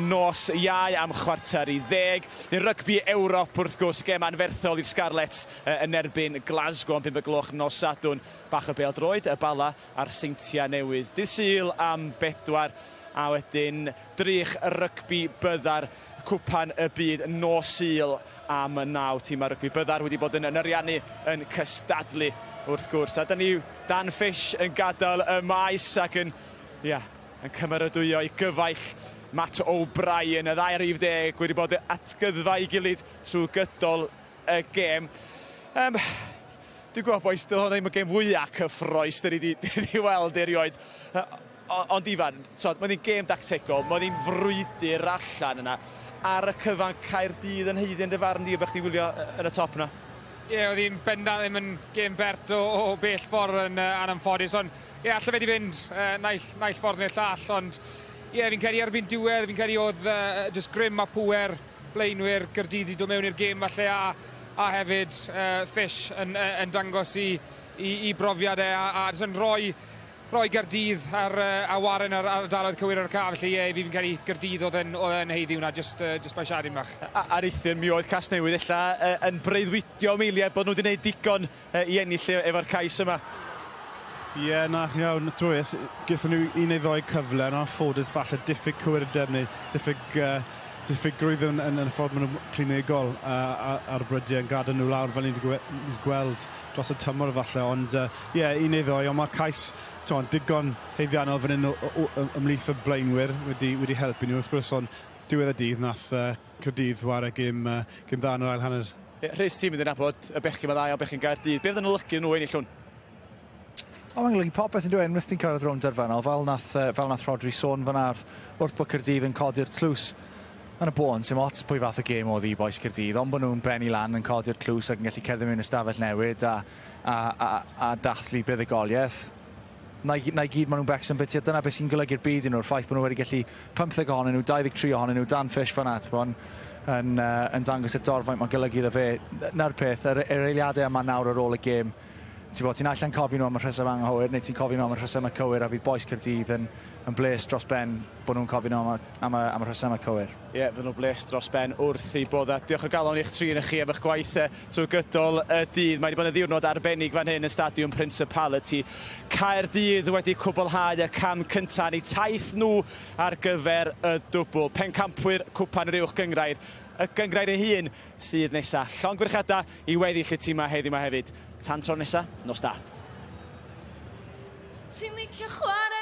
nos iau am chwarter i 10. Dy'n rygbi Ewrop wrth gwrs, gêm anferthol i'r Scarlets yn erbyn Glasgow am 5 o'r gloch nos Sadwrn. Bach o bêl-droed, y bala a'r Seintia newydd. Dydd Sul am 4, a wedyn drych rygbi byddar cwpan y byd nos Sul am 9. Tîm a rygbi byddar wedi bod yn ariannu yn cystadlu wrth gwrs. A dyn ni Dan Fish yn gadael y maes ac yn cymeradwyo i gyfaill Matt O'Brien. Y 2 rhif 10 wedi bod atgyddfa i gilydd trwy gydol y gêm. Dwi'n gwybod boes, dyl hwn ddim y gêm fwyaf cyffroes dyn ni wedi weld erioed. Ond Ifan, mae ddim gêm dactegol, mae ddim frwydr allan yna. Ar y cyfan Caerdydd yn heiddi yn dy farn di o beth chdi wylio yn y top yna? Oedd hi'n bendant ddim yn gêm bert o bell ffordd yn anamffodus, ond alla fe di fynd naill ffordd neu'r llall, ond fi'n credu erbyn diwedd, fi'n credu oedd just grym a pŵer blaenwyr Gaerdydd i dod mewn i'r gêm falle, a hefyd Fish yn dangos i brofiad a yn rhoi Gaerdydd a waren ar ardaloedd cywir ar y ca, felly fi'n credu Gaerdydd oedd yn heiddi hwnna, just bai siarin bach. Ar eithir mi oedd Casnewydd illa yn breuddwydio meiliau bod nhw wedi gwneud digon i ennill efo'r cais yma. Iawn, drwyth, gyda nhw 1 neu 2 cyfle, yn anffodus falle diffyg cywirder neu diffyg grwyddwn yn y ffordd maen nhw'n clinigol ar y brydiau yn gadael nhw lawr fel ni'n gweld dros y tymor falle, ond 1 neu 2, ond mae'r cais digon heiddiannol fan hyn ymlith y blaenwyr wedi helpu nhw wrth gwrs, ond diwedd y dydd nath Caerdydd war y gêm dda yn yr ail hanner. Rhys ti'n mynd i'n abod y bechgyn ma ddau o bechgyn Gaerdydd, beth yn olygu nhw ennill hwn? Mae'n golygu popeth yn dweud, wrth ti'n cyrraedd rownd derfynol, fel nath Rodri sôn fan ar wrth bod Caerdydd yn codi'r tlws yn y bôn, sy'n ots pwy fath o gêm oedd i boes Caerdydd, ond bod nhw'n benni lan yn codi'r tlws ac yn gallu cerdded mewn ystafell newid a dathlu buddugoliaeth. Na i gyd maen nhw'n becson beth, dyna beth sy'n golygu'r byd yn nhw'r ffaith bod nhw wedi gallu 15 ohonyn nhw, 23 ohonyn nhw, Dan Fish fan at, yn dangos y dorfaint mae'n golygu iddo fe. Na'r peth, yr eiliadau yma nawr ar ôl y gêm, ti'n allan cofio nhw am y rheswm anghywir, neu ti'n cofio nhw am y rheswm cywir, a fydd boes Caerdydd yn bles dros ben bod nhw'n cofio nhw am y rheswm cywir. Fydd nhw'n bles dros ben wrth i bod. Diolch o galon i'ch tri yn chi am eich gwaith trwy gydol y dydd. Mae wedi bod yn ddiwrnod arbennig fan hyn yn stadiwm Principality. Caerdydd wedi cwblhau y cam cyntaf neu taith nhw ar gyfer y dwbl. Pencampwyr cwpan yr uwch gyngrair. Y gyngrair ei hun sydd nesaf. Llon gwirchadau i weddill y tîm heddiw yma hefyd. Tan tro nesaf, nos da. Ti'n licio chwarae